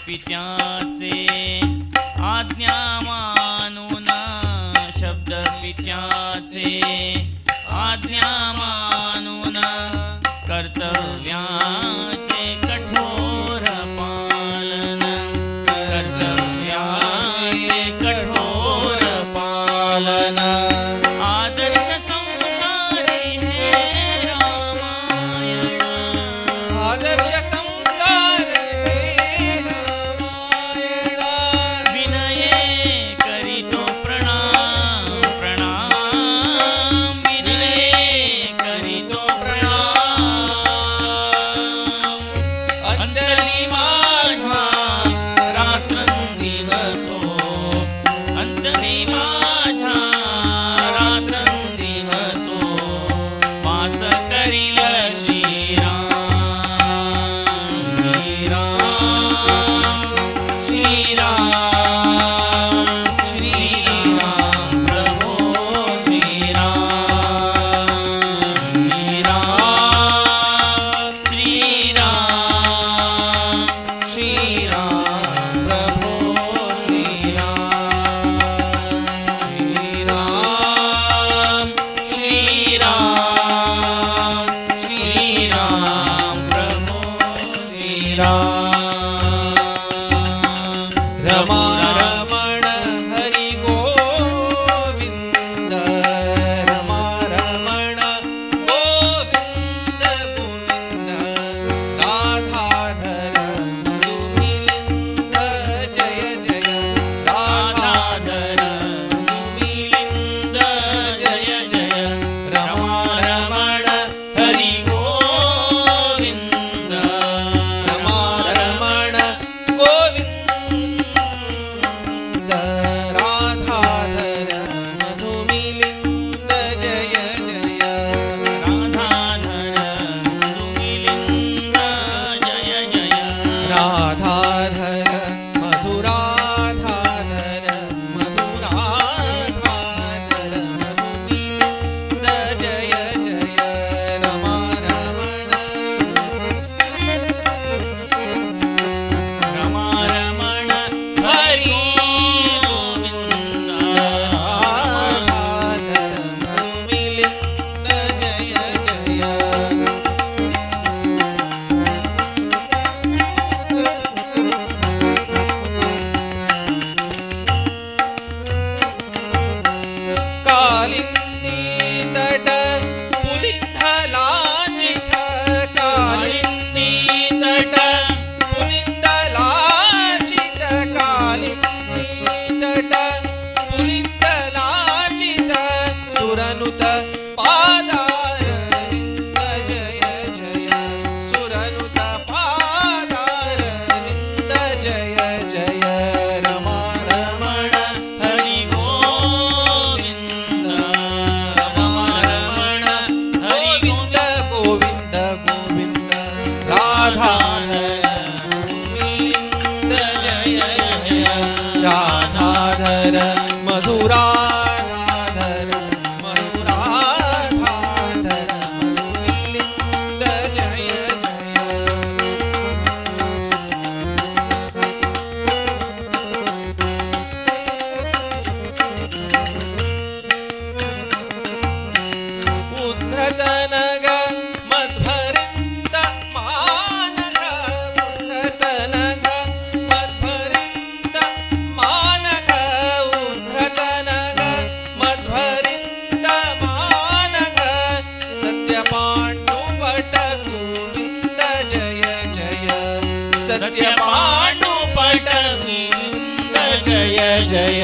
पित्याचे आज्ञा मानून शब्द पित्याचे आज्ञा मानून कर्तव्याचे कठोर पालन कर्तव्याचे कठोर पालन आदर्श संसारी हे रामायण आदर्श संसार हे रामायण विनये करीतो प्रणाम प्रणाम विनये करीतो प्रणाम अंतरी माझा रात्रंदिवसो अंतरी माझा रात्रंदिवसो वास करील रमारमण हरि गोविंद रमारमण गोविंद गोविंद राधाधर मधुमिलिंद जय जय राधाधर मिलिंद जय जय रमारमण हरि गोविंद रमारमण गोविंद राधाधर मधुमिलिंद जय जय राधाधर मिलिंद जय जय राधाधर मधुराधाधर मधुराधाधर मधुमिलिंद जय जय रमारमण रमारमण हरि गोविंद राधाधर मधुमिलिंद जय जय कालिंदी तट पुलिंदलाचिथ कालिंदी तट पुलिंदलाचिथ कालिंदी तट पुलिंदलाचिथ सुरनुत पादारविंद जय जय सुरनुत पादारविंद जय जय रमारमण हरि गोविंद रमारमण हरि गोविंद गोविंद गोविंद राधाधर मिलिंद जय जय राधाधर मधुराधाधर मधुराधाधर मिलिंद जय जय उद्धतनग मध्वरिंद मानघ उद्धतनग मध्वरिंद मानघ उद्धतनग मध्वरिंद मानघ सत्यपाण्डुपट गोविंद जय जय सत्यपाण्डुपट गोविंद जय जय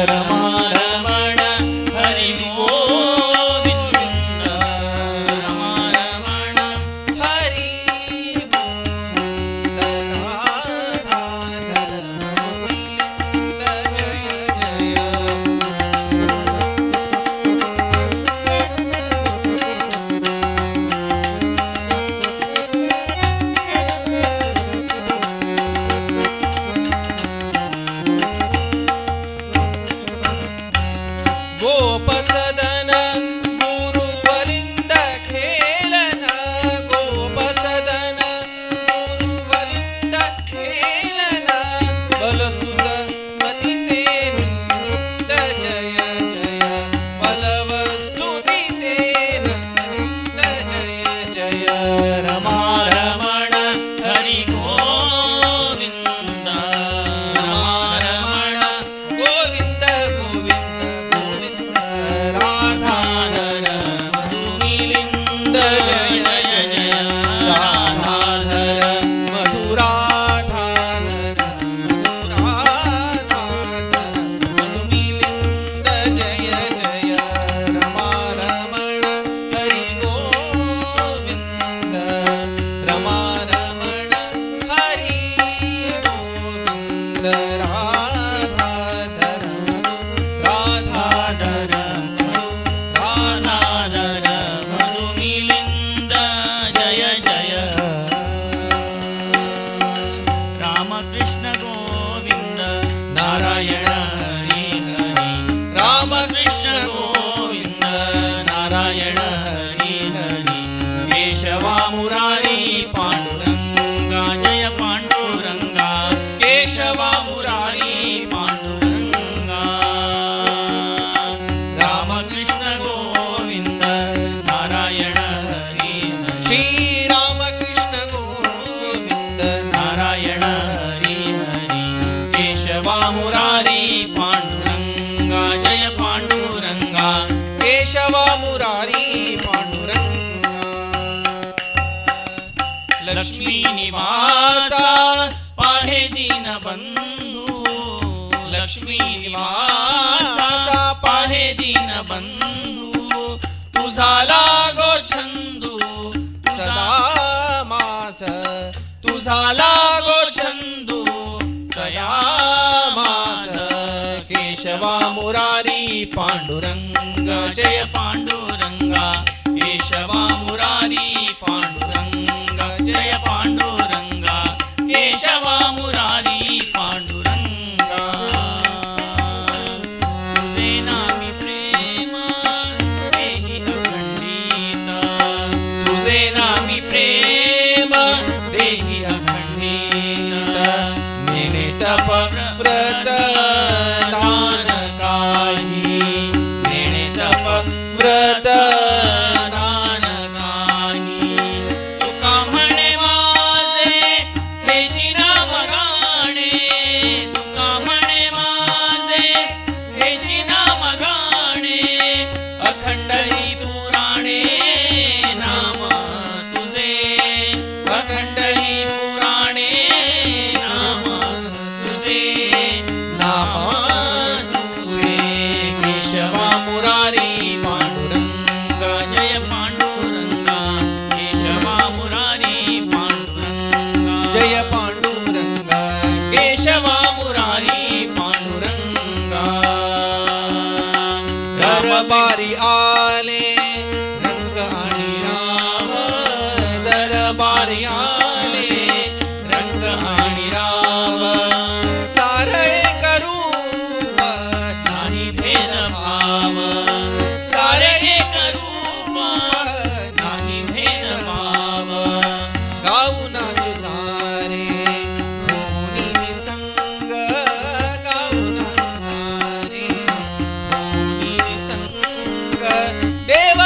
रमारमण हरि गोविंद रमारमण हरि गोविंद राधाधर गोविंद जय जय गोपसदन गुरुवलिंद खेलन गोपसदन गुरुवलिंद खेलन दीनबंधू तुझा लागो छंदू सदा मास तुझा लागो छंदू सया मास केशवा मुरारी पांडुरंग जय पांडुरंगा केशवा मुरारी पांडुरंगा जय पांडुरंगा केशवा मुरारी पांडुरंगा तुझे नामी प्रेम देहि अखंडित तुझे नामी प्रेम देहि अखंडित निने तप व्रत दान काही नेणे तप व्रत दान काही तुका म्हणे माझे हेची नाम गाणे तुका म्हणे माझे हेची नाम गाणे अखंड ही पुराणे नाम तुझे अखंड ही पुराणे नाम तुझे नाम तुझे केशवा मुरारी पांडुरंगा जय पांडुरंगा केशवा मुरारी पांडुरंगा जय पांडुरंग केशवा मुरारी पांडुरंगा दरबारी आले रंग आणि राम दरबारी आले रंग आणि राम सारे करू नाही भेदभाव सारे एक रूप नाही भेदभाव गाऊ नाचू सारे होनी निसंग गाऊ नाचू सारे होनी निसंग देव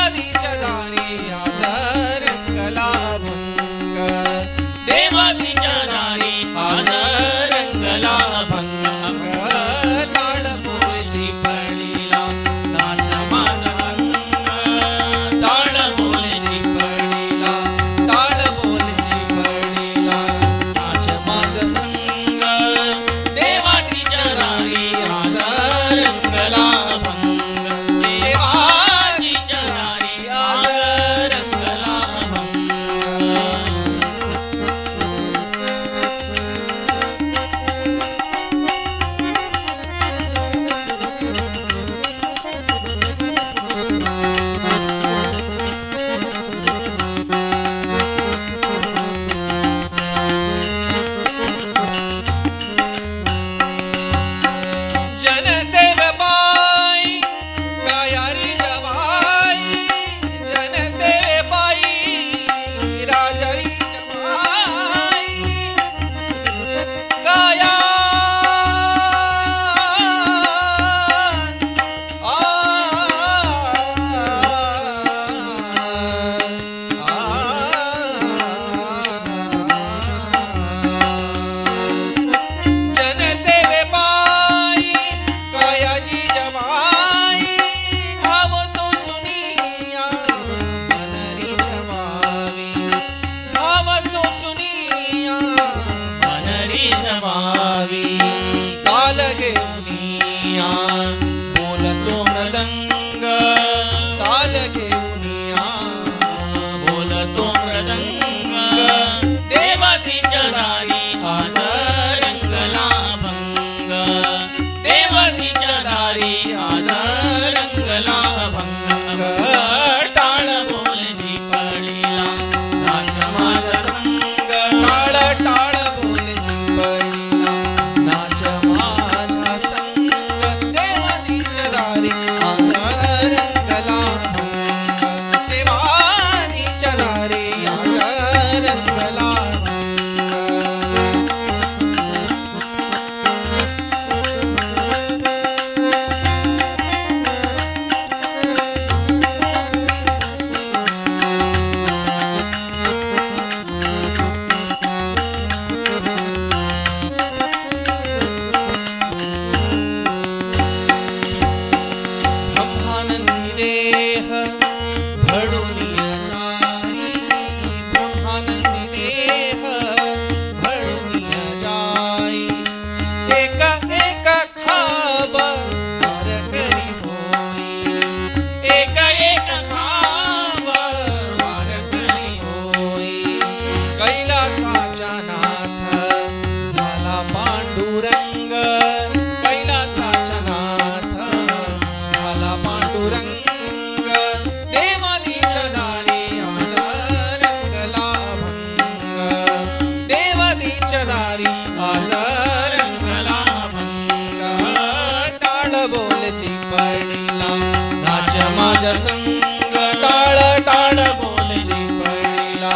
संग टाळ टाळ बोलची पडिला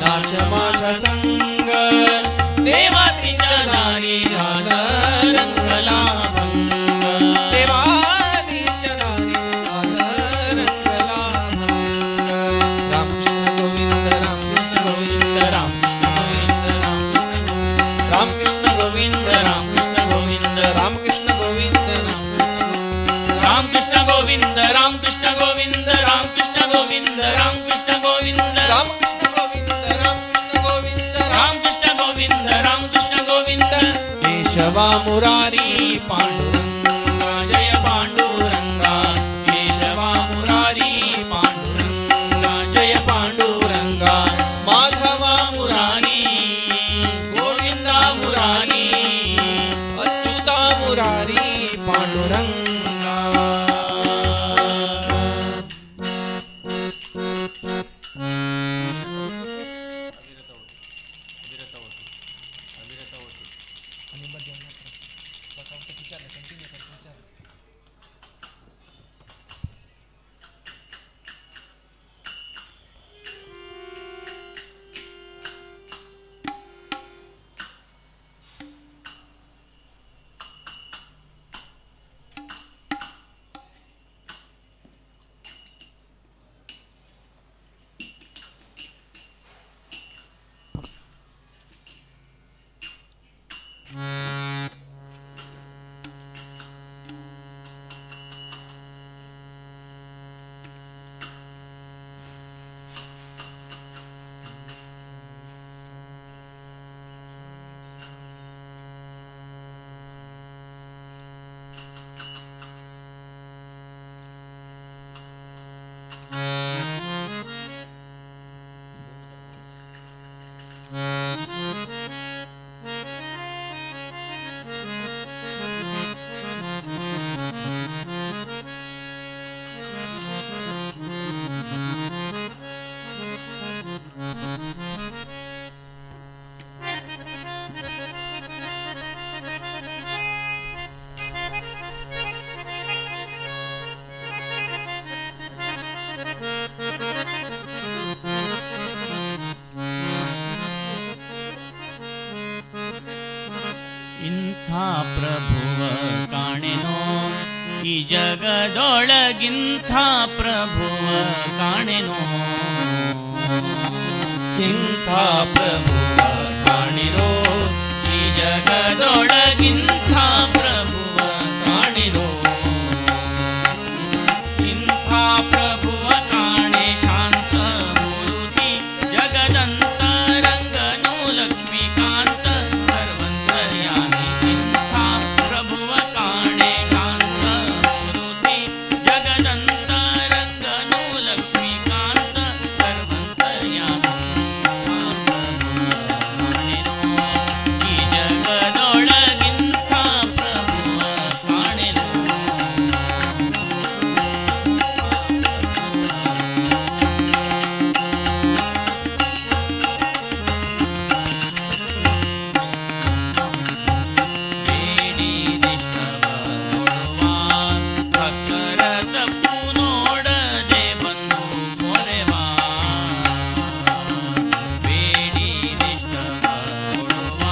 नाच माझा संग देवा तिच्या दारी राज रंगला भंग देवा तिच्या दारी राज रंगला भंग रामकृष्ण गोविंद रामकृष्ण गोविंद रामकृष्ण गोविंद रामकृष्ण गोविंद रामकृष्ण गोविंद रामकृष्ण गोविंद रामकृष्ण गोविंद रामकृष्ण गोविंद रामकृष्ण गोविंद रामकृष्ण गोविंद रामकृष्ण गोविंद रामकृष्ण गोविंद रामकृष्ण गोविंद केशवा मुरारी पांडुरंगा जय पांडुरंगा केशवा मुरारी पांडुरंगा जय पांडुरंगा माधवा मुरारी गोविंदा मुरारी अच्युता मुरारी पांडुरंगा ಇಂಥ ಪ್ರಭುವ ಕಾಣೆನೋ ಈ ಜಗದೊಳಗಿಂಥ ಪ್ರಭುವ ಕಾಣೆನೋ ಇಂಥ ಪ್ರಭುವ ಕಾಣಿರೋ ಈ ಜಗದೊಳಗಿಂಥ ಪ್ರಭುವ ಕಾಣಿರೋ ಇಂಥ ಪ್ರಭುವ ಕಾಣೆ ಶಾಂತ ಮೂರುತಿ ಜಗದಂತರಂಗನು ಲಕ್ಷ್ಮೀಕಾಂತ ಸರ್ವಂತರ್ಯಾಮಿ ಇಂಥ ಪ್ರಭುವ ಕಾಣೆ ಶಾಂತ ಮೂರುತಿ ಜಗದಂತರಂಗನು ಲಕ್ಷ್ಮೀಕಾಂತ ಸರ್ವಂತರ್ಯಾಮಿ ಈ ಜಗದೊಳಗಿಂಥ ಪ್ರಭುವ ಕಾಣೆನು ಬೇಡಿದಿಷ್ಟವ ಕೊಡುವ ಭಕ್ತರ ತಪ್ಪು ನೋಡದೆ ಬಂದು ಮೊರೆವಾ ಬೇಡಿದಿಷ್ಟವ ಕೊಡುವ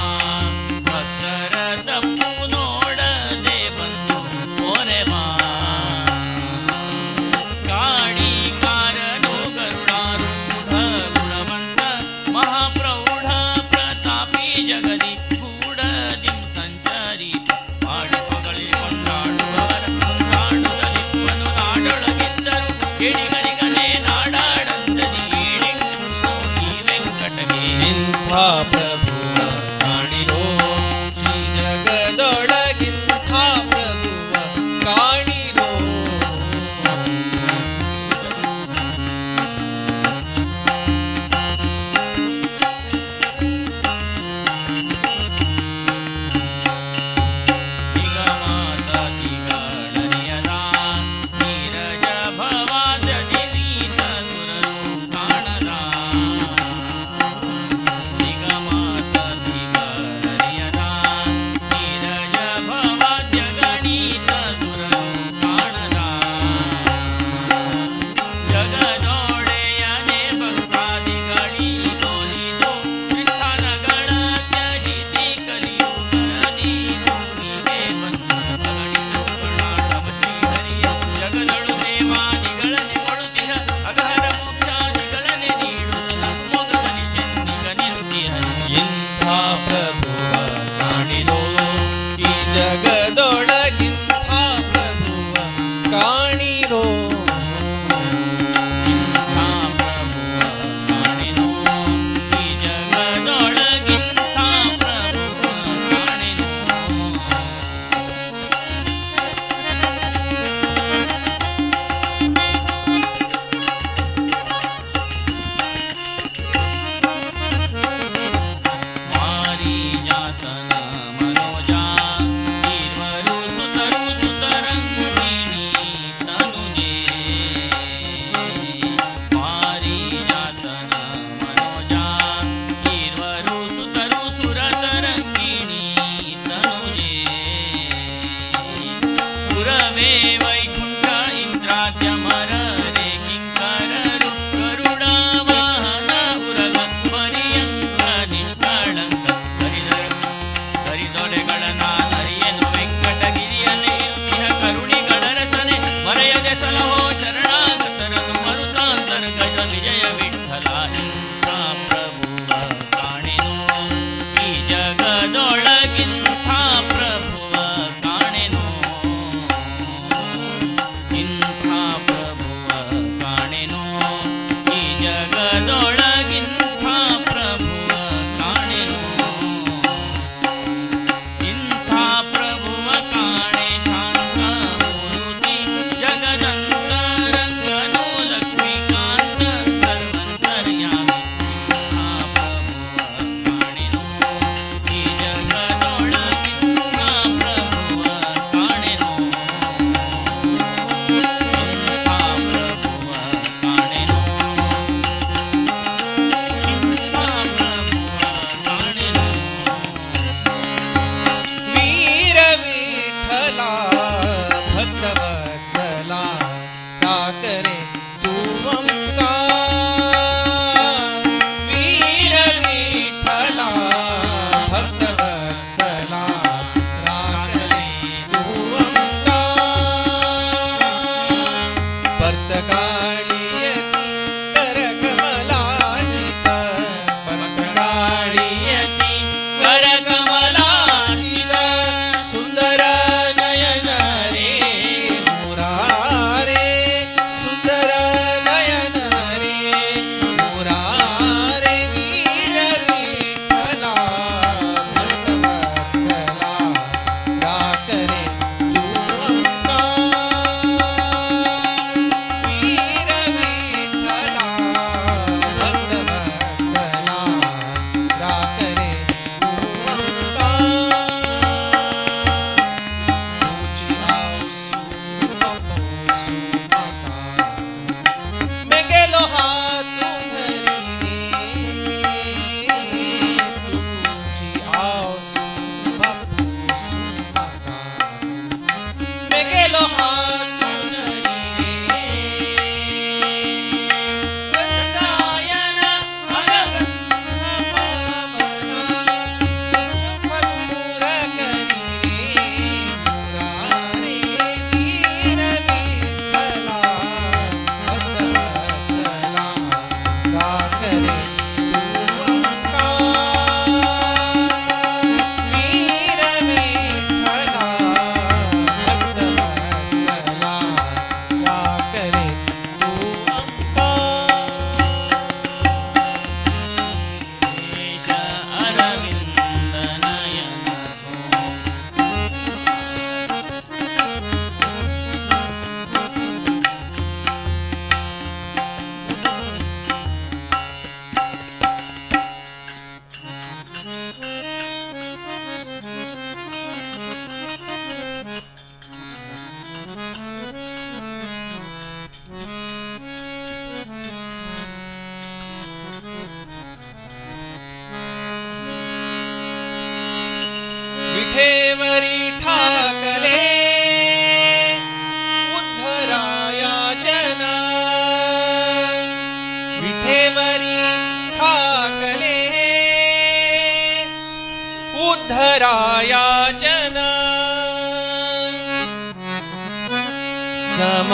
ಭಕ್ತರ ತಪ್ಪು ನೋಡದೆ ಬಂದು ಮೊರೆವಾ ಕಾಡಿಕಾರನು ಗರುಡಾರೂಢ ಗುಣವಂತ ಮಹಾಪ್ರೌಢ ಪ್ರತಾಪಿ ಜಗದಿ ಗೂಢದಿಂ ಸಂಚಾರಿ ಪಾಡಿ ಪಗಳಿ ಕೊಂಡಾಡುವವರ ಕೊಂಡಾಡುತ್ತಲಿಪ್ಪನು ನಾಡೊಳಗಿದ್ದರು ಕೇಳಿಗರಿಗನೇ ನಾಡಾಡಂದದಿ ಏಡಿಗುಂಡು ಈ ವೆಂಕಟಗೆ ಇಂಥ ಪ್ರಭುವ ಕಾಣಿರೋ ಶ್ರೀ ಜಗದೊಳಗಿಂಥ ಪ್ರಭುವ ಕಾಣಿರೋ ದಿಗಮಾತ ದಿಗಳರಿಯದ ನೀರಜ ಭವಾಜ राकरे तू ओंकार वीर विठ्ठला भक्तवत्सला राकरे तू ओंकार पर्तकाळी येती करकमलाचित पर्तकाळी येती करकमलाचित सुंदर नयन रे मुरारे सुंदर नयन रे मुरारे वीर विठ्ठला भक्तवत्सला राकरे तू ओंकार वीर विठ्ठला भक्तवत्सला राकरे तू तुझी आऊसू बापूसू माता मैं गेलो हातून धरी तुझी आऊसू बापूसू माता मैं गेलो हातून धरी चंद्रायन देश अरविंद नयन विठेवरी ठाकले उद्धराया जन विठेवरी ठाकले उद्धराया जन सम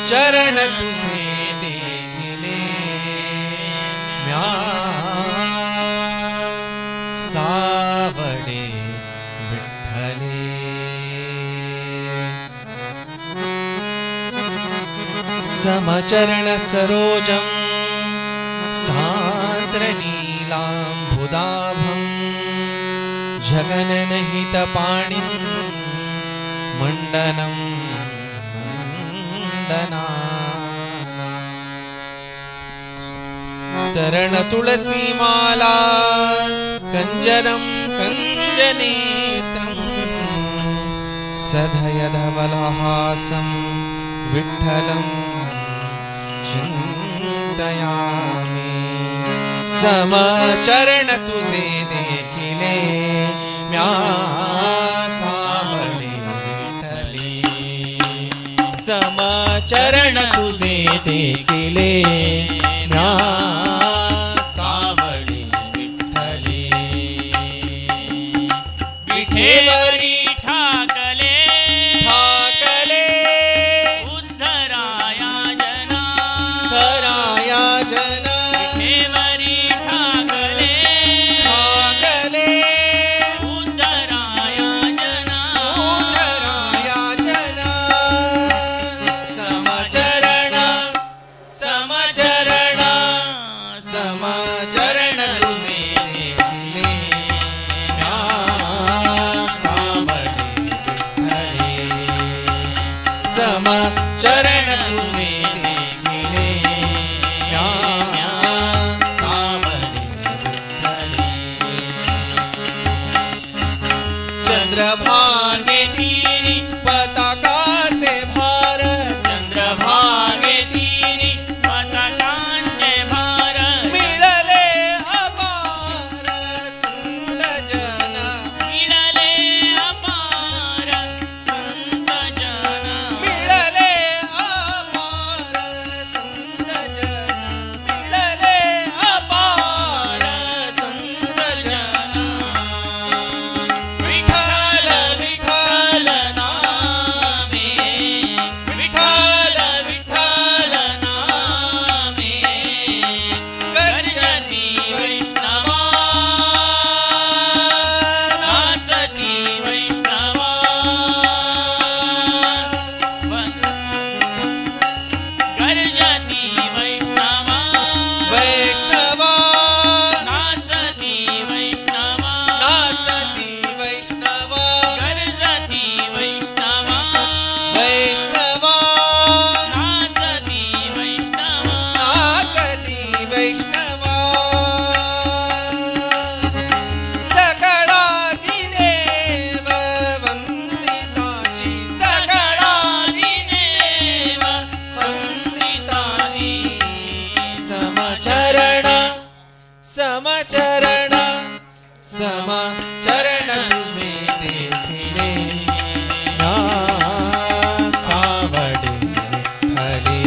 चरण तुझे देखिले म्या सावडे विठ्ठले समचरण सरोजं सान्द्रनीलाम्बुदाभं जगननहितपाणिं मण्डनं मण्डना तरण तुलसीमाला कञ्जनं कञ्जनेत्रं सधयधवलहासं विठ्ठलं चिन्तयामि समचरण तुझे देखिले म्या सावडे विठ्ठले समचरण तुझे देखिले म्या सावडे विठ्ठले विठेवरी ठाकले ठाकले उद्धराया जना धराया जन विठेवरी ठाकले ठाकले उद्धराया जना उद्धराया जन समचरण समचरण चरण समचरण तुझे देखिले ना सावडे विठ्ठले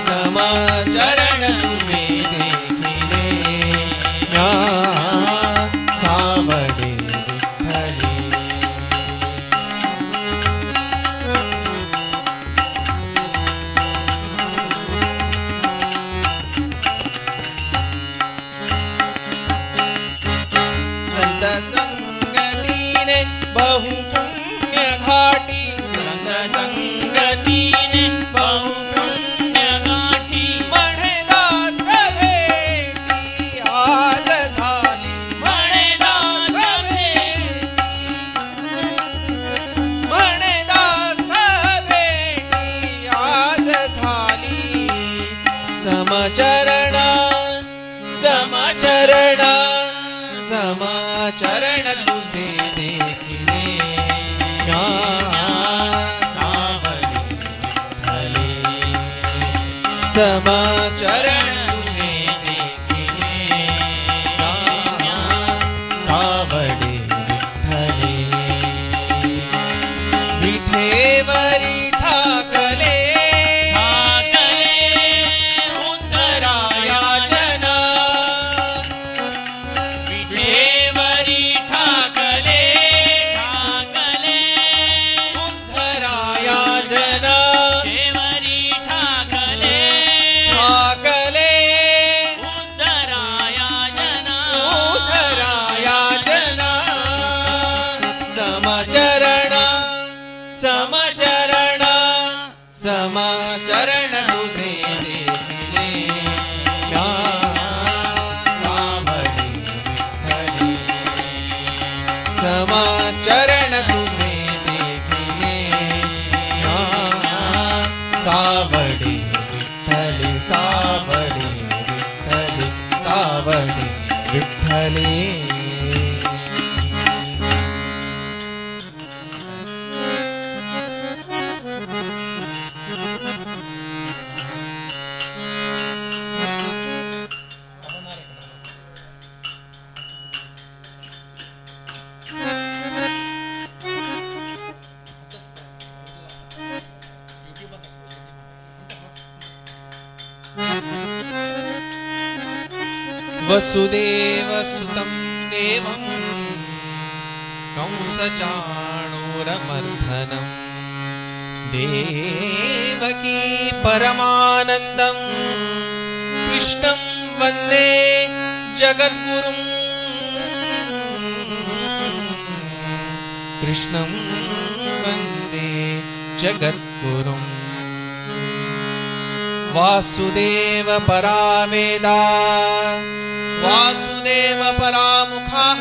समचरण तुझे देखिले ना सावडे विठ्ठले संत संगतीने बहु पुण्य घाटी संत संगतीने बहु पुण्य गाठी म्हणे दास भेटी आज झाली म्हणे दास म्हणे दास भेटी आज झाली समचरण समचरण समचरण तुझे देखिले या सावडे विठ्ठले समचरण तुझे देखिले या सावडे विठ्ठले विठेवरी ठाकले उद्धराया जना विठेवरी ठाकले उद्धराया जना देवरी ठाकले ठाकले उद्धराया जना उद्धराया जना समचरण समचरण समचरण तुझे देखिले या सावडे विठ्ठले समचरण तुझे देखिले या सावडे विठ्ठले सावडे विठ्ठले सावडे विठ्ठले वसुदेवसुतं देवं कंसचाणूरमर्दनं देवकी परमानन्दं कृष्णं वन्दे जगद्गुरुं कृष्णं वन्दे जगद्गुरुं वासुदेव परावेदा वासुदेव परामुखः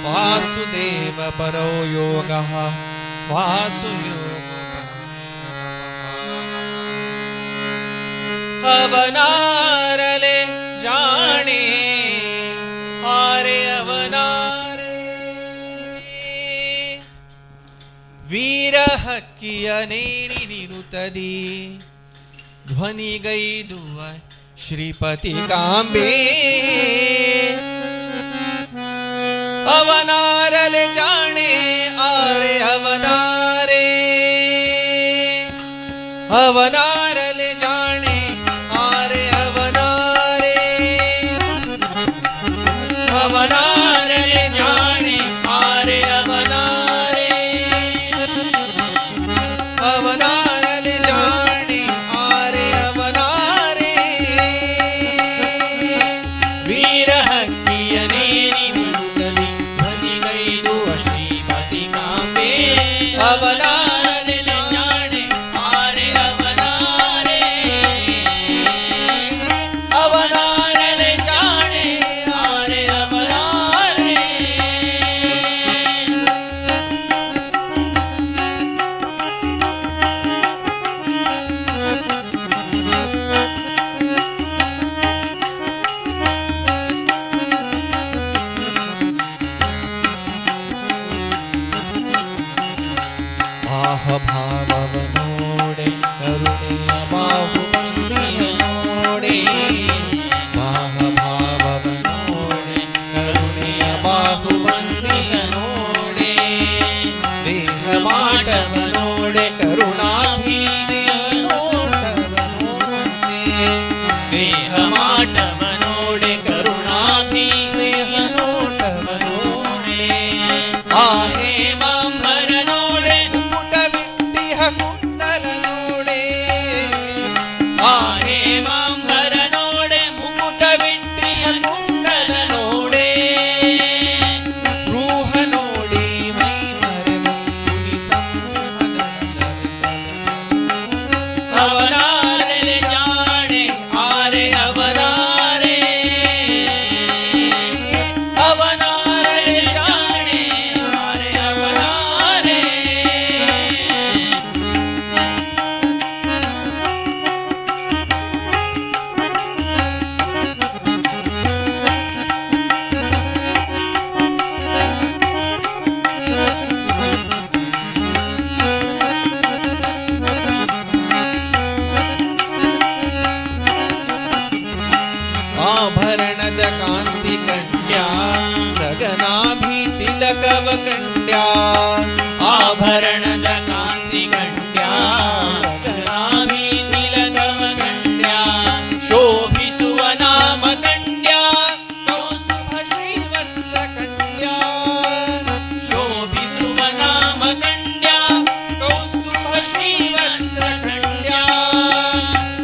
वासुदेव परो योगः वासुयोगो अवनारले जाने आरे अवनारे वीरः कियनेरि निरुतदी ध्वनि गैदुव श्रीपति कांबे अवनारल जाने आरे अवनारे अवनारल जाने आरे अवनारे अवनारल जाने आरे अवनारे अवनारल जाने आरे अवनारे वीरः कियनेरि निरुतदी ध्वनि गैदुव श्रीपति कांबे अवनारल जाने आरे अवनारे अवनारल जाने आरे अवनारे ಭಾವವನೋಡೆ ಕರುಣೆಯ ಬಾಹುಬಂದಿಯ ನೋಡೆ ಕರುಣಾಭೀತಿಯ ನೋಟವನೋಡೆ ದೇಹಮಾಟವನೋಡೆ ಕರುಣಾಭೀತಿಯ ನೋಟವನೋಡೆ ಆ ಹೇಮಾಂಬರನೋಡೆ ಮುಕುಟವಿಟ್ಟಿಹ ಕುಂಡಲನೋಡೆ ಆ ಹೇಮಾಂಬರನೋಡೆ ಮುಕುಟವಿಟ್ಟಿಯ ಕುಂಡಲನೋಡೆ ರೂಹ ನೋಡಿ ಮೈ ಮರೆಮುನಿ ಸಂಹನನದ ಅವನಾರಲೆ ಜಾಣೆ ಆರೆ ಅವನಾರೆ ಅವನಾರಲೆ ಜಾಣೆ ಆರೆ ಅವನಾರೆ ಆಭರಣದ ಕಾಂತಿ ಕಂಡ್ಯ ಗಗನಾಭಿ ತಿಲಕವ ಕಂಡ್ಯ ಆಭರಣದ ಕಾಂತಿ ಕಂಡ್ಯ ಗಗನಾಭಿ ತಿಲಕವ ಕಂಡ್ಯ ಶೋಭಿಸುವ ನಾಮ ಕಂಡ್ಯ ಕೌಸ್ತುಭ ಶ್ರೀವತ್ಸ ಕಂಡ್ಯ ಶೋಭಿಸುವ ನಾಮ ಕಂಡ್ಯ ಕೌಸ್ತುಭ ಶ್ರೀವತ್ಸ ಕಂಡ್ಯ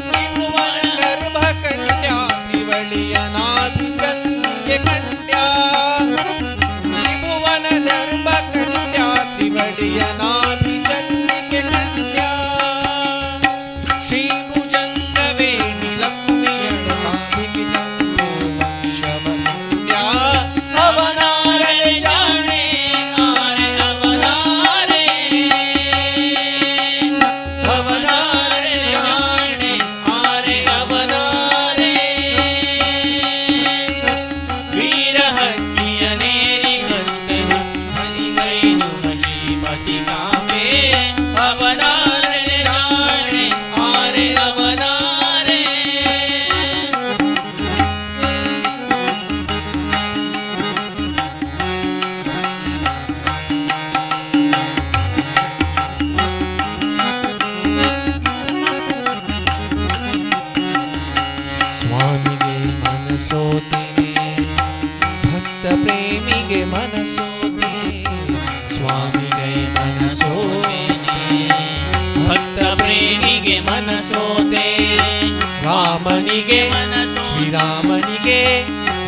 ತ್ರಿಭುವನ ಗರ್ಭ ಕಂಡ್ಯ ತ್ರಿವಳಿಯ ನಾಭಿಗಲ್ಯ ಕಂಡ್ಯ ತ್ರಿಭುವನ ಗರ್ಭ ಕಂಡ್ಯ ತ್ರಿವಳಿಯ ನಾಭಿಗಲ್ಯ ಕಂಡ್ಯ ಶ್ರೀ ಭುಜಂಗವೇ ನಿಲಂಬಿಯಳು ನಾಭಿಗೆ ವಂಶವ ಕಂಡ್ಯ ಅವನಾರಲೆ ಜಾಣೆ ಆರೆ ಅವನಾರೆ ಅವನಾರಲೆ ಜಾಣೆ ಆರೆ ಅವನಾರೆ ವೀರಹಕ್ಕಿಯ ನೇರಿ ಕತ್ತಲು ಹನಿಗೈದು ಶ್ರೀಮತಿ ಕಾಮೆ ಅವನಾರಲೆ ಜಾಣೆ ಆರೆ ಅವನಾರೆ ಸ್ವಾಮಿಗೆ ಮನಸೋತಿನಿ ಭಕ್ತ ಪ್ರೇಮಿಗೆ ಮನಸೋತಿನಿ ಸ್ವಾಮಿಗೆ ಮನಸೋತಿನಿ ಭಕ್ತ ಪ್ರೇಮಿಗೆ ಮನಸೋತೆ ರಾಮನಿಗೆ ಮನಸೋ ಶ್ರೀರಾಮನಿಗೆ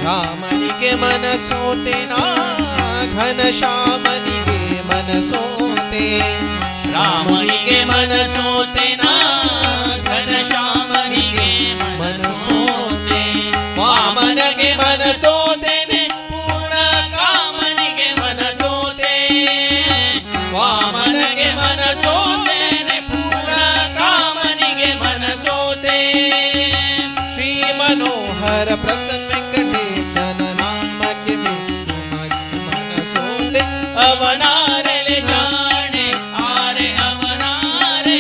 ರಾಮನಿಗೆ ಮನಸೋತೆ ನಾ ಘನಶ್ಯಾಮನಿಗೆ ಮನಸೋತೆ ರಾಮನಿಗೆ ಮನಸೋತೆ ನಾ ಘನಶ್ಯಾಮನಿಗೆ ಮನಸೋತೆ ವಾಮನಗೆ ಮನಸೋತೆನೆ ಪೂರ್ಣ ಕಾಮನಿಗೆ ಮನಸೋತೆ ವಾಮನಗೆ ಮನಸೋತೆನೆ ಪೂರ್ಣ ಕಾಮನಿಗೆ ಮನಸೋತೆ ಶ್ರೀ ಮನೋಹರ ಪ್ರಸನ್ನ ವೆಂಕಟೇಶನ ನಾಮಕ್ಕೆ ಬಿಟ್ಟು ಮಚ್ಚು ಮನಸೋತೆ ಅವನಾರಲೆ ಜಾಣೆ ಆರೆ ಅವನಾರೆ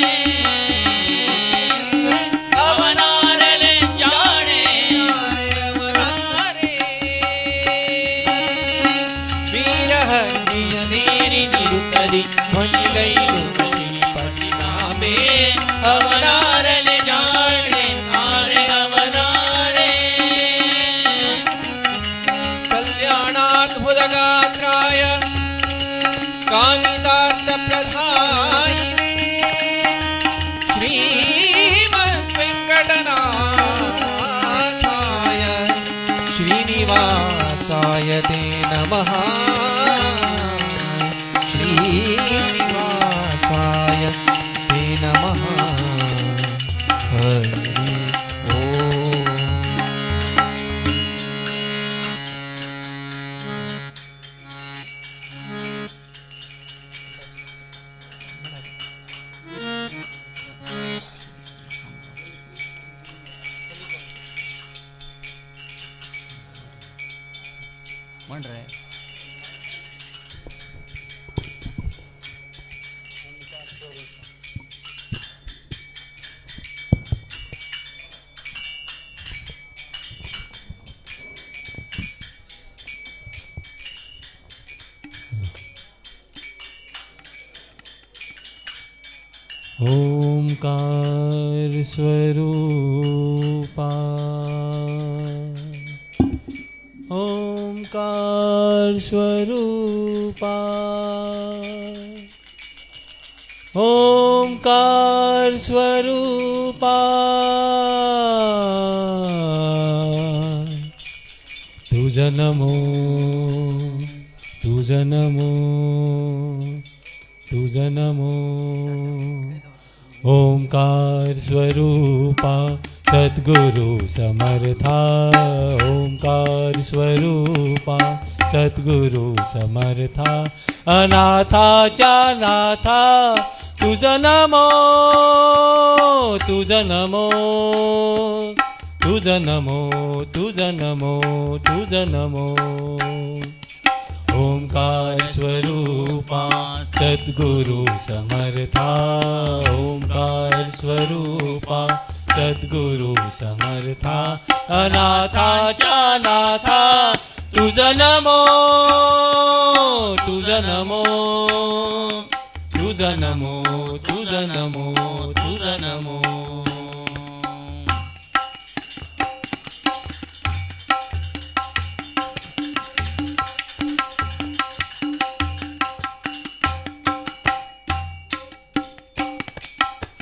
ಅವನಾರಲೆ ಜಾಣೆ ಅವನಾರೆ ವೀರಹಳ್ಳಿಯ ನೀರಿ ನಿರುತ್ತದಿ ಹೊಲಿಗೈಲು ಶ್ರೀಪತಿ ನಾಮೆ ಅವನಾರಲೆ ಜಾಣೆ ಆರೆ ಅವನಾರೆ ಕಲ್ಯಾಣಾದ್ಭುತ ಗಾತ್ರಾಯ ಕಾಮಿತಾರ್ಥ ಪ್ರಧಾಯಿನೇ ಶ್ರೀಮದ್ ವೆಂಕಟನಾಥಾಯ ಶ್ರೀನಿವಾಸಾಯ ತೇ ನಮಃ ಶ್ರೀನಿವಾಸಾಯ ತೇ ನಮಃ ಹರಿ ಓಂ ಮಾಡ್ರೆ ओंकार स्वरूपा ओंकार स्वरूपा ओंकार स्वरूपा तुझ नमो तुझ नमो तुझ नमो ओंकार स्वरूपा सद्गुरु समर्था ओंकार स्वरूपा सद्गुरु समर्था अनाथाच्या नाथा तुझ नमो तुझ नमो तुझ नमो तुझ नमो तुझ नमो ओंकार स्वरूपा सद्गुरु समर्था ओंकार स्वरूपा सद्गुरु समर्था अनाथाच्या नाथा तुझ नमो तुझ नमो तुझ नमो तुझ नमो तुझ नमो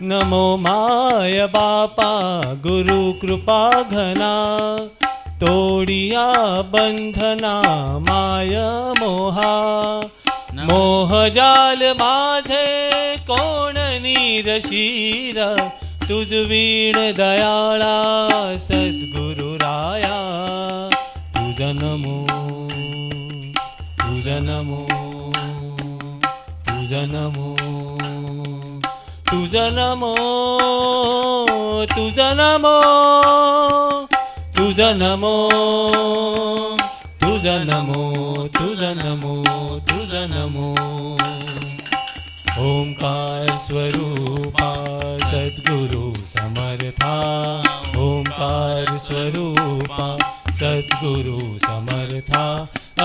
नमो माय बापा गुरु कृपा घना तोडिया बंधना माय मोहा मोहजाल माझे कोण नीरशीर तुझ वीण दयाळा सद्गुरु राया तुझ नमो तुझ नमो तुझ नमो तुझ नमो तुझ नमो तुझ नमो तुझ नमो तुझ नमो तुझ नमो ओंकार स्वरूपा सद्गुरु समर्था ओंकार स्वरूपा सद्गुरु समर्था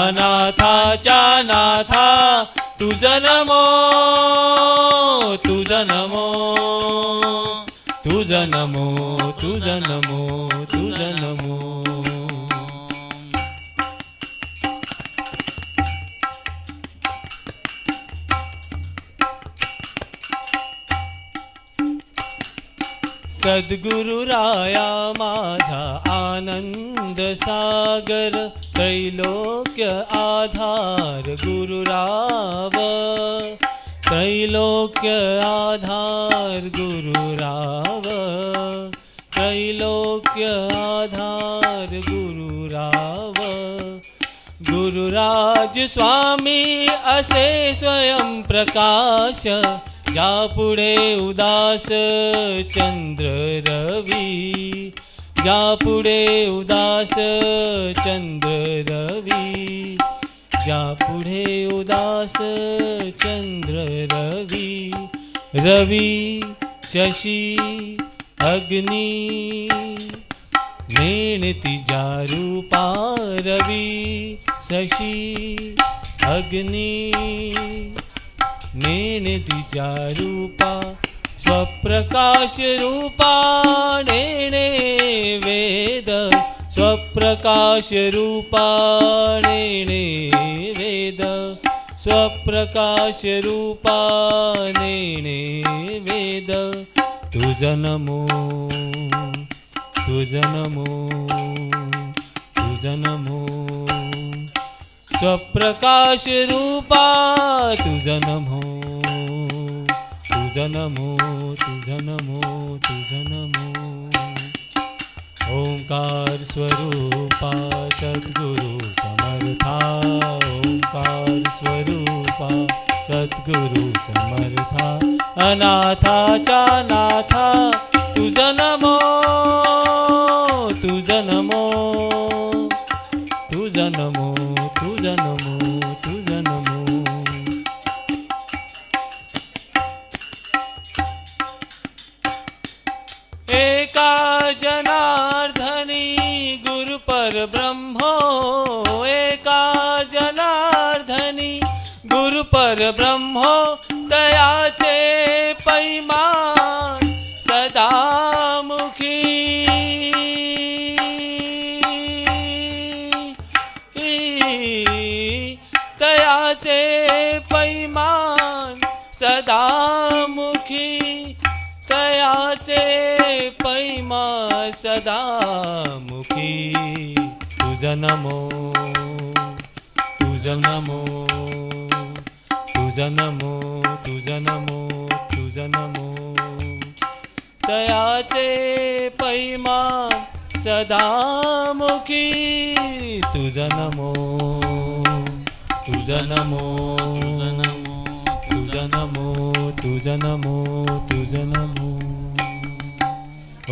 अनाथाच्या नाथा तुझ नमो तुझ नमो तुझ नमो तुझ नमो तुझ नमो सद्गुरु राया माझा आनंद सागर त्रैलोक्य आधार गुरुराव त्रैलोक्य आधार गुरुराव त्रैलोक्य आधार गुरुराव गुरुराज स्वामी असे स्वयं प्रकाश ज्यापुढे उदास चंद्र रवी ज्यापुढे उदास चंद्र रवी ज्यापुढे उदास चंद्र रवी रवी शशी अग्नी नेणती रूपा रवी शशी अग्नी नेणती रूपा स्वप्रकाश रूपा नेणे वेद स्वप्रकाश रूपा नेणे वेद स्वप्रकाश रूपा नेणे वेद तुझ नमो तुझ नमो तुझ नमो स्वप्रकाश रूपा तुझ नमो तुझ नमो तुझ नमो तुझ नमो ओंकार स्वरूपा सद्गुरु समर्था ओंकार स्वरूपा सद्गुरु समर्था अनाथाच्या नाथा तुझ नमो तुझ नमो तुझ नमो तुझ नमो तुझ नमो एका जनार्दनी गुरु परब्रह्मो एका जनार्दनी गुरु परब्रह्मो दयाचे पैमा तयाचे पैमा सदा मुखी तुझ नमो तुझ नमो तुझ नमो तुझ नमो तुझ नमो तयाचे पैमा सदा मुखी तुझ नमो तुझ नमो तुझ नमो तुझ नमो तुझ नमो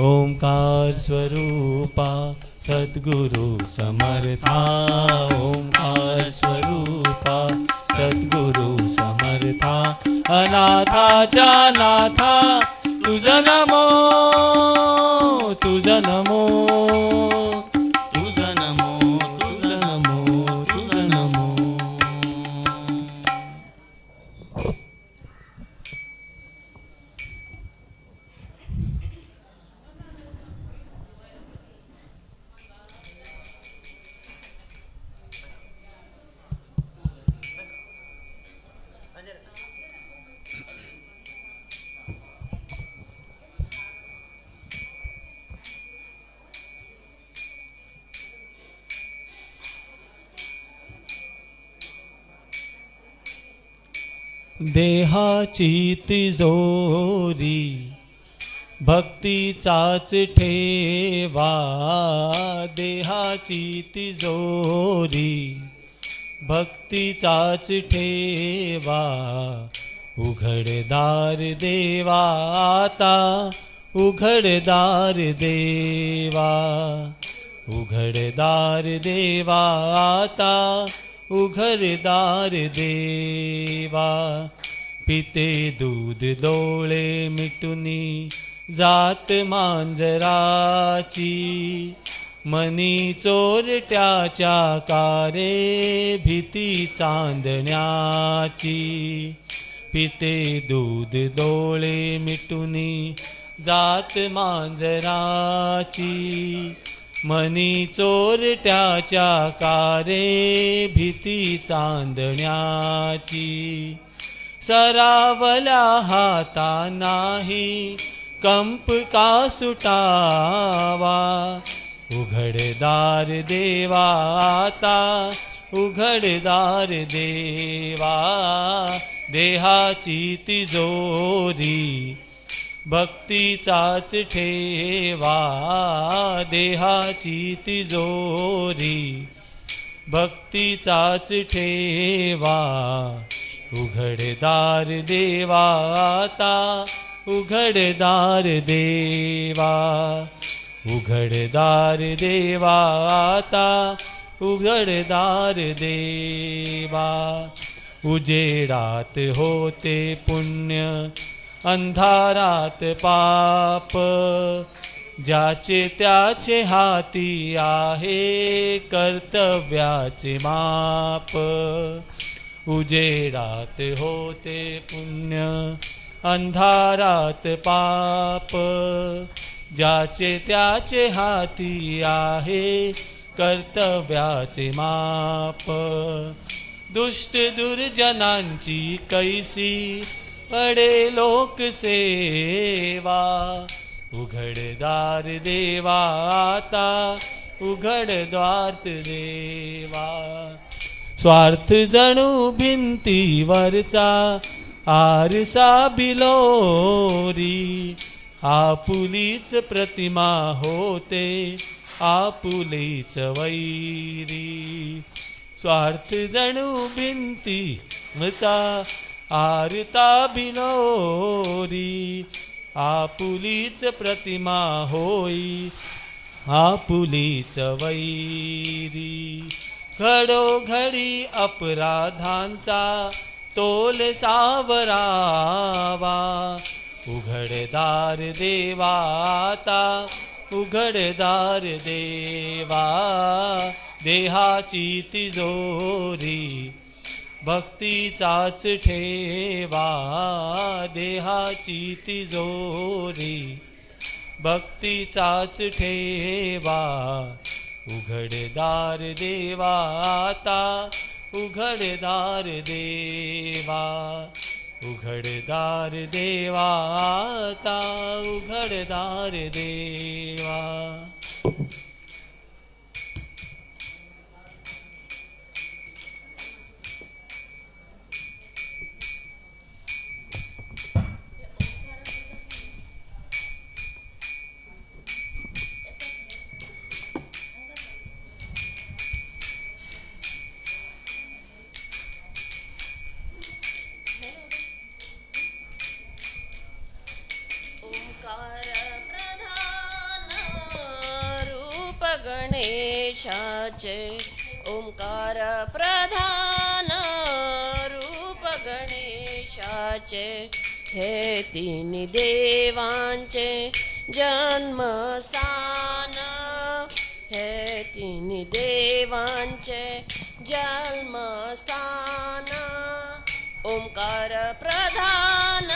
ओंकार स्वरूपा सद्गुरु समर्था ओंकार स्वरूपा सद्गुरु समर्था अनाथाच्या नाथा तुझ नमो तुझ नमो तुझ नमो तुझ नमो तुझ नमो देहाची तिजोरी भक्तीचाच ठेवा देहाची तिजोरी भक्तीचाच ठेवा उघडदार देवा आता उघडदार देवा उघडदार देवा आता उघडदार देवा पिते दूध डोळे मिटुनी जात मांजराची मनी चोरट्याच्या कारे भीती चांदण्याची पिते दूध डोळे मिटुनी जात मांजराची मनी चोरट्याच्या कारे भीती चांदण्याची सरावल्या हाता नाही कंप का सुटावा उघडदार देवा आता उघडदार देवा देहाची तिजोरी भक्तीचाच ठेवा देहाची तिजोरी भक्तीचाच ठेवा उघडदार देवा आता उघडदार देवा उघडदार देवा आता उघडदार देवा उजेडात होते पुण्य अंधारात पाप ज्याचे त्याचे हाती आहे कर्तव्याचे माप उजेडात होते पुण्य अंधारात पाप ज्याचे त्याचे हाती आहे कर्तव्याचे माप दुष्ट दुर्जनांची कैसी पडे लोकसेवा उघडदार देवा आता उघडदार देवा स्वार्थ जणू भिंतीवरचा आरसा बिलोरी आपुलीच प्रतिमा होते आपुलीच वैरी स्वार्थ जणू भिंतीवरचा आरता बिलोरी आपुलीच प्रतिमा होई आपुलीच वैरी घडोघडी अपराधांचा तोल सावरावा उघडदार देवा आता उघडदार देवा देहाची तिजोरी भक्तीचाच ठेवा देहाची तिजोरी भक्तीचाच ठेवा उघडदार देवा आता उघडदार देवा उघडदार देवा आता घडदार देवा. ओंकार प्रधान रूप गणेशाचे. ओंकार प्रधान रूप गणेशाचे. हे तिन्ही देवांचे जन्मस्थान. हे तिन्ही देवांचे जन्मस्थान. ओंकार प्रधान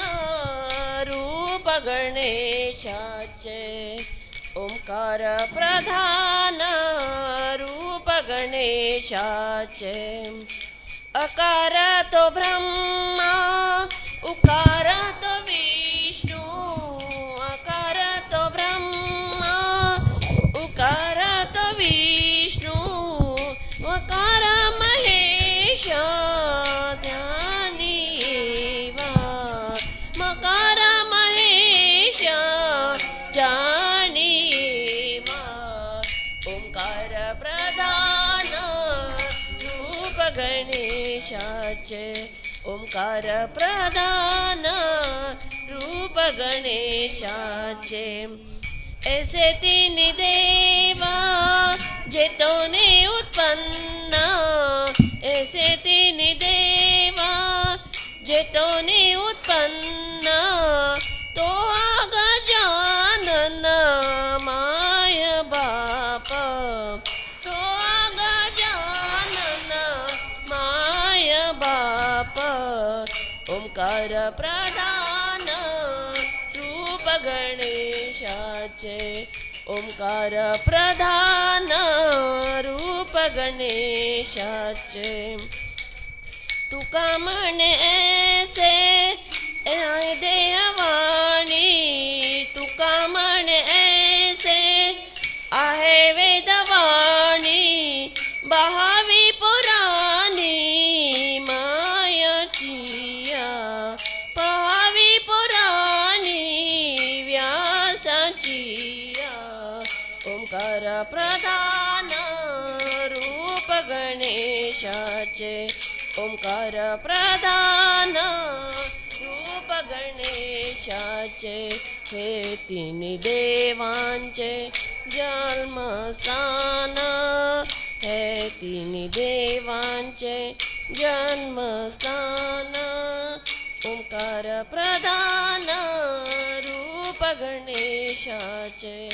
रूप गणेशाचे. ओंकार प्रधान रूप गणेशाचे. अकार तो ब्रह्मा उकार तो विष्णू. अकार तो ब्रह्मा उकार तो विष्णू. उकार महेश ध्यानीवा. मकार महेश जानीवा. ओंकार प्रधान रूप गणेशाचे. ओंकार प्रधान रूप गणेशाचे. ऐसे तीन देवा जेतोने उत्पन्न. ऐसे तीन देवा जेतोने उत्पन्न. तो गजानन माय बाप. तो गजानन माय बाप. ओंकार प्रधान रूप गणेशाचे. ओंकार प्रधान रूप गणेशाचे. तुका म्हणे ऐसे देवाणी. तुका म्हणे ऐसे आहे वेदवाणी. बहावी पुराणी मायाचिया. पहावी पुराणी व्यासाचिया. ओंकार प्रधान रूप गणेशाचे. ओंकार प्रधान रूप गणेशाचे. हे तिन्ही देवांचे जन्मस्थान. हे तिन्ही देवांचे जन्मस्थान. ओंकार प्रधान रूप गणेशाचे.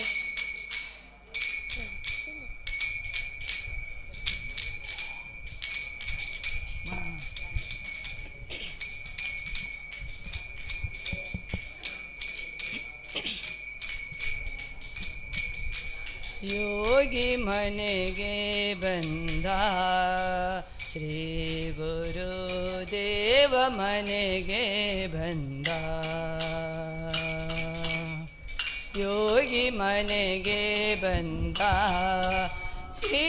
योगी मनेगे बंधा. श्री गुरुदेव मनेगे बंधा. योगी मनेगे बंधा. श्री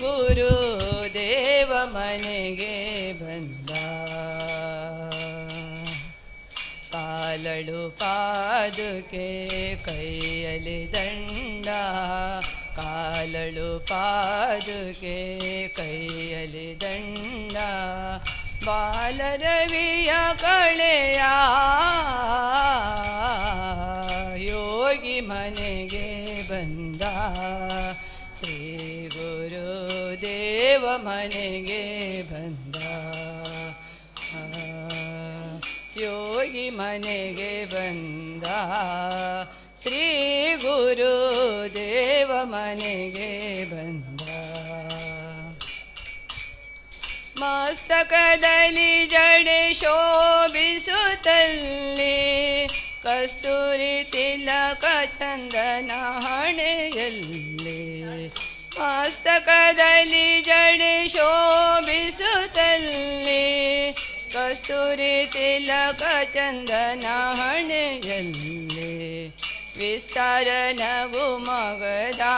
गुरुदेव मनेगे बंधा. कालळु पादुके कैयली ದಂಡ. ಕಾಲಳು ಪಾದುಕೆ ಕೈಯಲಿ ದಂಡ. ಬಾಲರವಿಯ ಕಳೆಯ ಯೋಗಿ ಮನೆಗೆ ಬಂದ. ಶ್ರೀ ಗುರುದೇವ ಮನೆಗೆ ಬಂದ. ಯೋಗಿ ಮನೆಗೆ ಬಂದ. ಶ್ರೀ ಗುರುದೇವ ಮನೆಗೆ ಬಂದ. ಮಸ್ತಕದಲ್ಲಿ ಜಡೆ ಶೋಭಿಸುತ್ತಲ್ಲಿ. ಕಸ್ತೂರಿ ತಿಲಕ ಚಂದನ ಹಣೆಯಲ್ಲಿ. ಮಸ್ತಕದಲ್ಲಿ ಜಡೆ ಶೋಭಿಸುತ್ತಲ್ಲಿ. ಕಸ್ತೂರಿ ತಿಲಕ ಚಂದನ ಹಣೆಯಲ್ಲಿ. विस्तार नगु मगदा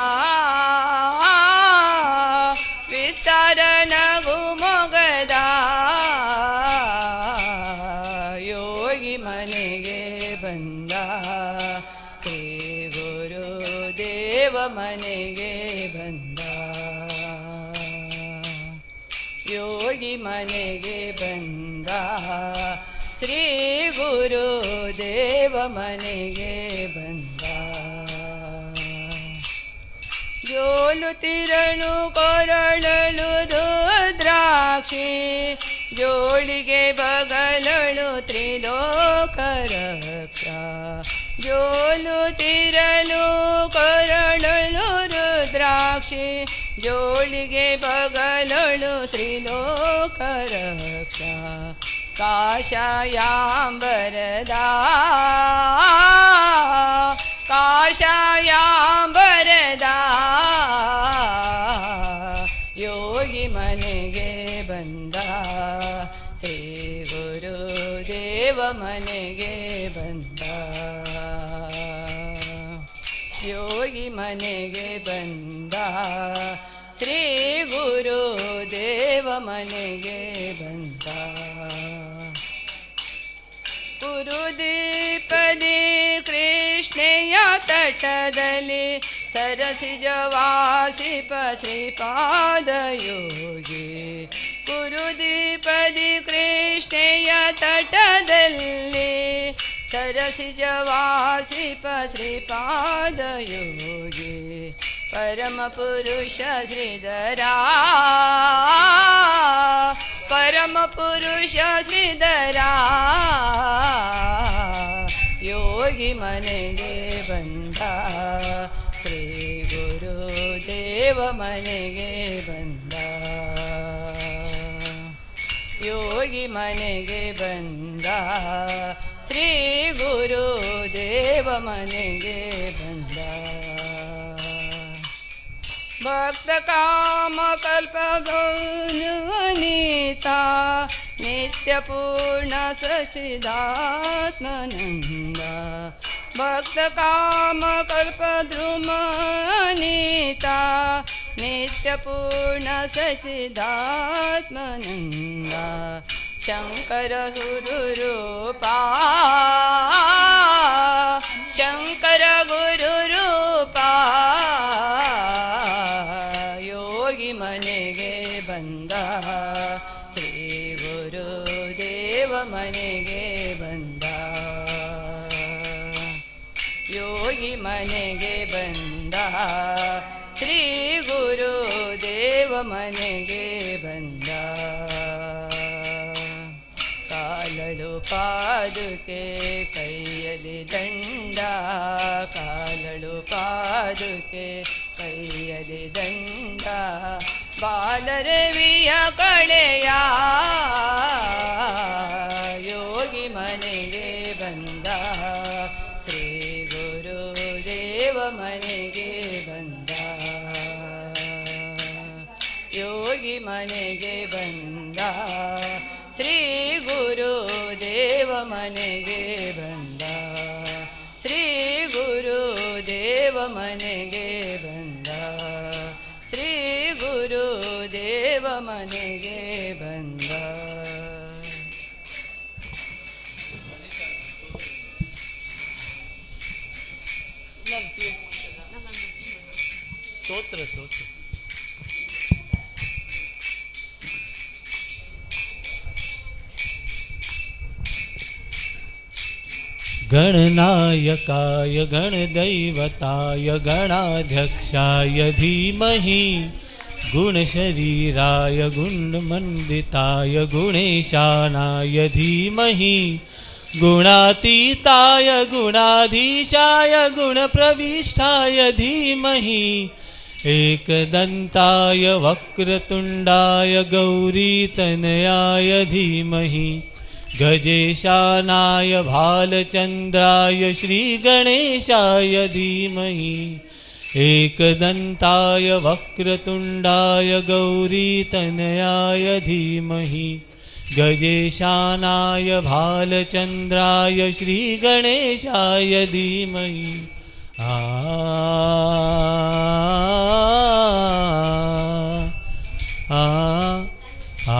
विस्तार नगु मगदा योगी मनेगे ಬಂದ ಶ್ರೀ ಗುರುದೇವ ಮನೆಗೆ ಬಂದ ಯೋಗಿ ಮನೆಗೆ ಬಂದ ಶ್ರೀ ಗುರುದೇವ ಮನೆಗೆ ಬಂದ ಜೋಲುತ್ತಿರಳು ಕೊರಳಳು ರುದ್ರಾಕ್ಷಿ ಜೋಳಿಗೆ ಬಗಲಳು ತ್ರಿಲೋಕರಕ್ಷ ಜೋಲುತ್ತಿರಲು ಕೊರಳಳು ರುದ್ರಾಕ್ಷಿ ಜೋಳಿಗೆ ಬಗಲಳು ತ್ರಿಲೋಕರಕ್ಷ ಕಾಷಾಯಾಂಬರದ ಕಾಷಾಯಾಂಬರದ ಯೋಗಿ ಮನೆಗೆ ಬಂದ ಶ್ರೀ ಗುರುದೇವ ಮನೆಗೆ ಬಂದ ಯೋಗಿ ಮನೆಗೆ ಬಂದ ಶ್ರೀ ಗುರುದೇವ ಮನೆಗೆ ಬಂದ ಗುರುದೀಪದಿ ಕೃಷ್ಣೆಯ ತಟದಲ್ಲಿ ಸರಸಿಜವಾಸಿಪ ಶ್ರೀಪಾದಯೋಗಿ ಗುರುದೀಪದಿ ಕೃಷ್ಣೆಯ ತಟದಲ್ಲಿ ಸರಸಿಜವಾಸಿಪ ಶ್ರೀಪಾದಯೋಗಿ ಪರಮ ಪುರುಷ ಶ್ರೀಧರ ಪರಮ ಪುರುಷ ಶ್ರೀಧರ ಯೋಗಿ ಮನೆಗೆ ಬಂದ ಶ್ರೀ ಗುರುದೇವ ಮನೆಗೆ ಬಂದ ಯೋಗಿ ಮನೆಗೆ ಬಂದ ಶ್ರೀ ಗುರುದೇವ ಮನೆಗೆ ಬಂದ ಭಕ್ತ ಕಾಮ ಕಲ್ಪ ಗೌರವನೀತಾ ನಿತ್ಯ ಪೂರ್ಣ ಸಚ್ಚಿದಾತ್ಮನಂದ ಭಕ್ತ ಕಾಮ ಕಲ್ಪ ಧ್ರುವನೀತಾ ನಿತ್ಯ ಪೂರ್ಣ ಸಚ್ಚಿದಾತ್ಮನಂದ ಶಂಕರ ಗುರು ರೂಪಾ ಶಂಕರ ಗುರು ರೂಪಾ ಯೋಗಿ ಮನೆಗೆ ಬಂದ ಶ್ರೀ ಗುರುದೇವ ಮನೆಗೆ ಬಂದ ಯೋಗಿ ಮನೆಗೆ ಬಂದ ಶ್ರೀ ಗುರುದೇವ ಮನೆಗೆ ಬಂದ ಕಾಲಳು ಪಾದುಕೆ ಕೈಯಲ್ಲಿ ದಂಡ ಕಾಲಳು ಪಾದುಕೆ ಕೈಯಲ್ಲಿ ದಂಡ ಬಾಲರವಿಯ ಕಳೆಯ ಯೋಗಿ ಮನೆಗೆ ಬಂದ ಶ್ರೀ ಗುರುದೇವ ಮನೆಗೆ ಬಂದ ಯೋಗಿ ಮನೆಗೆ ಬಂದ ಶ್ರೀ ಗುರುದೇವ ಮನೆಗೆ ಬಂದ ಶ್ರೀ ಗುರುದೇವ ಮನೆಗೆ ಬಂದ ಶ್ರೀ ಗುರುದೇವ ಮನೆಗೆ ಬಂದ ಸ್ತೋತ್ರ ಸ್ತೋತ್ರ गणनायकाय गणदैवताय गणाध्यक्षाय धीमहि गुणशरीराय गुणमण्डिताय गुणेशानाय धीमहि गुणातीताय गुणाधीशाय गुणप्रविष्टाय धीमहि एकदन्ताय वक्रतुण्डाय गौरीतनयाय धीमहि गजेशानाय भालचन्द्राय श्रीगणेशाय धीमहि एकदन्ताय वक्रतुण्डाय गौरीतनयाय धीमहि गजेशानाय भालचन्द्राय श्रीगणेशाय धीमहि आ आ आ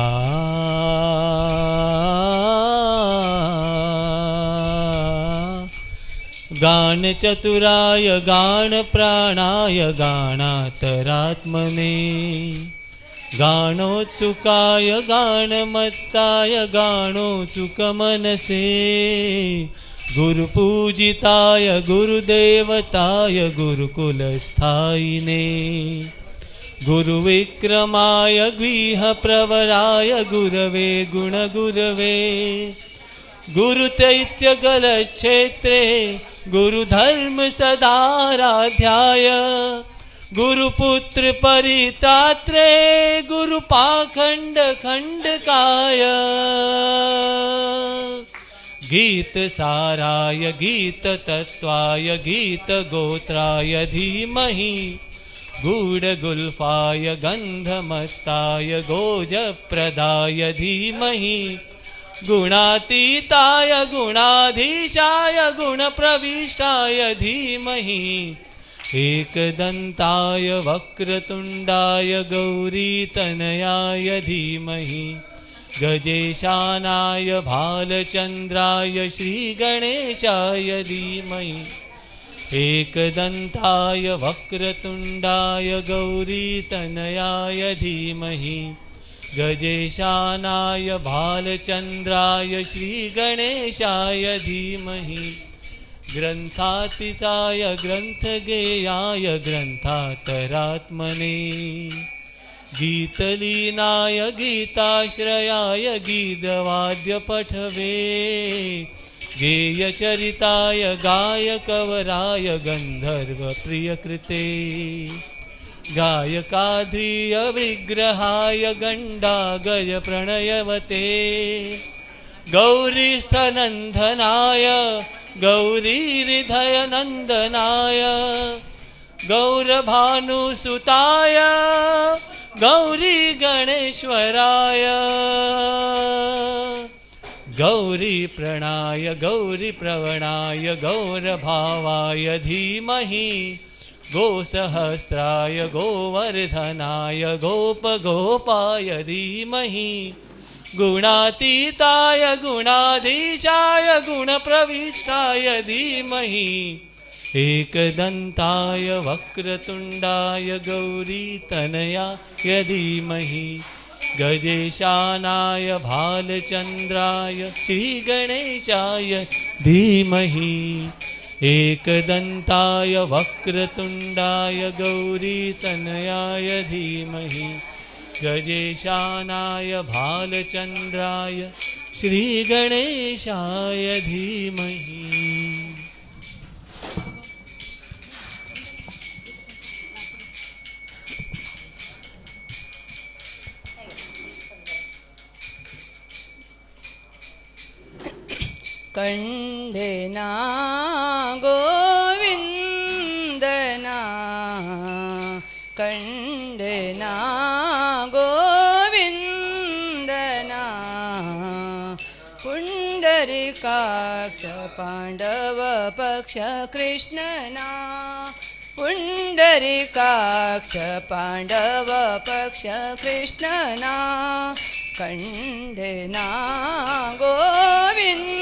गान चतुराय गान प्राणाय गाणातरात्मने गाणोत्सुकाय गाणमत्ताय गाणोत्सुकमनसे गुरुपूजिताय गुरुदेवताय गुरुकुलस्थायिने गुरुविक्रमाय गृहप्रवराय गुरवे गुणगुरवे गुरुदैत्यगलक्षेत्रे गुरुधर्म सदाराध्याय गुरुपुत्र परित्रात्रे गुरुपाखंड खंडकाय गीत साराय गीत तत्वाय गीत गोत्राय धीमहि गूढ़गुल्फाय गंधमत्ताय गोजप्रदाय धीमहि गुणातीताय गुणाधीशाय गुणप्रविष्टाय धीमहि एकदन्ताय वक्रतुण्डाय गौरीतनयाय धीमहि गजेशानाय भालचन्द्राय श्रीगणेशाय धीमहि एकदन्ताय वक्रतुण्डाय गौरीतनयाय धीमहि गजेशानाय भालचन्द्राय श्रीगणेशाय धीमहि ग्रन्थातीताय ग्रन्थगेयाय ग्रन्थातरात्मने गीतलीनाय गीताश्रयाय गीतवाद्यपठवे गेयचरिताय गायकवराय गन्धर्वप्रियकृते गायकाध्रिय विग्रहाय गण्डागय प्रणयवते गौरीस्थनन्दनाय गौरीहृदयनन्दनाय गौरभानुसुताय गौरीगणेश्वराय गौरीप्रणाय गौरीप्रवणाय गौरभावाय धीमहि गोसहस्राय गोवर्धनाय गोपगोपाय धीमहि गुणातीताय गुणाधीशाय गुणप्रविष्टाय धीमहि एकदन्ताय वक्रतुण्डाय गौरीतनयाय धीमहि गजेशानाय भालचन्द्राय श्रीगणेशाय धीमहि एकदन्ताय वक्रतुण्डाय गौरीतनयाय धीमहि गजेशानाय भालचन्द्राय श्रीगणेशाय धीमहि कंडेना गोविंदना कंडेना गोविंदना पुंडरीकाक्ष पांडव पक्ष कृष्णना पुंडरीकाक्ष पांडव पक्ष कृष्णना कंडेना गोविंदना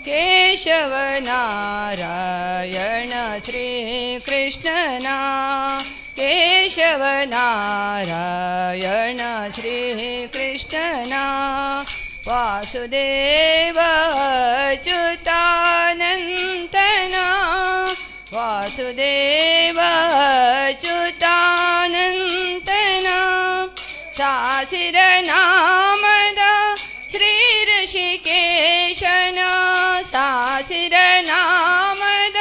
केशव नारायण श्री कृष्णना केशव नारायण श्री कृष्णना वासुदेव अच्युतानंतना वासुदेव अच्युतानंतना सासिर नामद श्री ऋषिकेशना सासिर नामद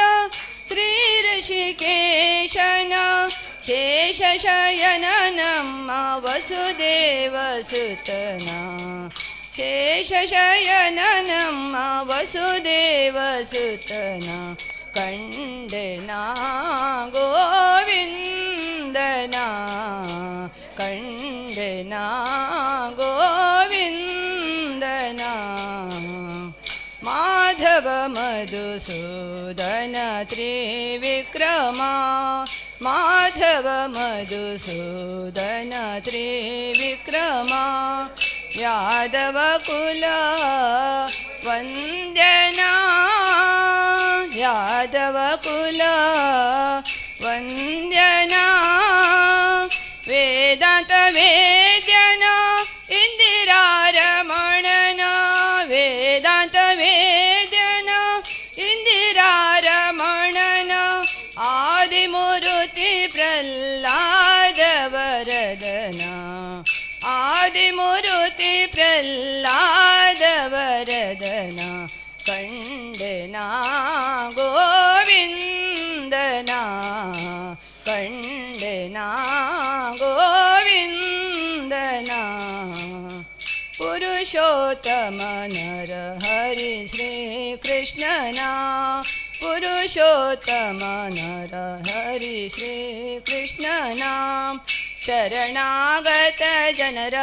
श्री ऋषिकेशना शेषशयननम वसुदेव सुतना शेषशयननम वसुदेव सुतना कंडेना गोविंदना कंडेना गोविंदना माधव मधुसूदन त्रिविक्रमा माधव मधुसूदन त्रिविक्रमा यादव कुल वन्द्यना यादव कुल वन्द्यना वेदांत वेद्यना इंदिरारमणना वेदांत वेद्यना इंदिरारमणना आदिमूर्ति प्रह्लाद वरदना आदिमूर्ति प्रह्लाद वरदना कंडना गोविंदना कंडना गोविंदना पुरुषोत्तम नर हरि श्री कृष्णना पुरुषोत्तम नर हरि श्री कृष्णना शरणागत जनर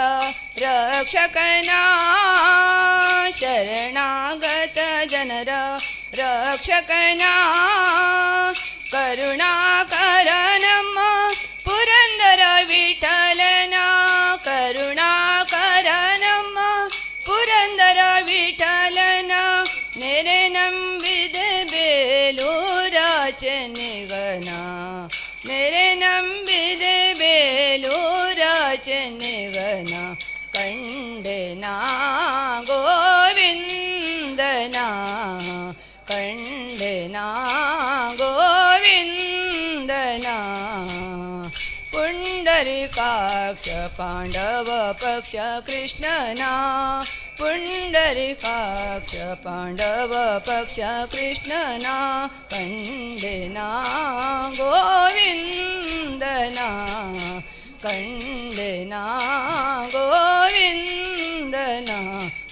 रक्षकना शरणागत जनर रक्षकना करुणाकरनम पुरंदर विठलना करुणाकरनम पुरंदर विठलना नेरे नंबिद बेलूराच निगना नेरे नंबिद बेलूराच निगना कंडना गोविंदना कंडना गोविंदना पुंडरीकाक्ष पांडव पक्ष कृष्णना पुंडरीकाक्ष पांडव पक्ष कृष्णना कंडना गोविंदना कंडना गोविंदना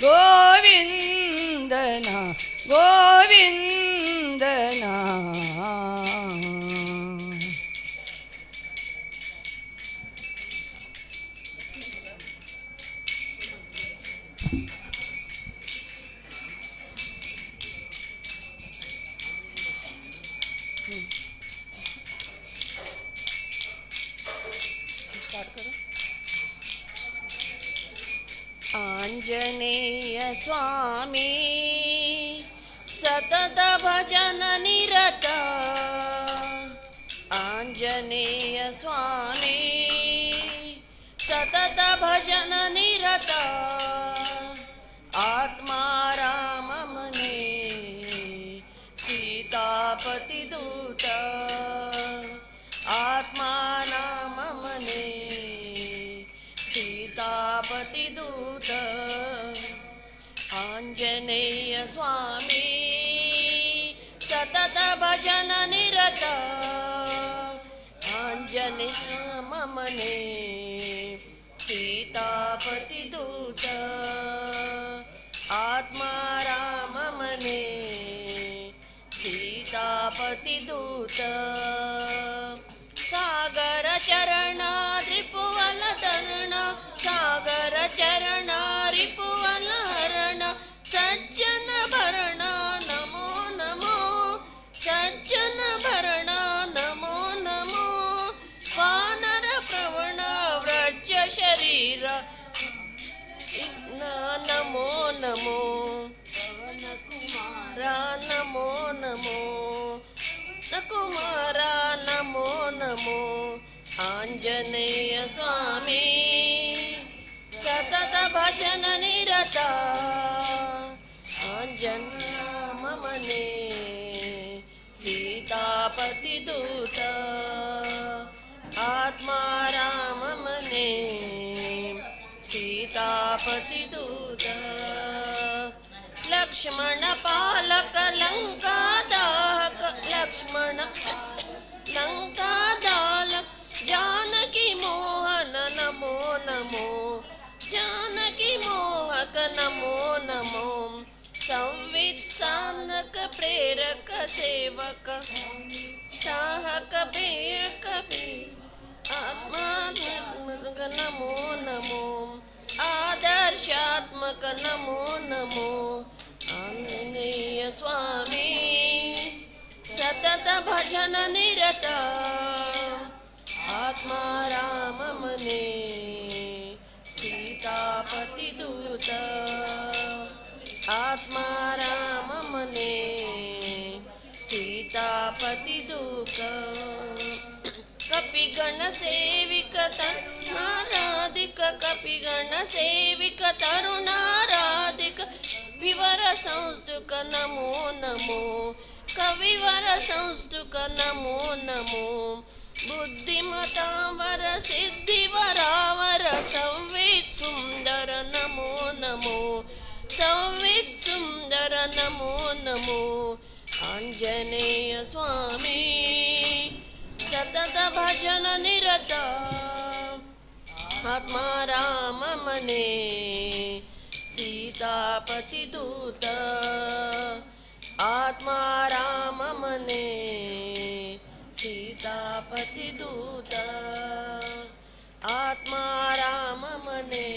गोविंदना गोविंदना आंजनेय स्वामी सतत भजन निरत आंजनेय स्वामी सतत भजन निरत आत्मा राम मने सीतापति दूत आत्मा राम मने सीतापति दूत आंजनेय स्वामी सतत भजन निरत आंजनेय ममने सीतापति दूत आत्मा राम मने सीतापति दूत सागर चरण रिपुवल धरण सागर चरण रिपुवल हरण सज्जन भरण नमो नमो सज्जन भरण नमो नमो वानर प्रवण व्रज शरीर नमो नमो नमो नमो कुमारा नमो नमो आंजनेय स्वामी सतत भजन निरत आंजनेय ममने सीतापति दूत आत्मा राम मने सीतापति दूत लक्ष्मण पालक लंका दाहक लक्ष्मण लंका दालक जानकी मोहन नमो नमो जानकी मोहक नमो नमो संविधानक प्रेरक सेवक चाहक बेरक आत्मात्मक नमो नमो आदर्शात्मक नमो नमो आंजनेय स्वामी सतत भजन निरत आत्मा राम मने सीतापति दूत आत्मा राम मने सीतापति दूत कपिगण सेविक तरुणाराधिक कपिगण सेविक तरुणाराधिक विवर संस्तुक नमो नमो कविवर संस्तुक नमो नमो बुद्धिमतावर सिद्धिवरावर संवित् सुंदर नमो नमो संवित् सुंदर नमो नमो आंजनेय स्वामी सतत भजन निरत आत्मा राम मने सीतापति दूत आत्मा राम मने सीतापति दूत आत्मा राम मने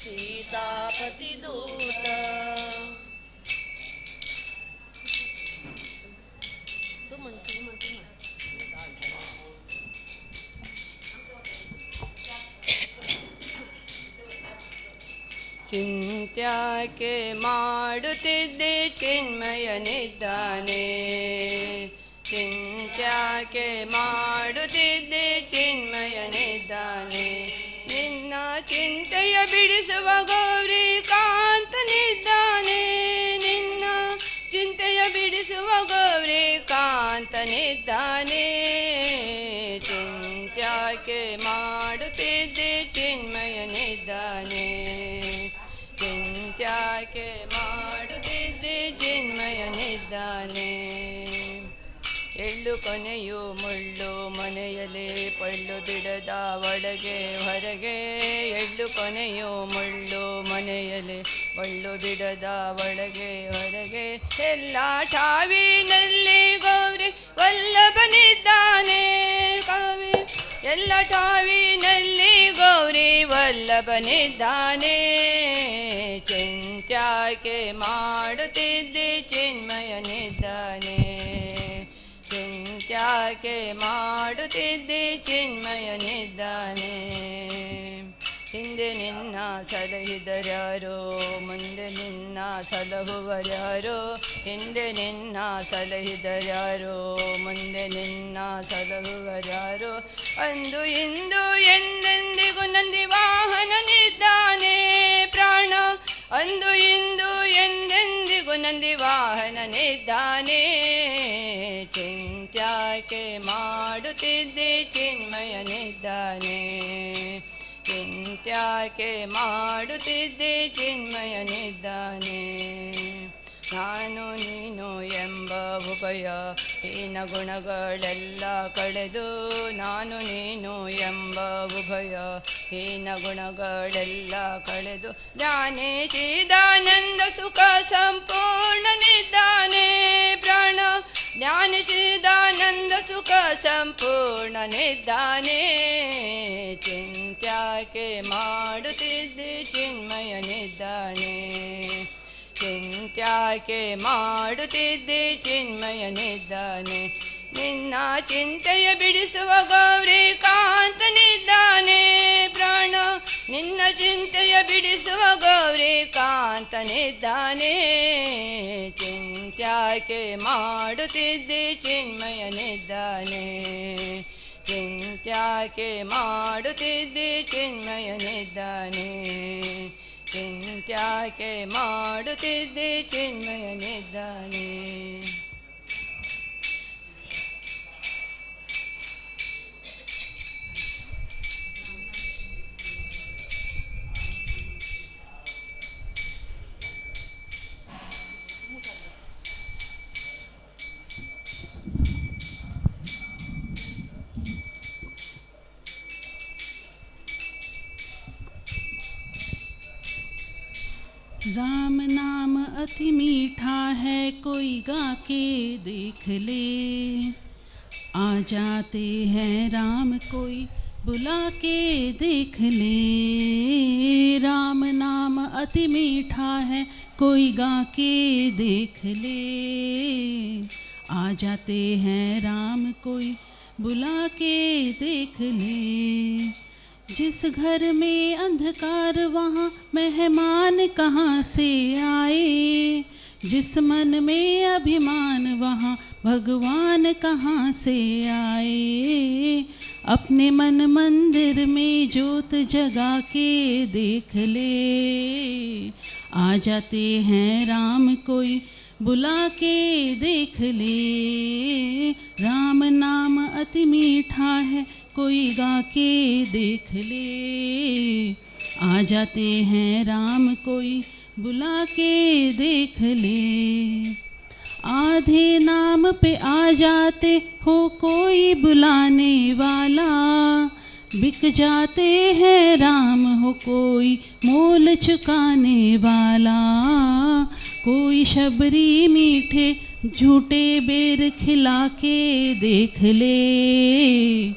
सीतापति दूत तू म्हण ಚಿಂತ್ಯಾಕೆ ಮಾಡುತ್ತಿದ್ದೆ ಚಿನ್ಮಯನಿದ್ದಾನೆ ಚಿಂತ್ಯಾಕೆ ಮಾಡುತ್ತಿದ್ದೆ ಚಿನ್ಮಯನಿದ್ದಾನೆ ನಿನ್ನ ಚಿಂತೆಯ ಬಿಡಿಸುವ ಗೌರಿ ಕಾಂತನಿದ್ದಾನೆ ನಿನ್ನ ಚಿಂತೆಯ ಬಿಡಿಸುವ ಗೌರಿ ಕಾಂತನಿದ್ದಾನೆ ಚಿಂತ್ಯಾಕೆ ಮಾಡುತ್ತಿದ್ದೆ ಚಿನ್ಮಯನಿದ್ದಾನೆ ಚಿಂತ್ಯಾಕೆ ಮಾಡುತ್ತಿದ್ದೆ ಚಿನ್ಮಯನಿದ್ದಾನೆ ಎಳ್ಳು ಕೊನೆಯು ಮುಳ್ಳು ಮನೆಯಲ್ಲಿ ಪಳ್ಳು ಬಿಡದ ಒಳಗೆ ಹೊರಗೆ ಎಳ್ಳು ಕೊನೆಯು ಮುಳ್ಳು ಮನೆಯಲ್ಲಿ ಪಳ್ಳು ಬಿಡದ ಒಳಗೆ ಹೊರಗೆ ಎಲ್ಲ ಠಾವಿನಲ್ಲಿ ಗೌರಿ ವಲ್ಲಭನಿದ್ದಾನೆ ಕಾವಿ ಎಲ್ಲ ಠಾವಿನಲ್ಲಿ ಗೌರಿ ವಲ್ಲಭನಿದ್ದಾನೆ ಚಿಂತ್ಯಾಕೆ ಮಾಡುತ್ತಿದ್ದೆ ಚಿನ್ಮಯನಿದ್ದಾನೆ ಚಿಂತ್ಯಾಕೆ ಮಾಡುತ್ತಿದ್ದೆ ಚಿನ್ಮಯನಿದ್ದಾನೆ ಹಿಂದೆ ನಿನ್ನ ಸಲಹಿದರ್ಯಾರೋ ಮುಂದೆ ನಿನ್ನ ಸಲಹುವರ್ಯಾರೋ ಹಿಂದೆ ನಿನ್ನ ಸಲಹಿದರ್ಯಾರೋ ಮುಂದೆ ನಿನ್ನ ಸಲಹುವರ್ಯಾರೋ ಅಂದು ಇಂದು ಎಂದೆಂದಿಗೂ ನಂದಿ ವಾಹನನಿದ್ದಾನೆ ಪ್ರಾಣ ಅಂದು ಇಂದು ಎಂದೆಂದಿಗೂ ನಂದಿ ವಾಹನನಿದ್ದಾನೆ ಚಿಂತ್ಯಾಕೆ ಮಾಡುತ್ತಿದ್ದೆ ಚಿನ್ಮಯನಿದ್ದಾನೆ ಚಿಂತ್ಯಾಕೆ ಮಾಡುತ್ತಿದ್ದೆ ಚಿನ್ಮಯನಿದ್ದಾನೆ ನಾನು ನೀನು ಎಂಬ ಉಭಯ ಹೀನ ಗುಣಗಳೆಲ್ಲ ಕಳೆದು ನಾನು ನೀನು ಎಂಬ ಉಭಯ ಹೀನ ಗುಣಗಳೆಲ್ಲ ಕಳೆದು ಜ್ಞಾನೇ ಚಿದಾನಂದ ಸುಖ ಸಂಪೂರ್ಣನಿದ್ದಾನೆ ಪ್ರಾಣ ಜ್ಞಾನ ಚಿದಾನಂದ ಸುಖ ಸಂಪೂರ್ಣನಿದ್ದಾನೆ ಚಿಂತ್ಯಾಕೆ ಮಾಡುತ್ತಿದ್ದೆ ಚಿನ್ಮಯನಿದ್ದಾನೆ ಚಿಂತ್ಯಾಕೆ ಮಾಡುತ್ತಿದ್ದೆ ಚಿನ್ಮಯನಿದ್ದಾನೆ ನಿನ್ನ ಚಿಂತೆಯ ಬಿಡಿಸುವ ಗೌರಿ ಕಾಂತನಿದ್ದಾನೆ ಪ್ರಾಣ ನಿನ್ನ ಚಿಂತೆಯ ಬಿಡಿಸುವ ಗೌರಿ ಕಾಂತನಿದ್ದಾನೆ ಚಿಂತ್ಯಾಕೆ ಮಾಡುತ್ತಿದ್ದೆ ಚಿನ್ಮಯನಿದ್ದಾನೆ ಚಿಂತ್ಯಾಕೆ ಮಾಡುತ್ತಿದ್ದೆ ಚಿನ್ಮಯನಿದ್ದಾನೆ ಚಿಂತ್ಯಾಕೆ ಮಾಡುತ್ತಿದ್ದೆ ಚಿನ್ಮಯನಿದ್ದಾನೆ राम नाम अति मीठा है कोई गा के देख ले आ जाते हैं राम कोई बुला के देख ले राम नाम अति मीठा है कोई गा के देख ले। आ जाते हैं राम कोई बुला के देख ले। जिस घर में अंधकार वहाँ मेहमान कहाँ से आए। जिस मन में अभिमान वहाँ भगवान कहाँ से आए। अपने मन मंदिर में जोत जगा के देख ले। आ जाते हैं राम कोई बुला के देख ले। राम नाम अति मीठा है कोई गा के देख ले। आ जाते हैं राम कोई बुला के देख ले। आधे नाम पे आ जाते हो कोई बुलाने वाला। बिक जाते हैं राम हो कोई मोल चुकाने वाला। कोई शबरी मीठे झूठे बेर खिला के देख ले।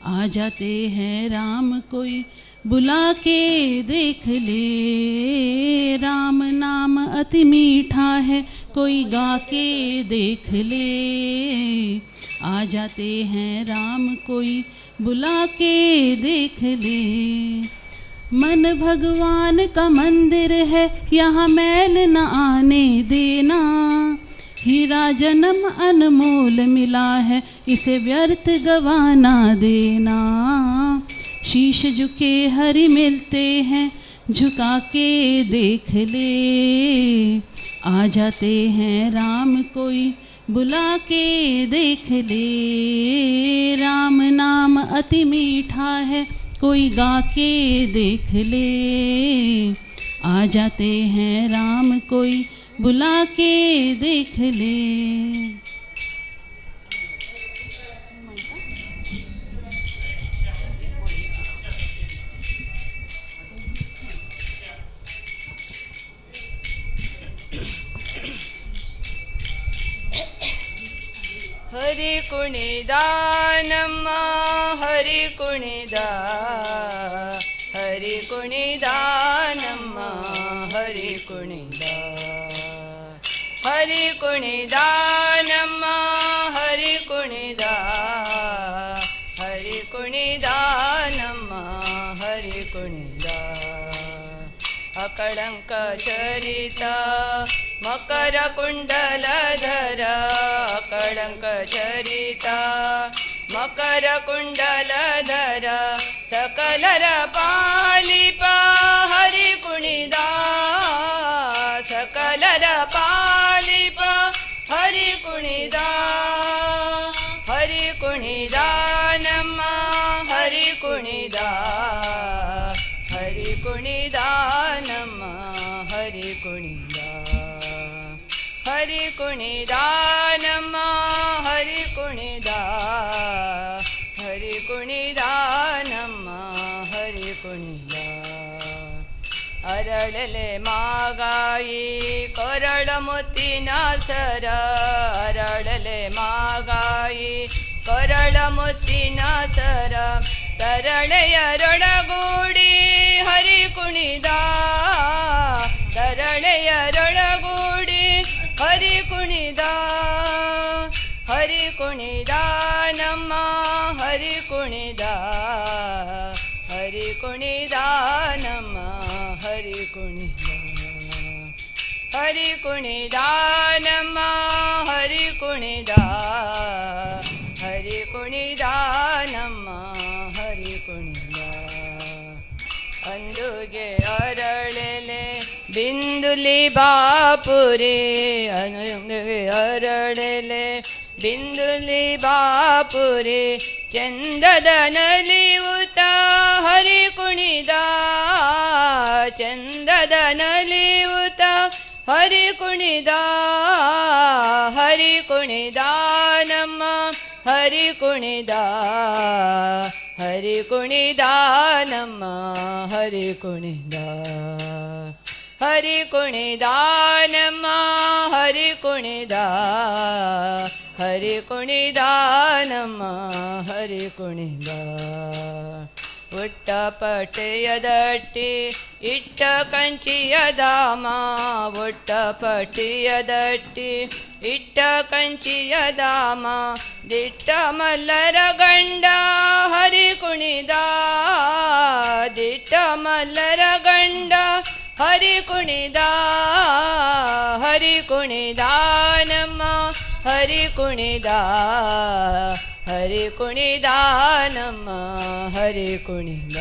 आ जाते हैं राम कोई बुला के देख ले। राम नाम अति मीठा है कोई गा के देख ले। आ जाते हैं राम कोई बुला के देख ले। मन भगवान का मंदिर है यहाँ मैल न आने देना। हीरा जन्म अनमोल मिला है इसे व्यर्थ गवाना देना। शीश झुके हरि मिलते हैं झुका के देख ले। आ जाते हैं राम कोई बुला के देख ले। राम नाम अति मीठा है कोई गा के देख ले। आ जाते हैं राम कोई बुला के देख ले। हरि कुणिदानम्म हरि कुणिदा। हरि कुणिदानम्म हरि कुणिदा। हरि कुणिदानम्म हरि कुणिदा। हरि कुणिदानम्म हरि कुणिदा। अकळंक चरित मकर कुंडलधर। अकळंक चरित मकर कुंडलधर। सकलर पालिप हरि कुणिदा। सकलर पालिप हरि कुणिदा। हरि कुणिदानम्म हरि कुणिदा। हरि कुणिदानम्म हरि कुणिदा। हरि कुणिदानम्म हरि कुणिदा। हरि कुणिदानम्म हरि कुणिदा। अरळले मागाई करळ मुತ್ತಿನ ಸರ। अरळले मागाई करळ मुತ್ತಿನ ಸರ। ತರಳೆಯರೊಳಗೂಡಿ ಹರಿ ಕುಣಿದ। ತರಳೆಯರೊಳಗೂಡಿ ಹರಿ ಕುಣಿದ। ಹರಿ ಕುಣಿದ ನಮ್ಮ ಹರಿ ಕುಣಿದ। ಹರಿ ಕುಣಿದ ನಮ್ಮ ಹರಿ ಕುಣಿದ। ಹರಿ ಕುಣಿದ ನಮ್ಮ ಹರಿ ಕುಣಿದ। ಹರಿ ಕುಣಿದ ನಮ್ಮ ಹರಿ ಕುಣಿದ। ಅಂದುಗೆ ಅರಳೆಲೆ ಬಿಂದುಲಿ ಬಾಪುರೆ। ಅಂದುಗೆ ಅರಳೆಲೆ ಬಿಂದುಲಿ ಬಾಪುರೆ। ಚಂದದ ನಲಿಯುತ ಹರಿ ಕುಣಿದ। ಚಂದದ ನಲಿಯುತ ಹರಿ ಕುಣಿದ। ಹರಿ ಕುಣಿದ ನಮ್ಮ ಹರಿ ಕುಣಿದ। ಹರಿ ಕುಣಿದ ನಮ್ಮ ಹರಿ ಕುಣಿದ। ಹರಿ ಕುಣಿದ ನಮ್ಮ ಹರಿ ಕುಣಿದ। ಹರಿ ಕುಣಿದ ನಮ್ಮ ಹರಿ ಕುಣಿದ। ಒಟ್ಟಪಟೆಯದಟ್ಟಿ ಇಟ್ಟ ಕಂಚಿಯದಾಮ ಒಟ್ಟಪಟಿಯದಟ್ಟಿ ಇಟ್ಟ ಕಂಚಿಯದಾಮ ದಿಟ್ಟ ಮಲ್ಲರ ಗಂಡ ಹರಿ ಕುಣಿದ ದಿಟ್ಟ ಮಲ್ಲರ ಗಂಡ ಹರಿ ಕುಣಿದ ನಮ್ಮ ಹರಿ ಕುಣಿದ ನಮ್ಮ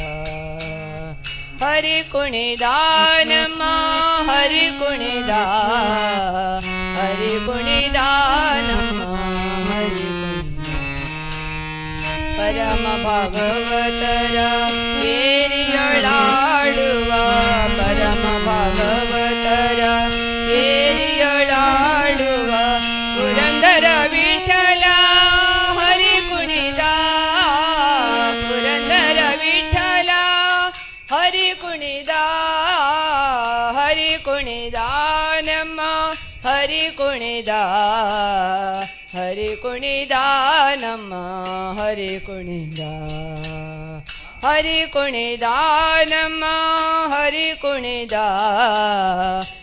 ಹರಿ ಕುಣಿದ ನಮ್ಮ ಹರಿ ಕುಣಿದ ನಮ್ಮ ಹರಿ ಕುಣಿದ ಪರಮ ಭಾಗವತರ ಏರಿಯೊಳಾಡುವ ಪರಮ ಭಾಗವತರ ಏರಿಯೊಳಾಡುವ ಪುರಂದರ ವಿಠಲ ಹರಿ ಕುಣಿದ ಪುರಂದರ ವಿಠಲ ಹರಿ ಕುಣಿದ ನಮ್ಮ ಹರಿ ಕುಣಿದ ನಮ್ಮ ಹರಿ ಕುಣಿದ ನಮ್ಮ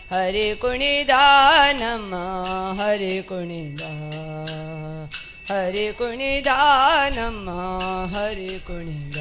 ಹರಿ ಕುಣಿದ ನಮ್ಮ ಹರಿ ಕುಣಿದ ನಮ್ಮ ಹರಿ ಕುಣಿದ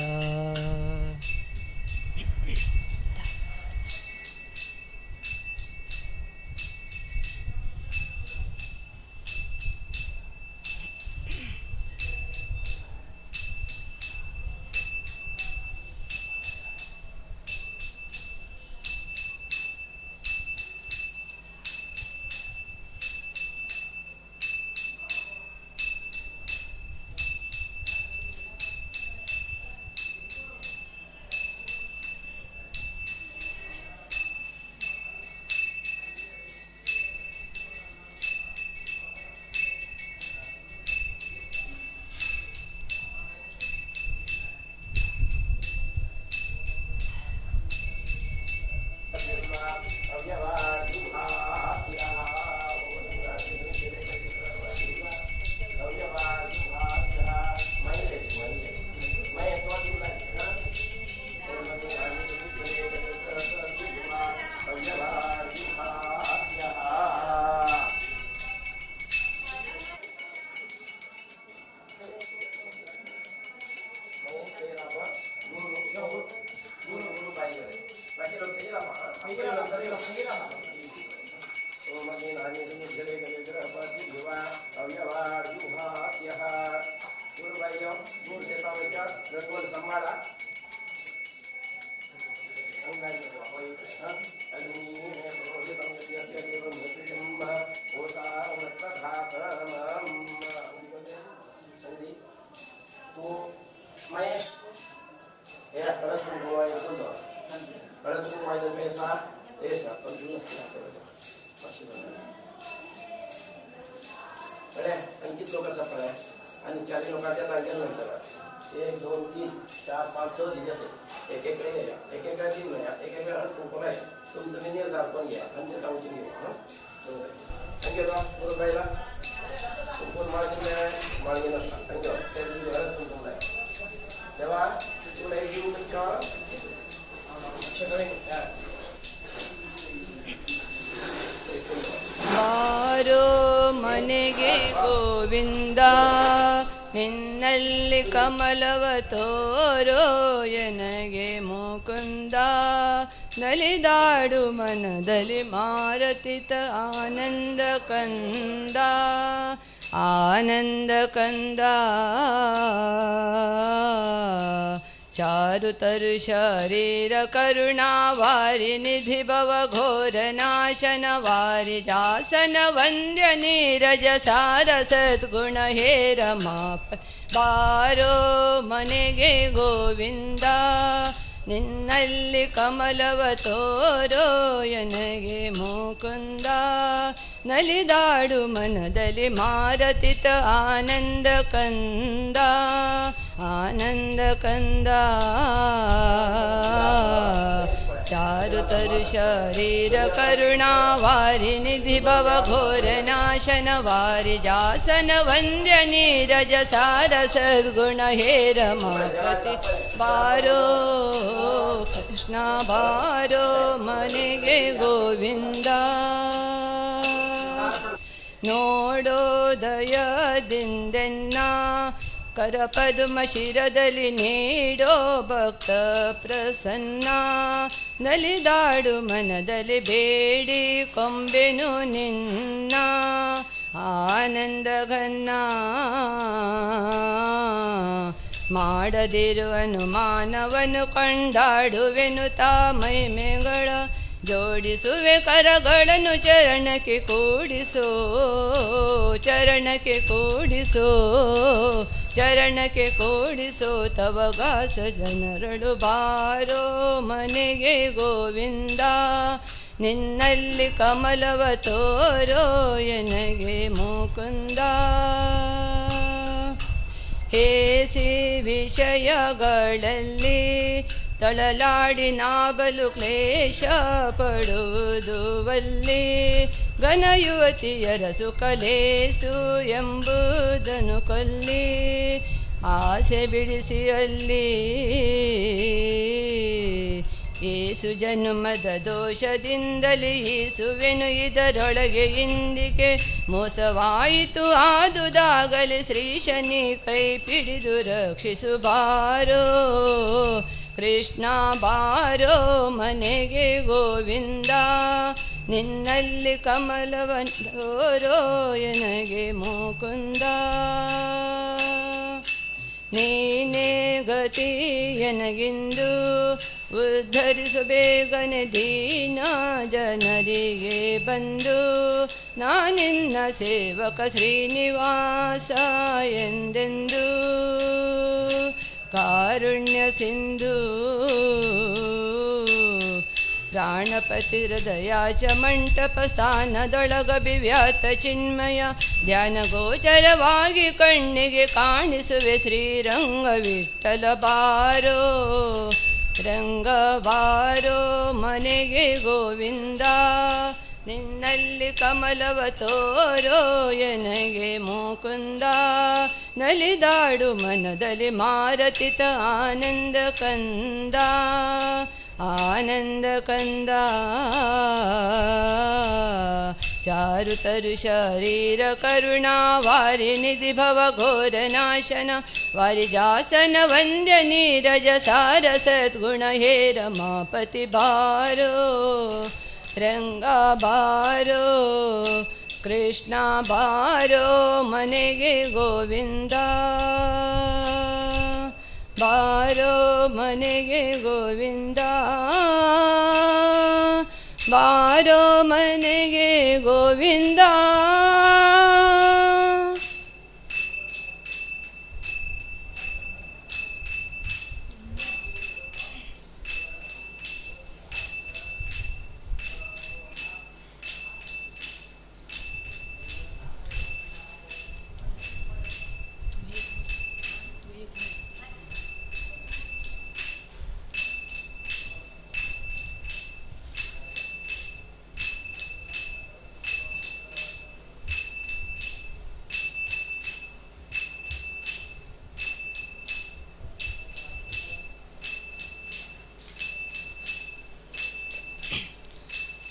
अंकित लोकांचा फळ आणि चारही लोकांच्या लागल्यानंतर 1 2 3 4 5 6 दिले असेल एक एक वेळ तीन वेळा एक एक वेळा कुंकुम आहे तुम्ही निर्धार पण घ्या आणि ते टाऊची घेऊ थँक्यू बरोबर राहिला कुंकुम माळगी नसता थँक्यू त्या कुंकुम आहे तेव्हा तुला एक जीव ಬಾರೋ ಮನೆಗೆ ಗೋವಿಂದ ನಿನ್ನಲ್ಲಿ ಕಮಲವ ತೋರೋ ಎನಗೆ ಮುಕುಂದ ನಲಿದಾಡು ಮನದಲ್ಲಿ ಮಾರತಿತ ಆನಂದ ಕಂದ ಆನಂದ ಕಂದ चारु तरु शरीर करुणा वारि निधि भव घोर नाशन वारि जासन वंद्य नीरज सार सद्गुण हे रमाप बारो मनेगे गोविंद ನಿನ್ನಲ್ಲಿ ಕಮಲವ ತೋರೋ ಎನಗೆ ಮುಕುಂದ ನಲಿದಾಡು ಮನದಲ್ಲಿ ಮಾರತಿತ ಆನಂದ ಕಂದ ಆನಂದ ಕಂದ चारुतरु शरीर करुणा वारि निधि भव घोर नाशन वारि जासन वन्द्य नीरज सार सद्गुण हे रमापति बारो कृष्ण बारो मनेगे ಗೋವಿಂದ ನೋಡೋದಯದಿಂದೆನ್ನ ಕರಪದುಮ ಶಿರದಲ್ಲಿ ನೀಡೋ ಭಕ್ತ ಪ್ರಸನ್ನ ನಲಿದಾಡು ಮನದಲ್ಲಿ ಬೇಡಿ ಕೊಂಬೆನು ನಿನ್ನ ಆನಂದ ಘನ್ನ ಮಾಡದಿರು ಅನುಮಾನವನು ಕೊಂಡಾಡುವೆನು ತಾ ಮಹಿಮೆಗಳ ಜೋಡಿಸುವೆ ಕರಗಳನ್ನು ಚರಣಕ್ಕೆ ಕೂಡಿಸೋ ಚರಣಕ್ಕೆ ಕೂಡಿಸೋ ಚರಣಕ್ಕೆ ಕೂಡಿಸೋ ತವಗಾಸ ಜನರಳು ಬಾರೋ ಮನೆಗೆ ಗೋವಿಂದ ನಿನ್ನಲ್ಲಿ ಕಮಲವ ತೋರೋ ಎನಗೆ ಮುಕುಂದ ಹೇಸಿ ವಿಷಯಗಳಲ್ಲಿ ತಳಲಾಡಿ ನಾಬಲು ಕ್ಲೇಶ ಪಡುವುದುವಲ್ಲಿ ಘನ ಯುವತಿಯರ ಸುಖಲೇಸು ಎಂಬುದನ್ನು ಕೊಲ್ಲಿ ಆಸೆ ಬಿಡಿಸಿ ಅಲ್ಲಿ ಏಸು ಜನುಮದ ದೋಷದಿಂದಲೇ ಈಸುವೆನು ಇದರೊಳಗೆ ಇಂದಿಗೆ ಮೋಸವಾಯಿತು ಆದುದಾಗಲಿ ಶ್ರೀ ಶನಿ ಕೈ ಪಿಡಿದು ರಕ್ಷಿಸು ಬಾರೋ ಕೃಷ್ಣ ಬಾರೋ ಮನೆಗೆ ಗೋವಿಂದ ನಿನ್ನಲ್ಲಿ ಕಮಲವಂತೋರೋ ಎನಗೆ ಮುಕುಂದ ನೀನೇ ಗತಿ ಎನಗಿಂದು ಉದ್ಧರಿಸು ಬೇಗನೆ ದೀನ ಜನರಿಗೆ ಬಂದು ನಾನಿನ್ನ ಸೇವಕ ಶ್ರೀನಿವಾಸ ಎಂದೆಂದು ಕಾರುಣ್ಯ ಸಿಂಧು ಪ್ರಾಣಪತಿ ಹೃದಯಾಚ ಮಂಟಪ ಸ್ಥಾನದೊಳಗ ಬಿವ್ಯಾತ ಚಿನ್ಮಯ ಧ್ಯಾನ ಗೋಚರವಾಗಿ ಕಣ್ಣಿಗೆ ಕಾಣಿಸುವೆ ಶ್ರೀರಂಗ ವಿಠಲ ಬಾರೋ ರಂಗ ಬಾರೋ ಮನೆಗೆ ಗೋವಿಂದ ನಿನ್ನಲ್ಲಿ ಕಮಲವ ತೋರೋ ಎನಗೆ ಮುಕುಂದ ನಲಿದಾಡು ಮನದಲ್ಲಿ ಮಾರತಿತ ಆನಂದ ಕಂದ ಆನಂದ ಕಂದ ಚಾರುತರು ಶರೀರ ಕರುಣಾ ವಾರಿ ನಿಧಿ ಭವ ಘೋರ ನಾಶನ ವಾರಿ ಜಾಸನ ವಂದ್ಯ ನೀರಜ ಸಾರ ಸದ್ಗುಣ ಹೇ ರಮಾಪತಿ ಬಾರೋ ರಂಗ ಬಾರೋ ಕೃಷ್ಣ ಬಾರೋ ಮನೆಗೆ ಗೋವಿಂದ ಬಾರೋ ಮನೆಗೆ ಗೋವಿಂದ ಬಾರೋ ಮನೆಗೆ ಗೋವಿಂದ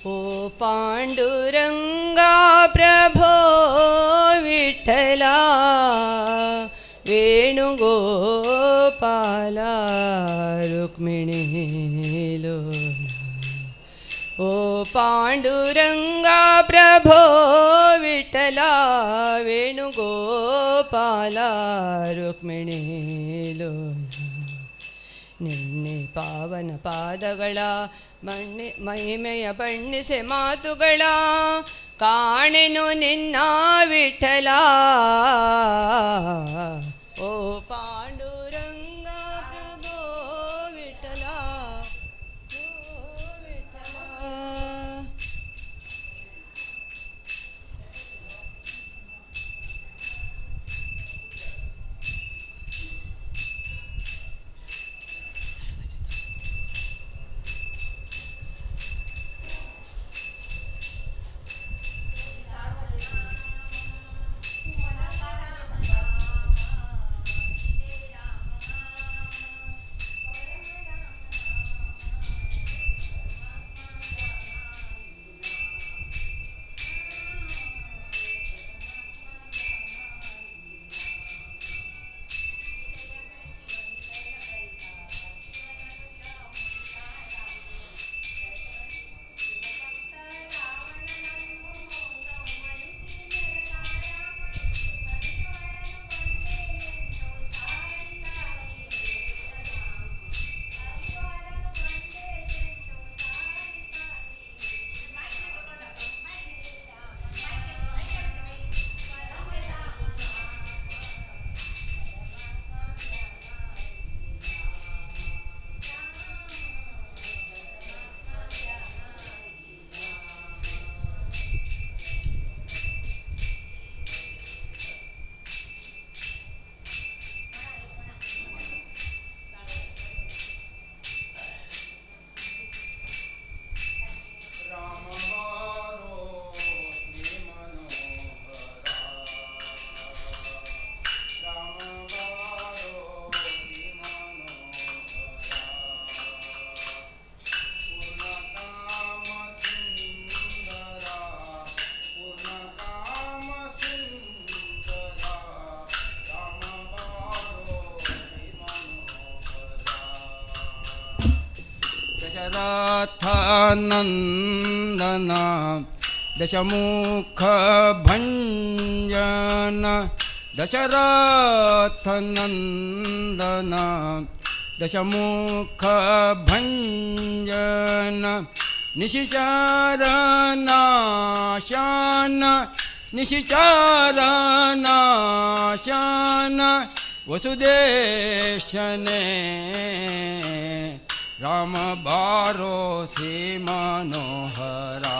ओ पांडुरंगा प्रभो विठ्ठला वेणुगोपाला रुक्मिणी लोला ओ पांडुरंगा प्रभो विठ्ठला वेणुगोपाला रुक्मिणी लोला ನಿನ್ನೆ ಪಾವನ ಪಾದಗಳ ಮಹಿಮೆಯ ಬಣ್ಣಿಸೆ ಮಾತುಗಳ ಕಾಣೆನು ನಿನ್ನ ವಿಠಲ ಓ ಪಾಂಡುರಂಗ ಪ್ರಭೋ ವಿಠಲ ಓ ವಿಠಲ नन्दन दशमुख भञ्जन दशरथ नन्दन दशमुख भञ्जन निशिचर नाशन निशिचर नाशन वसुदेशने राम बारो से मनोहरा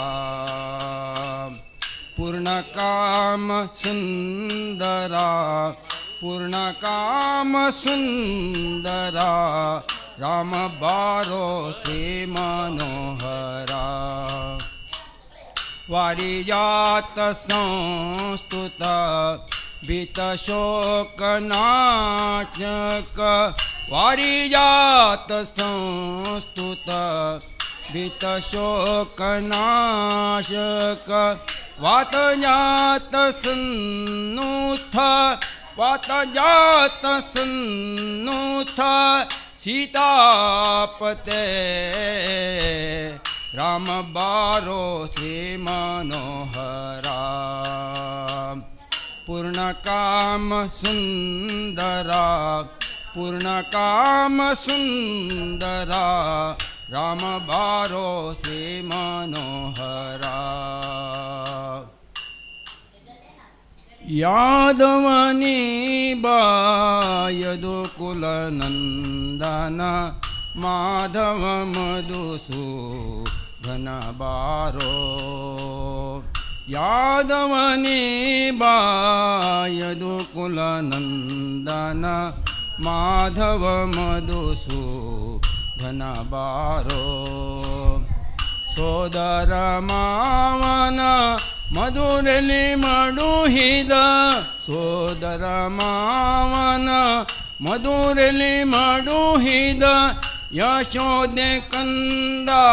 पूर्णकाम सुंदरा पूर्णकाम सुंदरा राम बारो से मनोहरा वारिजात संस्तुत भीत शोक नाचक वारिजात संस्तुत भीत शोक नाशक वात जात सन्नुथ वात जात सन्नुथ सीतापते राम बारो से मनोहरा पूर्णकाम सुंदरा पूर्णकाम सुंदरा राम बारो से मनोहरा यादवनी बायदुकुल नंदन माधव मधुसूदन बारो यादवनी बायदुकुल नंदन माधव मधुसूदन बारो सोदर मावन मधुरली मडुहिद सोदर मावन मधुरली मडुहिद यशोदे कंदा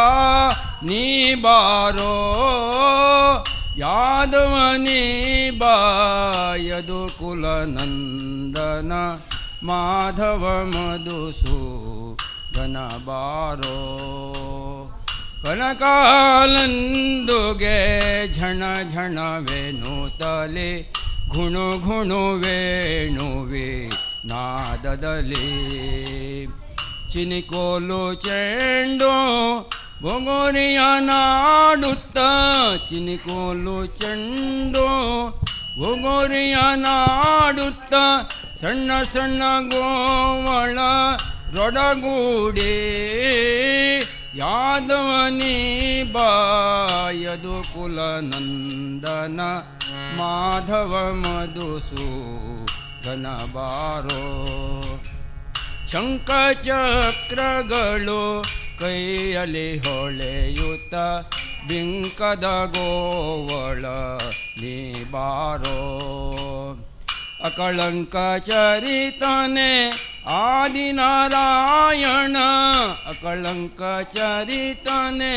निबारो यादवनी बायदुकुल नंदन माधव मधुसूदन बारो कनकालंदुगे झण झण वेणुतले घुणु घुणु वेणुवे नाददले चिनिकोलु चेंडो बोगोरिया नाडुत्त चिनिकोलु चेंडो बोगोरिया नाडुत्त सಣ್ಣ ಸಣ್ಣ ಗೋವಳ ರೊಡಗೂಡೆ ಯಾದವನಿ ಬಾಯದುಕುಲ ನಂದನ ಮಾಧವ ಮಧುಸೂದನ ಬಾರೋ ಶಂಖಚಕ್ರಗಳು ಕೈಯಲ್ಲಿ ಹೊಳೆಯುತ್ತ ಬಿಂಕದ ಗೋವಳ ನೀ ಬಾರೋ ಅಕಳಂಕ ಚರಿತನೆ ಆದಿನಾರಾಯಣ ಅಕಳಂಕ ಚರಿತನೆ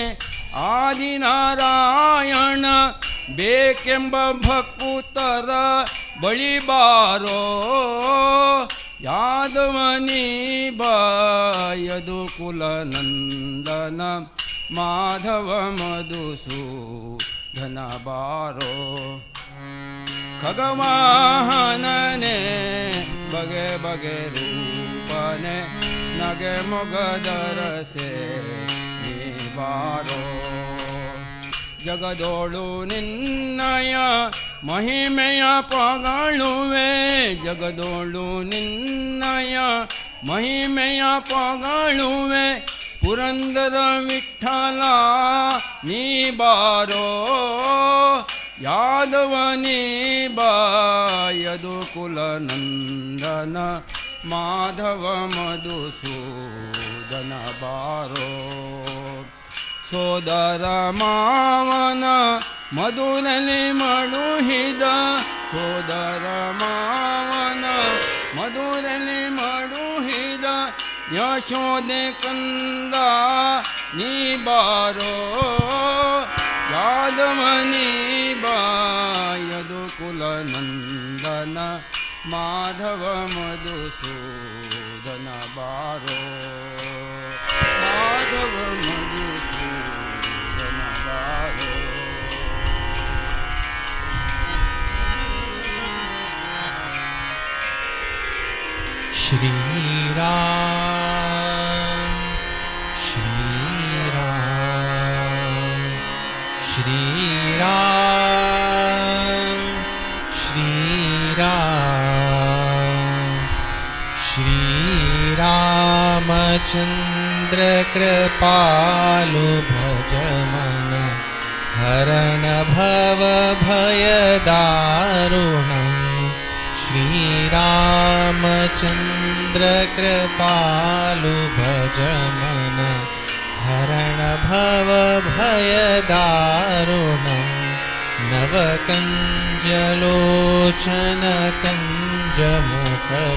ಆದಿನಾರಾಯಣ ಬೇಕೆಂಬ ಭಕುತರ ಬಳಿ ಬಾರೋ ಯಾದವನಿ ಬಾಯದುಕುಲ ನಂದನ ಮಾಧವ ಮಧುಸೂದನ ಬಾರೋ ಖಗವಾಹನನೆ ಬಗೆ ಬಗೆ ರೂಪನೆ ನಗೆ ಮೊಗದರಸೆ ನೀ ಬಾರೋ ಜಗದೋಳು ನಿನ್ನಯ ಮಹಿಮೆಯ ಪೊಗಳುವೆ ಜಗದೋಳು ನಿನ್ನಯ ಮಹಿಮೆಯ ಪೊಗಳುವೆ ಪುರಂದರ ವಿಠಲ ನೀ ಬಾರೋ ಯಾದವನಿ ಬಾಯದುಕುಲ ನಂದನ ಮಾಧವ ಮಧುಸೂದನ ಬಾರೋ ಸೋದರ ಮಾವನ ಮಧುರಲಿ ಮಡುಹಿದ ಸೋದರ ಮಾವನ ಮಧುರಲಿ ಮಡುಹಿದ ಯಶೋದೆ ಕಂದ ನೀ ಬಾರೋ ಯಾದವನಿ ಬಾಯದುಕುಲ ನಂದನ ಮಾಧವ ಮಧುಸೂದನ ಬಾರೋ ಮಾಧವ ಮಧುಸೂದನ श्रीराम श्रीराम श्रीराम श्रीराम श्रीरामचन्द्र कृपालु भज मन हरण भव भय दारुणम् श्रीरामचन्द्र कृपालु भज मन हरण भव भय दारुणम् नवकञ्जलोचन कञ्जमुखकर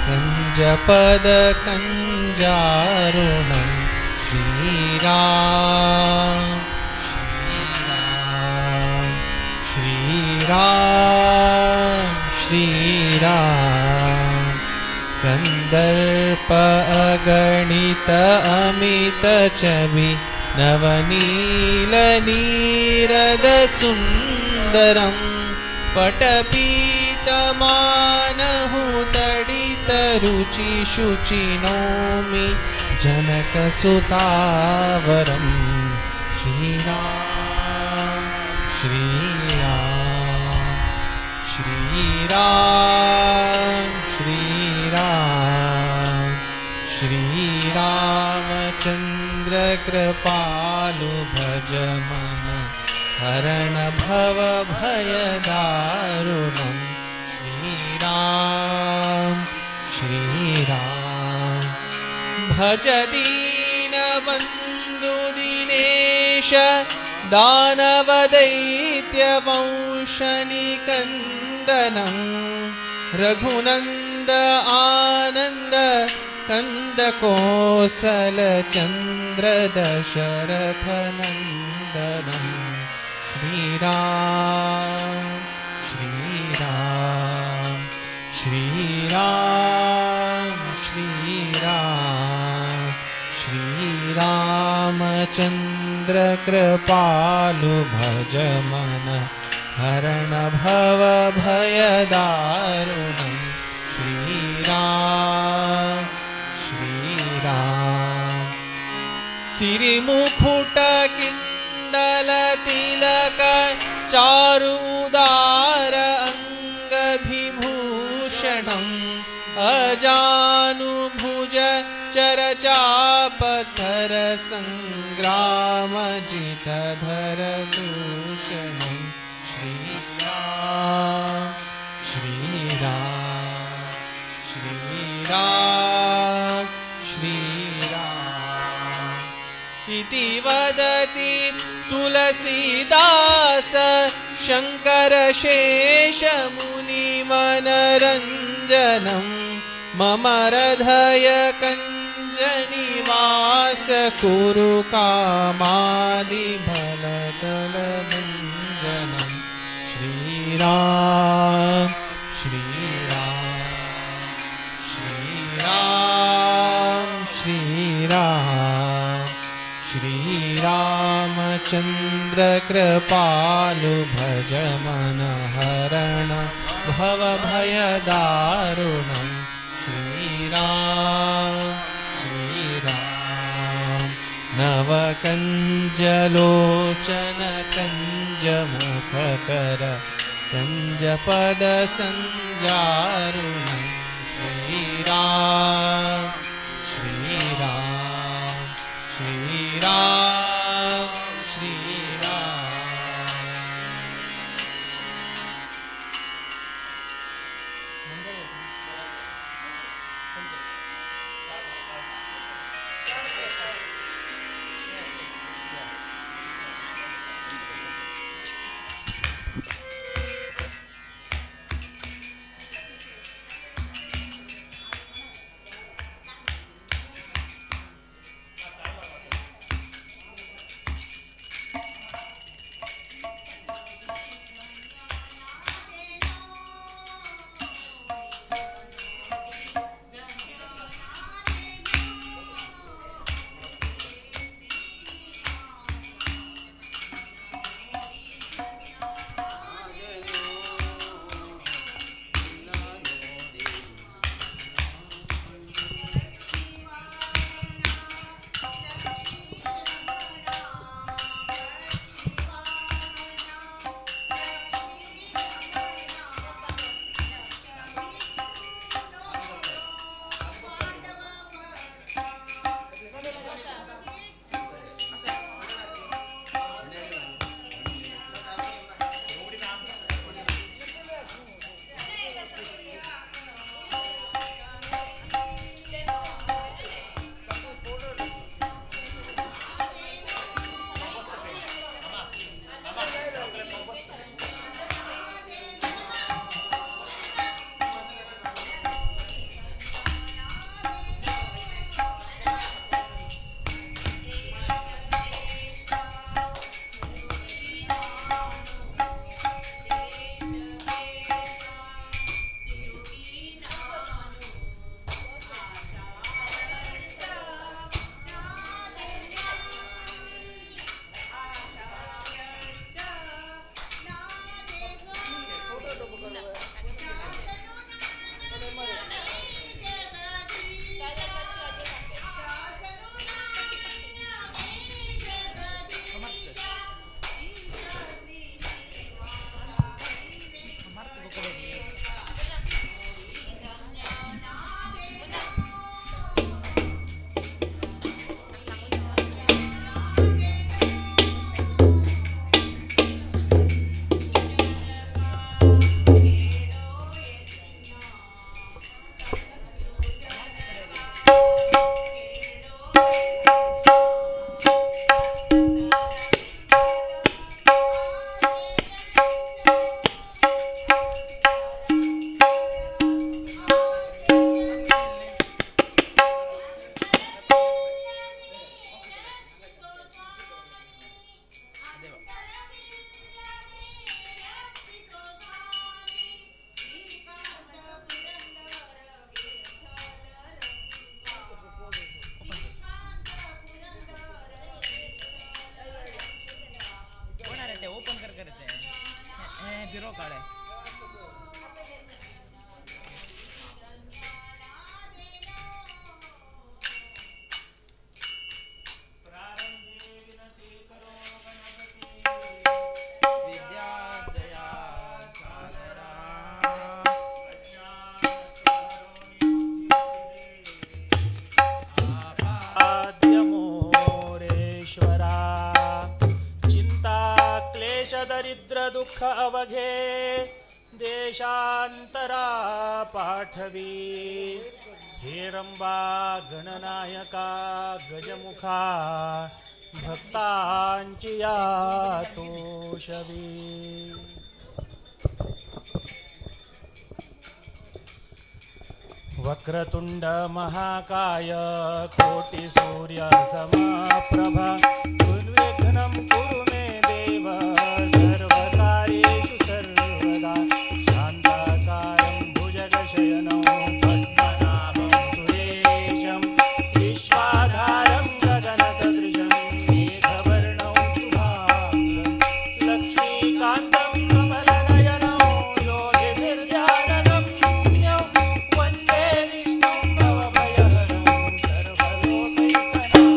कञ्जपद कञ्जारुणम् श्रीराम श्रीराम श्रीराम कन्दर्प अगणित अमित छवि नवनील नीरद सुन्दरं पटपीतमानहु तडित रुचि शुचि नौमि जनकसुतावरं श्रीराम श्रीराम श्रीराम श्रीराम श्रीरामचन्द्र कृपालु भज मन हरण भव भय दारुणम् श्रीराम श्रीराम भज दीनबन्धु दिनेश दानवदैत्यवंशनिकन्दनं रघुनन्द आनन्द कन्दकोसलचन्द्र दशरथनन्दनं श्रीराम श्रीराम श्रीराम श्रीराम श्रीरामचन्द्र कृपालु भज मन हरण भव भय दारुणम् श्रीराम श्रीराम सिरिमुकुट किण्डल तिलक चारुदार अङ्गविभूषणम् अजानुभुज चरचापथर संग्राम जितधर दूषणम् श्रीराम श्रीराम श्रीराम श्रीराम इति वदति तुलसीदास शङ्कर शेष मुनिमनरञ्जनम् मम हृदय कञ्जनिवास कुरु कामादिफलदलभञ्जनम् श्रीराम श्रीराम श्रीराम श्रीराम श्रीरामचन्द्र कृपालु भज मन हरण भव भय दारुणम् श्रीराम श्रीराम नवकञ्जलोचन कञ्जमुखकर कञ्जपद सञ्जारुणम् श्रीराम श्रीराम श्रीराम श्रीराम दुःख अवघे देशांतरा पाठवी. हे रंबा गणनायका गजमुखा भक्तांची या तोषवी. वक्रतुंड महाकाय कोटि सूर्य समप्रभा निर्विघ्नं कुरु मे देव सर्वकार्येषु सर्वदा. शान्ताकारं भुजगशयनं पद्मनाभं सुरेशं विश्वाधारं गगनसदृशं मेघवर्णं शुभांगं लक्ष्मीकान्तं कमलनयनं योगिभिर्ध्यानगम्यं वन्दे विष्णुं भवभयहरं सर्वलोकैकनाथं.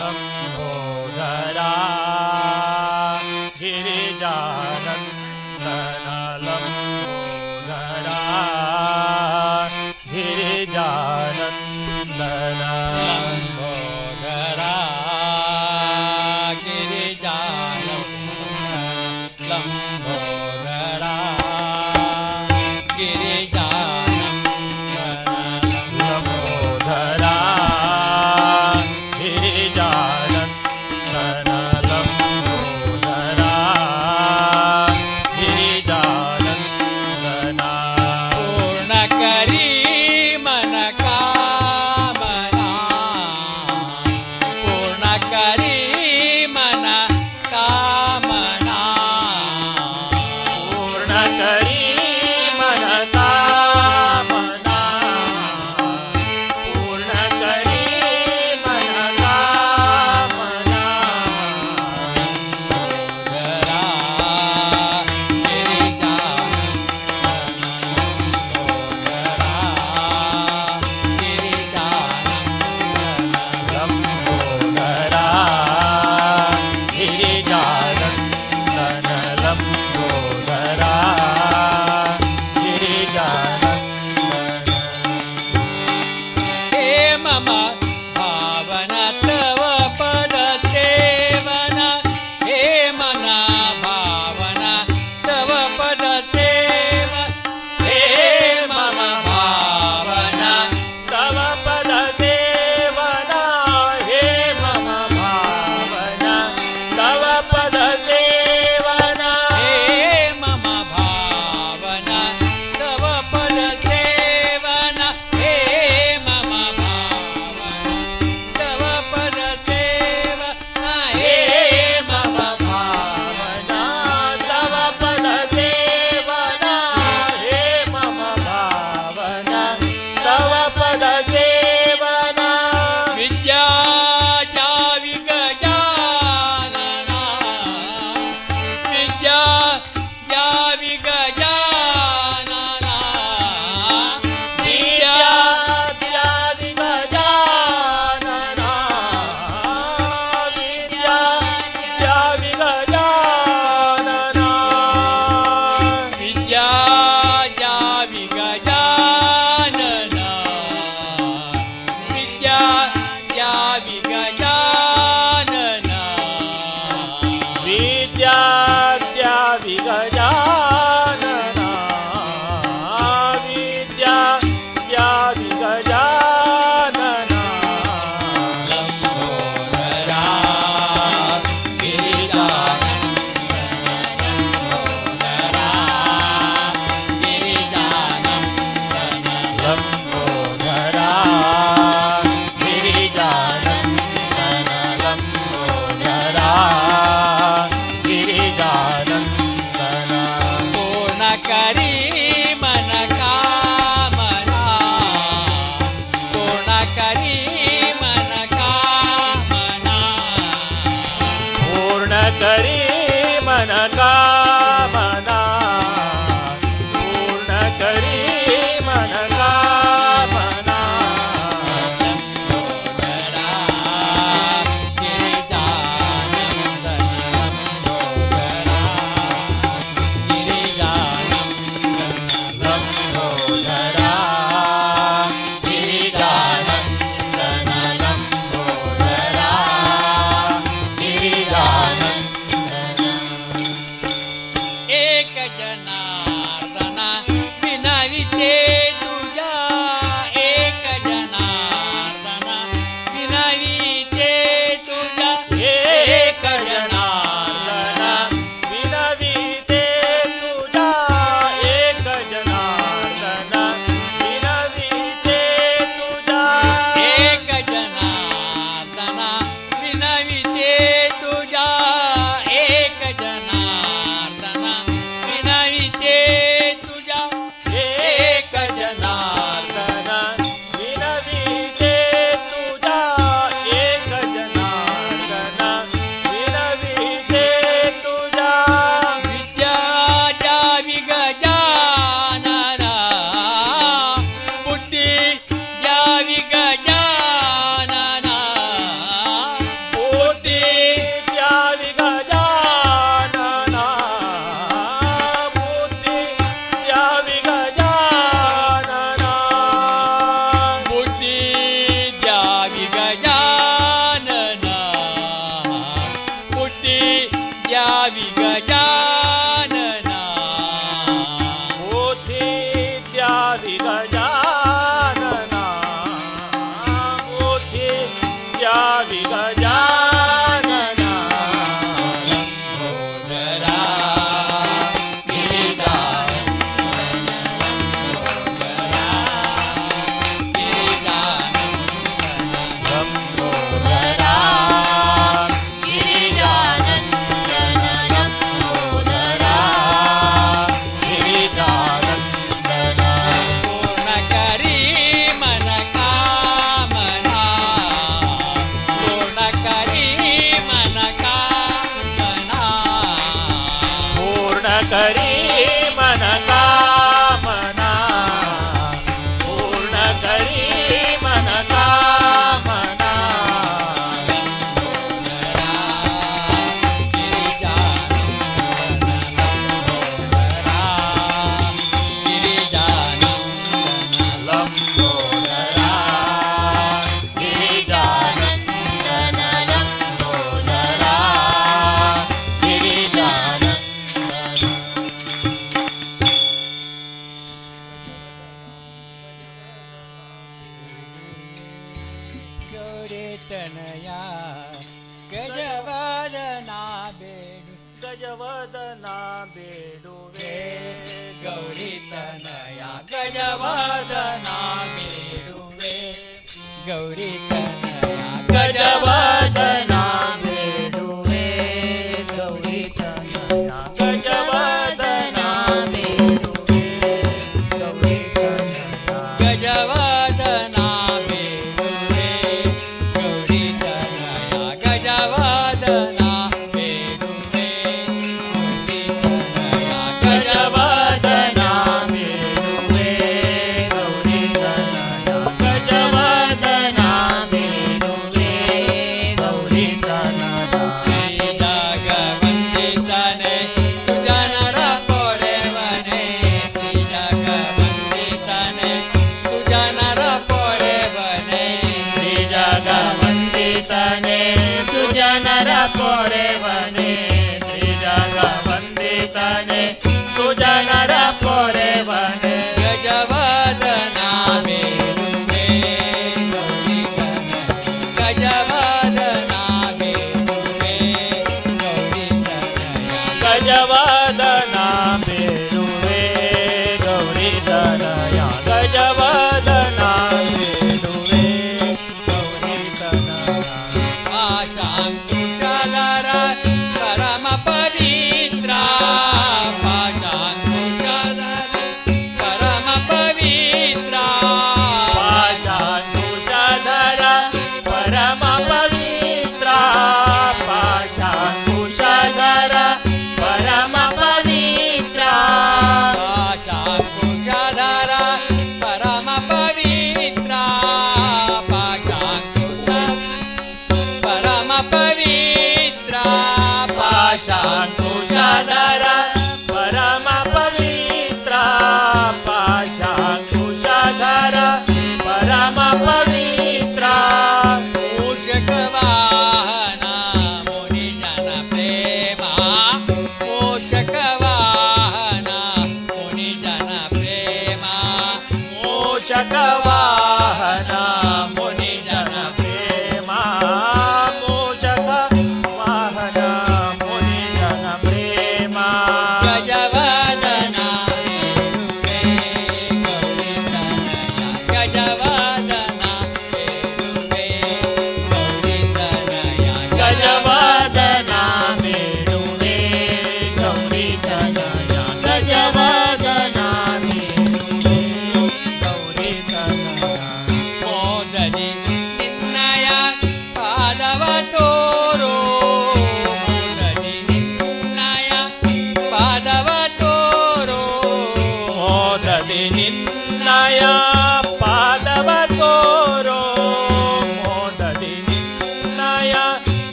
लंबोदरा गिरिजानंदन लंबोदरा गिरिजानंदन लंबोदरा गिरिजानंदन लंबोदरा लंबोदरा गिरिजानंदन लंबोदरा गिरिजानंदन पूर्ण करी मन कामना पूर्ण करी मन कामना पूर्ण करी मन कामना पूर्ण करी मन कामना लंबोदरा गिरिजानंदन लंबोदरा गिरिजानंदन हे मम भावन तव पद सेवन हे मन भावन तव पद सेवन हे मम भावन तव पद सेवन हे मम भावन तव पद सेवन हे मम भावन तव पद सेवन हे मम भावन तव पद सेवन हे मम भावन तव पद सेवन हे मम भावन तव पद सेवन विद्याच्या विगजानना विद्याच्या विगजानना विद्याच्या विगजानना विद्याच्या विगजानना विद्याच्या विगजानना विद्याच्या विगजानना विद्याच्या विगजानना विद्याच्या विगजानना लंबोदरा लंबोदरा गिरिजानंदन लंबोदरा गिरिजानंदन पूर्ण करी मन कामना पूर्ण करी मन कामना पूर्ण करी मन कामना पूर्ण करी मन कामना लंबोदरा गिरिजानंदन लंबोदरा गिरिजानंदन लंबोदरा गिरिजानंदन लंबोदरा गिरिजानंदन धावी गजानना लंबोदरा करी मन कामना पूर्ण करी मन कामना लंबोदरा गिरिजानंदन लंबोदरा तनया गजवदना बेडु गजवदना बेडुवे गौरी तनया गजवदना बेडुवे गौरी तनया गजवदना बेडुवे गौरी तनया गजवदना बेडुवे गौरी तनया गजवदना पोरे बने श्री जगवंदितने सुजनर पोरे बने गजवदना बेडुवे गौरी तनया गजवदना बेडुवे गौरी तनया गजवदना बेडुवे गौरी तनया गजवदना बेडुवे गौरी तनया आशांकुशधरा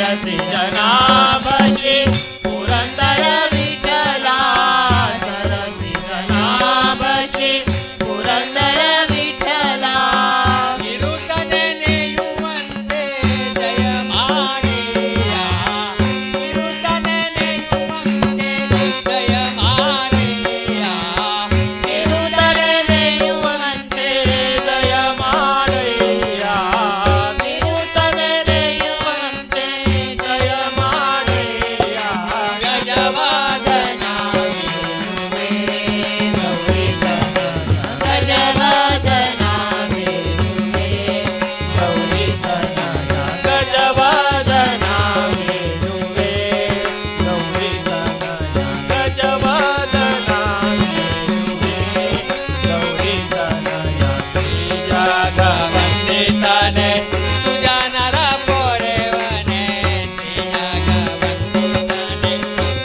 सरसी जनाभशी पुरंदर विठला सरसी जनाभशी पुरंदर विठला निरुतने नेयुवंते जय मारिया निरुतने नेयुवंते जय मारिया निरुतने नेयुवंते जय मारैया निरुतने नेयुवंते जय मारैया गजवादना गजवदना वेणुवे गौरी तनया गजवदना वेणुवे गौरी तनया गजवदना वेणुवे गौरी तनया वंदिताने तुझ्या नरा पोरेवने वंदिताने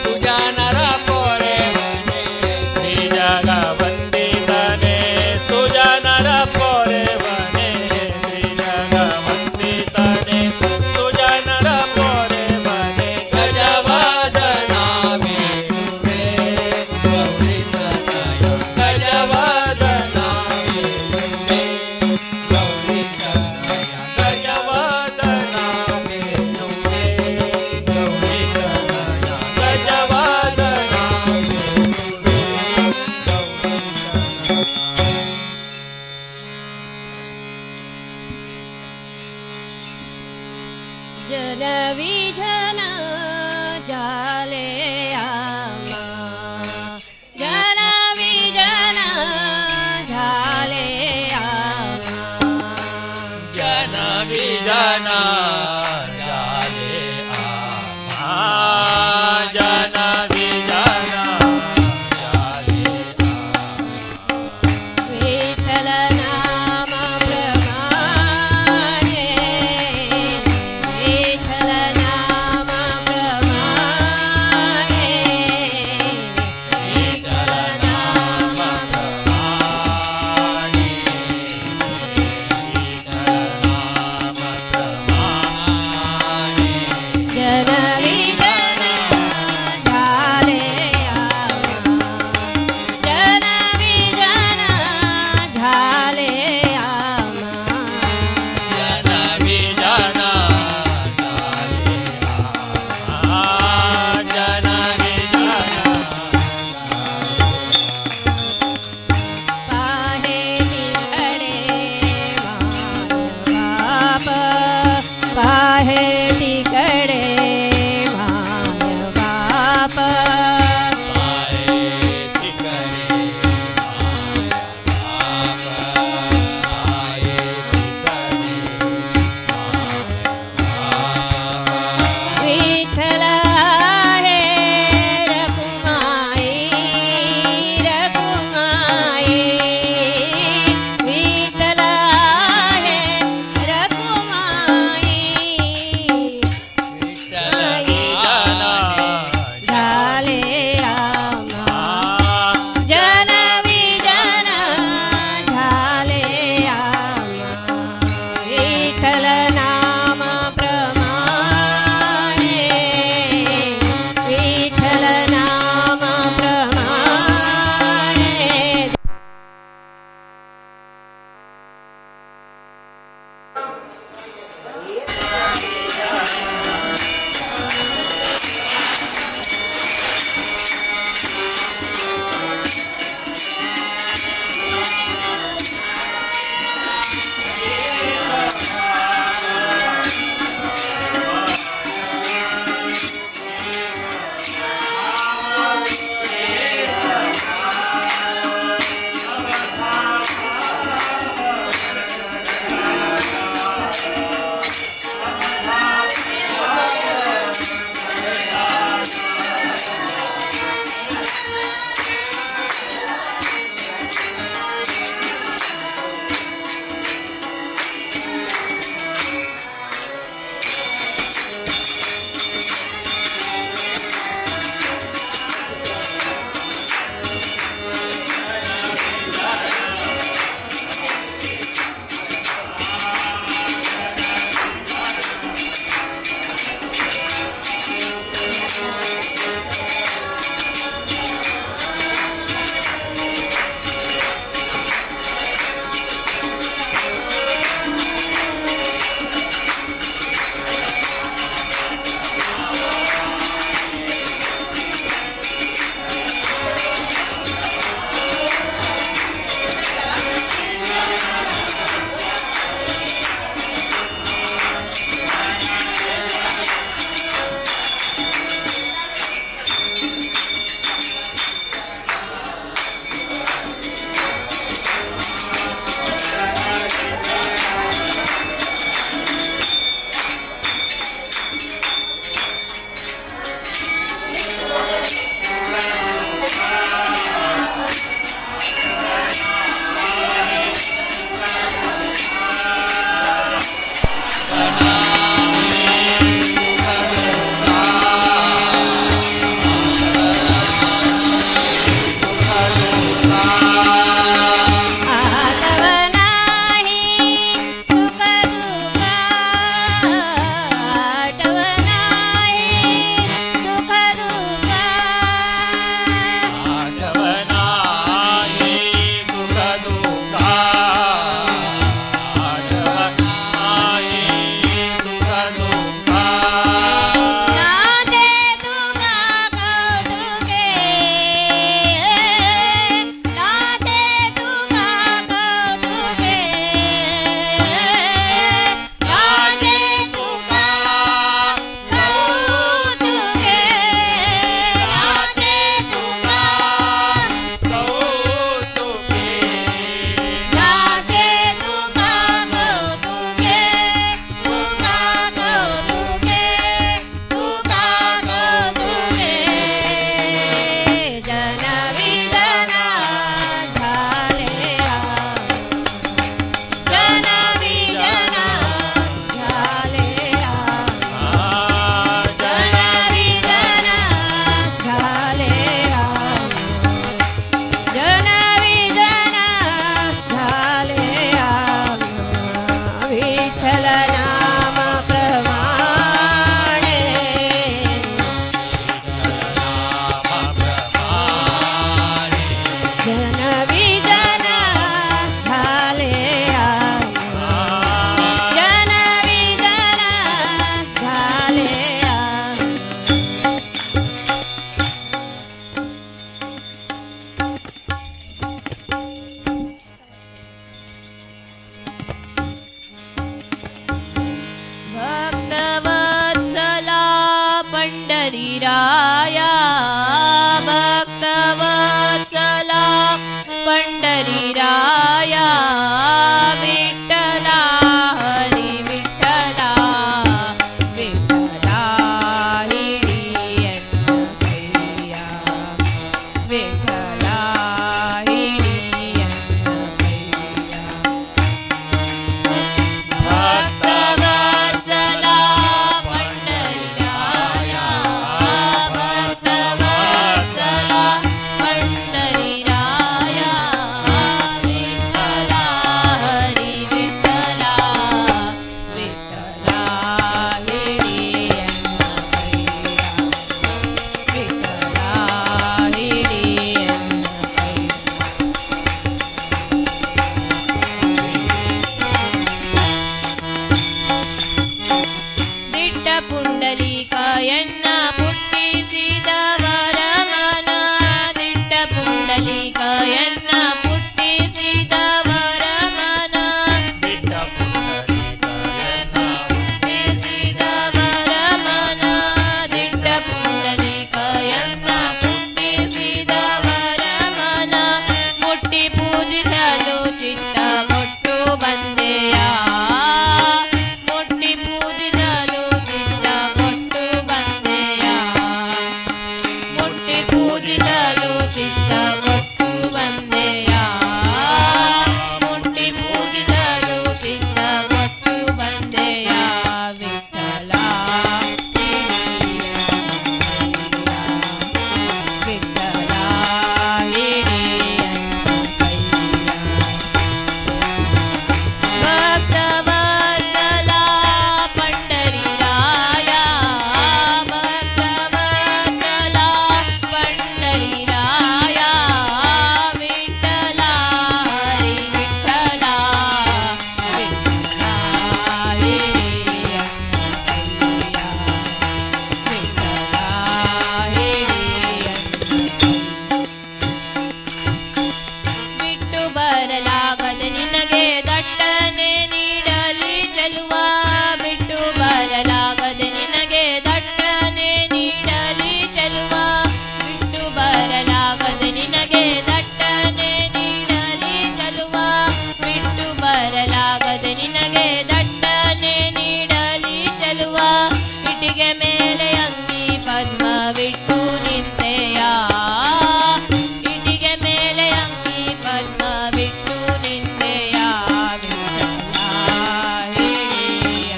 तुझ्या नरा पोरेवने त्रिजगवंदितने तुझ्या नर पोरेवने त्रिजगवंदितने तुझ्या नर पोरेवने गजवादना वेणुवे गौरी तनया गजवादना वेणुवे गौरी तनया गजवदना वेणुवे गौरी तनया गजवदना वेणुवे गौरी जन विजन जाले आमा जन विजन झाले आमा जन विजना झाले आम्हा जन विजना झाले विठ्ठल नाम प्रमाणे विठ्ठल नाम प्रमाणे विठ्ठल नाम विठ्ठल नाम ಪುಂಡಲೀಕಾಯನ್ನ ಪುಟ್ಟಿಸಿದವರ ಮನ ದಿಟ್ಟ ಪುಂಡಲೀಕಾಯನ್ನ ಪುಟ್ಟಿಸಿದವರ ಮನ ಬಿಟ್ಟ ಪುಂಡಲೀಕಾಯನ್ನ ಪುಟ್ಟಿಸಿದವರ ಮನ ದಿಟ್ಟ ಪುಂಡಲೀಕಾಯನ್ನ ಪುಟ್ಟಿಸಿದವರ ಮನ ಮುಟ್ಟಿ ಪೂಜಿಸಲು ಚಿತ್ತ ಕೊಟ್ಟು ಬಂದೆಯ ಮುಟ್ಟಿ ಪೂಜಿಸಲು ಚಿತ್ತ ಕೊಟ್ಟು ಬಂದೆಯ ಮುಟ್ಟಿ ಪೂಜಿಸಲು ಚಿತ್ತ ಕೊಟ್ಟು ಬಂದೆಯ ಮುಟ್ಟಿ ಪೂಜಿಸಲು ಚಿತ್ತ ಕೊಟ್ಟು ಬಂದೆಯ ವಿಠಲ ವಿಠಲ ಭಕ್ತವತ್ಸಲ ಪಂಡರಿರಾಯ ಭಕ್ತವತ್ಸಲ ಪಂಡರಿರಾಯ ವಿಠಲ ಹರಿ ವಿಠಲ ವಿಠಲ ಹಿರಿಯ ವಿಠಲ ಹಿರಿಯ ಬಿಟ್ಟು ಬರಲಾಗದ ನಿನಗೆ ದಟ್ಟನೆ ನೀಡಲಿ ಚೆಲುವ ಬಿಟ್ಟು ಬರಲಾಗದ ನಿನಗೆ ದಟ್ಟನೆ ನೀಡಲಿ ಚೆಲುವ ಬಿಟ್ಟು ಬರಲಾಗದ ನಿನಗೆ ದಟ್ಟನೆ ನೀಡಲಿ ಚೆಲುವ ಬಿಟ್ಟು ಬರಲಾಗದ ನಿನಗೆ ದಟ್ಟನೆ ನೀಡಲಿ ಚೆಲುವ ಇಟಿಗೆ ಮೇಲೆ ಅಂಗಿ ಪದ್ಮವಿಟ್ಟು ನಿಂತೆಯ ಇಟಿಗೆ ಮೇಲೆ ಅಂಗಿ ಪದ್ಮವಿಟ್ಟು ನಿಂತೆಯ ವಿಠಲ ಹಿರಿಯ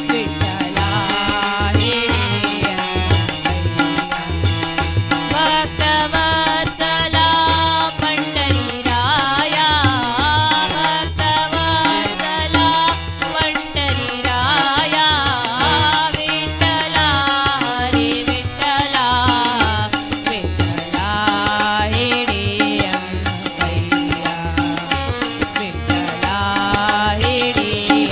ವಿಠಲ ಹಿರಿಯ ಭಕ್ತವತ್ಸಲ ಪಂಡರಿರಾಯ ಭಕ್ತವತ್ಸಲ ಪಂಡರಿರಾಯ ವಿಠಲ ಹರಿ ವಿಠಲ ವಿಠಲ ಹಿರಿಯ ವಿಠಲ ಹಿರಿಯ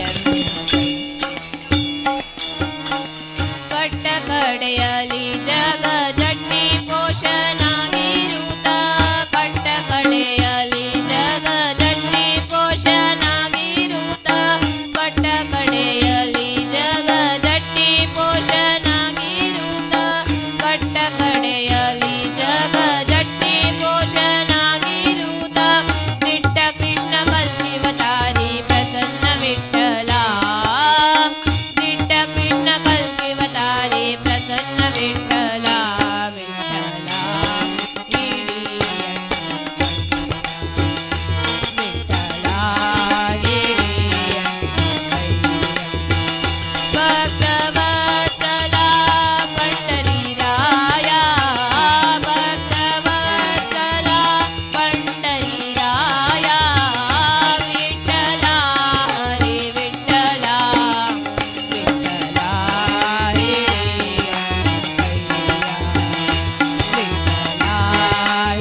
ಕಟ್ಟ ಕಡೆಯಲಿ ಜಗ ಜಟ್ಟಿ ಪೋಷನಾಗಿರುತ್ತ ಕಟ್ಟ ಕಡೆಯಲಿ ಜಗ ಜಟ್ಟಿ ಪೋಷನಾಗಿರುತ್ತ ಕಟ್ಟ ಕಡೆಯಲಿ ಜಗ ಜಟ್ಟಿ ಪೋಷನಾಗಿರುತ್ತ ಕಟ್ಟ ಕಡೆಯಲಿ ಜಗ ಜಟ್ಟಿ ಪೋಷನಾಗಿರುತ್ತ ದಿಟ್ಟ ಕೃಷ್ಣ ಕಲ್ಕಿವತಾರಿ ಪ್ರಸನ್ನ ವಿಠಲ ದಿಟ್ಟ ಕೃಷ್ಣ ಕಲ್ಕಿವತಾರಿ ಪ್ರಸನ್ನ ವಿಠಲ ವಿಠಲ ಹಿರಿಯ ವಿಠಲ ಹಿರಿಯ ಭಕ್ತವತ್ಸಲ ಪಂಡರಿರಾಯ ಭಕ್ತವತ್ಸಲ ಪಂಡರಿರಾಯ ವಿಠಲ ಹರಿ ವಿಠಲ ವಿಠಲ ಹಿರಿಯ ವಿಠಲ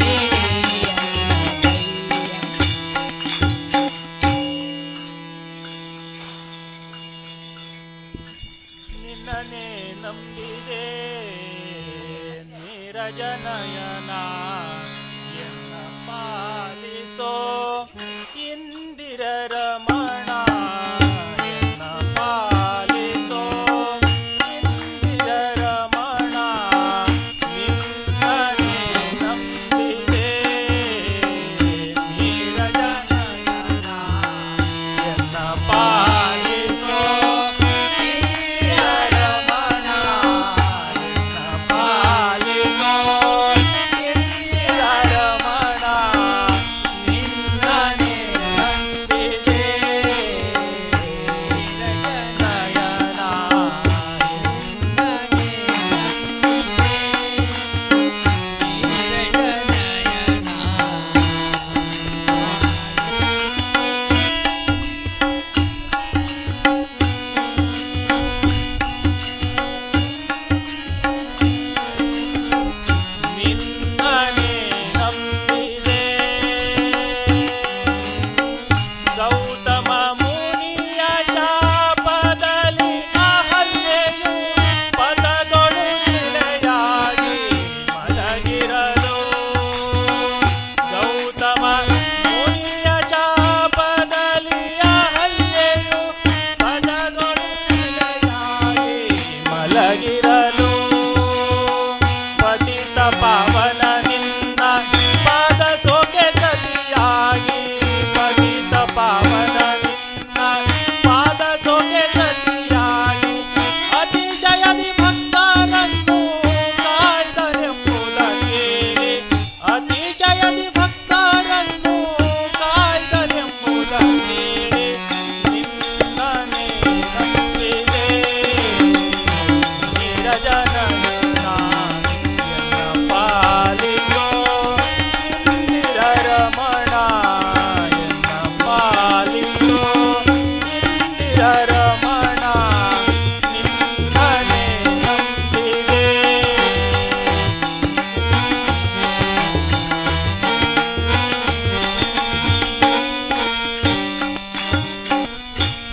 ಹಿರಿಯ ನಿನ್ನನೆ ನಂಬಿದೆ ನೀರಜನಯನ ಎನ್ನ ಪಾಲಿಸೋ ಇಂದಿರ ರಮಣ ಎನ್ನ ಪಾಲಿಸೋ ಇಂದಿರ ರಮಣ ನಿನ್ನನೆ ನಂಬಿದೆ ನೀರಜನಯನ ಎನ್ನ ಪಾಲಿಸೋ ನಿನ್ನನೆ ನಂಬಿದೆ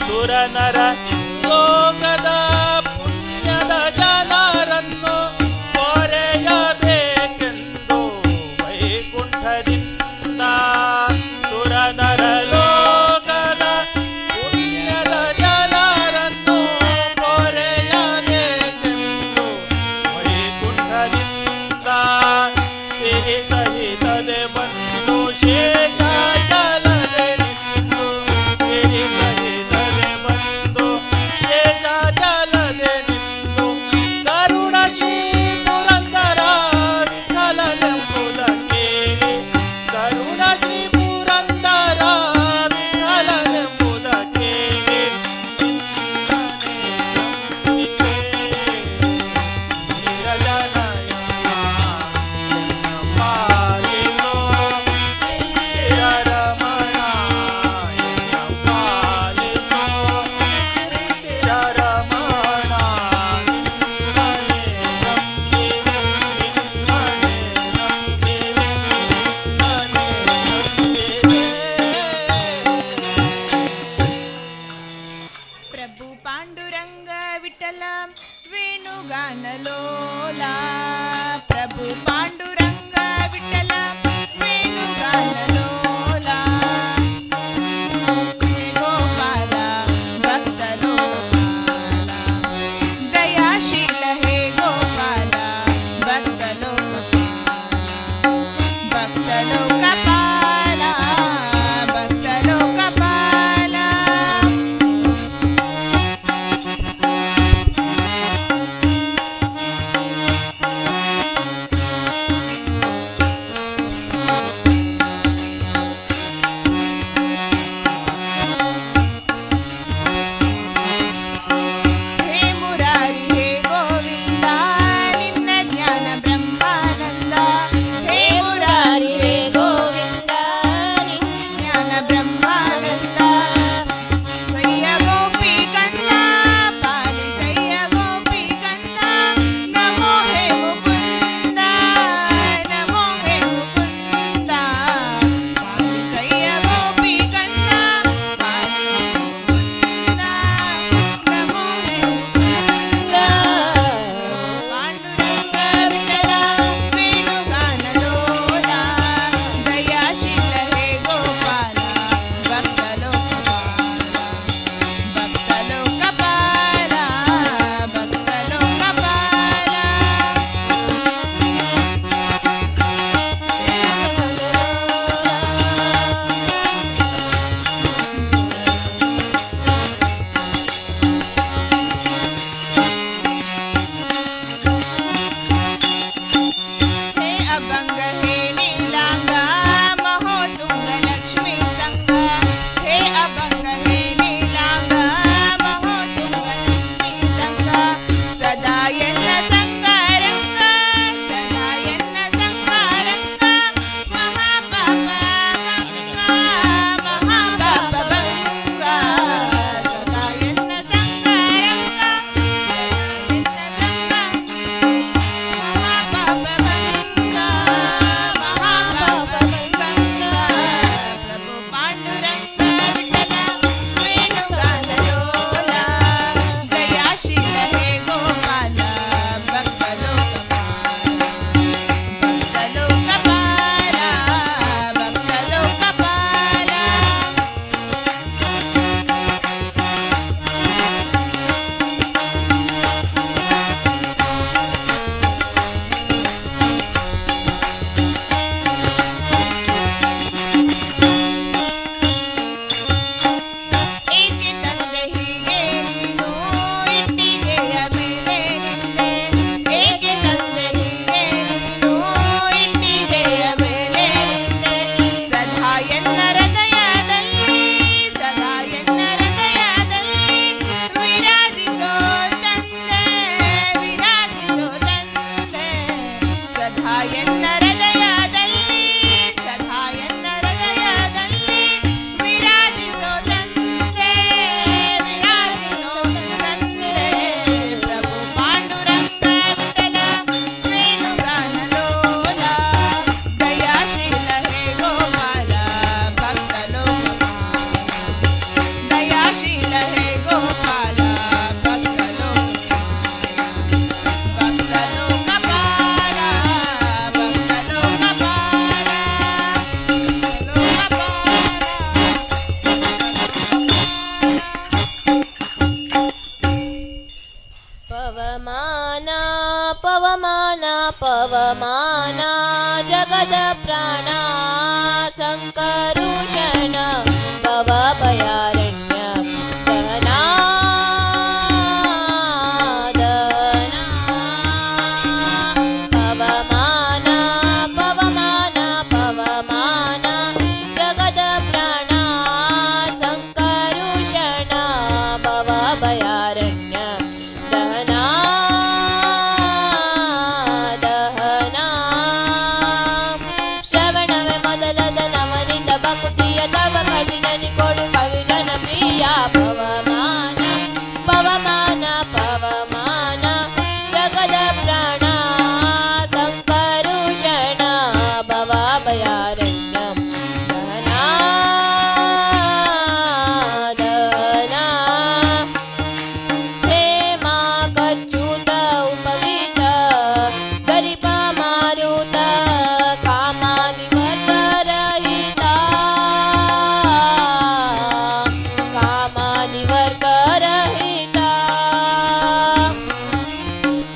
ಸುರ ನರ ಲೋಕದ ಪುಣ್ಯದ ಜನರನ್ನು ಪೊರೆಯಬೇಕೆಂದು ವೈಕುಂಠದಿಂದ ಸುರ ನರ ಲೋಕದ ಪುಣ್ಯದ ಜನರನ್ನು ಪೊರೆಯಬೇಕೆಂದು ವೈಕುಂಠದಿಂದ ಸಿರಿ ಸಹಿತದೆ ಬಂದು ಶೇಷಾಚಲದೆ ನಿಂತು ಸಿರಿ ಸಹಿತದೆ ಬಂದು ಶೇಷಾಚಲದೆ ನಿಂತು ಕರುಣ ಶ್ರೀ ಪುರಂದರ ವಿಠಲನೆಂಬುದಕ್ಕೆ ಕರುಣ ಶ್ರೀ ಪುರಂದರ ವಿಠಲನೆಂಬುದಕ್ಕೆ प्रभु पांडुरंग विठ्ठल वेणुगानलोला प्रभु पांडुरंग विठ्ठल वेणुगानलोला हे गोपाला भक्त लोकपाला दयाशील हे गोपाला भक्त लोकपाला भक्त लोकपाला पवमाना जगद प्राणा संकरुषण भवभयारण्य दहना दहना पवमाना पवमाना पवमाना जगद प्राणा संकरुषण भवभयारण्य दहना दहना ಶ್ರವಣವೇ ಮೊದಲದ ನವನಿಂದ ಭಕ್ತಿಯ ತವ ಕಲಿನನಿ ಕೊಡು ಕವಿಜನ ಪ್ರಿಯ ಪವಮಾನ ಪವಮಾನ ಪವಮಾನ ಜಗದ ಪ್ರಾಣ ಸಂಕರುಷಣ ಭವಾಭಯಾರಣ್ಯ ದಹನಾ ದಹನಾ ಹೇಮಾ ಕಚ್ಚುತ ಉಪವಿತ ಗರಿಪ ಮಾರುತ ಕಾಮಾದಿವರ್ಗರಹಿತ ಕಾಮಾದಿವರ್ಗರಹಿತ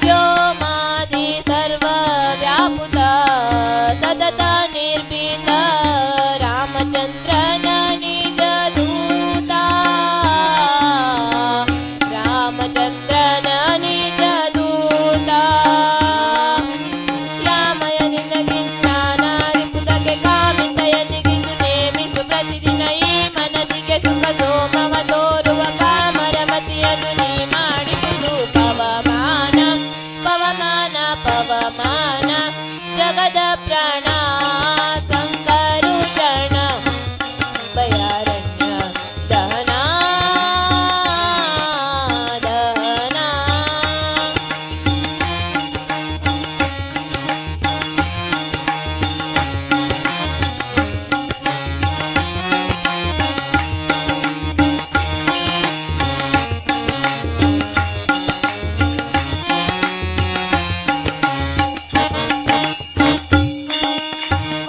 ವ್ಯೋಮಾದಿ ಸರ್ವವ್ಯಾಪುತ ಸತತ ನಿರ್ಭೀತ ರಾಮಚಂದ್ರನ ನಿಜ ದೂತ ರಾಮಚಂದ್ರನ ನಿಜ ದೂತ ಯಾಮಯ ನಿನಗಿನ್ನ ನಾರಿಪುತಕ್ಕೆ ಕಾಮಿತಯನಿಗಿಂದು ನೇಮಿಸು ಪ್ರತಿದಿನ ಈ ಮನಸ್ಸಿಗೆ ಸುಖ ಸೋಮವ ತೋರುವ ಕಾಮರಮತಿಯನ್ನು ನೀ ಮಾಡಿಸುವುದು ಪವಮಾನ ಪವಮಾನ ಪವಮಾನ ಜಗದ ಪ್ರಾಣ ಸಂಕರುಷಣ ಭಯಾರಣ್ಯ ದಹನಾ ದಹನಾ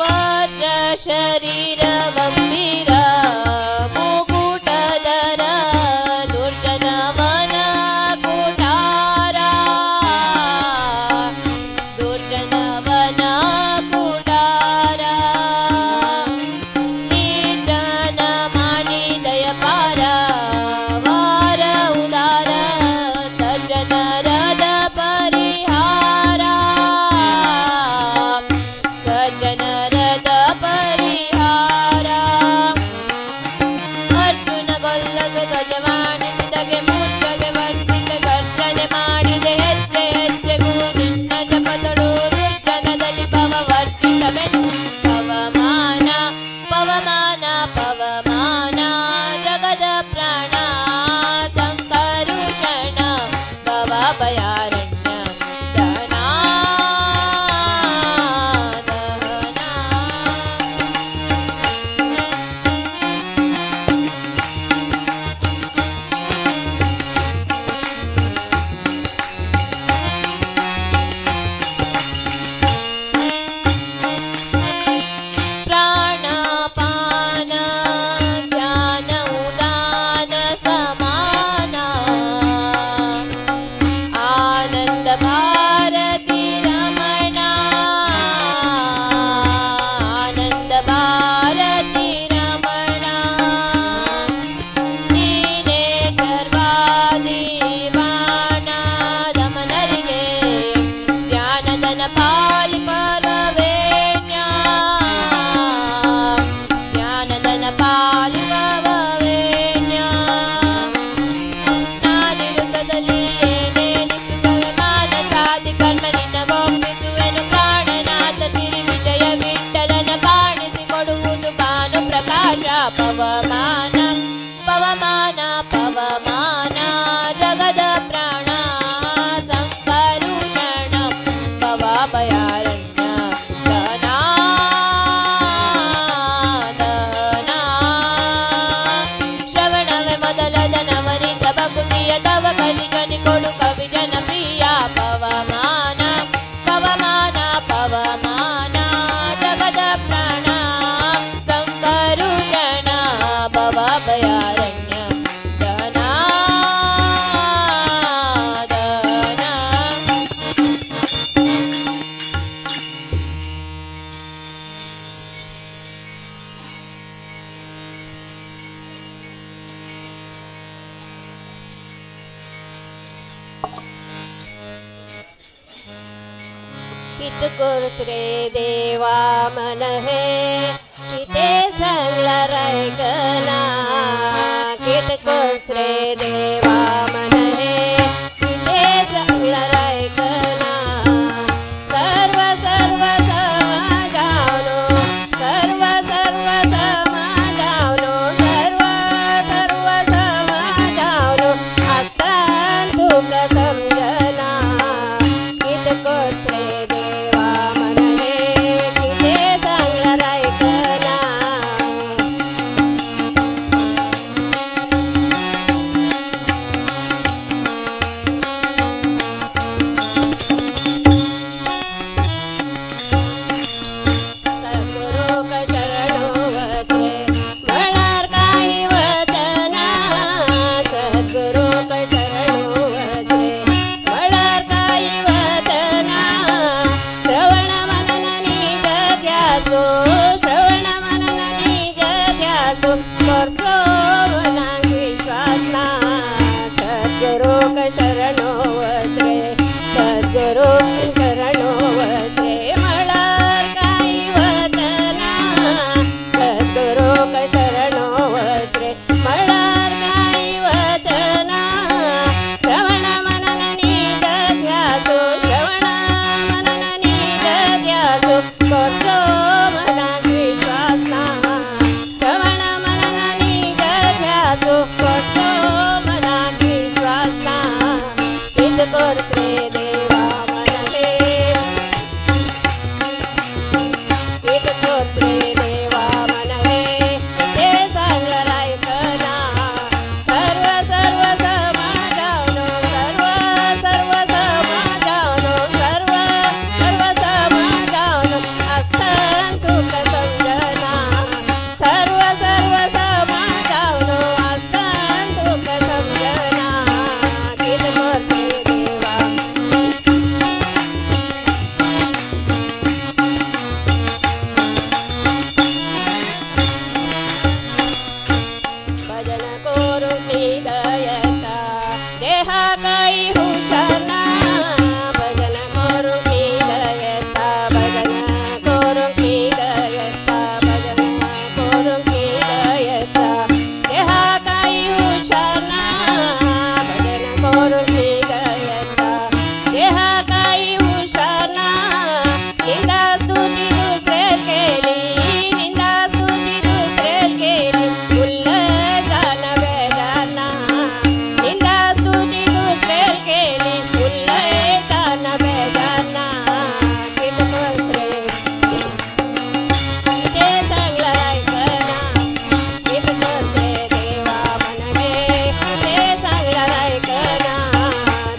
ವಜ್ರ ಶರೀರ ಗಂಭೀರ ಮುಕುಟಧರ ದುರ್ಜನವನ ಕೂಟಾರ ದುರ್ಜನವನ ಕೂಟಾರ ನೀಚನ ಮಾಣಿ ದಯಪಾರ ವಾರ ಉದಾರ ಸಜ್ಜನರದ ಪರಿಹಾರ ಸಜ್ಜನರದ ಪರಿಹಾರ ಅರ್ಜುನ ಕೊಲ್ಲಗೆ ಧ್ವಜವಾಣಿಸಿದಗೆ ಮೂರ್ಛೆಗೆ ವಂಚಿತ ಗರ್ಜನೆ ಮಾಡಿದೆ ಹೆಜ್ಜೆ ಹೆಜ್ಜೆಗೂ ನಿನ್ನ ಜಪದಳು ದುರ್ಜನದಲ್ಲಿ ಭವವರ್ಜಿತವೆನು ಪವಮಾನ ಪವಮಾನ ಪವಮಾನ ಜಗದ ಪ್ರಾಣ ಸಂಕರುಷಣ ಭವಭಯಾರಣ್ಯ ದಹನಾ ದಹನಾ ಪ್ರಾಣಪಾನ ಧ್ಯಾನ ಉದಾನ ಸಮಾನ ಆನಂದ ಭಾರತಿ ರಮಣ ಆನಂದ ಭಾರತಿ ರಮಣ ನೀನೇ ಸರ್ವಾದಿವಾಣ ದಮನರಿಗೆ ಧ್ಯಾನದನ ಪಾಲಿ ಪರವೇಣ್ಯ ಜ್ಞಾನದನ ಪಾಲಿ ಪರವೇಣ್ಯ ನಾನಿರುತ್ತದಲ್ಲಿ ಏನೇನಿಸುತ್ತವೆ ಮಾನಸಾದಿ ಕರ್ಮ ನಿನಗೊಪ್ಪಿಸುವೆನು ಪ್ರಾಣನಾಥ ಸಿರಿ ವಿಜಯ ವಿಠಲನ ಕಾಣಿಸಿಕೊಡುವುದು ಭಾನು ಪ್ರಕಾಶ ಪವಮಾನ ಪವಮಾನ ಪವಮಾನ ಜಗದ ಪ್ರಾಣ ಸಂಕರುಷಣ ಭವಭಯಾರಣ್ಯ ದಹನಾ ದಹನಾ ಶ್ರವಣವೇ ಮೊದಲದ ನವನಿಂದ ಭಕ್ತಿಯ ತವ ಕಲಿಜನಿ ಕೊಡು ಕವಿಜನ ಪ್ರಿಯ ಪವಮಾನ ಪವಮಾನ ಪವಮಾನ ಜಗದ ಪ್ರಾಣ ಸಂಕರುಷಣ ಭವಭಯಾರಣ್ಯ ದಹನಾ ದಹನಾ कित करते देवा मन हे किते चांगला रायकना कित करते देवा मन हे किते चांगला रायकना सर्व सर्व समाजावनो सर्व सर्व समाजावनो सर्व सर्व समाजावनो असतान तुक समजना कित करते देवा मन हे किते चांगला रायकना सद्गुरु शरणो वचे म्हणार काही वचना सद्गुरु शरणो वचे म्हणार काही वचना श्रवण मनन निज ध्यासो श्रवण मनन निज ध्यासो करतो मना विश्वास ना सद्गुरु शरणो वचे सद्गुरु शरणो वचे म्हणार काही वचना सद्गुरु शरणो वचे म्हणार काही वचना श्रवण मनन निज ध्यासो श्रवण मनन निज ध्यासो करतो मना विश्वास ना श्रवण मनन निज ध्यासो करतो मना विश्वास ना कित करते देवा मन हे कित करते देवा मन हे ते चांगलं रायकना सर्व सर्व समाजावनो सर्व सर्व समाजावनो सर्व सर्व समाजावनो असतान तुक समजना सर्व सर्व समाजावनो असतान तुक समजना कित करते देवा भजन करून हृदयता देहा काही हुशाना भजन करून हृदयता भजन करून हृदयता भजन करून हृदयता देहा काही हुशाना भजन करून हृदयता देहा काही हुशाना निंदा स्तुती दुसरे केली निंदा स्तुती दुसरे केली उल्लंघन वेदना निंदा स्तुती दुसरे केली उल्लंघन वेदना कित करते किते चांगला रायकना कित करते देवा मन हे किते चांगला रायकना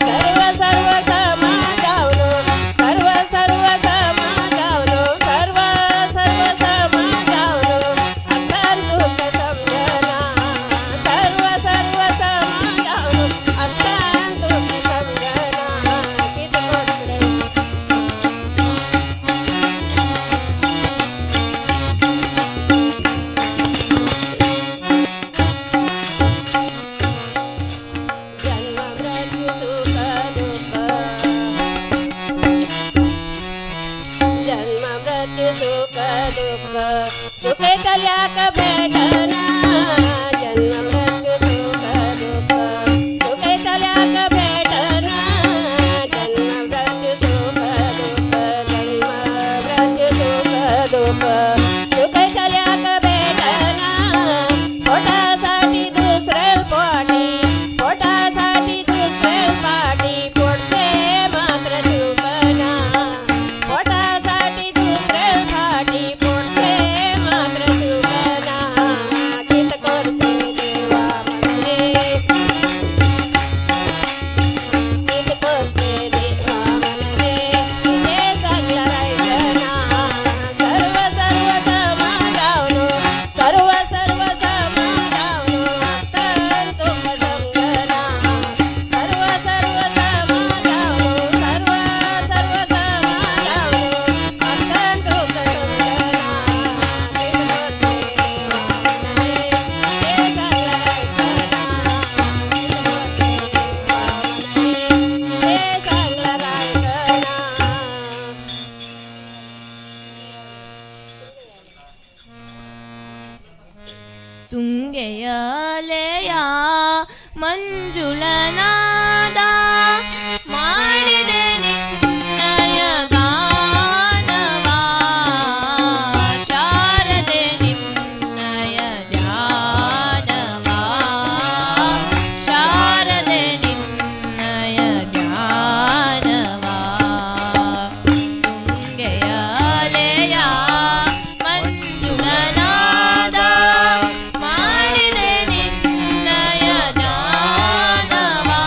सर्व सर्व समाजावनो सर्व सर्व समाजावनो सर्व सर्व समाजावनो असतान तुक समजना सर्व सर्व समाजावनो असतान तुक समजना कित करते जन्म मृत्यू सुख दुःख जन्म मृत्यू सुख दुःख सुखे कल्याक भेटना जन्म मृत्यू सुख दुःख सुखे कल्याक भेटना जन्म मृत्यू सुख दुःख जन्म मृत्यू सुख दुःख सुखे कल्याक भेटना पोटासाठी दुसरे पोटी पोटासाठी दुसरे पाठी पोटते मात्र चुकना पोटासाठी दुसरे पाठी पोटते मात्र चुकना कित करते देवा ಮಂಜುಳನಾದ ಮಾಡಿದೆ ನಿನ್ನಯ ಗಾನವಾ ಶಾರದೆ ನಿನ್ನಯ ಧ್ಯಾನವಾ ಶಾರದೆ ನಿನ್ನಯ ಧ್ಯಾನವಾ ತುಂಗೆಯ ಅಲೆಯ ಮಂಜುಳನಾದ ಮಾಡಿದೆ ನಿನ್ನಯ ಧ್ಯಾನವಾ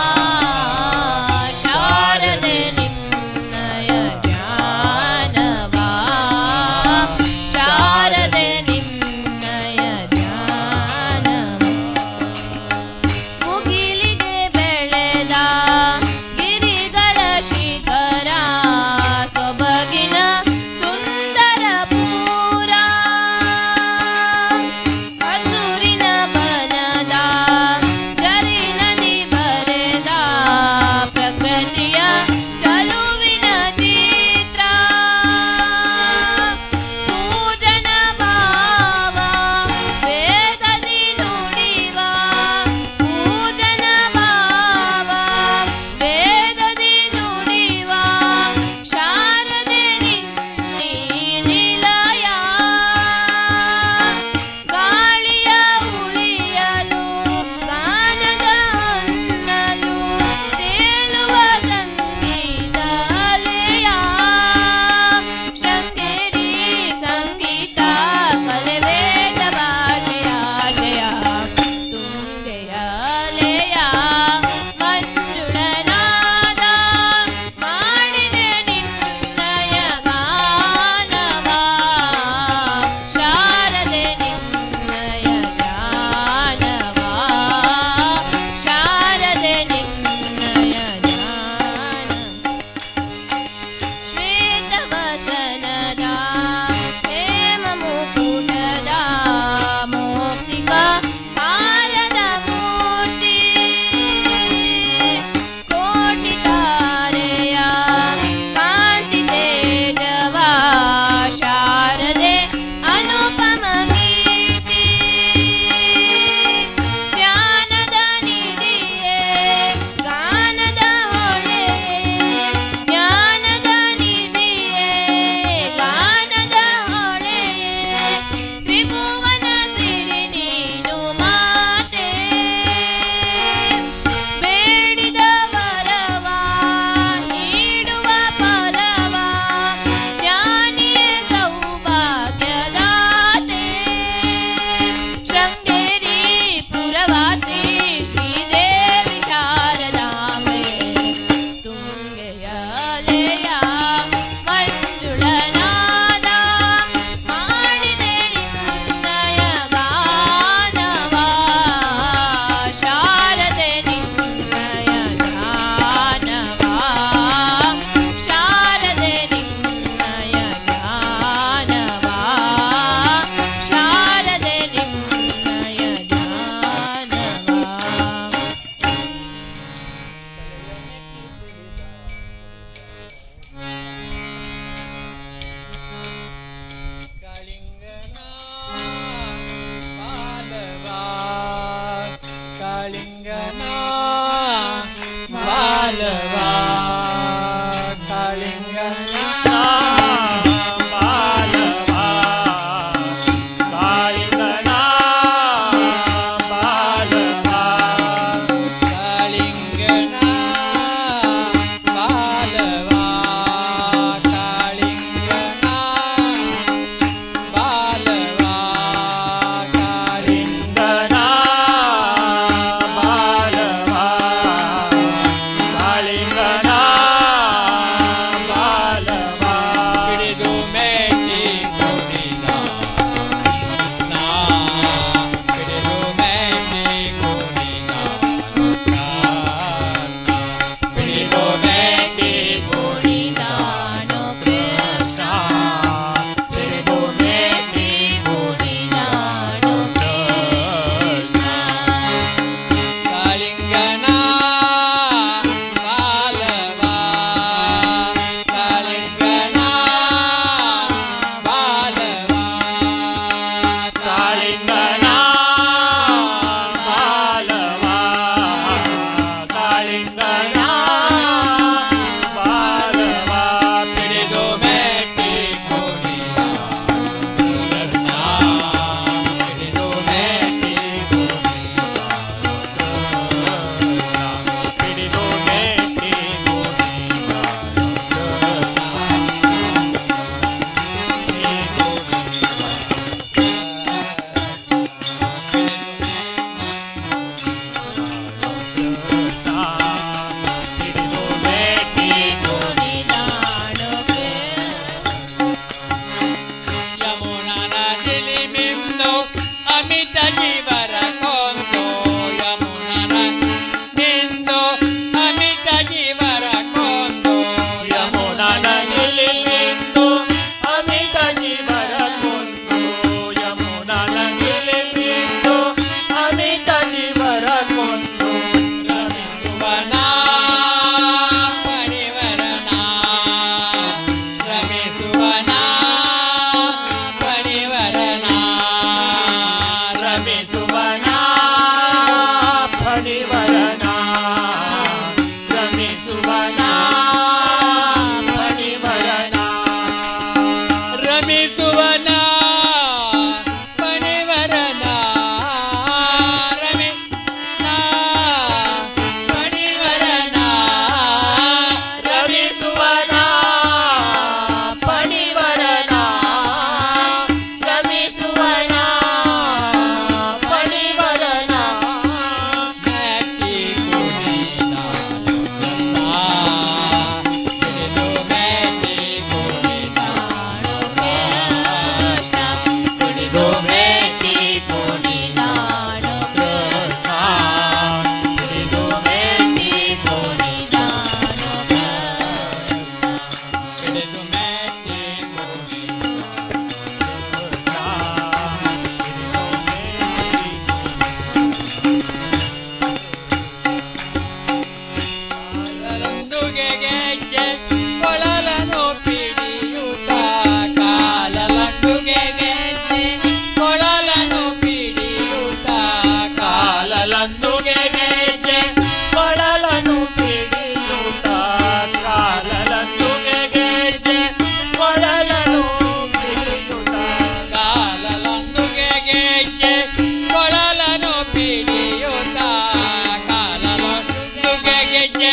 ಗೆಜ್ಜೆ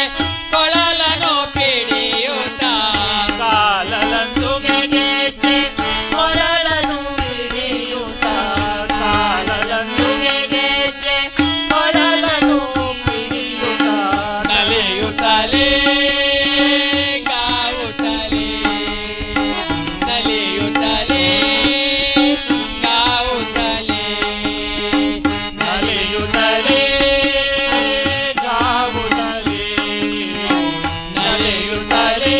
ಕೊಳಲನು ಪಿಡಿಯುತ್ತ ಕಾಲಲಂದುಗೆ ಗೆಜ್ಜೆ ಕೊರಳನು ಪಿಡಿಯುತ್ತ ಕಾಲಲಂದುಗೆ ಗೆಜ್ಜೆ ಕೊರಳನು ಪಿಡಿಯುತ್ತ ನಲಿಯುತ್ತಲೇ ಗಾವುತ್ತಲೇ ನಲಿಯುತ್ತಲೇ ಗಾವುತ್ತಲೇ ನಲಿಯುತ್ತಲೇ ಗಾವುತ್ತಲೇ ನಲಿಯುತ್ತಲೇ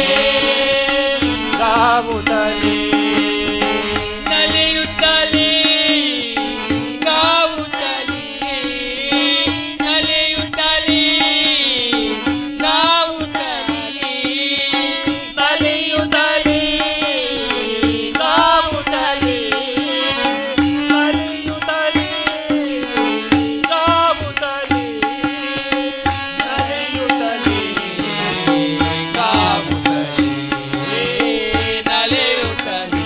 ಗಾವುತ್ತಲೇ ನಲಿಯುತ್ತಲೇ ಗಾವುತ್ತಲೇ ನಲಿಯುತ್ತಲೇ ಗಾವುತ್ತಲೇ ನಲಿಯುತ್ತಲೇ ಗಾವುತ್ತಲೇ ನಲಿಯುತ್ತಲೇ ಗಾವುತ್ತಲೇ ನಲಿಯುತ್ತಲೇ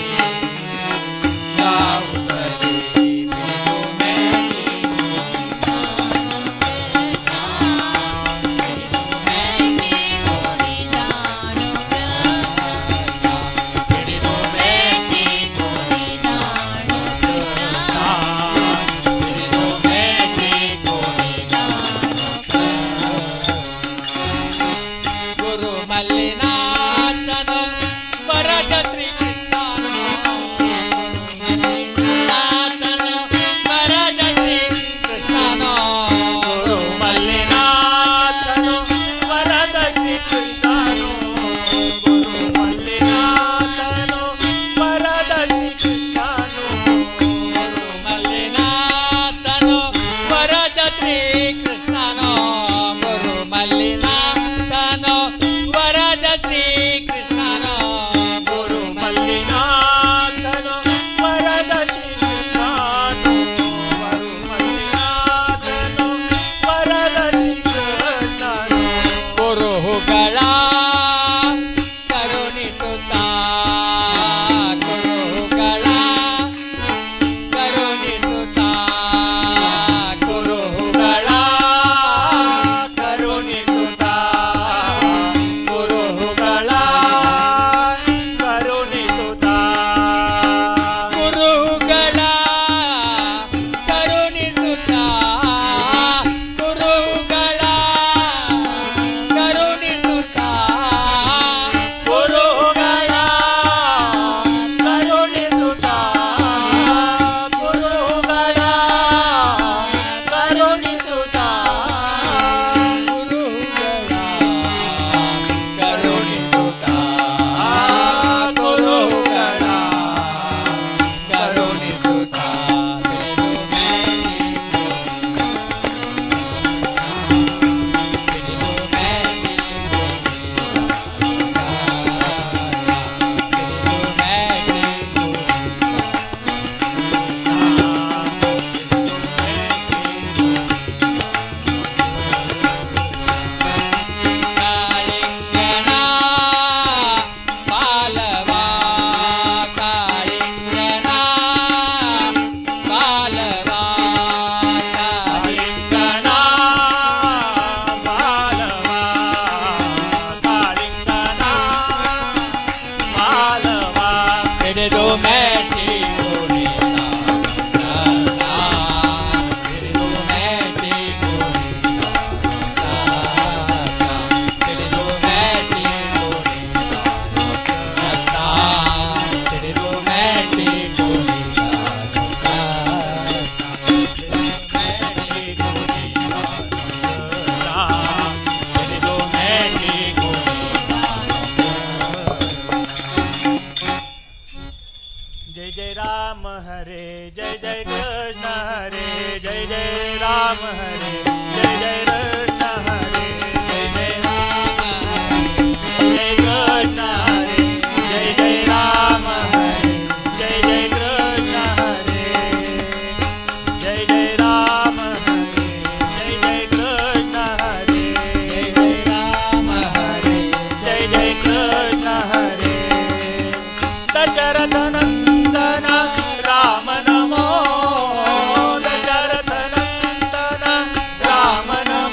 ಗುರು ಮಲ್ಲಿನಾಥನು ವರದ ಶ್ರೀಕೃಷ್ಣನು ಮಲ್ಲಿನಾಥನು ವರದ ಶ್ರೀಕೃಷ್ಣನು ಗುರು ಮಲ್ಲಿನಾಥನು ವರದ ಶ್ರೀಕೃಷ್ಣನು ಗುರು ಮಲ್ಲಿನಾಥನು ವರದ ಶ್ರೀಕೃಷ್ಣನು ಗುರು ಮಲ್ಲಿನಾಥನು ವರದ ಶ್ರೀಕೃಷ್ಣನು ಗುರು ಮಲ್ಲಿನಾಥನು ವರದ ಶ್ರೀಕೃಷ್ಣನು ಗುರು ಮಲ್ಲಿನಾಥನು ವರದ ಶ್ರೀಕೃಷ್ಣನು ಗುರು ಮಲ್ಲಿನಾಥನು ವರದ ಶ್ರೀಕೃಷ್ಣನು ಗುರುಗಳ ಕರುಣಿಸುತ್ತ ಗುರುಗಳ ಕರುಣಿಸುತ್ತ ಗುರುಗಳ ಕರುಣಿಸುತ್ತ ಗುರುಗಳ ಕರುಣಿಸುತ್ತ ಗುರುಗಳ ಕರುಣಿಸುತ್ತ ಗುರುಗಳ ಕರುಣಿಸುತ್ತ ಗುರುಗಳ ಕರುಣಿಸುತ್ತ ಗುರುಗಳ ಕರುಣಿಸುತ್ತ ಕರುಣಿಸುತ್ತ ಗುರುಗಳ ಕರುಣಿಸುತ್ತ ಕಾಳಿಂಗನ ಬಾಲವಾ ಕಾಳಿಂಗನ ಬಾಲವಾ ಕಾಳಿಂಗನ ಬಾಲವ ಕಾಳಿಂಗನ ಬಾಲವ ಹಿಡಿದು ಮೆಟ್ಟಿ ಕುಣಿತ ಹಿಡಿದು ಮೆಟ್ಟಿ ಕುಣಿತ ಹಿಡಿದು ಮೆಟ್ಟಿ ಕುಣಿತ ಹಿಡಿದು ಮೆಟ್ಟಿ ಹಿಡಿದು ಮೇಟಿ जय जय राम हरे जय जय कृष्ण हरे जय जय राम हरे जय जय कृष्ण हरे जय जय राम हरे जय कृष्ण हरे जय जय राम हरे जय जय कृष्ण हरे जय जय राम हरे जय जय कृष्ण हरे जय जय राम हरे जय जय कृष्ण हरे दशरथ नंदन राम नमो दशरथ नंदन राम नमो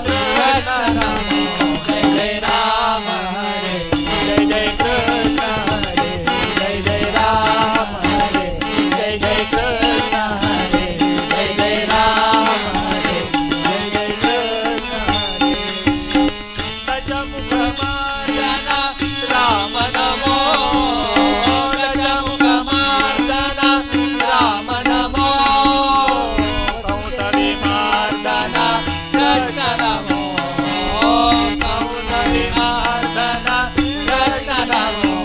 कृष्ण नमो जय जय राम हरे जय जय कृष्ण हरे जय जय राम हरे जय जय कृष्ण हरे जय जय राम हरे जय जय कृष्ण हरे दशमुख मार्दना राम नमो दशमुख मार्दना राम नमो कंस विमार्दना कृष्ण नमो कंस विमार्दना कृष्ण नमो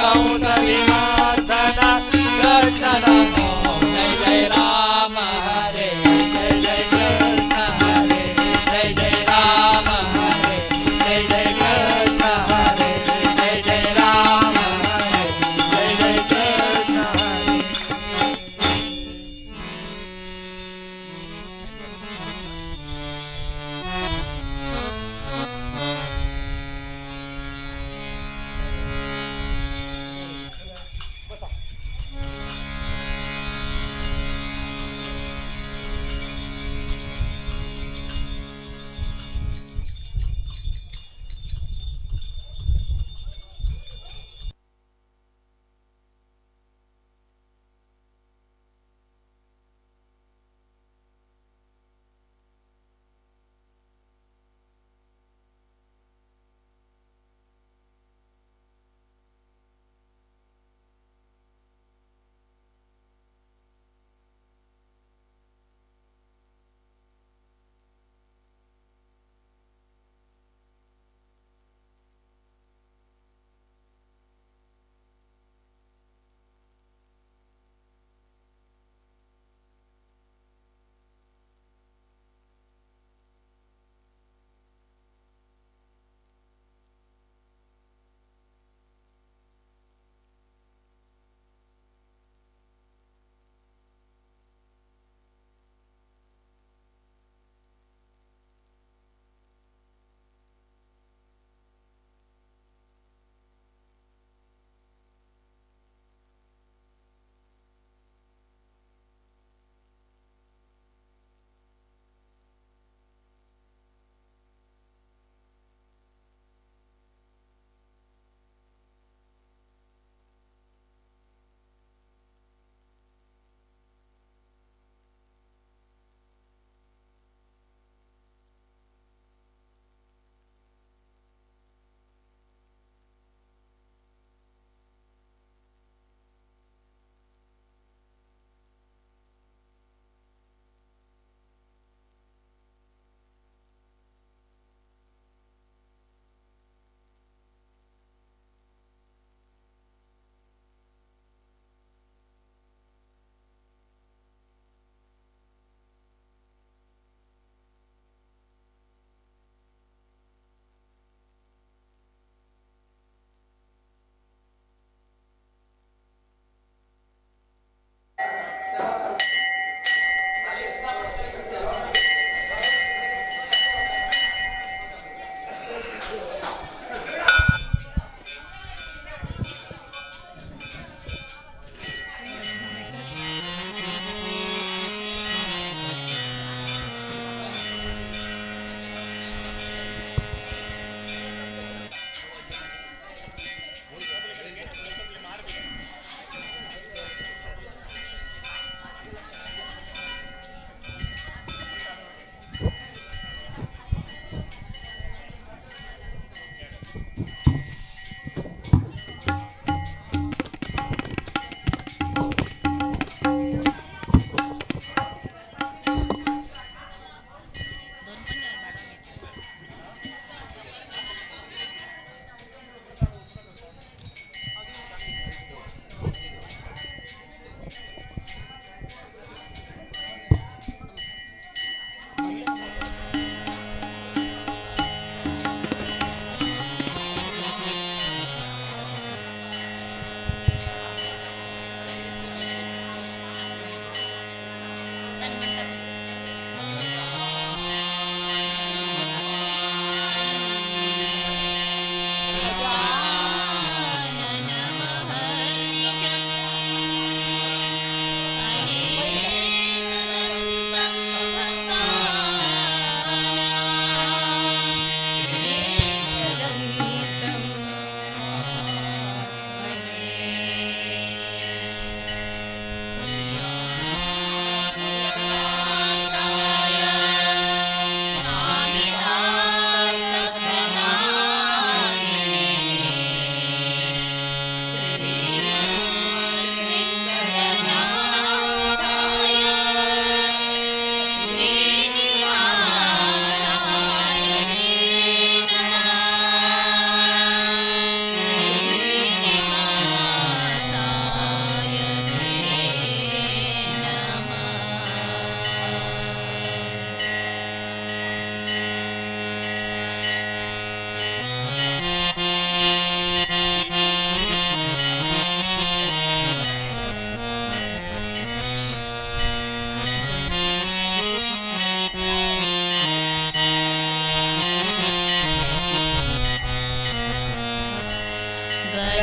कंस विमार्दना कृष्ण नमो जय जय राम हरे जय जय कृष्ण हरे जय जय राम हरे जय जय कृष्ण हरे जय जय राम हरे जय जय कृष्ण हरे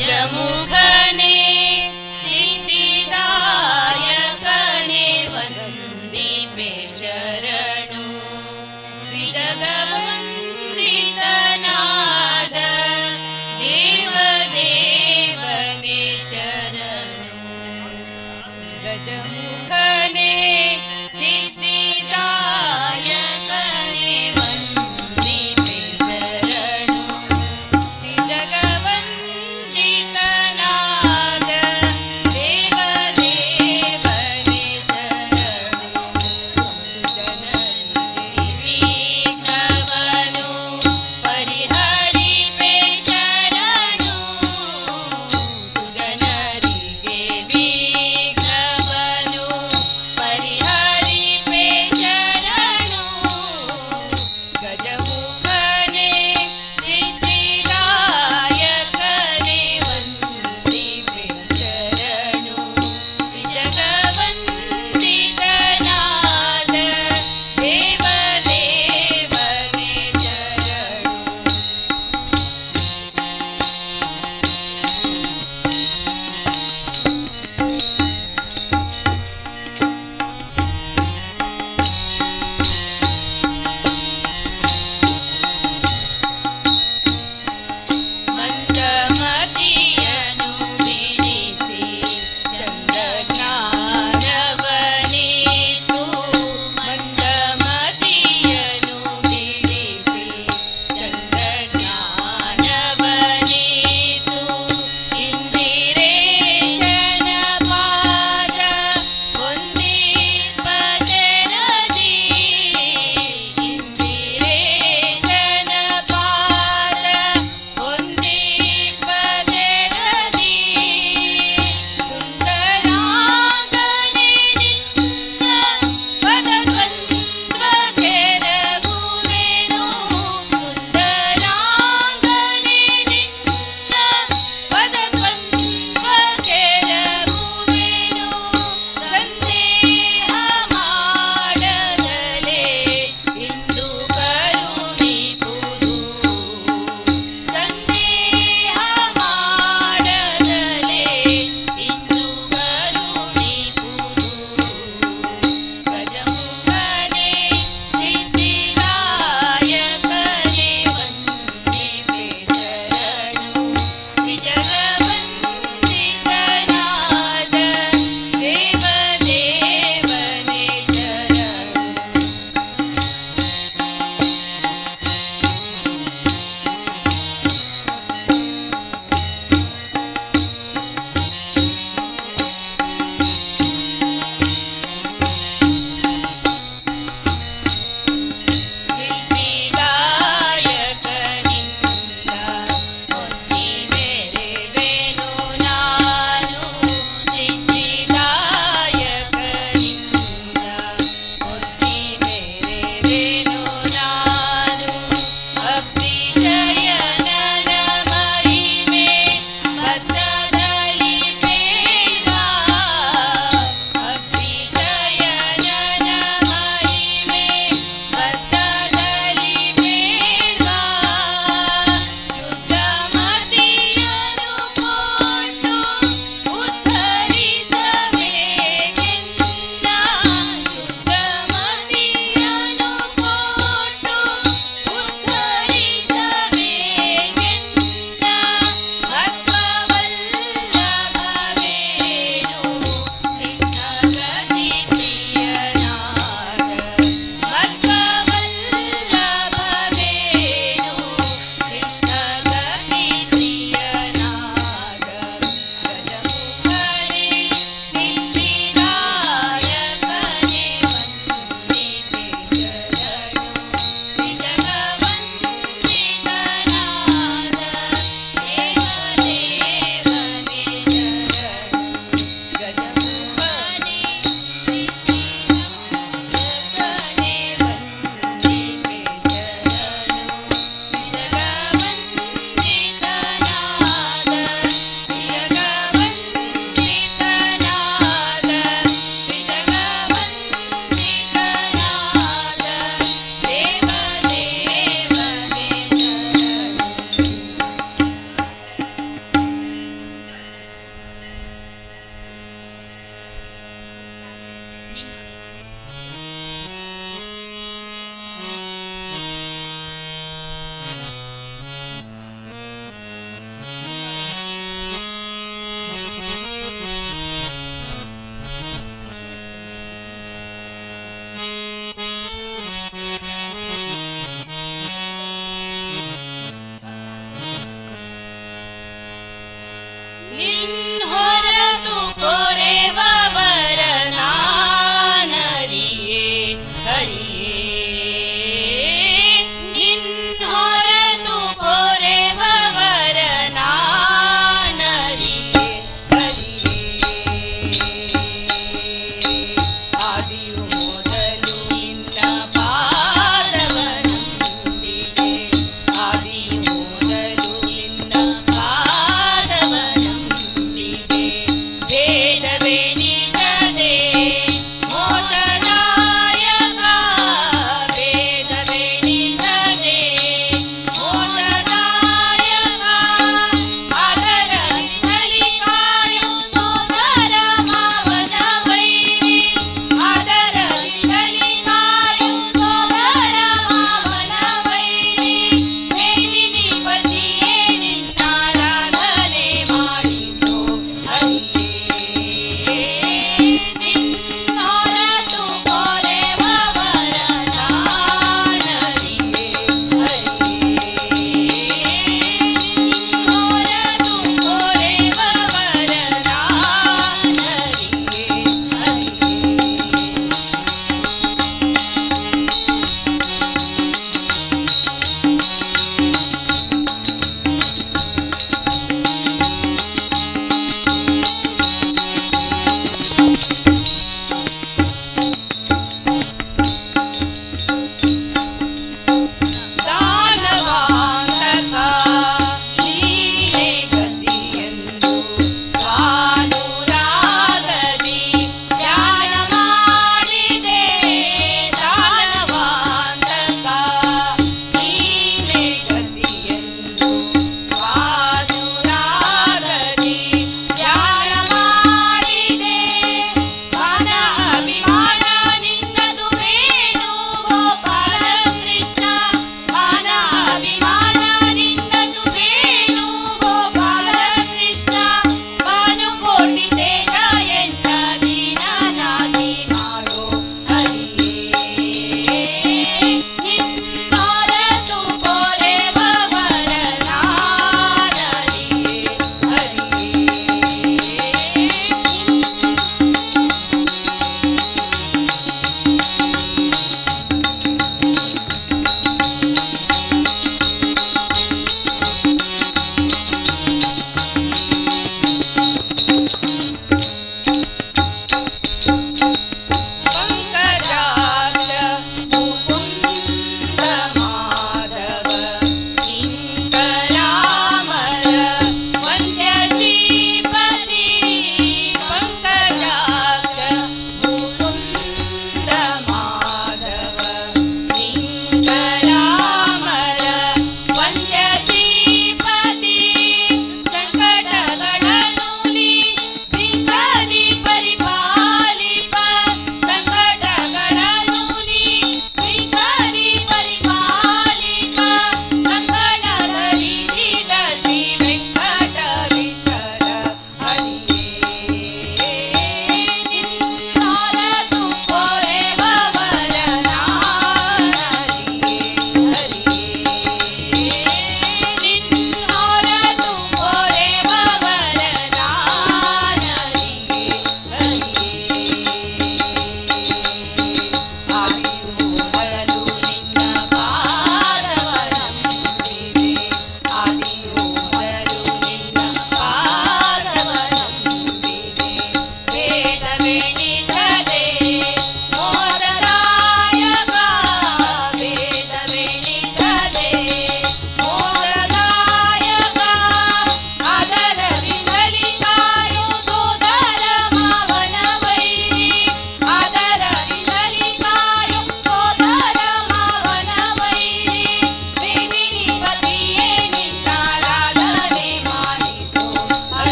गजमुखने सिद्धिदायकने वन्दिपे शरणु त्रिजगवन्दितनाद देवदेवने शरणु गजमुखने सिद्धिदायकने वन्दिपे शरणु त्रिजगवन्दितनाद देवदेवने शरणु सुजनन्ति विघ्न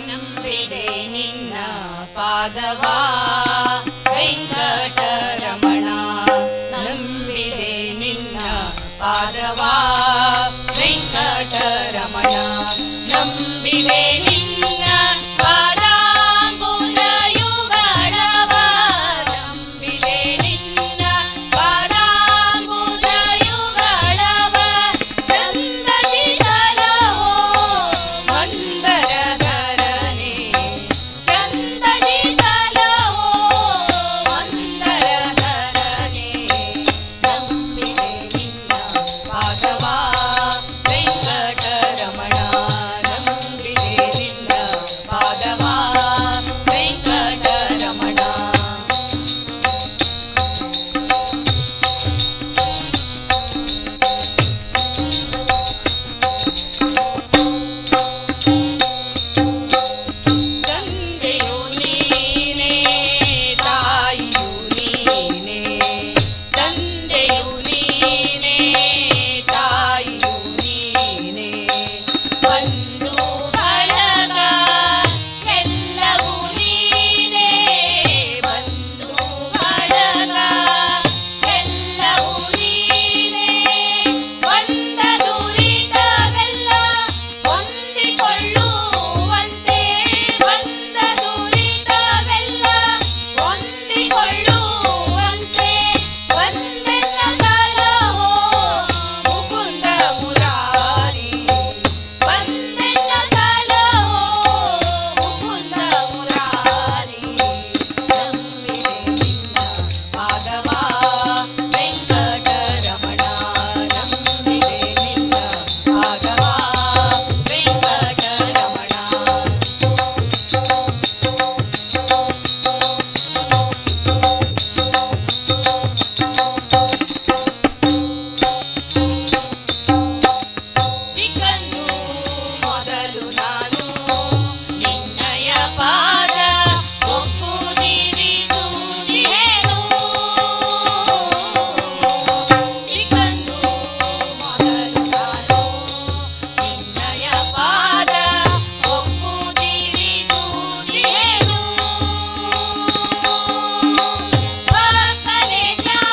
ನಂಬಿದೆ ನಿನ್ನ ಪಾದವಾ ವೆಂಕಟರಮಣ ನಂಬಿದೆ ನಿನ್ನ ಪಾದವಾ ವೆಂಕಟರಮಣ ನಂಬಿದೆ ನಿನ್ನ ಪಾದಾಂಬುಜಯುಗಳವ ನಂಬಿದೆ ನಿನ್ನ ಪಾದಾಂಬುಜಯುಗಳವ ಚಂದದಿ ಸಲಹೋ ಮಂದರಧರನೇ ಚಂದದಿ ಸಲಹೋ ಮಂದರಧರನೇ ನಂಬಿದೆ ನಿನ್ನ ಪಾದವಾ ವೆಂಕಟರಮಣ ನಂಬಿದೆ ನಿನ್ನ ಪಾದವಾ ವೆಂಕಟರಮಣ ತಂದೆಯು ನೀನೇ ತಾಯಿಯು ನೀನೇ ತಂದೆಯು ನೀನೇ ತಾಯಿಯು ನೀನೇ ಬಂಧು ಬಳಗ ಎಲ್ಲವೂ ನೀನೇ ಬಂಧು ಬಳಗ ಎಲ್ಲವೂ ನೀನೇ ಬಂದ ದುರಿತವೆಲ್ಲ ಹೊಂದಿಕೊಳ್ಳುವಂತೆ ಬಂದ ದುರಿತವೆಲ್ಲ ಹೊಂದಿಕೊಳ್ಳುವಂತೆ ಬಂದೆಲ್ಲ ಸಲಹೋ ಮುಕುಂದ ಮುರಾರಿ ಬಂದೆಲ್ಲ ಸಲಹೋ ಮುಕುಂದ ಮುರಾರಿ ನಂಬಿದೆ ನಿನ್ನ ಪಾದವಾ ವೆಂಕಟರಮಣ ನಂಬಿದೆ ನಿನ್ನ ಪಾದವಾ ವೆಂಕಟರಮಣ ಚಿಕ್ಕಂದು ಮೊದಲು ನಾನು ನಿನ್ನಯ ಪಾದ ಒಪ್ಪು ಜೀವಿಸುತ್ತೇನು ಚಿಕ್ಕಂದು ಮೊದಲು ನಾನು ನಿನ್ನಯ ಪಾದ ಒಪ್ಪು ಜೀವಿಸುತ್ತೇನು ಪಕ್ಕನೆ ಜ್ಞಾನ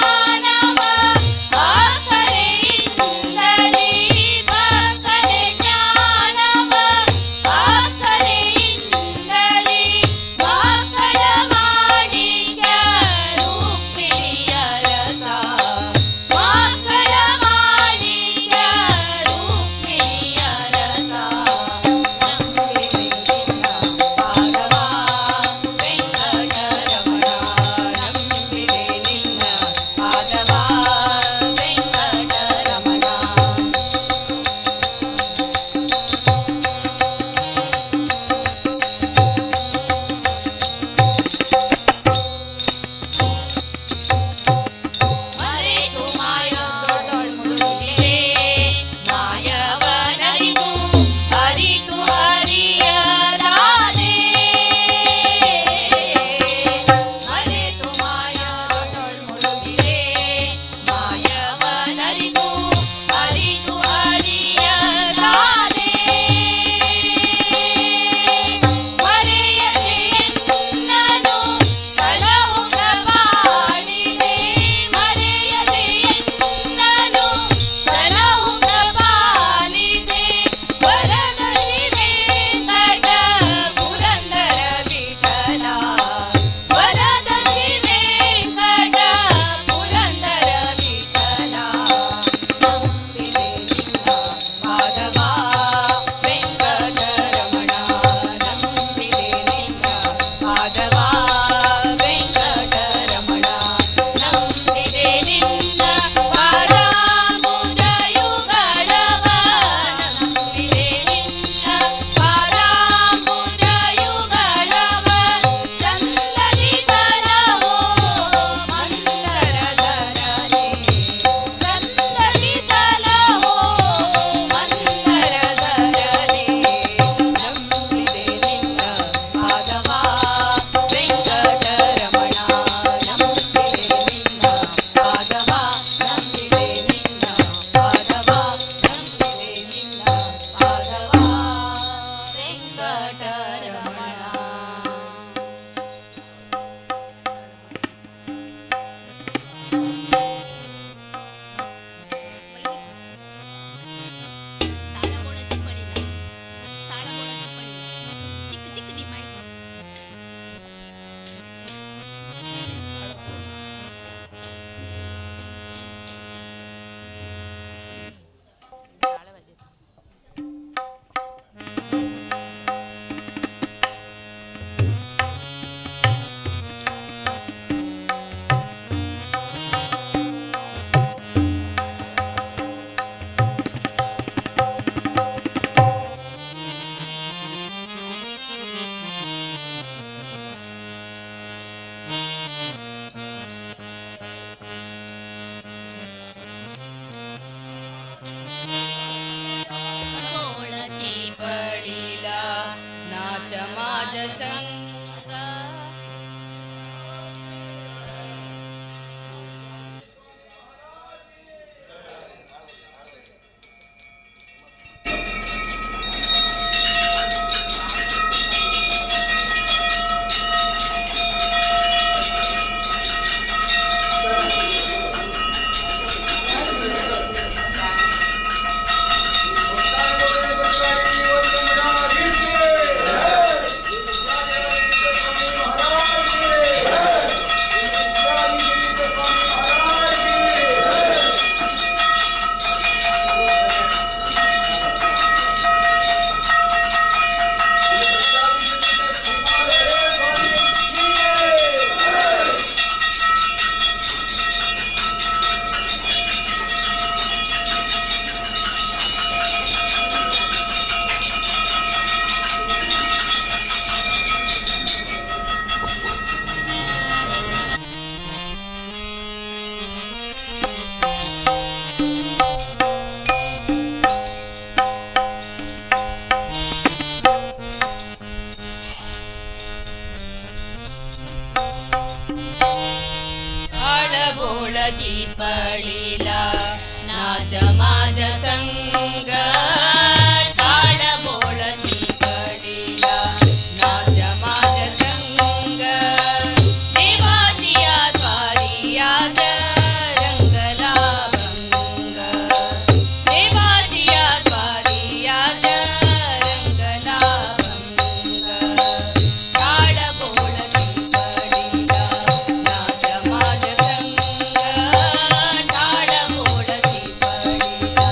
संग बोळची पडीला नाच माझ संग टाळ बोळची पडीला नाच माझ संग देवाची द्वारी आज रंगला भंग देवाची द्वारी आज रंगला भंग टाळ बोळची पडीला नाच माझ संग टाळ बोळची पडीला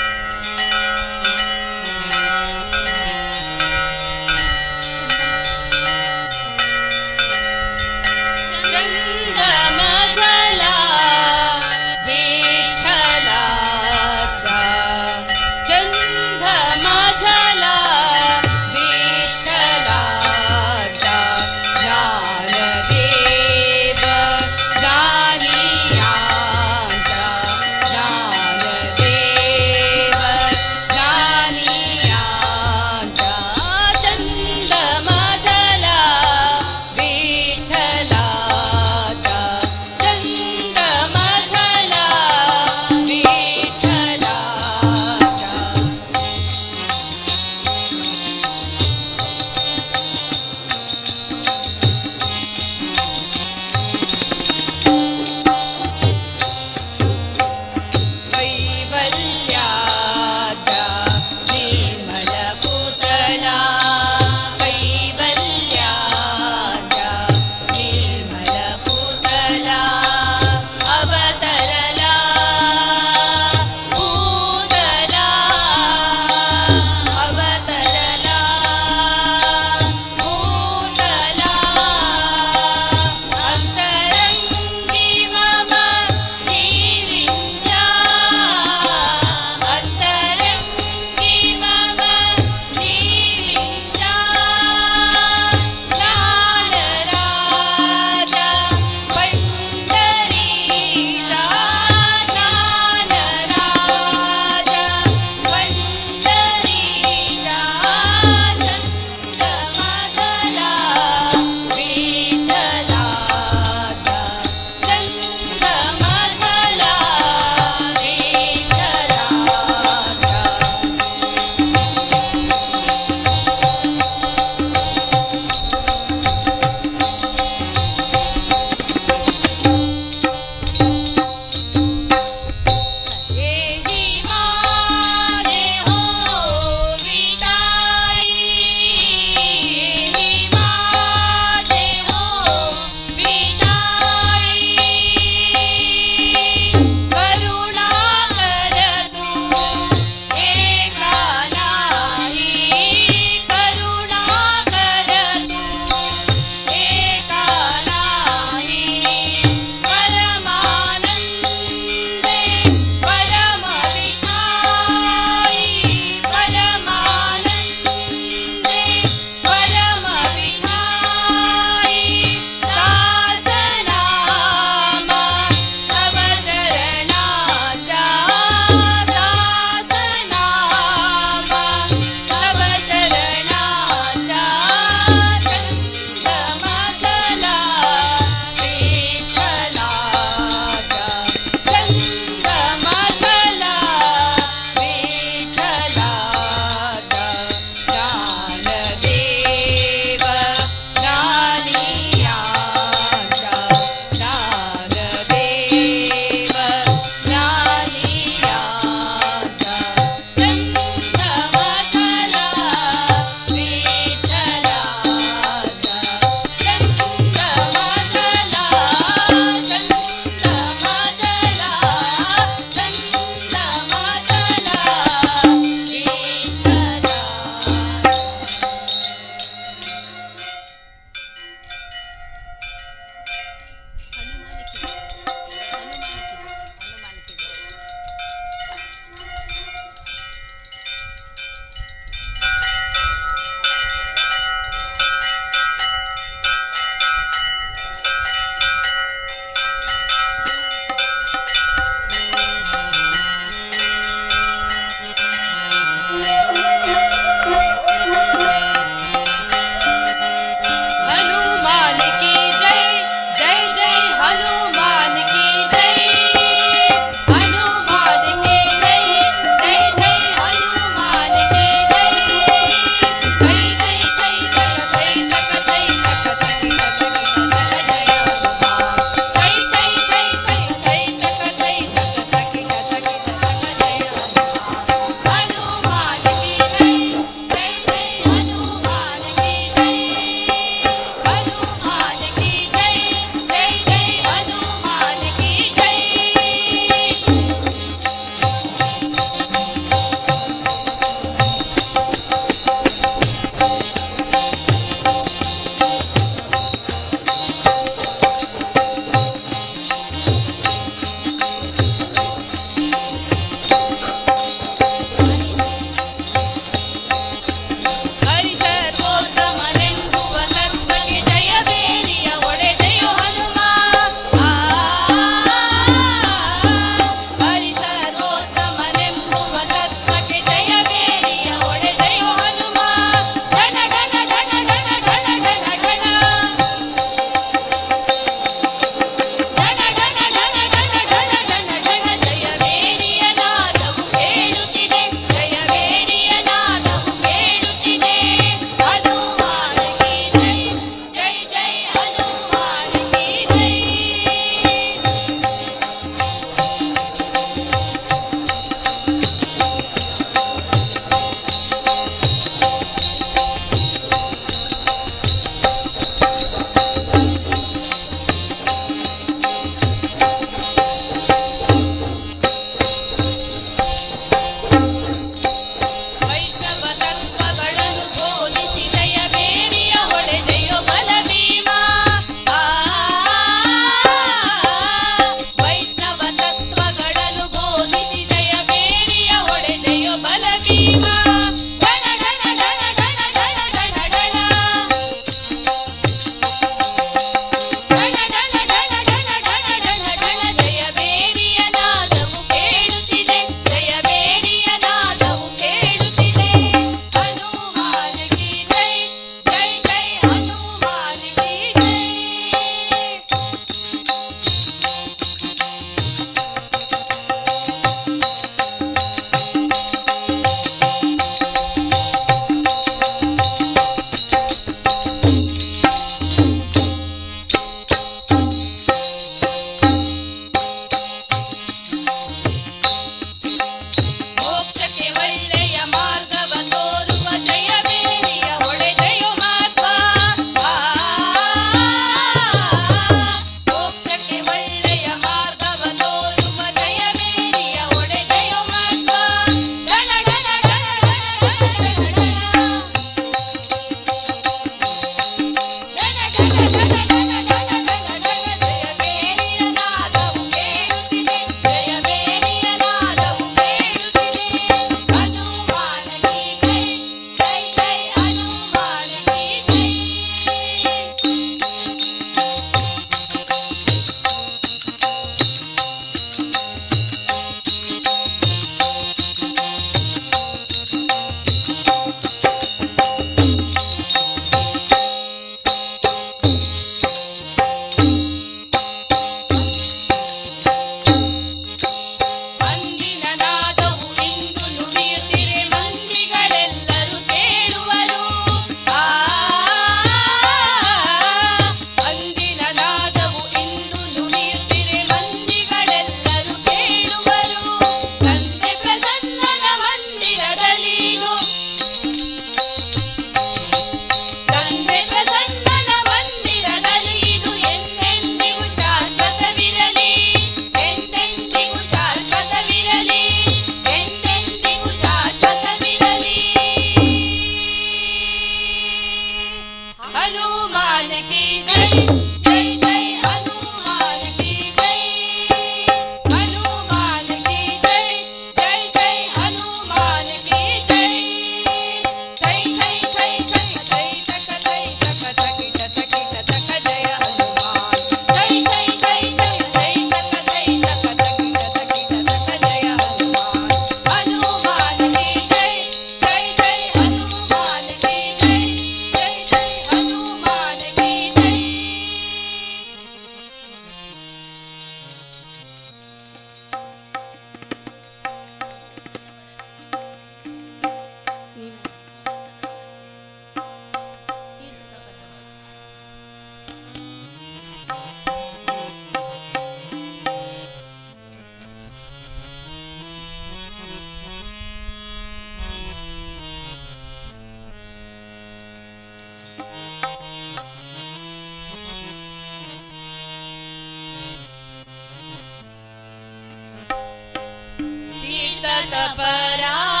तपराशी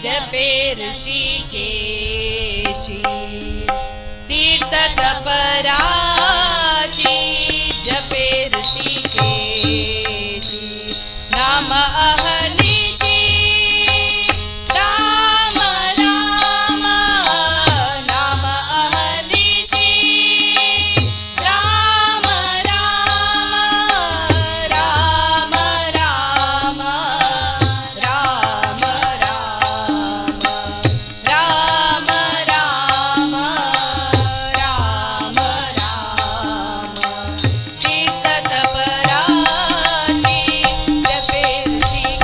जपे ऋषिकेशी तीर्थ तपराशी जपे ऋषिकेशी नाम अहर्निशी राम राम नाम अहर्निशी राम राम राम राम राम राम राम राम राम राम तीर्थ तपराशी जपे ऋषिकेशी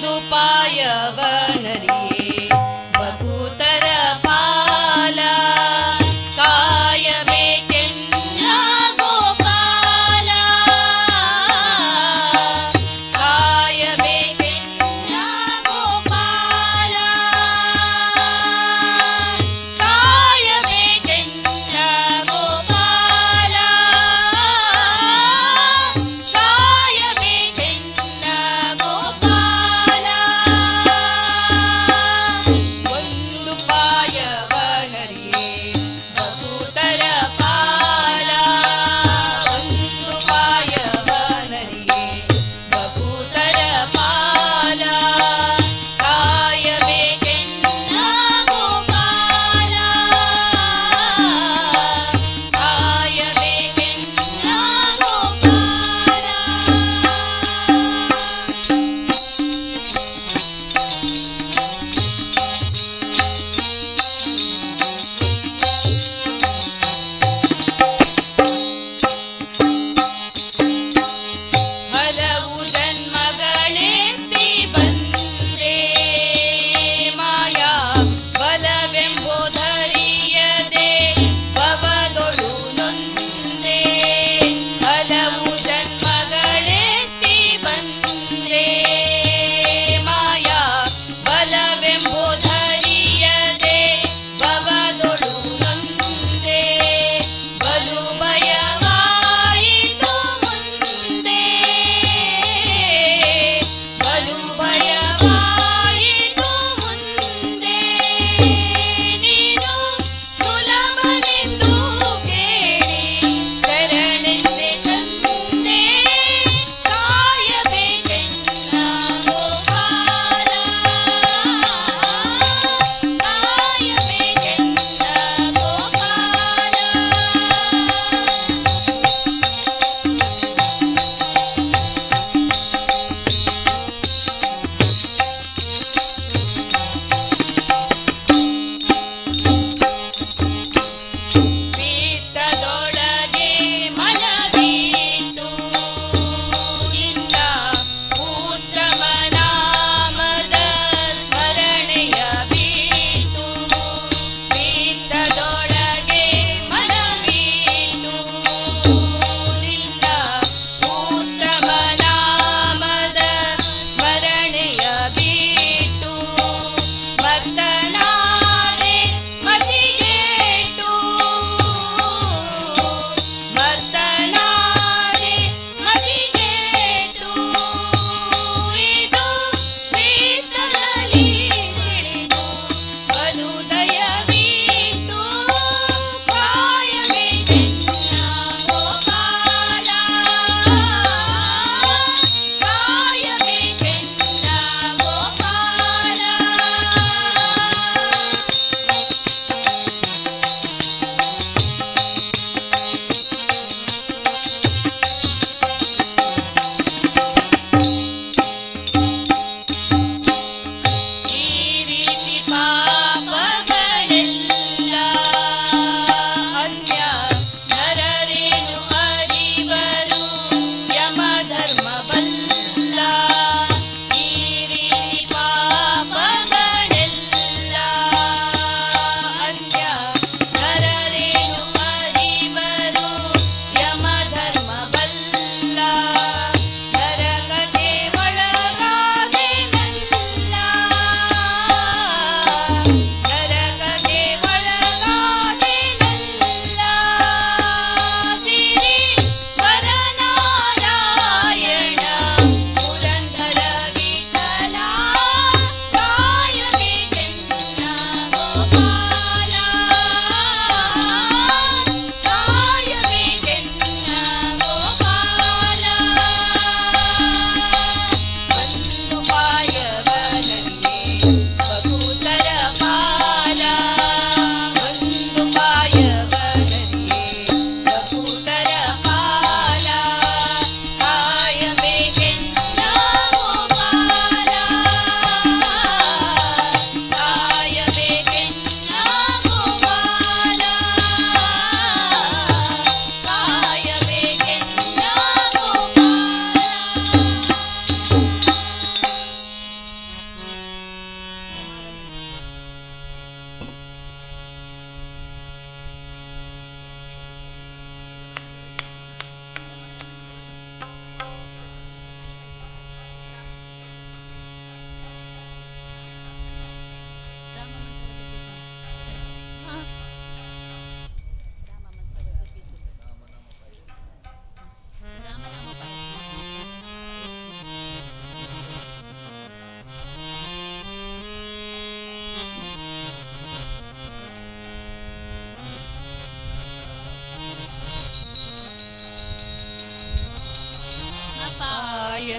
दुपाय बनरिये बकूतर पाला कायमे केन्ना गोपाला कायमे केन्ना गोपाला कायमे केन्ना गोपाला कायमे केन्ना गोपाला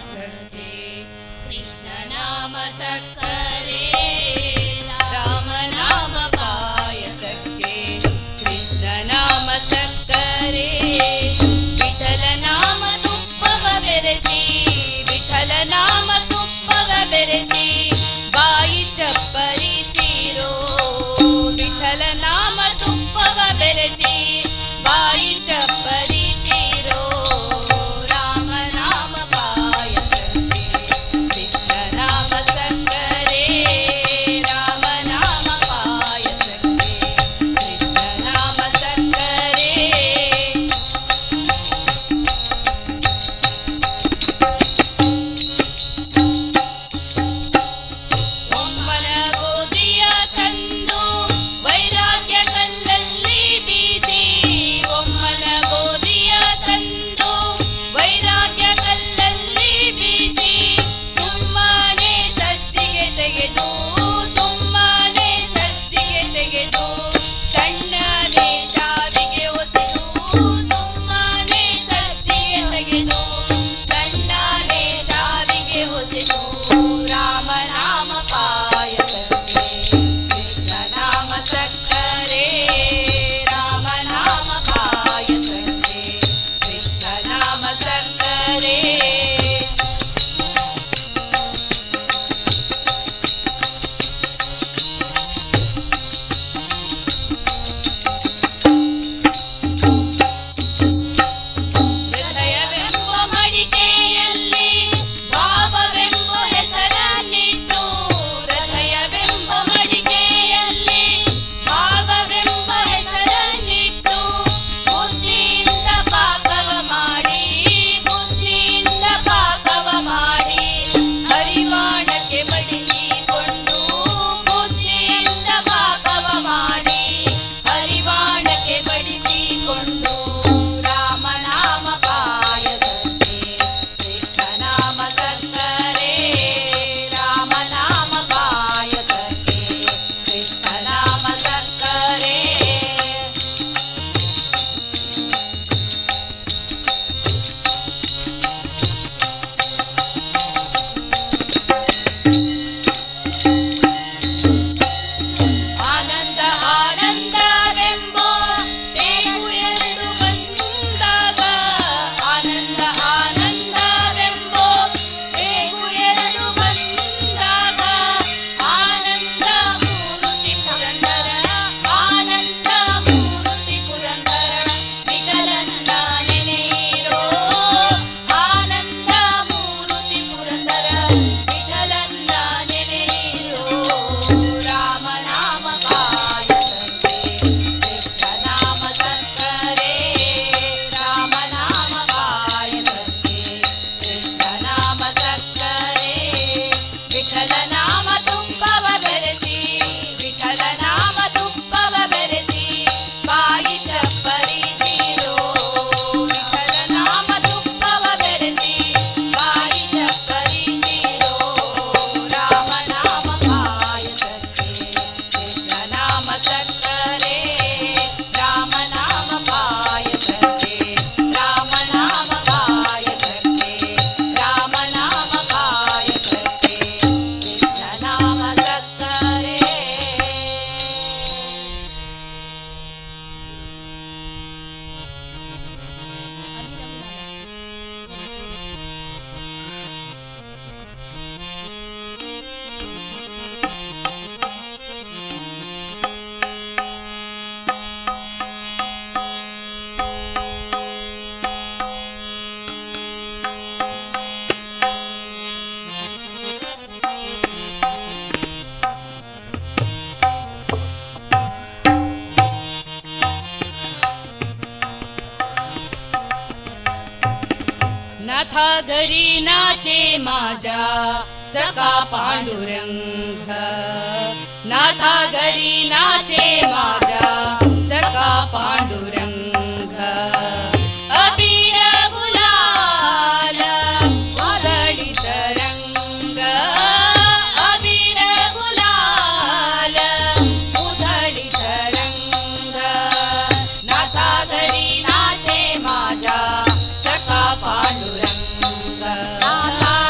सखे कृष्ण नाम सक्करे राम नाम पाय सखे कृष्ण नाम सक्करे विठ्ठल नाम तुಪ್ಪವ ಬೆರೆಸಿ विठ्ठल नाम तुಪ್ಪವ ಬೆರೆಸಿ ಬಾಯಿ ಚಪ್ಪರಿಸಿರೋ विठ्ठल नाम ತುಪ್ಪವ ಬೆರೆಸಿ ಬಾಯಿ ಚಪ್ಪರಿಸಿರೋ ರಾಮ ನಾಮ ಪಾಯ ಸಖೆ ಕೃಷ್ಣ ನಾಮ ಸಕ್ಕರೆ ರಾಮ ನಾಮ ಪಾಯ ಸಖೆ ಕೃಷ್ಣ ನಾಮ ಸಕ್ಕರೆ ಒಮ್ಮನ ಗೋಧಿಯ ತಂದು ವೈರಾಗ್ಯ ಕಲ್ಲಲ್ಲಿ ಬೀಸಿ ಒಮ್ಮನ ಗೋಧಿಯ ತಂದು ವೈರಾಗ್ಯ ಕಲ್ಲಲ್ಲಿ ಬೀಸಿ ಸುಮ್ಮನೆ ಸಜ್ಜಿಗೆ ತೆಗೆದು ಸುಮ್ಮನೆ ಸಜ್ಜಿಗೆ ತೆಗೆದು ಸಣ್ಣನೆ ಶಾವಿಗೆ ಹೊಸೆದು ಸುಮ್ಮನೆ ಸಜ್ಜಿಗೆ ತೆಗೆದು ಸಣ್ಣನೆ ಶಾವಿಗೆ ಹೊಸೆದು ರಾಮ ನಾಮ ಪಾಯ ಸಖೆ ಕೃಷ್ಣ ನಾಮ ಸಕ್ಕರೆ ರಾಮ ನಾಮ ಪಾಯ ಸಖೆ ಕೃಷ್ಣ ನಾಮ ಸಕ್ಕರೆ ಹೃದಯವೆಂಬ ಮಡಿಕೆಯಲ್ಲಿ ಭಾವವೆಂಬ ಹೆಸರನ್ನಿಟ್ಟು ಹೃದಯವೆಂಬ ಮಡಿಕೆಯಲ್ಲಿ ಭಾವವೆಂಬ ಹೆಸರನ್ನಿಟ್ಟು ಬುದ್ಧಿಯಿಂದ ಪಾಕವ ಮಾಡಿ ಬುದ್ಧಿಯಿಂದ ಪಾಕವ ಮಾಡಿ ಹರಿವಾಣಕ್ಕೆ ಬಡಿಸಿಕೊಂಡು ಬುದ್ಧಿಯಿಂದ ಪಾಕವ ಮಾಡಿ ಹರಿವಾಣಕ್ಕೆ ಬಡಿಸಿಕೊಂಡು ರಾಮ ನಾಮ ಪಾಯ ಸಖೆ ಕೃಷ್ಣ ನಾಮ ಸಕ್ಕರೆ ರಾಮ ನಾಮ ಪಾಯ ಸಖೆ ಕೃಷ್ಣ ನಾಮ ಸಕ್ಕರೆ ಆನಂದ ಆನಂದವೆಂಬೋ ಬೇವು ಎರಡು ಬಂದಾಗ ಆನಂದ ಆನಂದವೆಂಬೋ ಬೇವು ಎರಡು ಬಂದಾಗ ಆನಂದ ಮೂರುತಿ ಪುರಂದರ ಆನಂದ ಮೂರುತಿ ಪುರಂದರ ವಿಠಲನ್ನ ನೆನೆಯಿರೋ ಆನಂದ ಮೂರುತಿ ಪುರಂದರ ವಿಠಲನ್ನ ನೆನೆಯಿರೋ ರಾಮ ನಾಮ ಪಾಯ ಸಖೆ ಕೃಷ್ಣ ನಾಮ ಸಕ್ಕರೆ ರಾಮ ನಾಮ ಪಾಯ ಸಖೆ ಕೃಷ್ಣ ನಾಮ ಸಕ್ಕರೆ ವಿಠಲ ನಾಮ ತುಪ್ಪವ ಬೆರೆಸಿ ವಿಠಲ ನಾಮ ತುಪ್ಪವ ಬೆರೆಸಿ ಬಾಯಿ ಚಪ್ಪರಿಸಿರೋ ವಿಠಲ ನಾಮ ತುಪ್ಪವ ಬೆರೆಸಿ ಬಾಯಿ ಚಪ್ಪರಿಸಿರೋ ರಾಮ ನಾಮ ಪಾಯ ಸಖೆ ಕೃಷ್ಣ ನಾಮ ಸಕ್ಕರೆ ರಾಮ ನಾಮ ಪಾಯ ಸಖೆ ರಾಮ ನಾಮ ಪಾಯ ಸಖೆ ರಾಮ ನಾಮ ಪಾಯ ಸಖೆ ಕೃಷ್ಣ ನಾಮ ಸಕ್ಕರೆ नाथा घरी नाचे माझ्या सखा पांडुरंग नाथा घरी नाचे माझ्या सखा पांडुरंग अबीर गुलाल उधळीत रंग अबीर गुलाल उधळीत रंग नाथा घरी नाचे माझ्या सखा पांडुरंग नाथा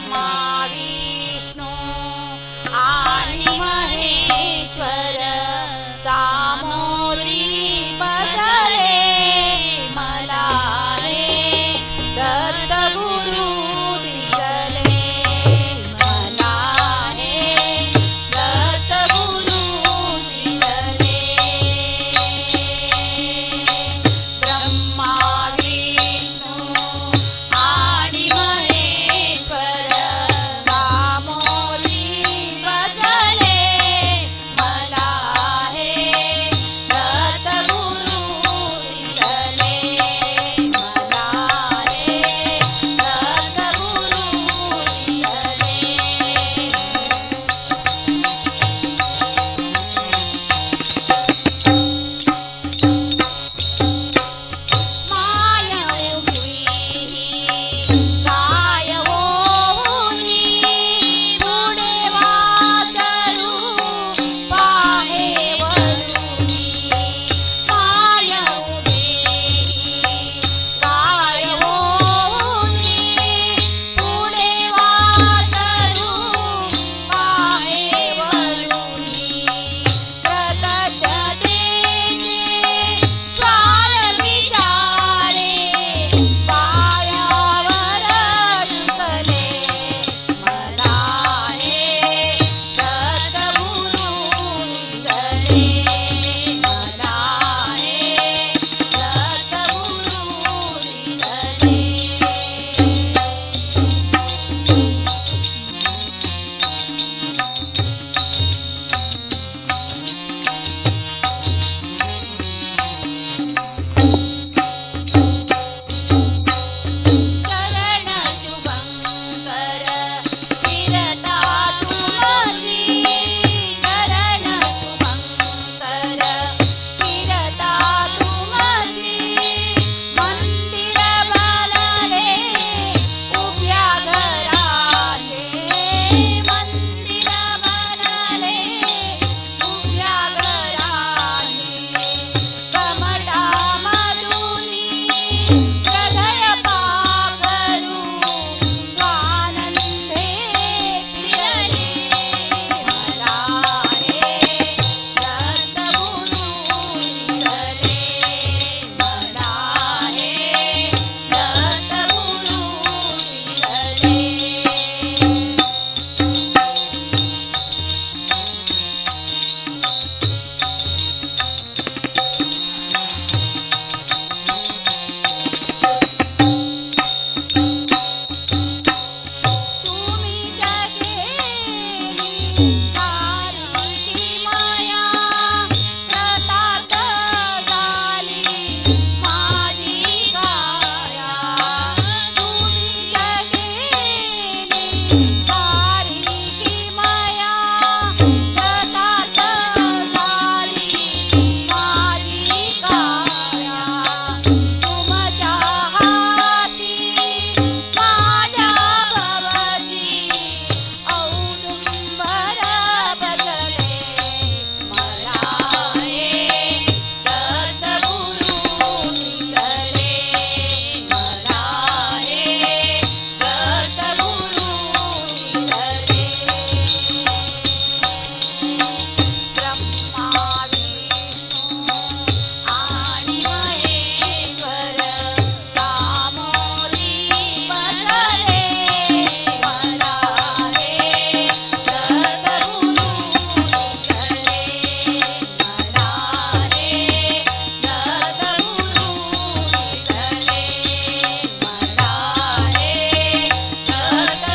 ब्रह्मा विष्णू आणि महेश्वर सामोरी बसले मला हे दत्त गुरु दिसले मला हे दत्त गुरु दिसले ब्रह्मा विष्णू आणि महेश्वर सामोरी बसले मला हे दत्त गुरु दिसले मला हे दत्त गुरु माया उभी काय होऊनी पुढे वासरू पाहे वळूनी माया उभी काय होऊनी पुढे वासरू पाहे वळूनी कृतज्ञतेचे श्वान विचारे पायावर झुकले मला हे दत्त गुरु दिसले मला हे दत्त गुरु चरण शुभंकर फिरता तुमची चरण शुभंकर फिरता तुमची मंदिर बनले उभ्या घराचे मंदिर बनले उभ्या घराचे कमठामधुनी हृदय पाखरू स्वानंदे फिरले मला हे दत्त गुरु दिसले मला हे दत्त गुरु दिसले तुम्ही जगेली सारी माया कृतार्थ झाली माझी काया तुम्ही जगेली सारी माया कृतार्थ झाली माझी काया तुमच्या हाती माझ्या भवती औदुंबर बसले मला हे दत्त गुरु दिसले मला हे दत्त गुरु दिसले ब्रह्मा विष्णू आणि महेश्वर सामोरी बसले मला हे दत्त गुरु दिसले मला हे दत्त गुरु दिसले मला हे दत्त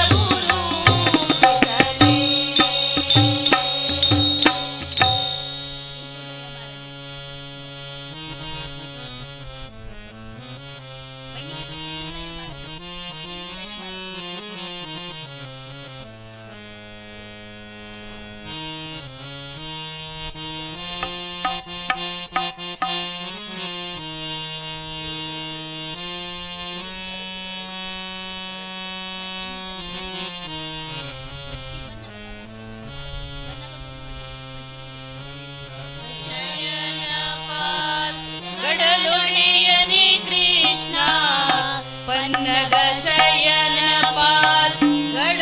पन्नग शयन पाल गड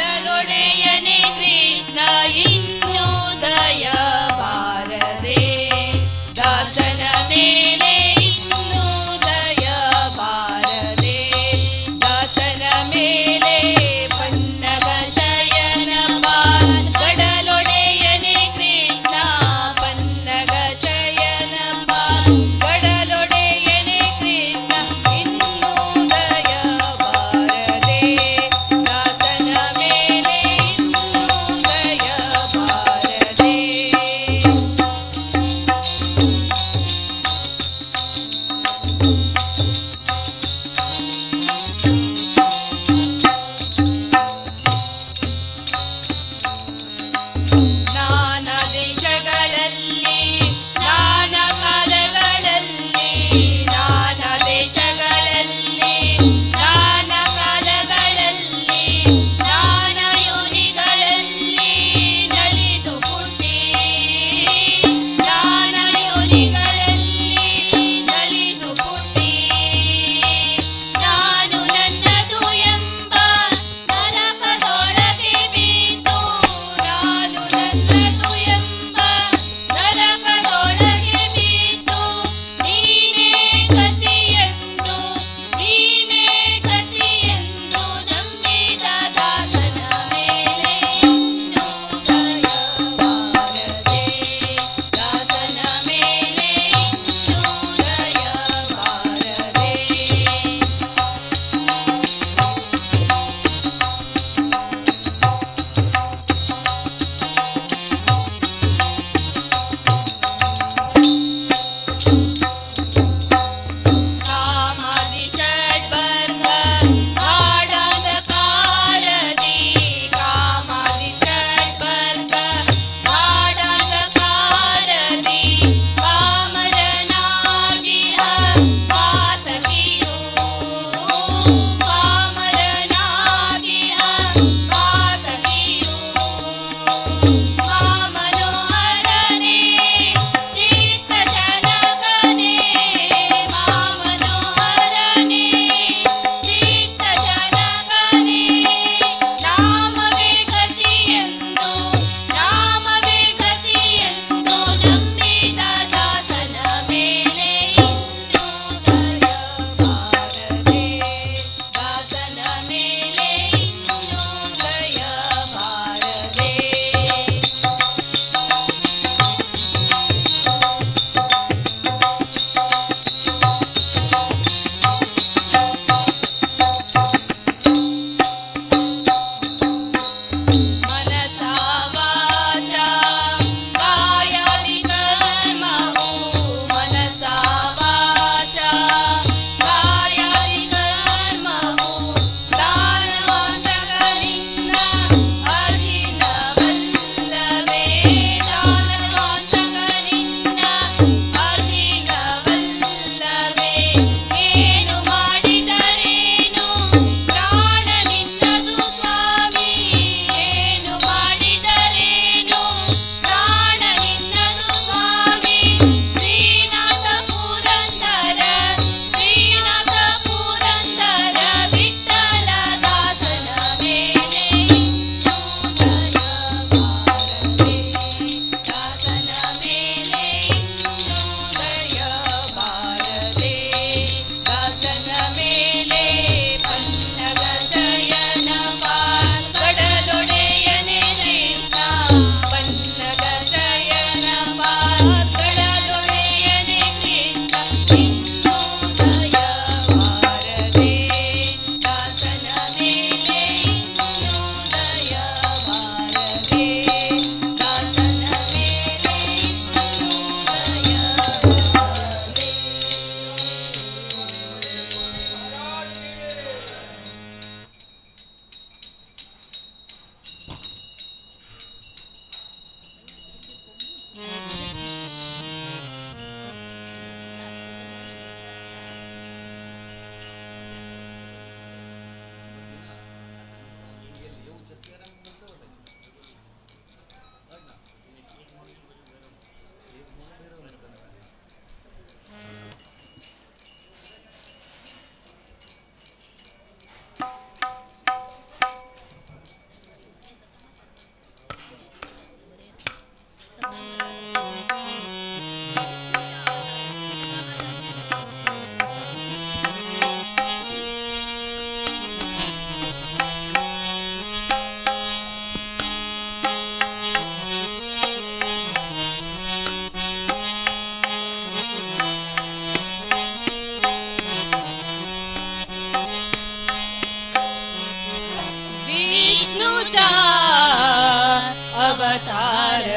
अवतार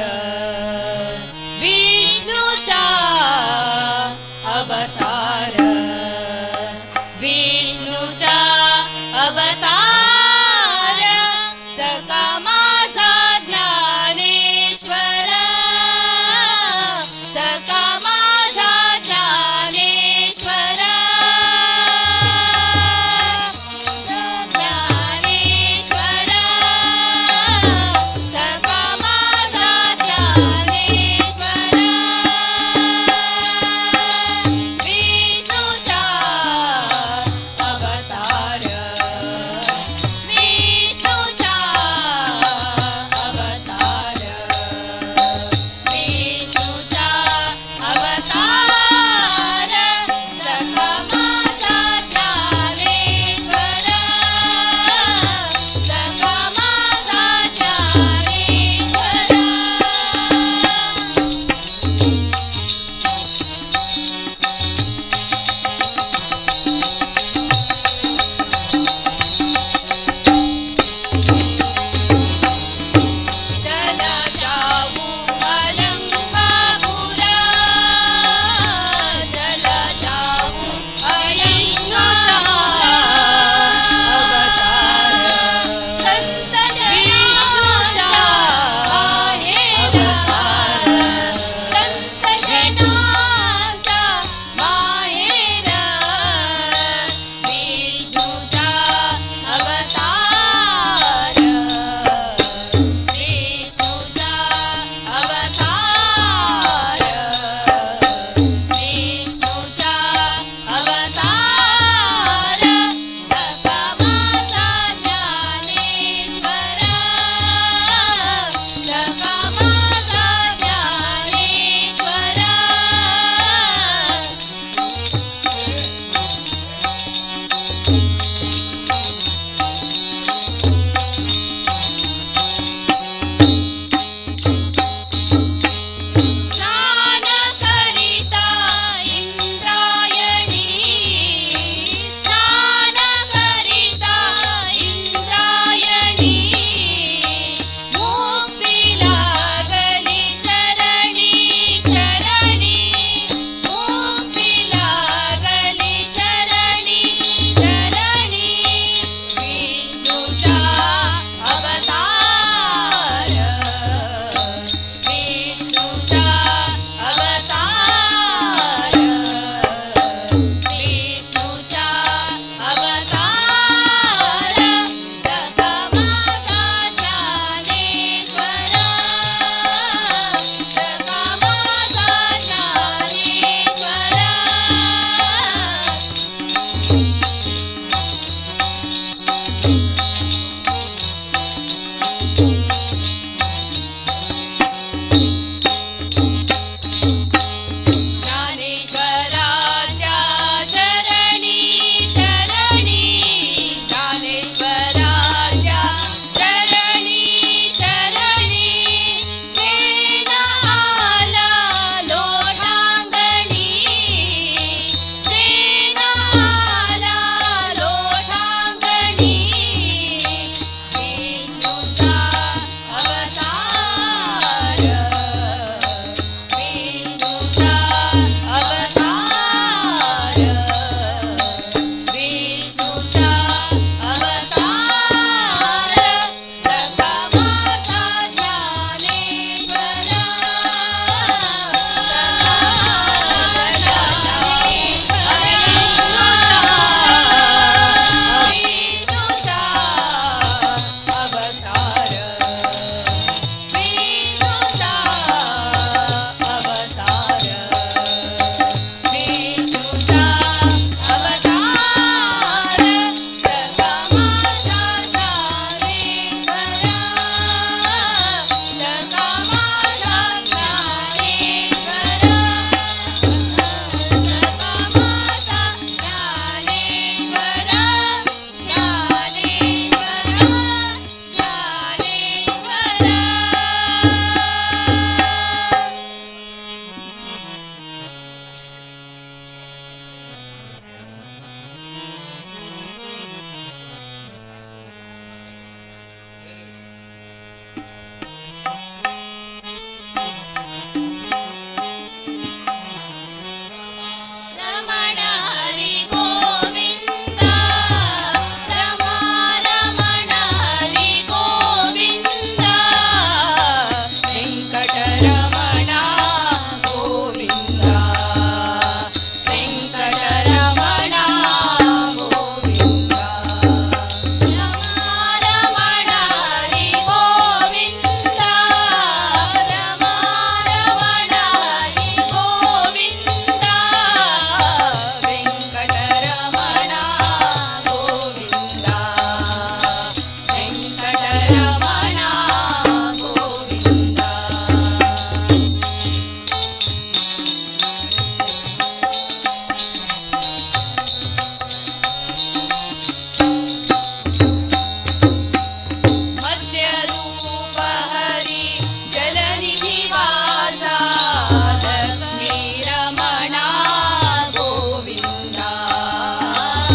विष्णूचा अवतार विष्णूचा अवतार सखा माझा ज्ञानेश्वर सखा माझा ज्ञानेश्वर ज्ञानेश्वर सखा माझा ज्ञानेश्वर विष्णूचा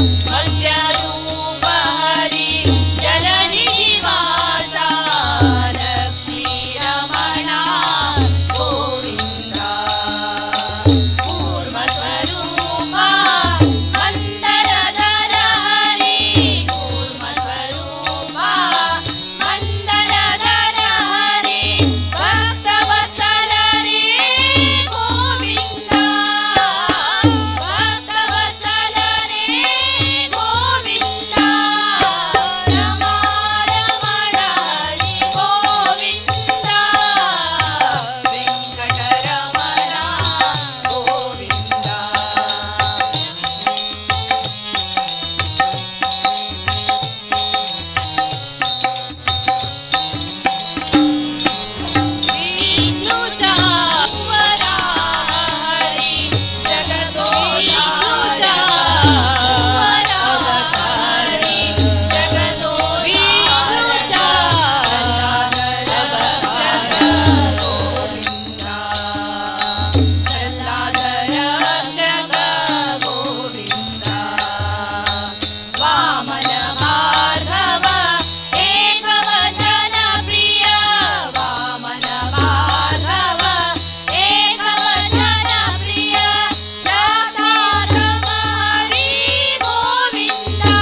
मत्स्यरूप हरी जलनिवासा लक्ष्मीरमणा गोविन्दा कूर्मस्वरूपा मन्दरधर हरि कूर्मस्वरूपा मन्दरधर हरि भक्तवत्सल रे गोविन्दा भक्तवत्सल रे गोविन्दा रमा रमण हरि गोविन्दा वेङ्कटरमण गोविन्दा विष्णुचा वरा हरि जगतो विष्णुचा वरा हरि जगतो विष्णुचा रक्षक गोविन्दा प्रह्लाद रक्षक गोविन्दा वामन भार्गव एकवचन प्रिय वामन भार्गव एकवचन प्रिय साक्षात् हरि गोविन्दा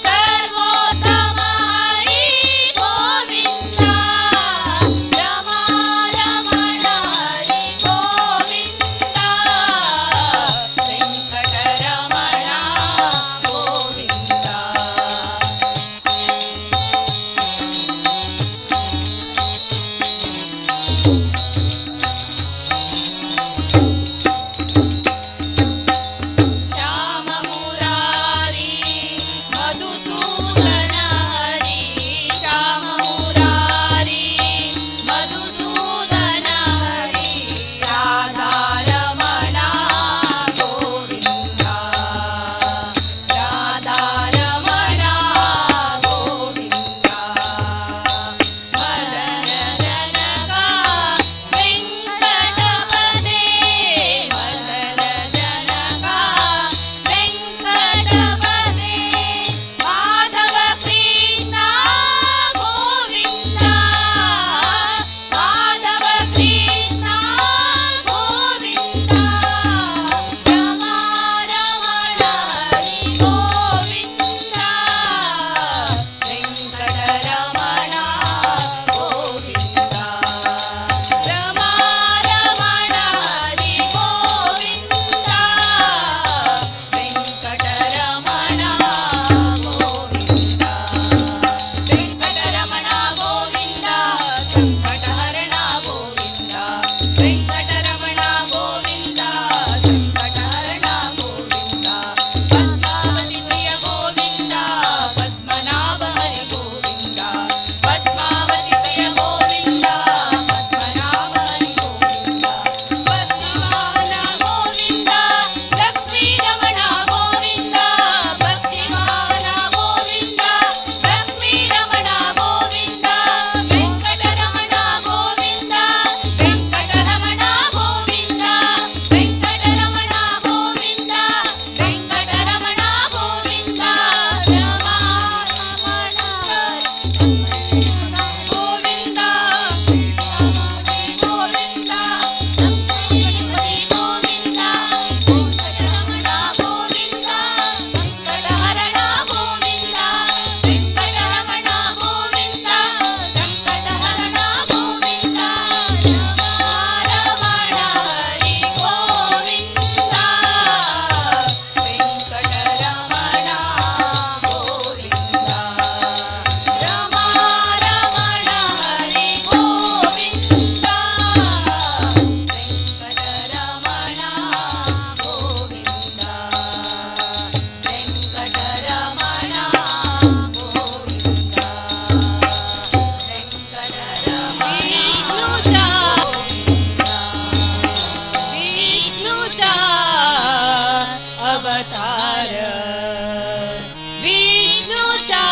सर्वोत्तम हरि गोविन्दा रमा रमण हरि गोविन्दा वेङ्कटरमण गोविन्दा श्याम मुरारी मधुसूदन हरि श्याम मुरारी मधुसूदन हरि राधा रमणा गोविन्दा राधा रमणा गोविन्दा मदन जनका वेङ्कटपदे मदन जनका वेङ्कटपदे माधव कृष्ण गोविन्दा माधव कृष्ण गोविन्दा रमा रमण हरि गोविन्दा वेङ्कटरमण गोविन्दा रमा रमण हरि गोविन्दा वेङ्कटरमण गोविन्दा वेङ्कटरमण गोविन्दा सङ्कटहरण गोविन्दा वेङ्कटरमण गोविन्दा सङ्कटहरण गोविन्दा पद्मावति प्रिय गोविन्दा पद्मनाभ हरि गोविन्दा पद्मावति प्रिय गोविन्दा पद्मनाभ हरि गोविन्दा पक्षिवाहन गोविन्दा लक्ष्मीरमण गोविन्दा पक्षिवाहन गोविन्दा लक्ष्मीरमण गोविन्दा वेङ्कटरमण गोविन्दा वेङ्कटरमण गोविन्दा वेङ्कटरमण गोविन्दा वेङ्कटरमण गोविन्दा रमा रमण गोविन्दा गोविन्दा संकटहरण गोविन्दा वेङ्कटरमण गोविन्दा संकटहरण गोविन्दा वेङ्कटरमण गोविन्दा संकटहरण गोविन्दा रमा रमण हरि गोविन्दा वेङ्कटरमण गोविन्दा रमा रमण हरि गोविन्दा वेङ्कटरमण गोविन्दा वेङ्कटरमण गोविन्दा विष्णुचा विष्णुचा अवतार विष्णुचा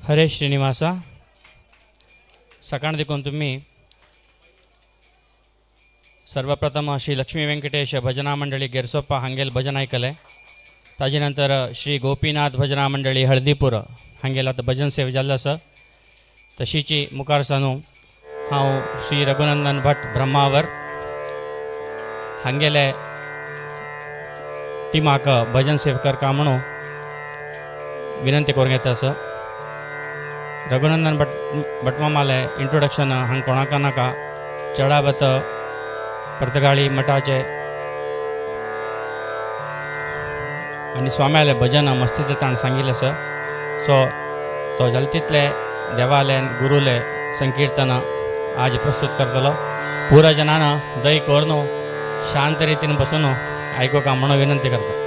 हरे श्रीनिवास. सकाळ देखून तुम्ही सर्वप्रथम श्री लक्ष्मी व्यंकटेश भजना मंडळी गेरसोप्पा हांगेल भजन ऐकले. ताजे नंतर श्री गोपीनाथ भजना मंडळी हळदीपूर हांगेल आतां भजन सेवा जाल्लो आसा. तशीची मुखार सानू हांव श्री रघुनंदन भट ब्रह्मावर हांगेले टिमाक भजन सेवा करता म्हणून विनंती करूंक येता आसा. रघुनंदन भटमामाले इंट्रोडक्शन हांगा कोणाक नाका. चढावत पर्तगाळी मठाचे आनी स्वाम्याले भजन मस्ती ताणें सांगिल्लें आसा. सो तो जालें तितले देवाले गुरुले संकीर्तन आज प्रस्तुत करतलो. पुरा जनान दय करून शांत रितीन बसून आयकूंक म्हणून विनंती करता.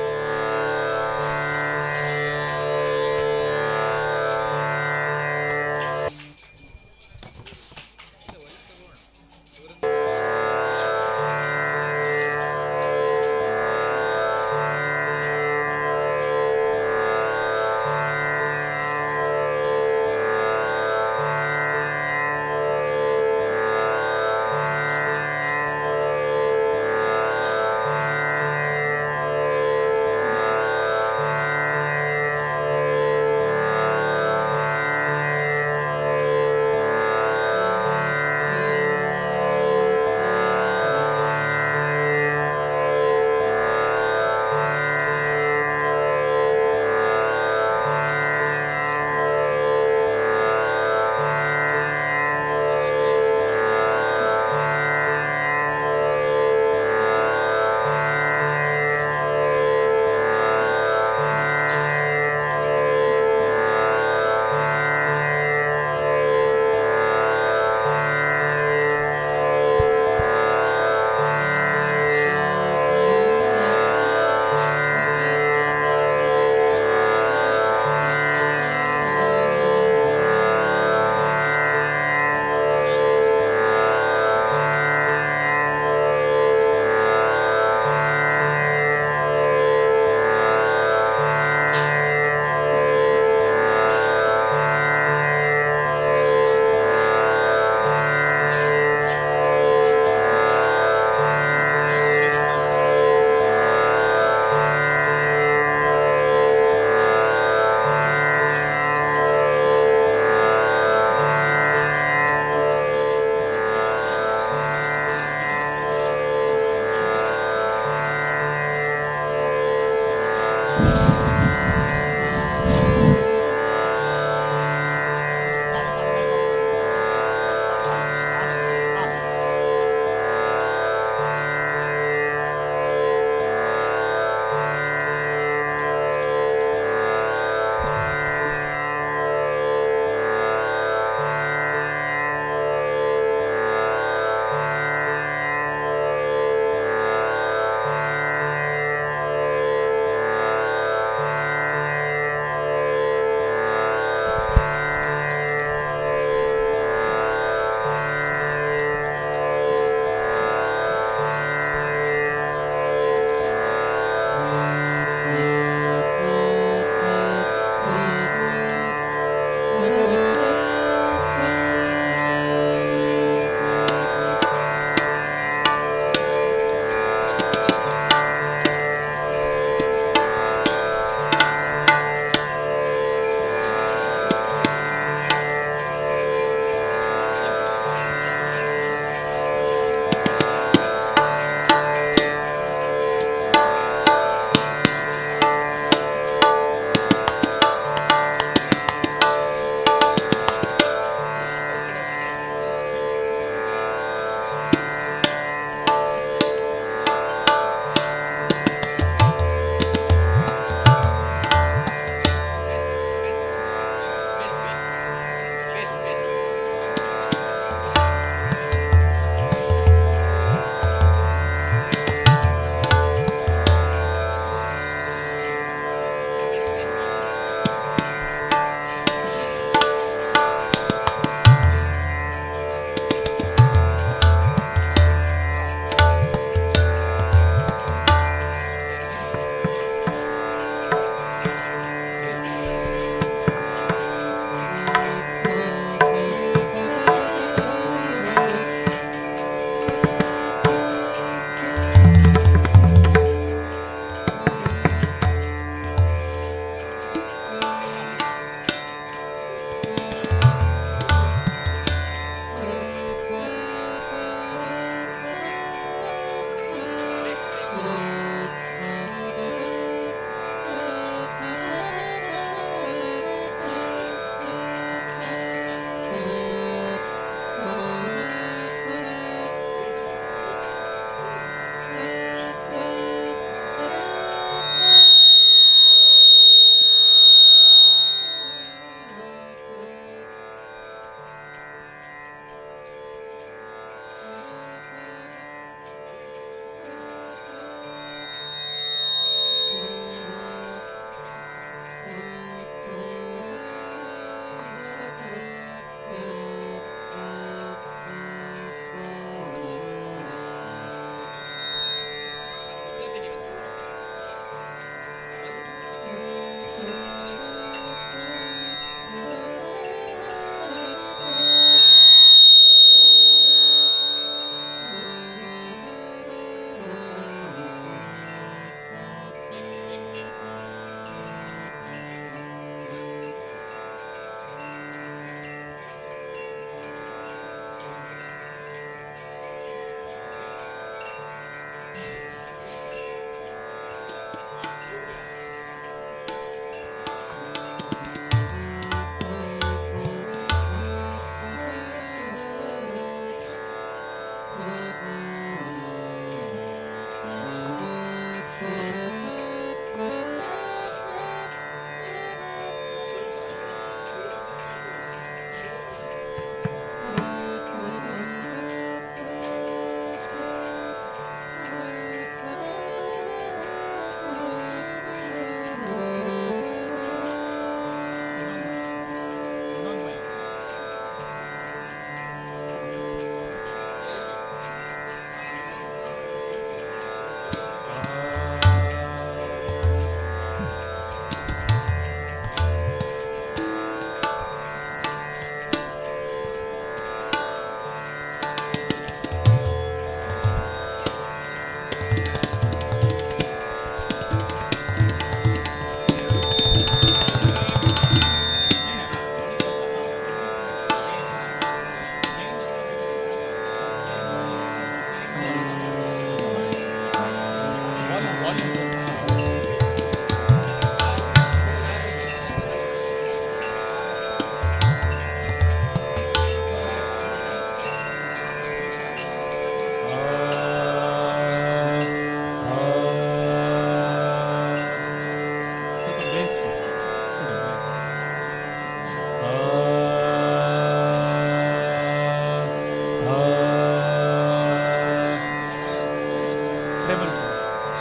ಟ್ರೇಬಲ್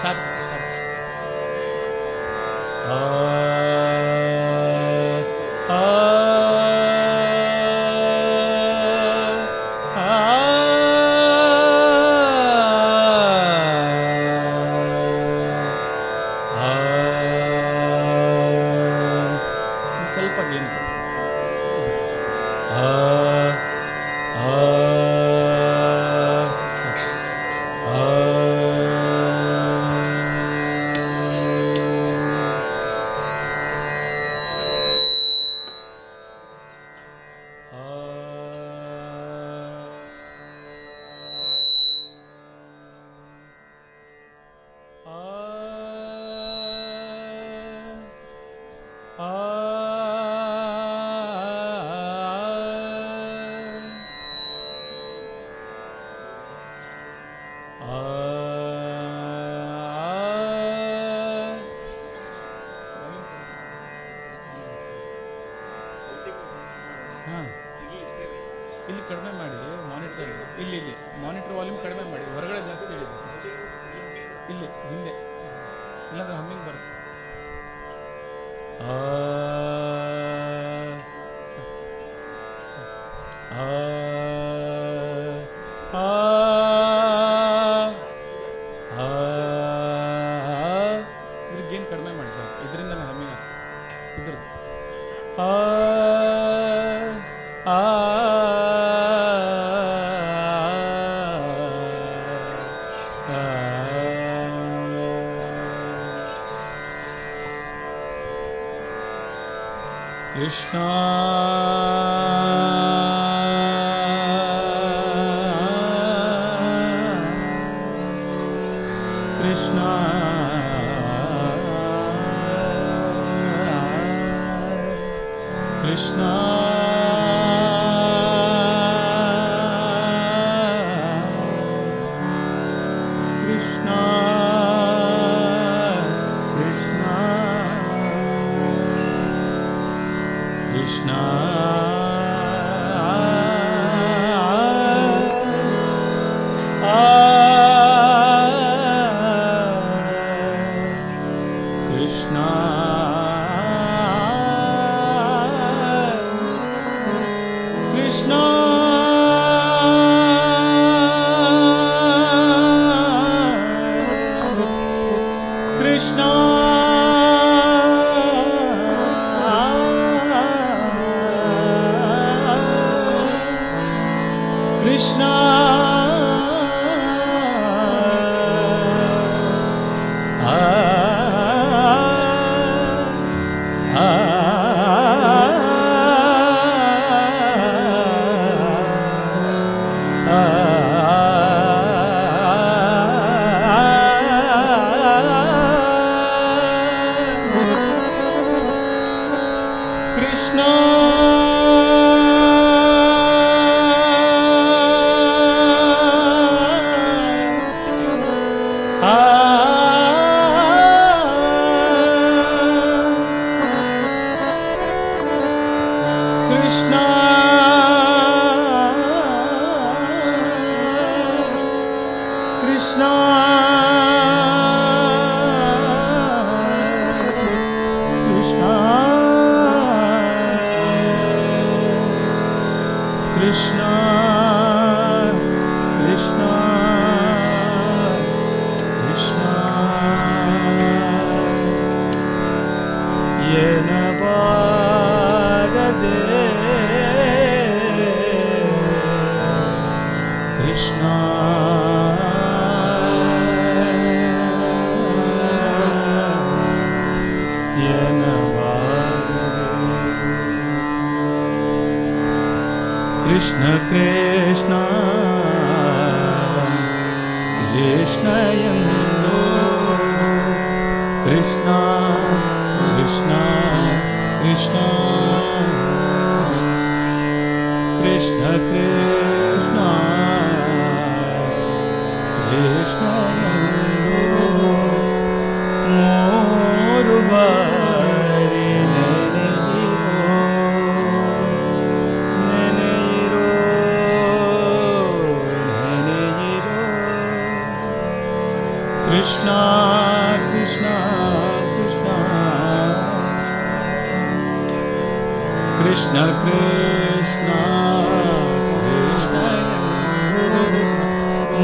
ಶಾರ್ಪ್ ಶಾರ್ಪ್. ಸ್ವಲ್ಪ ಗೇನ್ ಇಲ್ಲಿ ಕಡಿಮೆ ಮಾಡಿ ಮಾನಿಟರ್ ಇಲ್ಲಿ ಮಾನಿಟರ್ ವಾಲ್ಯೂಮ್ ಕಡಿಮೆ ಮಾಡಿ, ಹೊರಗಡೆ ಜಾಸ್ತಿ ಹೇಳಿದೆ ಇಲ್ಲಿ ಹಿಂದೆ, ಇಲ್ಲಾಂದ್ರೆ ಹಮ್ಮಿಂಗ್ ಬರುತ್ತೆ. ಇದ್ರಿಗೇನು ಕಡಿಮೆ ಮಾಡಿ ಸರ್, ಇದರಿಂದನೇ ಹಮ್ಮಿಂಗ್ ಆಗ್ತದೆ ಇದ್ರದ್ದು. ಕೃಷ್ಣ ಕೃಷ್ಣ ಕೃಷ್ಣ ಕೃಷ್ಣ ಕೃಷ್ಣ ಕೃಷ್ಣ ಕೃಷ್ಣ ಕೃಷ್ಣ ಕೃಷ್ಣ ಕೃಷ್ಣ ಕೃಷ್ಣ ಕೃಷ್ಣ ಕೃಷ್ಣ ಕೃಷ್ಣ ಕೃಷ್ಣ ಎನಬಾರದೆ ಕೃಷ್ಣ ಕೃಷ್ಣ ಕೃಷ್ಣ ಕೃಷ್ಣ ಎಂದು ಕೃಷ್ಣ ಕೃಷ್ಣ ಕೃಷ್ಣ ಕೃಷ್ಣ ಕೃಷ್ಣ ಕೃಷ್ಣ ಎಂದು ಮೂರು ಬಾರಿ ನೆನೆಯಿರೋ कृष्णा कृष्णा कृष्णा कृष्ण कृष्ण कृष्ण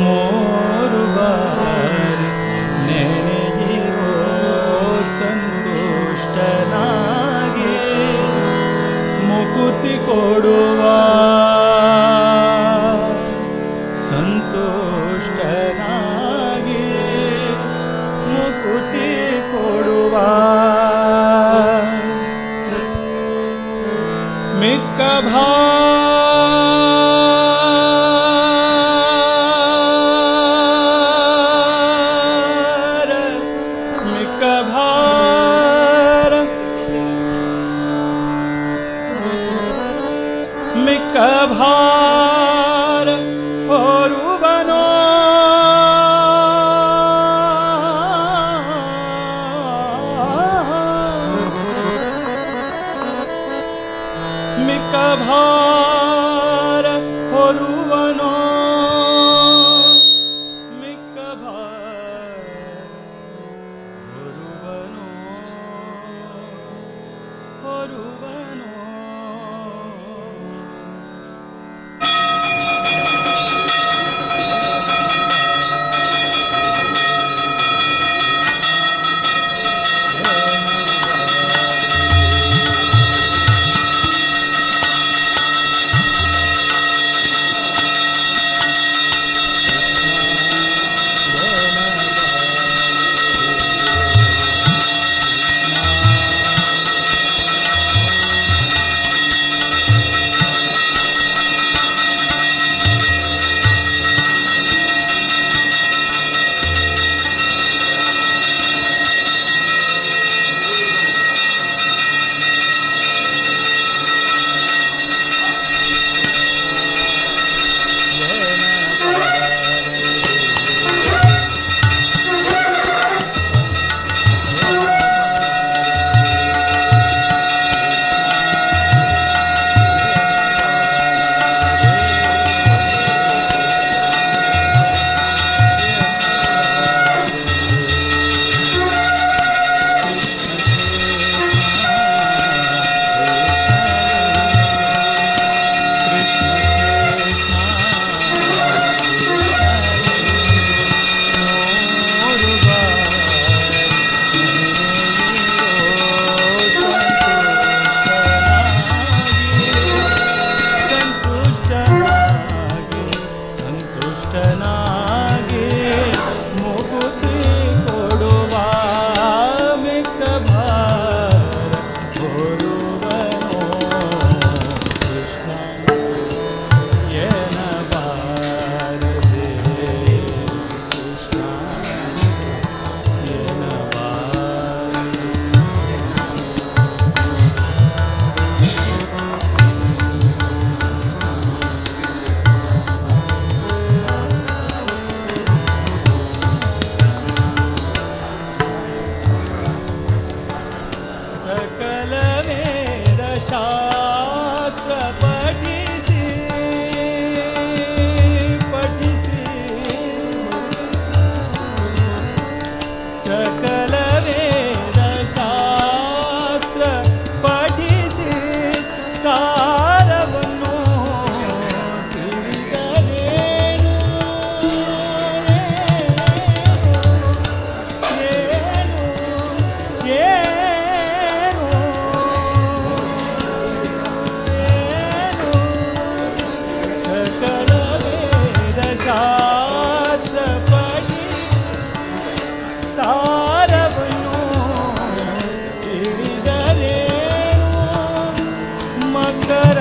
मोर बारी नेनेगिरो ಸಂತುಷ್ಟನಾಗಿ ಮುಕುತಿ ಕೊಡುವ ಸಂತುಷ್ಟನಾಗಿ ಮುಕುತಿ ಕೊಡುವ ಮಿಕ್ಕ ಭಾರ ಹೊರುವನೋ ಮಿಕ್ಕ ಭಾರ ಹೊರುವನೋ ಮಿಕ್ಕ ಭಾರ ಹೊರುವನೋ ಹೊರುವನೋ मकर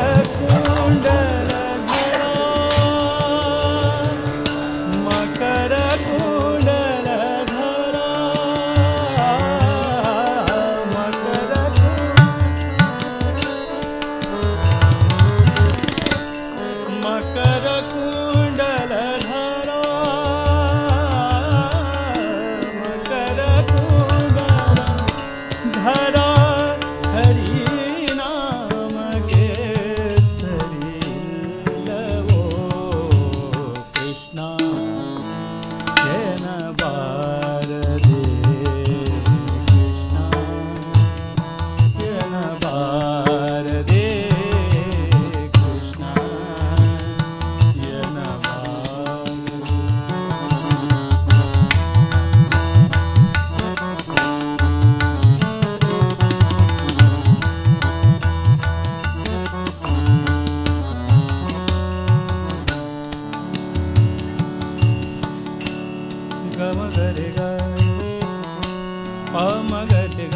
मगरे ग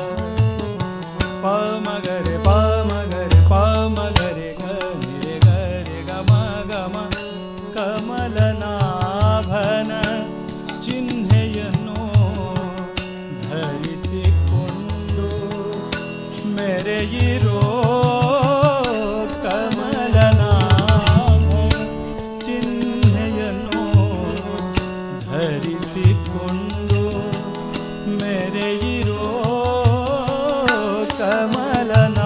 प मगरे प मगरे प मगरे ग रे ग रे ग म ಕಮಲನಾಭನ ಚಿಹ್ನೆಯನ್ನು ಧರಿಸಿಕೊಂಡು ಮೆರೆಯಿರೋ ಕಮಲನಾಭನ ಚಿಹ್ನೆಯನ್ನು ಧರಿಸಿಕೊಂಡು ಮೆರೆಯಿರೋ ಕಮಲನಾಭ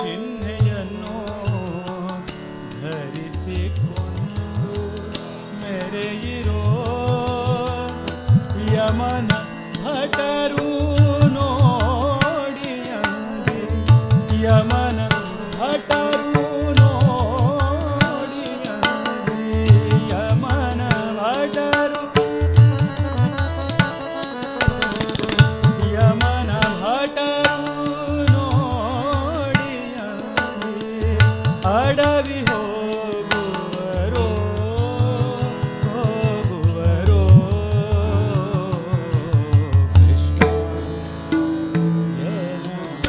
ಚಿಹ್ನೆಯನ್ನು ಧರಿಸಿಕೊಂಡು ಮೆರೆಯಿರೋ ಯಮನ ಭಟರು ನೋಡಿಯಂದೆ ಯಮನ ಭಟರು ನೋಡಿಯಂದೆ ಯಮನ ಭಟರು ಯಮನ ಭಟರು ನೋಡಿಯಂದೆ ಅಡವಿ ಹೋಗುವರೋ ಹೋಗುವರೋ ಕೃಷ್ಣ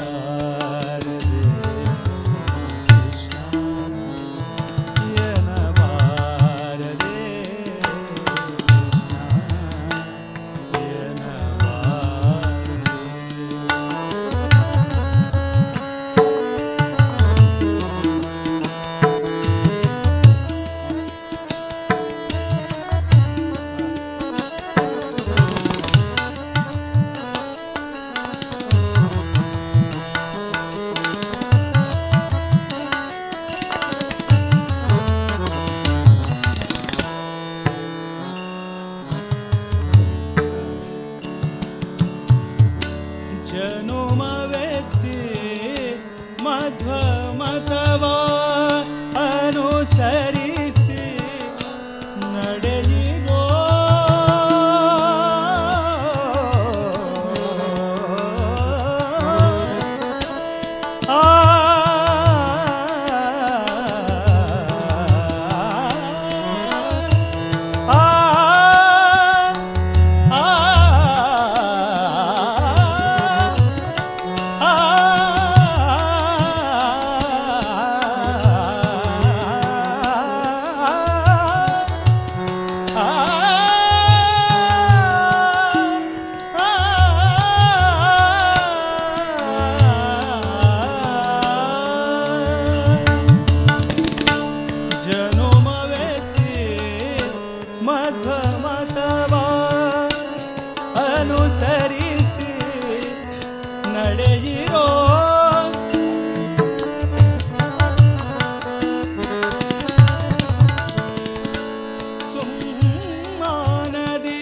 ಏನಬಾರದೆ ಕೃಷ್ಣ ಏನಬಾರದೆ ಕೃಷ್ಣ ಏನಬಾರದೆ ಜನುಮವೆತ್ತಿ ಮಧ್ವಮತವ ಅನುಸರಿಸಿ ನಡೆಯಿರೋ ಆ ಜನುಮವೆತ್ತಿ ಮಧ್ವಮತವ ಅನುಸರಿಸಿ ನಡೆಯಿರೋ ಸುಮ್ಮಾನದಿ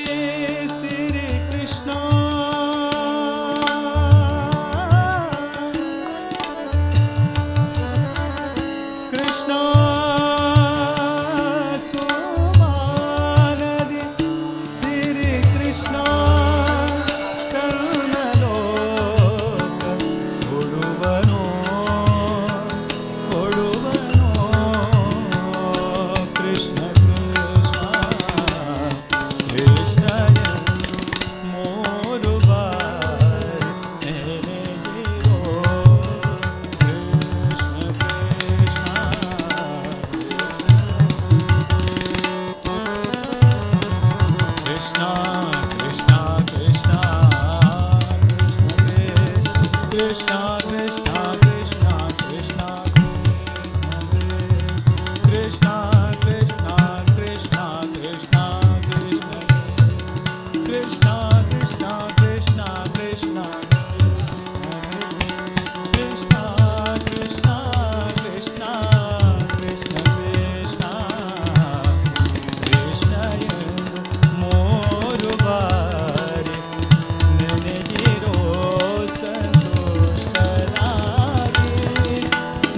ಸಿರಿ ಕೃಷ್ಣ ಕೃಷ್ಣ ಸುಮಾನದಿ ಸಿರಿ Krishna Krishna Krishna Krishna Krishna Krishna Krishna Krishna Krishna Krishna moru bari nene jiro santushtari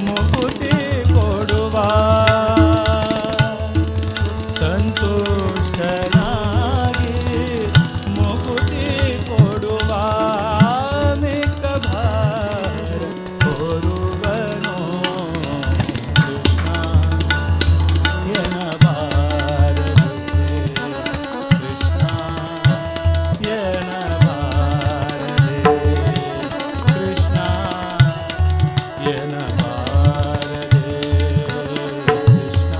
mukuti koduva ಸಂತುಷ್ಟನಾಗಿ ಮುಕುತಿ ಕೊಡುವ ಮಿಕ್ಕಭಾರ ಕೊರುವನೋ ಕೃಷ್ಣ ಎನ್ನಬಾರದೆ ಕೃಷ್ಣ ಎನ್ನಬಾರದೆ ಕೃಷ್ಣ ಎನ್ನಬಾರದೆ ಕೃಷ್ಣ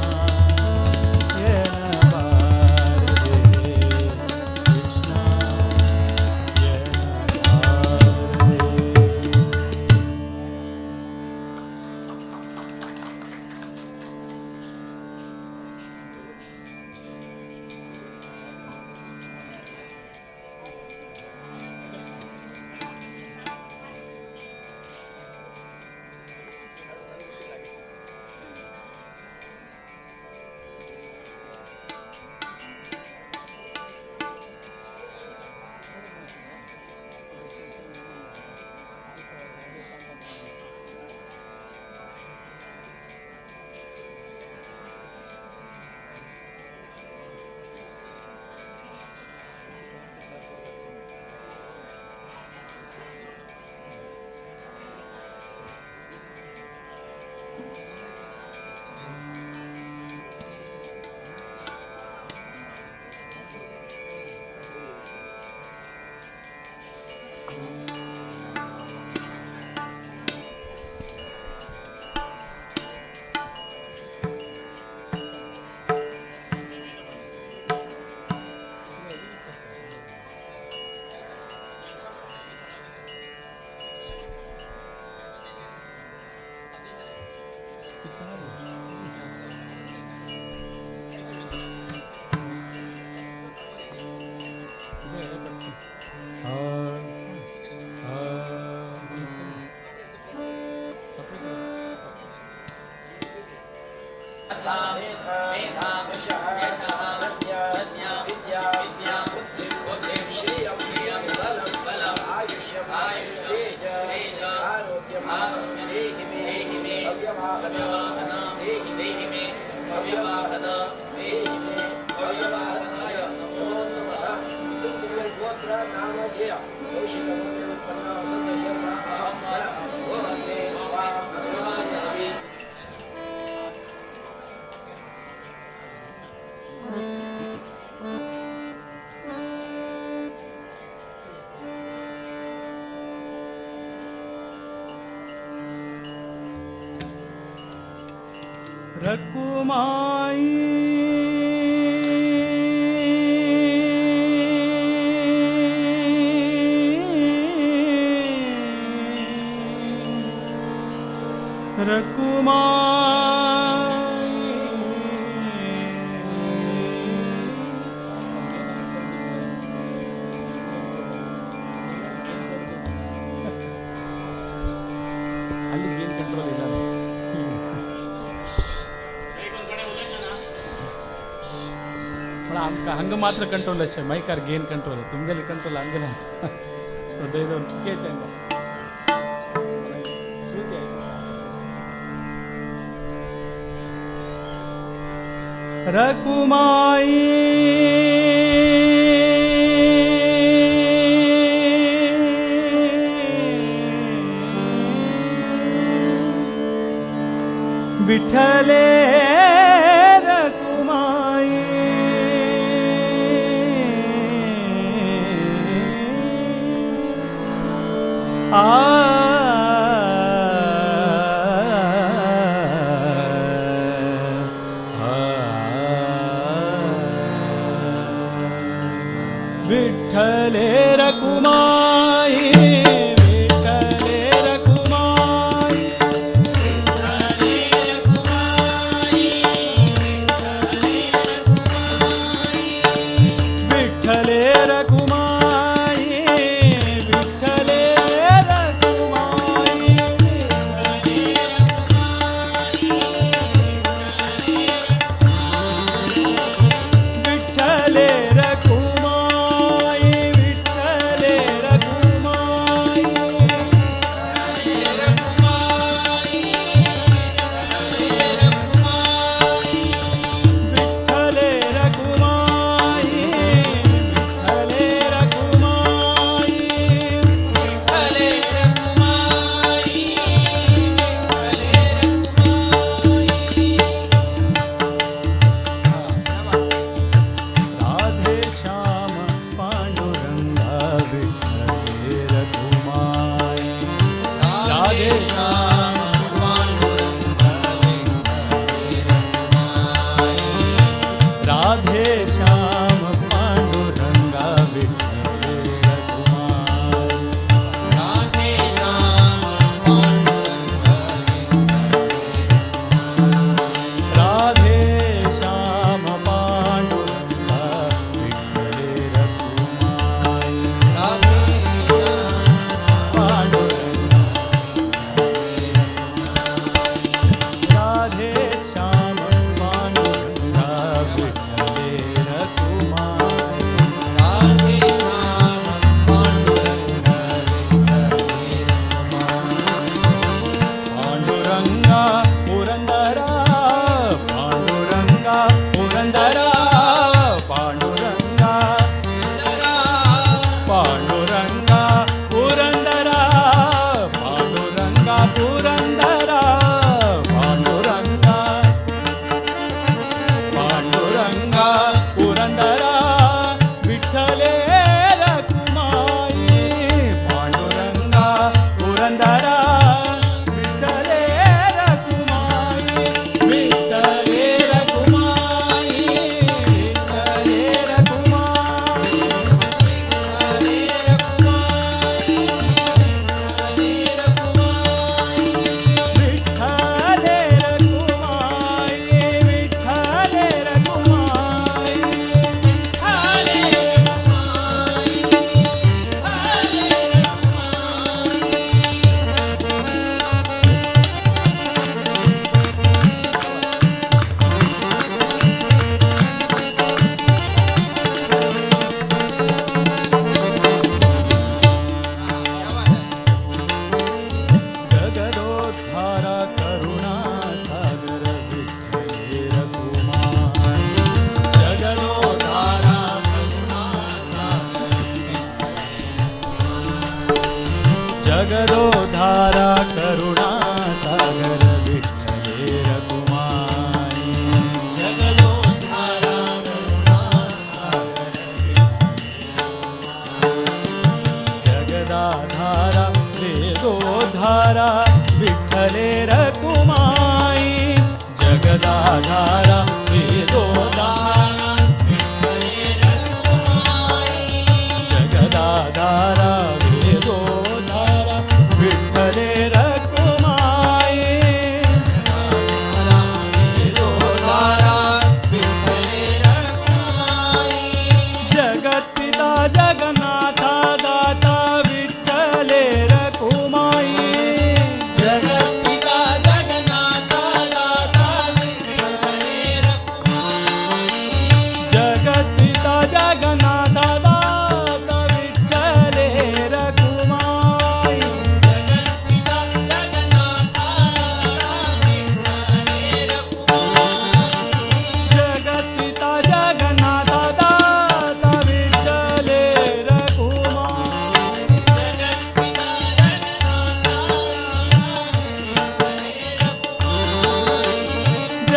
ಹಂಗೆ ಮಾತ್ರ ಕಂಟ್ರೋಲ್ ಅಷ್ಟೇ ಮೈಕಾರ್ ಗೇನ್ ಕಂಟ್ರೋಲ್ ತುಂಬದಲ್ಲಿ ಕಂಟ್ರೋಲ್ ಹಂಗಿಲ್ಲ ಸೊ ಇದೊಂದು ಸ್ಕೆಚ್ ಹಂಗೆ ರಕುಮಾಯಿ ವಿಠಲೆ ರಕುಮಾಯಿ विठ्ठले रकुमाई विठ्ठले रकुमाई विठ्ठले रकुमाई वेदोधारा विठ्ठले रकुमाई जगदाधारा वेदोधारा जगदाधारा वेदोधारा विठ्ठले रकुमाई जगत्पिता जगन्नाथा दाता विठ्ठले रकुमाई जगत्पिता जगन्नाथा दाता विठ्ठले रकुमाई जगत्पिता जगन्नाथा दाता विठ्ठले रकुमाई जगत्पिता जगन्नाथा जगत्पिता जगन्नाथा दाता विठ्ठले रकुमाई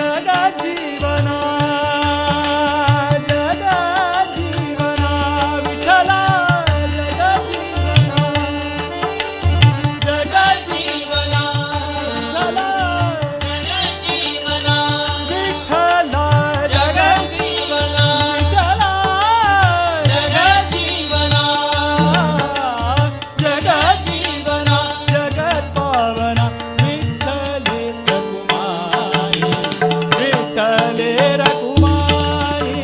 जगज्जीवना जगज्जीवना विठ्ठला जगज्जीवना जगज्जीवना विठ्ठला जगज्जीवना विठ्ठला जगज्जीवना जगज्जीवना जगत्पावना विठ्ठले रकुमाई विठ्ठले रकुमाई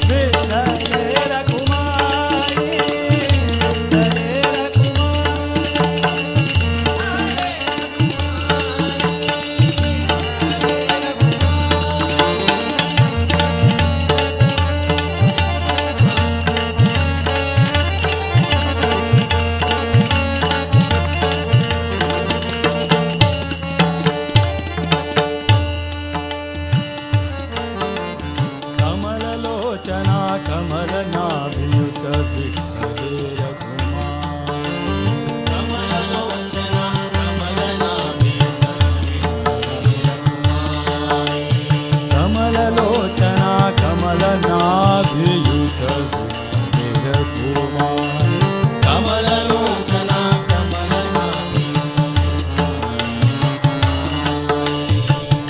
विठ्ठले रकुमाई विठ्ठले कमललोचना कमलनाभियुत विठ्ठले रकुमाई कमललोचना कमलनाभियुत कमललोचना कमलनाभियुत विठ्ठले रकुमाई कमललोचना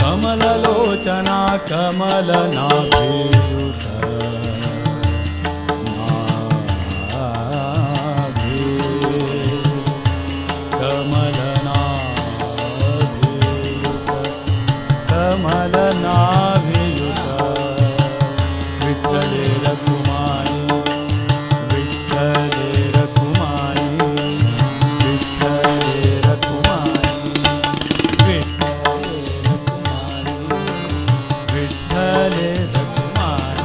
कमललोचना कमलनाभियुत कमलनाभियुत विठ्ठले रकुमाई विठ्ठले रकुमाई विठ्ठले रकुमाई विठ्ठले रकुमाई विठ्ठले रकुमाई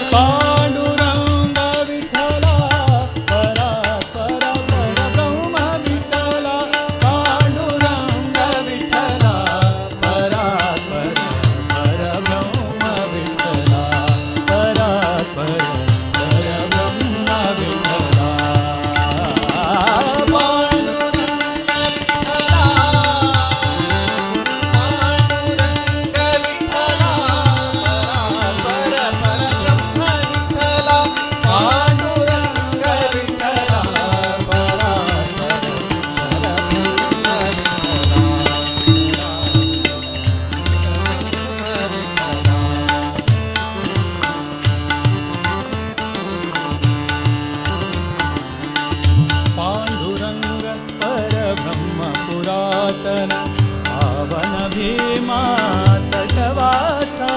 पांडुरंग विठ्ठला परात् पर परब्रह्म विठ्ठला पांडुरंग विठ्ठला परात् पर परब्रह्म विठ्ठला परात् पर परब्रह्म विठ्ठला पांडुरंग परब्रह्म पुरातन पावन भीमा तटवासा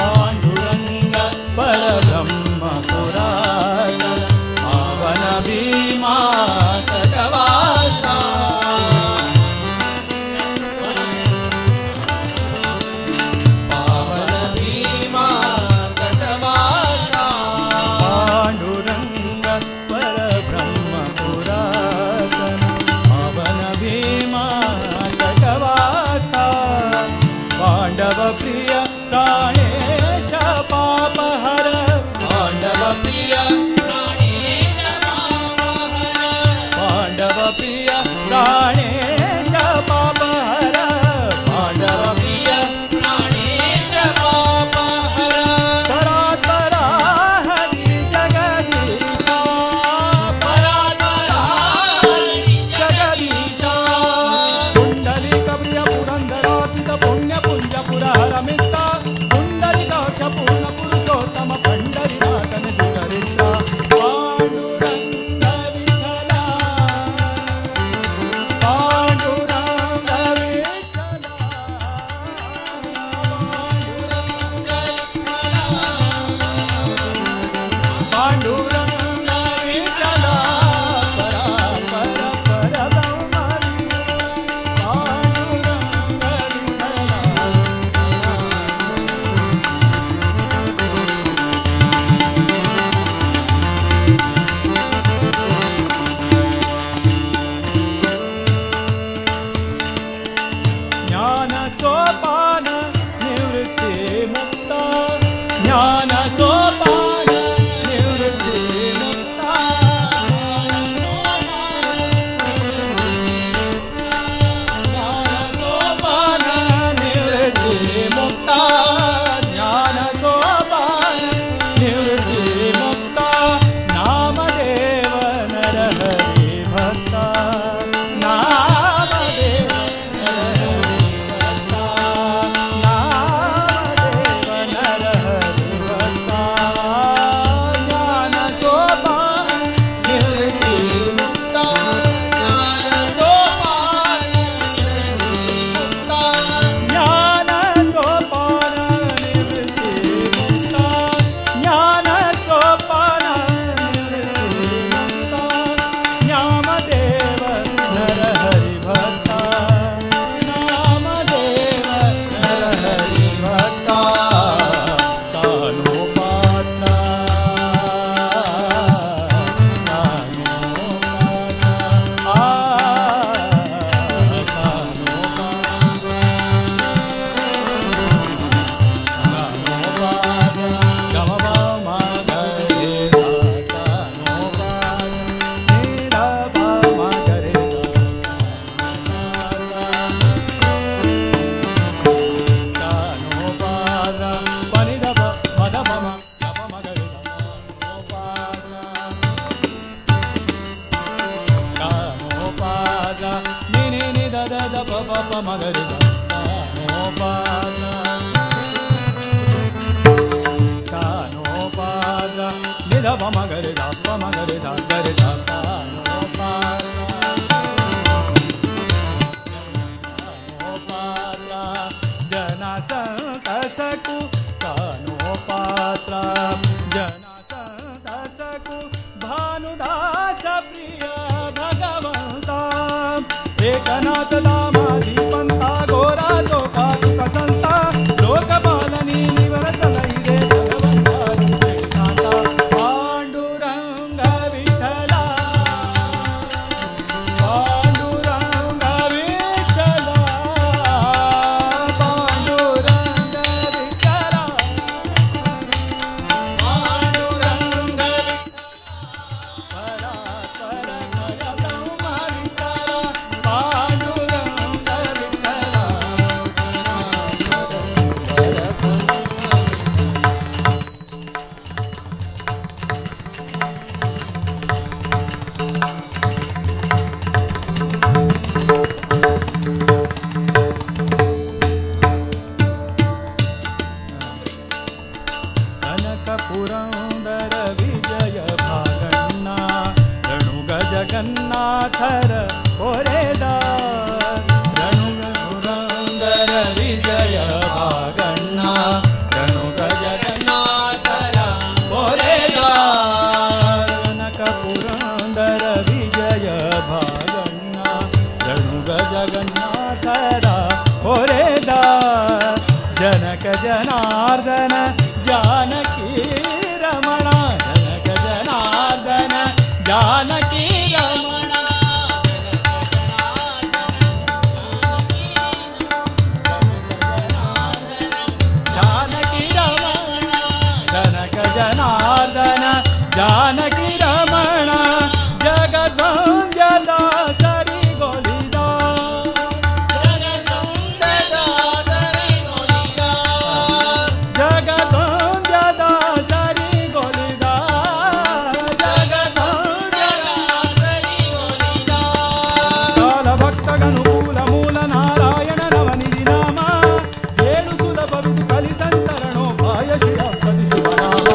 पांडुरंग परब्रह्म पुरातन पावन भीमा तटवासा पावन भीमा तटवासा पांडुरंग परब्रह्म पुरातन पावन भीमा तटवासा पांडव प्रिय प्राणेश पापहर पांडव प्रिय प्राणेश पापहर पांडव प्रिय प्राणेश पापहर पांडव प्रिय प्राणेश पापहर परात् परा हरि जगदीशा परात् परा हरि जगदीशा पुंडलिक प्रिय पुरंदरातीत पुण्य पुंज पुरहर मित्ता पुंडलिकाक्ष पूर्ण पुरुषोत्तम पंढरीनाथन सुचरित्रा पांडुरंग विठ्ठला पांडुरंग विठ्ठला पांडुरंग विठ्ठला परात् पर परब्रह्म पांडुरंग ज्ञान सोपान निवृत्ती मुक्ता ज्ञान सोपान निवृत्ती मुक्ता ज्ञान सोपान निवृत्ती मुक्ता ज्ञान सोपान निवृत्ती मुक्ता नामदेव नरहरि भक्ता नामदेव नरहरि भक्ता नामदेव नरहरि भक्ता ज्ञान सोपान निवृत्ती मुक्ता ज्ञान सोपान निवृत्ती मुक्ता ज्ञान सोपान निवृत्ती मुक्ता ज्ञान सोपान निवृत्ती मुक्ता नामदेव नरहरि भक्ता नामदेव नरहरि भक्ता कानोपात्रा जना संतसकु कानोपात्रा जना संतसकु भानुदास प्रिय भगवंता एकनाथ दामादी पंता गोरा जोका तुका संता लोकपालनी निवरत लई रे भगवंता जगन्नाथर कोरेदार रणुग पुरंदर विजय भागण्णा रणुग जगन्नाथर कोरेदार जनक पुरंदर विजय भागण्णा रणुग जगन्नाथर कोरेदार जनक जनार्दन जानकी रमण जनक जनार्दन जानकी रमण जानकी रमण जनक जनार्दन जानकी रमण जगद्वन्द्यदा सरि गोलिदा जगद्वन्द्यदा सरि गोलिदा ಕಾಲಭಕ್ತಗನುಕೂಲ ಮೂಲ ನಾರಾಯಣ ನವನಿಧಿ ನಾಮ ಏಳು ಸುಲಭವಿದು ಕಲಿಸಂತರಣೋಪಾಯ ಶಿರಪದಿ ಶಿವನಾಮ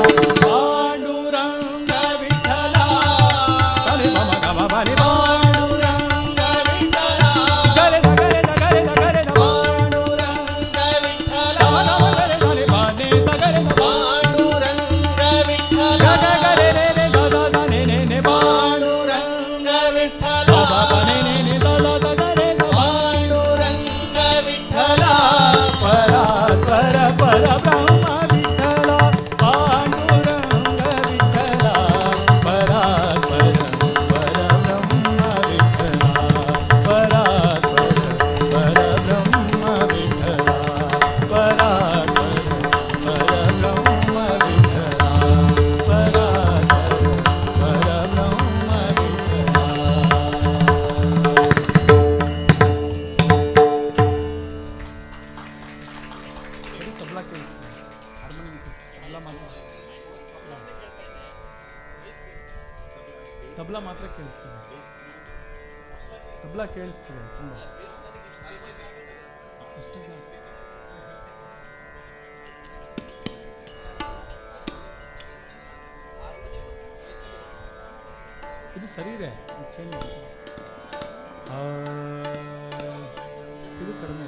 ಪಾಂಡುರಂಗ ವಿಠಲ ಸರಿ ಮಮ ಗಮ ಬಲಿ ಪಾಂಡುರಂಗ ವಿಠಲ ಗರೆದ ಗರೆದ ಗರೆದ ಗರೆದ ಪಾಂಡುರಂಗ ವಿಠಲ ಸಮನವ ಗರೆದ ಬಾನೆ ಸಗರೆದ ಪಾಂಡುರಂಗ ವಿಠಲ ಗಗ ಗರೆರೆ ದದ ದನೆ ನೆ ಪಾಂಡುರಂಗ ವಿಠಲ ಬಾಬಾ ನೆ ನೆ ದದ ದನೆ ಪಾಂಡುರಂಗ ವಿಠಲ ಪರಾತ್ಪರ ಪರ ಬ್ರಹ್ಮ ವಿಠಲ ಪಾಂಡುರಂಗ ವಿಠಲ ಪರಾತ್ಪರ ಪರ ಬ್ರಹ್ಮ ವಿಠಲ ಪರಾತ್ಪರ ಪರ ಬ್ರಹ್ಮ ವಿಠಲ ಪರಾತ್ಪರ ಪರ ಬ್ರಹ್ಮ ವಿಠಲ ಪರಾತ್ಪರ ಪರ ಬ್ರಹ್ಮ ವಿಠಲ ತಬಲಾ ಕೇಳಿಸ್ತೀನಿ ಹಾರ್ಮೋನಿಯಂ ತಬಲಾ ಮಾತ್ರ ಕೇಳಿಸ್ತೀನಿ ತಬಲಾ ಕೇಳಿಸ್ತಿದೆ ತುಂಬ ಅಷ್ಟೇ ಸಾಕು. ಇದು ಸರಿ ಇದೆ ಚೇಂಜ್ ಮಾಡಿ. ಇದು ಕಡಿಮೆ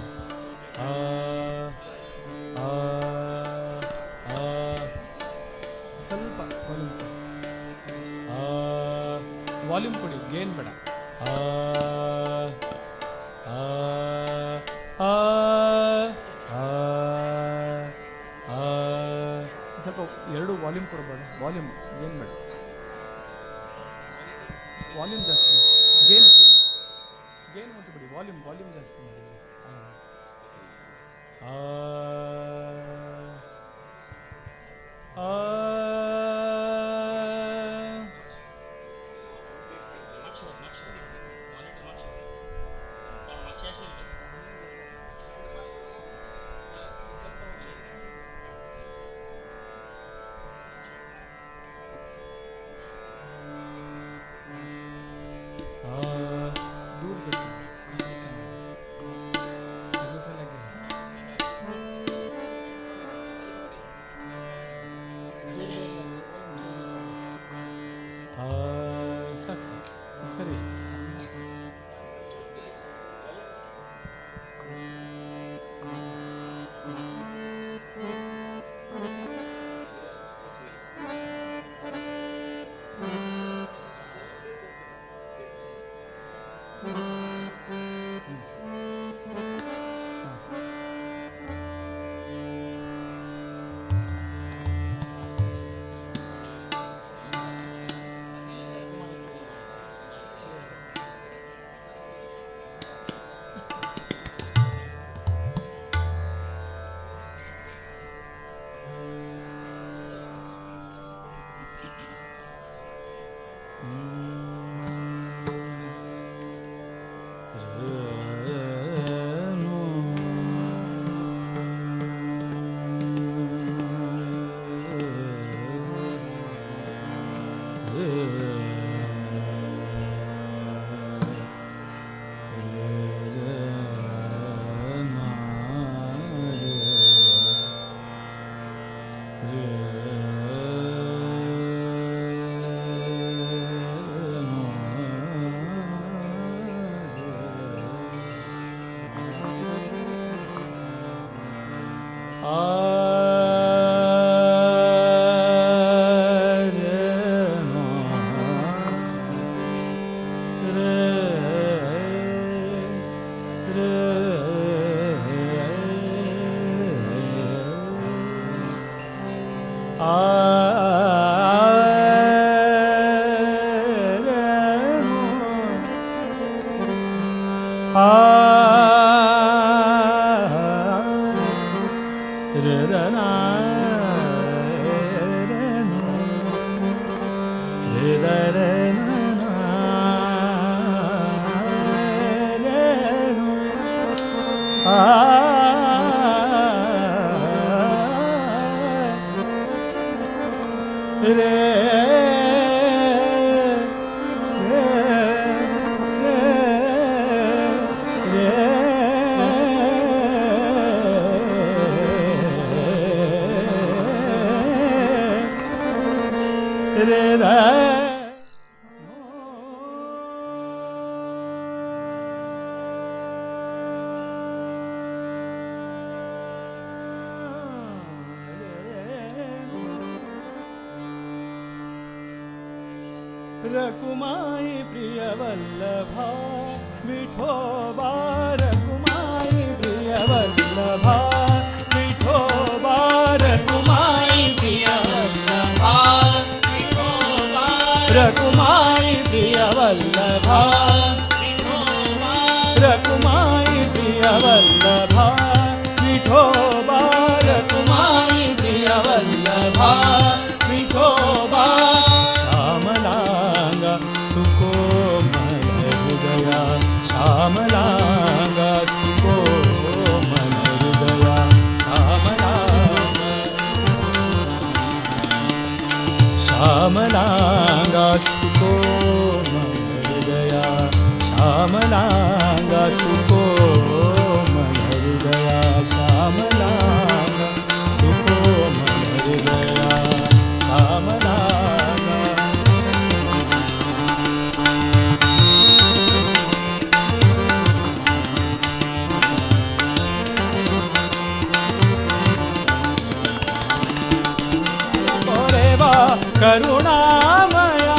ಸ್ವಲ್ಪ ವಾಲ್ಯೂಮ್ ಕೊಡಿ ಗೇನ್ ಬೇಡ ಸ್ವಲ್ಪ ಎರಡು ವಾಲ್ಯೂಮ್ ಕೊಡ್ಬೋದು ವಾಲ್ಯೂಮ್ ಗೇನ್ ಬೇಡ ವಾಲ್ಯೂಮ್ ಜಾಸ್ತಿ ಗೇನ್ ಗೇನ್ ಗೇನ್ ಮತ್ತು ಬಿಡಿ ವಾಲ್ಯೂಮ್ ವಾಲ್ಯೂಮ್ ಜಾಸ್ತಿ ಮಾಡಿ दूर जाते ऐसा लगे ಸಾಕು ಸರಿ रकुमाई प्रिय वल्लभा विठोबा रकुमाई प्रिय वल्लभा विठोबा रकुमाई प्रिय वल्लभा विठोबा रकुमाई प्रिय वल्लभा विठोबा रकुमाई प्रिय वल्लभा विठोबा रकुमाई प्रिय वल्लभा विठोबा श्यामलांगा सुकोमल हृदया श्यामलांगा सुकोमल हृदया श्यामलांगा सुकोमल हृदया श्यामलांगा सुकोमल हृदया श्यामलांगा करुणामया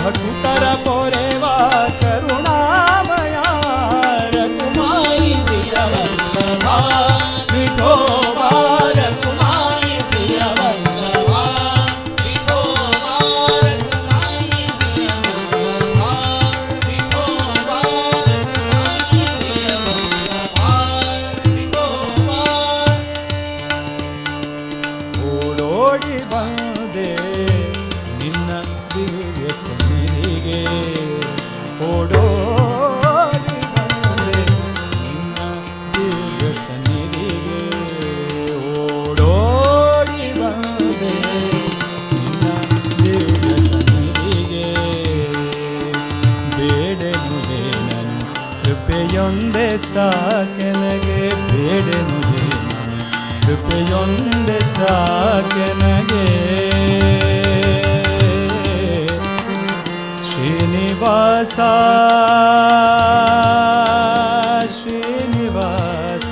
भटुतर पोरेवा करुणामया रकुमाई प्रिय वल्लभा विठोबा रकुमाई प्रिय वल्लभा विठोबा रकुमाई प्रिय वल्लभा विठोबा रकुमाई प्रिय वल्लभा विठोबा ओडोडी ಬಂದೆ ನಿನ್ನ ದಿವ್ಯ ಸನ್ನಿಧಿಗೆ ಓಡೋಡಿ ಬಂದೆ ನಿನ್ನ ದಿವ್ಯ ಸನ್ನಿಧಿಗೆ ಓಡೋಡಿ ಬಂದೆ ನಿನ್ನ ದಿವ್ಯ ಸನ್ನಿಧಿಗೆ ಬೇಡೆನು ನಾನು ಕೃಪೆಯೊಂದೇ ಸಾಕೆನಗೆ ಬೇಡೆನು ಕೃಪೆಯೊಂದೆ ಸಾಕೆನಗೆ ಶ್ರೀನಿವಾಸ ಶ್ರೀನಿವಾಸ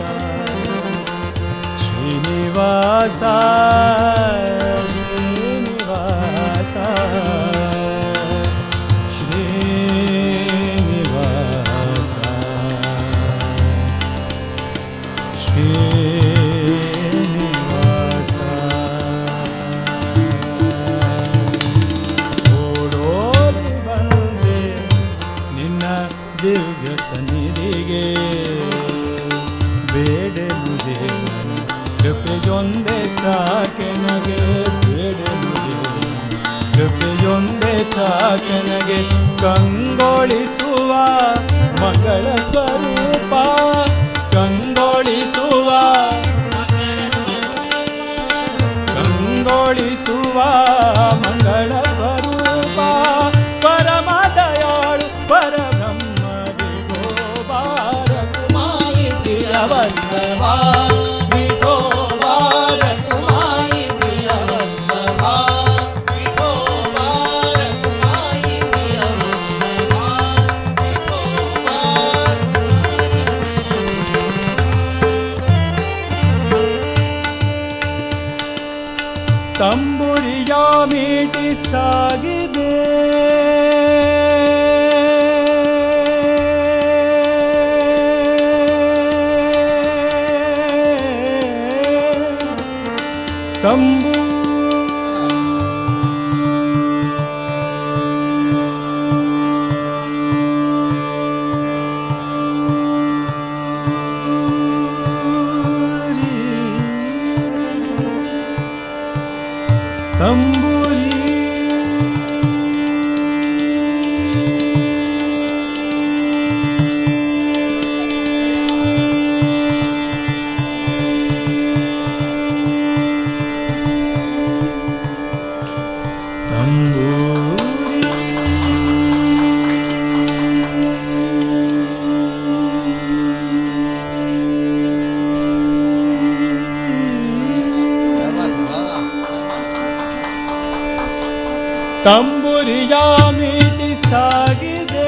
ಶ್ರೀನಿವಾಸ ಶ್ರೀನಿವಾಸ ಶ್ರೀನಿವಾಸ ಶ್ರೀ ದಿವ್ಯ ಸನ್ನಿಧಿಗೆ ಬೇಡೆನುದೆ ಕೃಪೆಯೊಂದೇ ಸಾಕೆನಗೆ ಬೇಡೆನುದೆ ಕೃಪೆಯೊಂದೇ ಸಾಕೆನಗೆ ಕಂಗೊಳಿಸುವ ಮಂಗಳ ಸ್ವರೂಪ ಕಂಗೊಳಿಸುವ ಕಂಗೊಳಿಸುವ ಮಂಗಳ ಸ್ವರೂಪ ಪರಮ ದಯಾಳು ಪರಬ್ರಹ್ಮ ವಿಠೋಬಾ ರಕುಮಾಯಿ ಪ್ರಿಯ ವಲ್ಲಭಾ ವಿಠೋಬಾ ರಕುಮಾಯಿ ಪ್ರಿಯ ವಲ್ಲಭಾ ವಿಠೋಬಾ ರಕುಮಾಯಿ ಪ್ರಿಯ ವಲ್ಲಭಾ ವಿಠೋಬಾ ತಂಬುರಿಯ ಮೀಟಿ ಸಾಗಿದೆ ತಂಬು ತಂಬುರಿ ತಂಬುರಿಯ ಮೀಟಿ ಸಾಗಿದೆ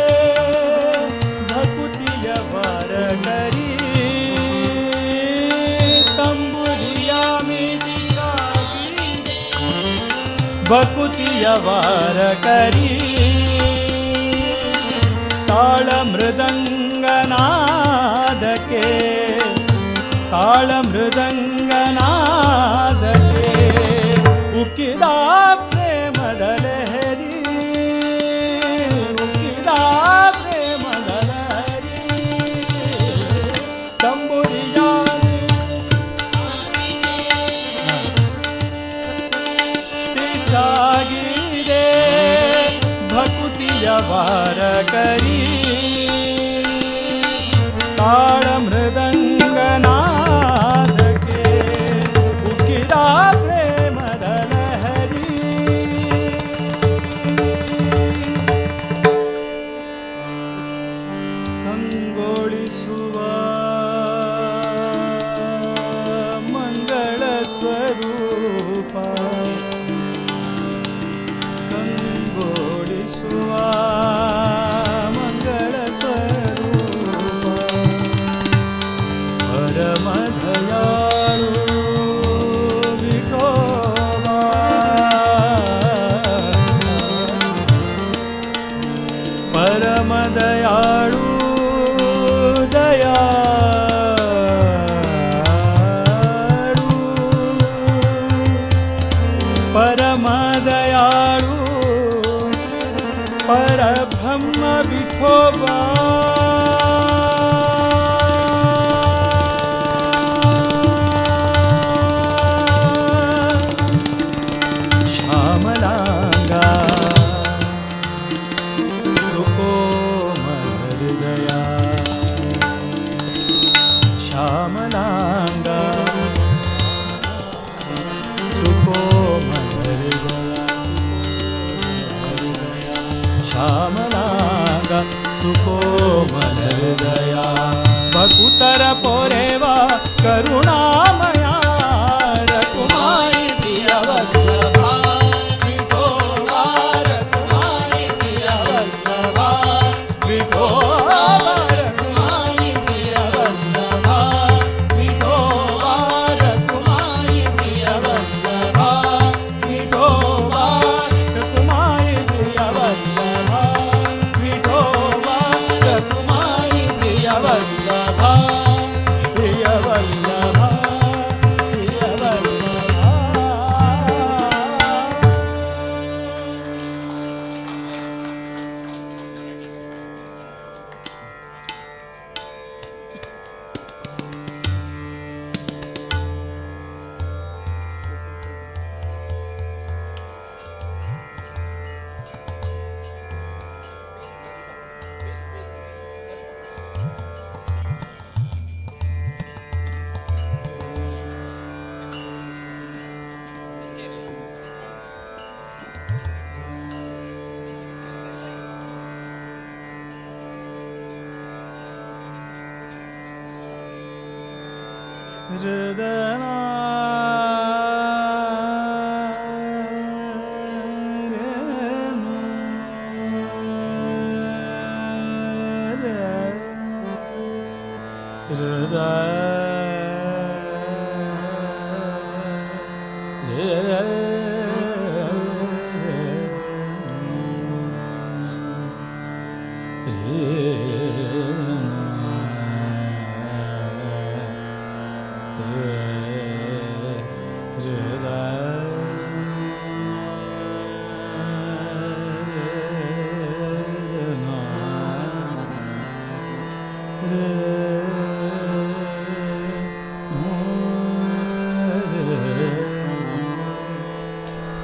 ಭಕುತಿಯ ವರಗರಿ ತಂಬುರಿಯ ಮೀಟಿ ಸಾಗಿದೆ ಭಕುತಿಯ ವರಗರಿ ತಾಳ ಮೃದಂಗನಾದಕ್ಕೆ ತಾಳ ಮೃದಂಗನಾದಕ್ಕೆ ಉಕ್ಕಿದ ಪ್ರೇಮದ ಲಹರಿ ಉಕ್ಕಿದ ಪ್ರೇಮದ ಲಹರಿ ತಂಬುರಿಯ ಸಾಗಿದೆ ಭಕುತಿಯ ವಾರಕರಿ ತಾಳ ಮೃದಂಗನಾದಕ್ಕೆ ಉಕ್ಕಿದ ಪ್ರೇಮದ ಲಹರಿ ಕಂಗೊಳಿಸುವ ಮಂಗಳ ಸ್ವರೂಪ ಕಂಗೊಳಿಸುವ ಮಂಗಳ ಸ್ವರೂಪ ಪರಮದಯಾಳು ವಿಠೋಬಾ ಪರಮದಯಾಳು ದಯಾಳು ಪರಮದಯಾಳು ಪರಬ್ರಹ್ಮ ವಿಠೋಬಾ ಶ್ಯಾಮಲಾಂಗ ಸುಕೋಮಲ ಹೃದಯ ಶ್ಯಾಮಲಾಂಗ ಸುಕೋಮಲ ಹೃದಯ ಶ್ಯಾಮಲಾಂಗ ಸುಕೋಮಲ ಹೃದಯ ಭಕುತರ ಪೊರೆವ ಕರುಣಾಮಯ ರಕುಮಾರಿ ಪ್ರಿಯ ವಲ್ಲಭ ವಿಠೋಬಾ ರಕುಮಾರಿ ಪ್ರಿಯ ವಲ್ಲಭ ವಿಠೋಬಾ ರಕುಮಾರಿ ಪ್ರಿಯ ವಲ್ಲಭ ವಿಠೋಬಾ ರಕುಮಾರಿ ಪ್ರಿಯ ವಲ್ಲಭ ವಿಠೋಬಾ ರಕುಮಾರಿ ಪ್ರಿಯ ವಲ್ಲಭ ವಿಠೋಬಾ ರಕುಮಾರಿ ಪ್ರಿಯ ವಲ್ಲಭ ಪ್ರಿಯ ವಲ್ಲಭ ಪ್ರಿಯ ವಲ್ಲಭ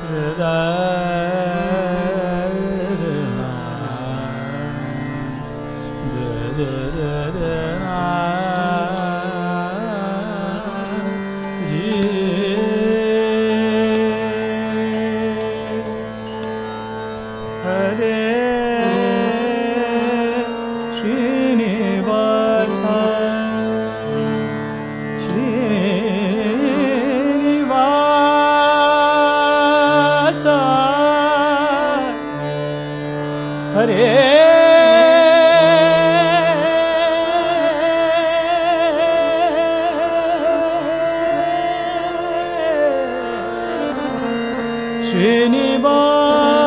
ಹೃದಯ ಶ್ರೀನಿವಾಸ हरे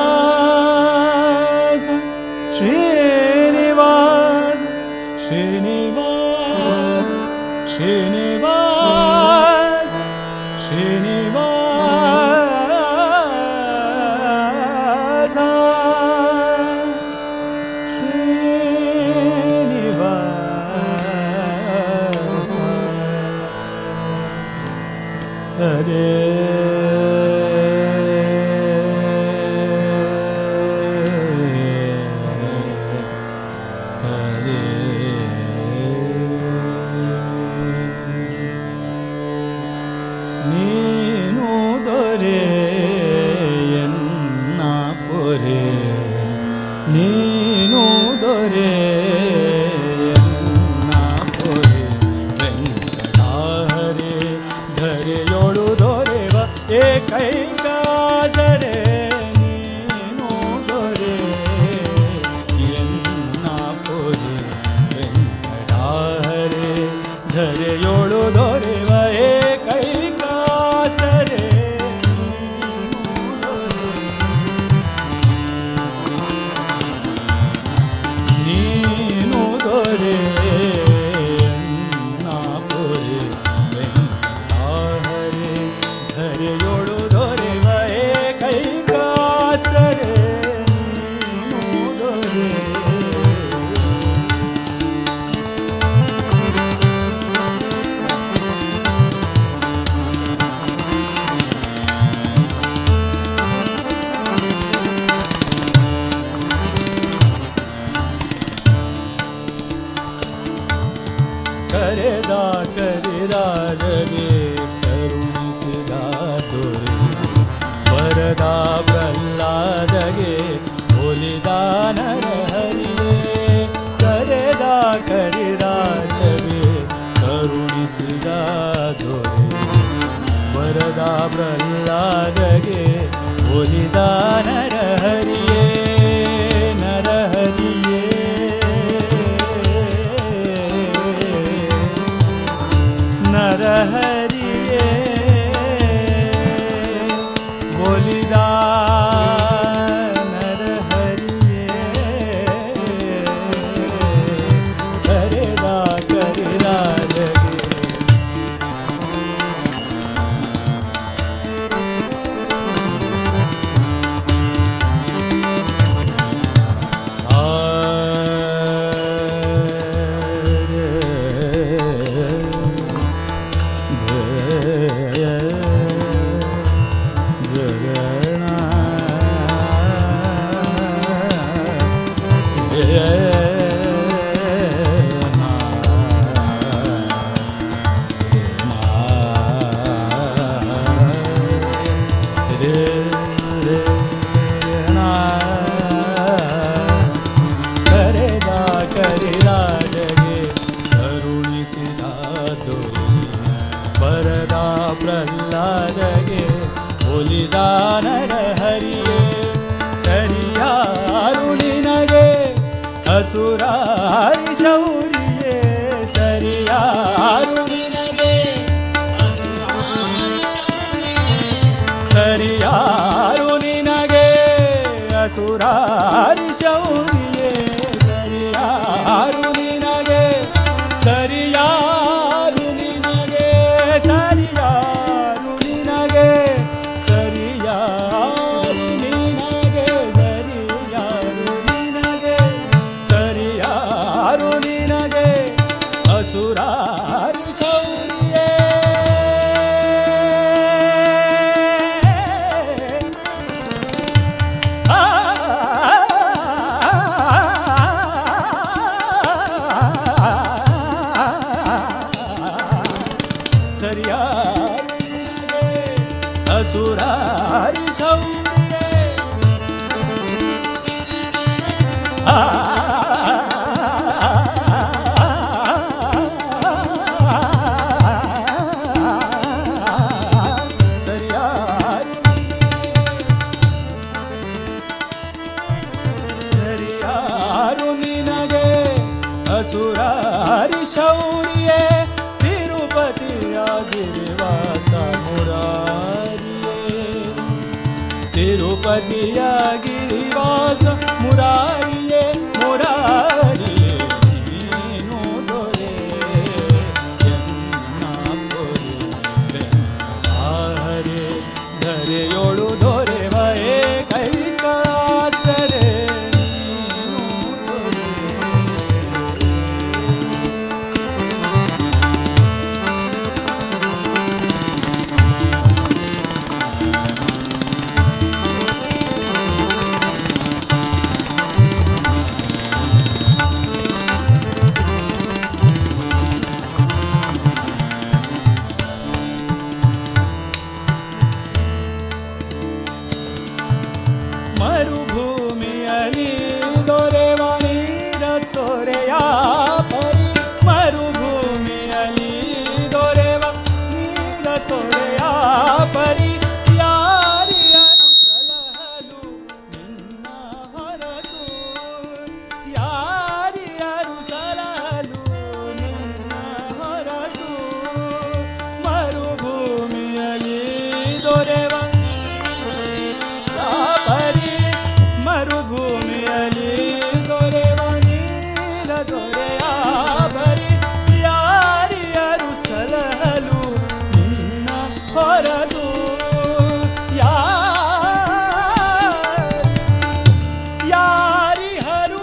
श्रीनिवास श्रीनिवास श्रीनिवास श्रीनिवास श्रीनिवास श्रीनिवास हरे ನೀನು ದೊರೆಯನ್ನ ಪೊರೆ ನೀನು ದೊರೆಯನ್ನ ಪೊರೆ ವೆಂಕಟಾಹರೆ ಧರೆಯೊಳು ದೊರೆವ ಏಕೈಕಾಸರೆ ನೀನು ದೊರೆಯನ್ನ ಪೊರೆ ವೆಂಕಟಾಹರೆ ಧರೆಯೊಳು ದೊರೆವ ಏಕೈಕಾಸರೆ ನೀನು ದೊರೆಯನ್ನ ಪೊರೆ ವೆಂಕಟಾಹರೆ ಧರೆಯೊಳು ದೊರೆವ ಏಕೈಕಾಸರೆ ನೀನು ದೊರೆ ಕರೆದ ಕರಿರಾಜಗೆ ಕರುಣಿಸಿದ ದೊರೆ ವರದ ಪ್ರಹ್ಲಾದಗೆ ಒಲಿದ ನರಹರಿಯೇ ಕರೆದ ಕರಿರಾಜಗೆ ಕರುಣಿಸಿದ ದೊರೆ ವರದ ಪ್ರಹ್ಲಾದಗೆ ಒಲಿದ ನರಹರಿಯೇ ನರಹರಿಯೇ ನರಹರಿಯೇ ಒಲಿದ ನರಹರಿಯೇ ಕರೆದ ಕರಿರಾಜಗೆ ಕರೆದ ಕರಿರಾಜಗೆ ಕರುಣಿಸಿದ ದೊರೆ ಬರದ ಪ್ರಹ್ಲಾದಗೆ ಒಲಿದ ನರಹರಿಯೇ ಸರಿಯಾರು ನಿನಗೆ ಅಸುರಾರಿ ಶೌರ್ಯೇ ಸರಿಯಾರು ನಿನಗೆ ಸರಿಯಾರು ನಿನಗೆ ಅಸುರಾರಿ ಶೌರ್ಯೇ ಸರಿಯಾರು ನಿನಗೆ ಸರಿಯಾರು ನಿನಗೆ ಸರಿಯಾರು ನಿನಗೆ ಸರಿಯಾರು ನಿನಗೆ ಸರಿಯಾರು ನಿನಗೆ ಸರಿಯಾರು ನಿನಗೆ ಹರಿಶೌರ್ಯೇ ತಿರುಪತಿಯ ಗಿರಿವಾಸ ಮುರಾರಿಯೇ ತಿರುಪತಿಯ ಗಿರಿವಾಸ ಮುರಾರಿಯೇ ಮುರಾರಿಯೇ ನೀನು ದೊರೆ ಎನ್ನ ಪೊರೆ ಹರೆ ಧರೆಯೊಳು ದೊರೆವೇ ಕೈಕಾಸರೆ ಮರುಭೂಮಿಯಲ್ಲಿ ದೊರೆವ ನೀರ ತೊರೆಯ ಪರಿ ಮರುಭೂಮಿಯಲ್ಲಿ ದೊರೆವ ನೀರ ತೊರೆಯ ಪರಿ ಯಾರಿಯರು ಸಲಹಲು ನಿನ್ನ ಹೊರತು ಯಾರಿಯರು ಸಲಹಲು ನಿನ್ನ ಹೊರತು ಮರುಭೂಮಿಯಲ್ಲಿ ದೊರೆವ ಪರಿ ಮರುಭೂಮಿಯಲ್ಲಿ ದೊರೆವ ನೀರ ದೊರೆಯ ಬರಿ ಯಾರಿಯರು ಸಲಹಲು ನಿನ್ನ ಹೊರತು ಯಾರಿಹರು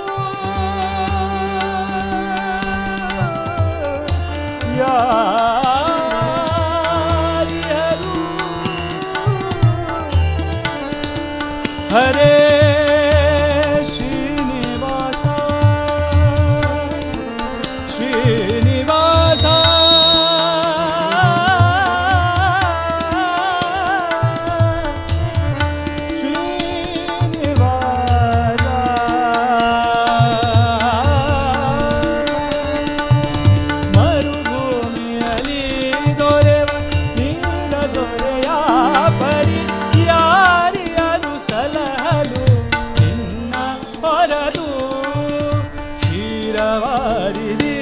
ಯಾರಿಹರು ಹರೇ ಶ್ರೀನಿವಾಸ ಶ್ರೀನಿವಾಸ ಶ್ರೀನಿವಾಸ ಮರುಭೂಮಿಯಲ್ಲಿ ದೊರೆವ ನೀರ ದೊರೆಯ ಪರಿ ಯಾರಿಯರು ಸಲಹಲು ನಿನ್ನ ಹೊರತು ಕ್ಷೀರವಾರಿಧಿ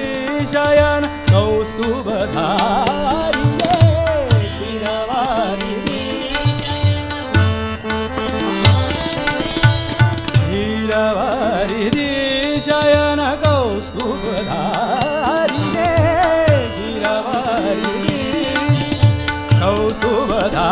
ಶಯನ ಕೌಸ್ತುಭಧಾರಿಯೇ ಕ್ಷೀರವಾರಿಧಿ ಕ್ಷೀರವಾರಿಧಿ ಶಯನ ಕೌಸ್ತುಭಧಾರಿಯೇ ಕ್ಷೀರವಾರಿಧಿ ಕೌಸ್ತುಭಧಾರಿಯೇ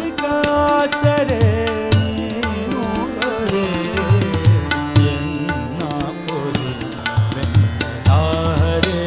ಕೈಕಾಸರೆ ನೀನು ಬರೆ ಎನ್ನ ಪೊರೆ ಹರೆ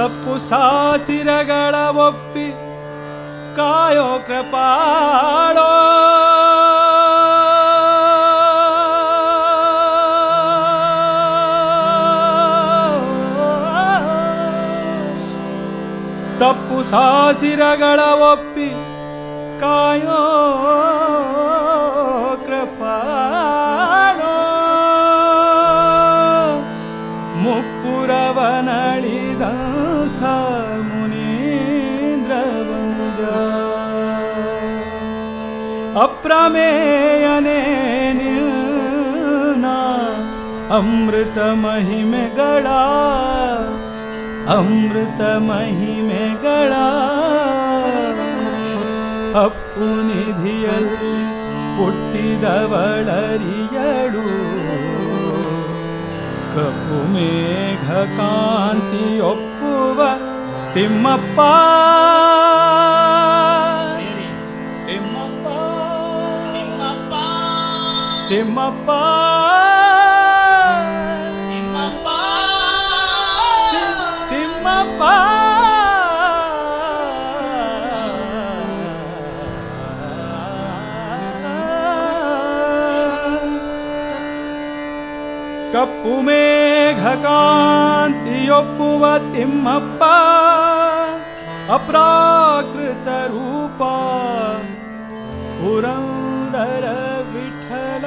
ತಪ್ಪು ಸಾಸಿರಗಳ ಒಪ್ಪಿ ಕಾಯೋ ಕೃಪಾಳೋ ತಪ್ಪು ಸಾಸಿರಗಳ ಒಪ್ಪಿ ಕಾಯೋ ಕೃಪಾಳೋ ಮುಪ್ಪುರವನಳಿದಂಥ ಮುನೀಂದ್ರ ಬಂದ ಅಪ್ರಮೇಯನೇ ನಿನ್ನ ಅಮೃತ ಮಹಿಮೆಗಳ ಅಪ್ಪು ನಿಧಿಯಲ್ಲಿ ಹುಟ್ಟಿದವಳರಿಯಳು ಕಪ್ಪು ಮೇಘ ಕಾಂತಿ ಒಪ್ಪುವ ತಿಮ್ಮಪ್ಪ ತಿಮ್ಮಪ್ಪ ತಿಮ್ಮಪ್ಪ ತಿಮ್ಮಪ್ಪ ಕಪ್ಪು ಮೇಘ ಕಾಂತಿಯೊಪ್ಪುವ ತಿಮ್ಮಪ್ಪ ಅಪ್ರಾಕೃತ ರೂಪ ಪುರಂದರ ವಿಠಲ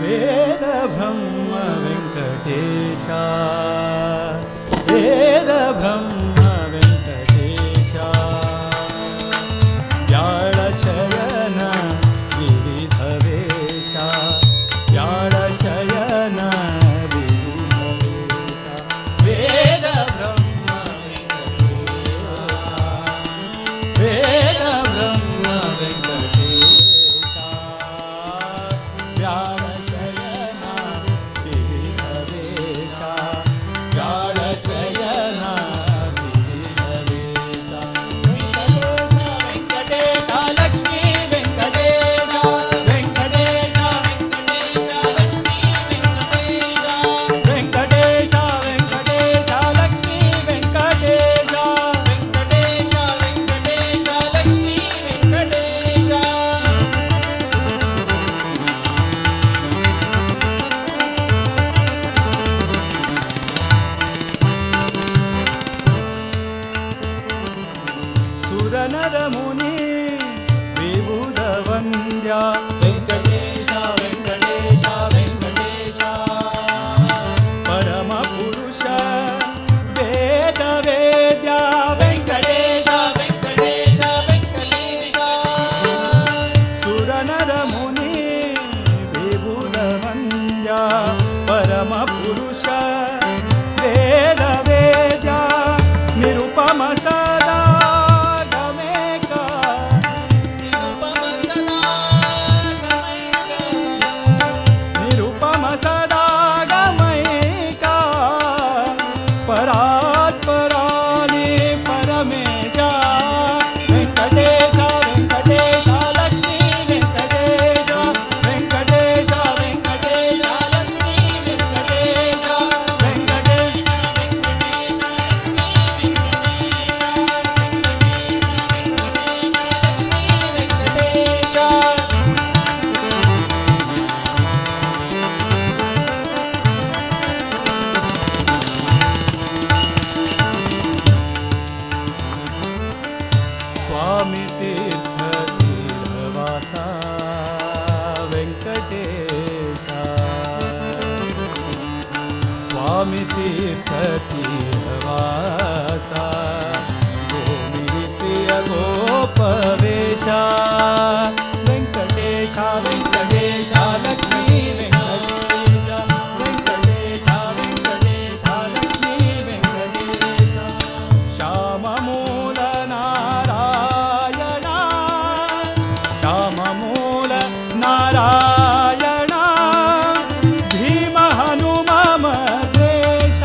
ವೇದ ಬ್ರಹ್ಮ ವೆಂಕಟೇಶ ವೇದ ಬ್ರಹ್ಮ ವೆಂಕಟೇಶ ವ್ಯಾಳ ಶಯನ ವಿವಿಧ ವೇಷ ವ್ಯಾಳ ಶಯನ ವಿವಿಧ ವೇಷ ವೇದ ಬ್ರಹ್ಮ ವೆಂಕಟೇಶ ವೇದ ಬ್ರಹ್ಮ ವೆಂಕಟೇಶ ವ್ಯಾಳ ಶಯನ ವಿವಿಧ ವೇಷ ವ್ಯಾಳ ಶಯನ ವಿವಿಧ ವೇಷ ವೆಂಕಟೇಶ ಲಕ್ಷ್ಮೀ ವೆಂಕಟೇಶ ವೆಂಕಟೇಶ ವೆಂಕಟೇಶ ಲಕ್ಷ್ಮೀ ವೆಂಕಟೇಶ ವೆಂಕಟೇಶ ವೆಂಕಟೇಶ ಲಕ್ಷ್ಮೀ ವೆಂಕಟೇಶ ವೆಂಕಟೇಶ ವೆಂಕಟೇಶ ಲಕ್ಷ್ಮೀ ವೆಂಕಟೇಶ ಸುರನರ ಮುನಿ ವಿಭುಧ ವಂದ್ಯ ವೆಂಕಟೇಶ ವೆಂಕಟೇಶ ವೆಂಕಟೇಶ ಪರಮ ಪುರುಷ ವೇದ ವೇದ್ಯ ವೆಂಕಟೇಶ ವೆಂಕಟೇಶ ವೆಂಕಟೇಶ ಸುರನರ ಮುನಿ ವಿಭುಧ ವಂದ್ಯ ಪರಮ ಪುರುಷ ವೇದ ವೇದ್ಯ ನಿರುಪಮ ಸದಾ ಗಮೇಕ ನಿರುಪಮ ಸದಾ ಗಮೈಕ ಪರಾತ್ಪರಾನಿ ಪರಮೇಶ ವೆಂಕಟೇಶ ವೆಂಕಟೇಶ ಲಕ್ಷ್ಮೀ ವೆಂಕಟೇಶ ವೆಂಕಟೇಶ ವೆಂಕಟೇಶ ಲಕ್ಷ್ಮೀ ವೆಂಕಟೇಶ ವೆಂಕಟೇಶ ವೆಂಕಟೇಶ ಸ್ವಾಮಿ ತೀರ್ಥ ತೀರ್ಥವಾಸ ವೆಂಕಟೇಶ ಸ್ವಾಮಿ ತೀರ್ಥ ತೀರ್ಥವಾಸ ಗೋಮಿರಿತಿಯ ಗೋಪವೇಶ ವೆಂಕಟೇಶ ವೆಂಕಟೇಶ ಲಕ್ಷ್ಮೀ ವೆಂಕಟೇಶ ವೆಂಕಟೇಶ ವೆಂಕಟೇಶ ಲಕ್ಷ್ಮೀ ವೆಂಕಟೇಶ ಶ್ಯಾಮ ಮೂಲ ನಾರಾಯಣ ಶ್ಯಾಮ ಮೂಲ ನಾರಾಯಣ ಭೀಮ ಹನುಮ ಮಹೇಶ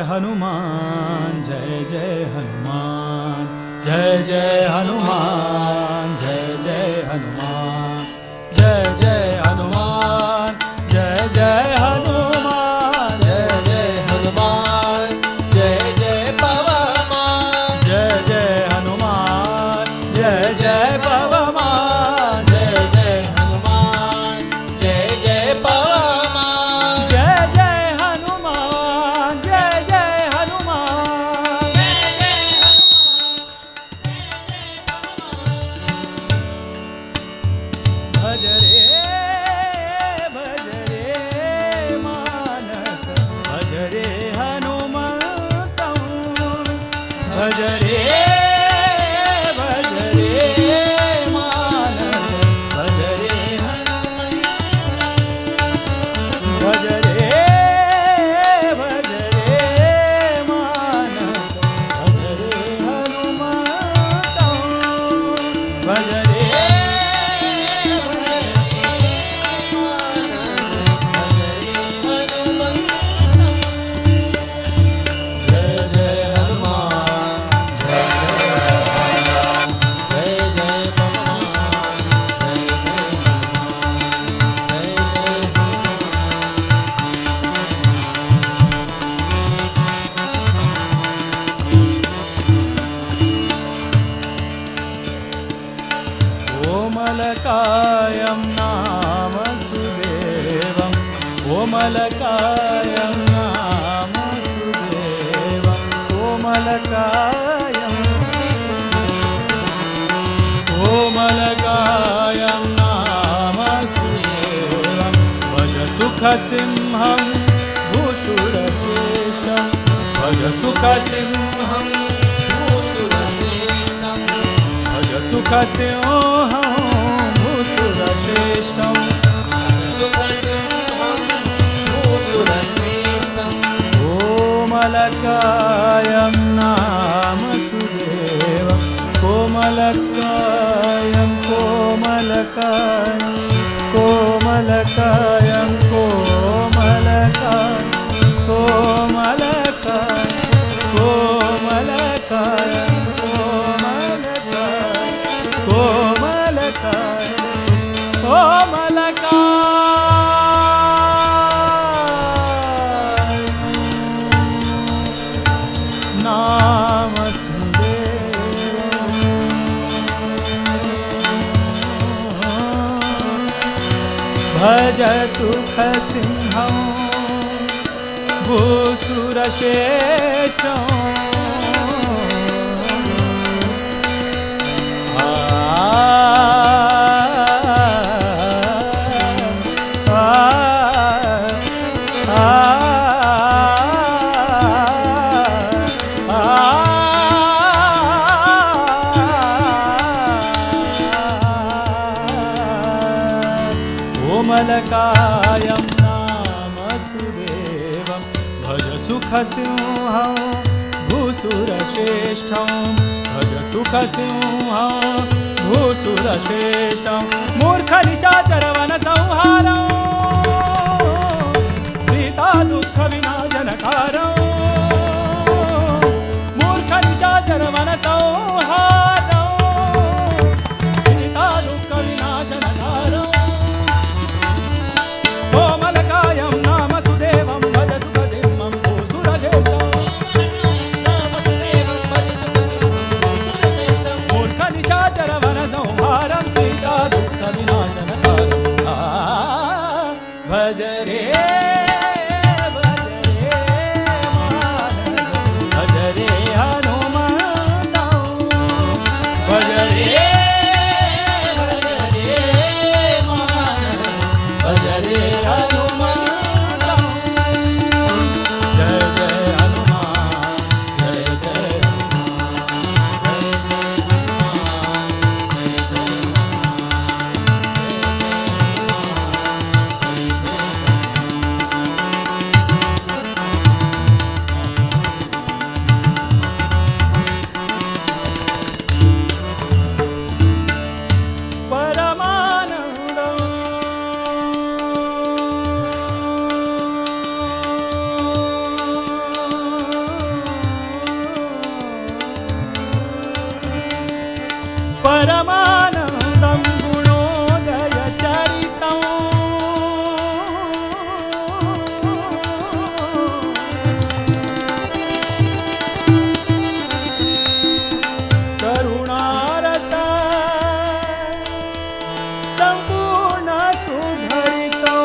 हनुमान जय जय हनुमान जय जय हनुमान जय जय हनुमान जय जय हनुमान जय जय हनुमान जय जय हनुमान जय जय पवमान जय जय हनुमान जय जय पवमान जय जय हनुमान जय जय पवमान जय जय हनुमान जय जय हनुमान जय जय भज रे मानस भज रे हनुमंतं भज रे मानस भज रे हनुमंतं भज रे मानस भज रे हनुमंतं भज रे कोमलकायं नाम सुदेवं कोमलकायं नाम सुदेवं कोमलकायं नाम सुदेवं भज सुखसिंहं भूसुरश्रेष्ठं भज सुखसिंहं भूसुरश्रेष्ठं भज सुखसिंहं भूसुरश्रेष्ठं सुखसिंहं भूसुरश्रेष्ठं कोमलकायं नाम सुदेवं कोमलकायं कोमलकायं कोमलकायं कोमलकायं कोमलकायं कोमलकायं कोमलकायं नाम भज सुखसिंहं भूसुरश्रेष्ठं कोमलकायं नाम सुदेवं भज सुखसिंहं भूसुरश्रेष्ठं भज सुखसिंहं भूसुरश्रेष्ठं मूर्खनिशाचरवनसंहारं सीता दुःखविनाशनकारं मूर्खनिशाचरवनसंहारं सीता दुःखविनाशनकारं कोमलकायं नाम सुदेवं भज सुखसिंहं भूसुरश्रेष्ठं मूर्खनिशाचरवनसंहारं सीता दुःखविनाशनकारं भज रे मानस भज रे हनुमन्तं परमानन्दं गुणोदयचरितं करुणारसा सम्पूर्ण सुभरितं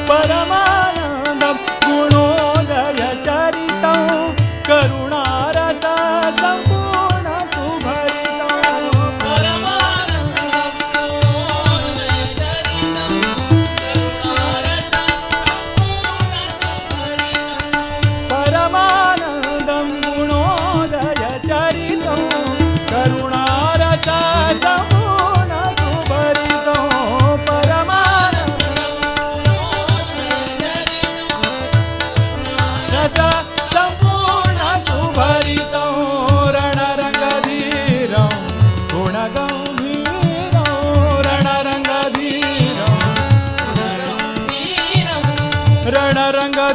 परमानन्दं गुणोदयचरितं करुणारसा सम्पूर्ण सुभरितं परमानन्दं गुणोदयचरितं करुणारसा सम्पूर्ण सुभरितं रसा सम्पूर्ण सुभरितं रणरङ्गधीरं गुणगम्भीरं रणरङ्गधीरं रणरङ्गधीरं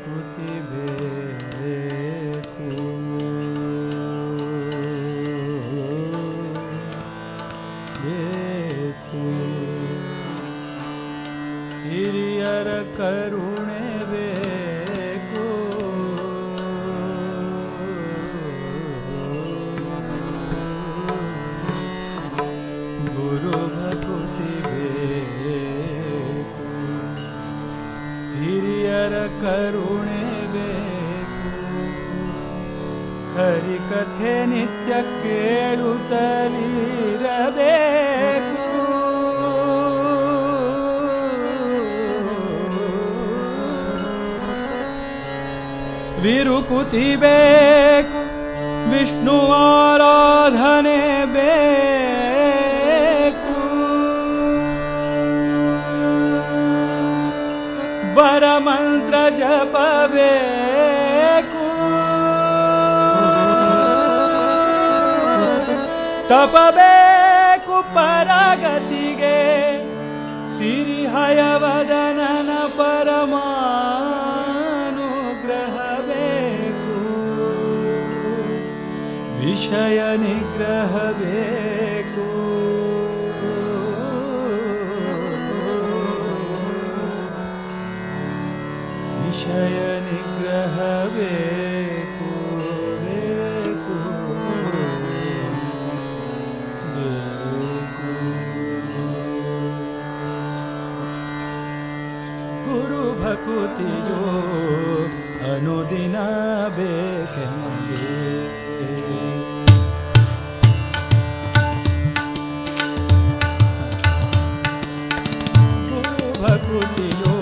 ಭಕುತಿ ಬೇಕು ಬೇಕು ಹಿರಿಯರ ಕರುಣೆ ಬೇಕು ಗುರು ಭಕುತಿ ಬೇಕು ಹಿರಿಯರ ಕರುಣೆ ಬೇಕು ಹರಿಕಥೆ ನಿತ್ಯ ಕೇಳುತ್ತಲಿರಬೇಕು ವಿರುಕುತಿ ಬೇಕು ವಿಷ್ಣು ಆರಾಧನೆ ಬೇಕು ವರಮಂತ್ರ ಜಪಬೇಕು ತಪಬೇಕು ಪರಗತಿಗೆ ಸಿರಿಹಯವದನನ ಪರಮಾನುಗ್ರಹ ಬೇಕು ವಿಷಯ ನಿಗ್ರಹ ಬೇಕು ವಿಷಯ ನಿಗ್ರಹ ಬೇಕು ಬೇಕು ಬೇಕು ಗುರು ಭಕುತಿಯೋ ಅನುದಿನ ಬೇಕೆಂದೇ ಗುರು ಭಕುತಿಯೋ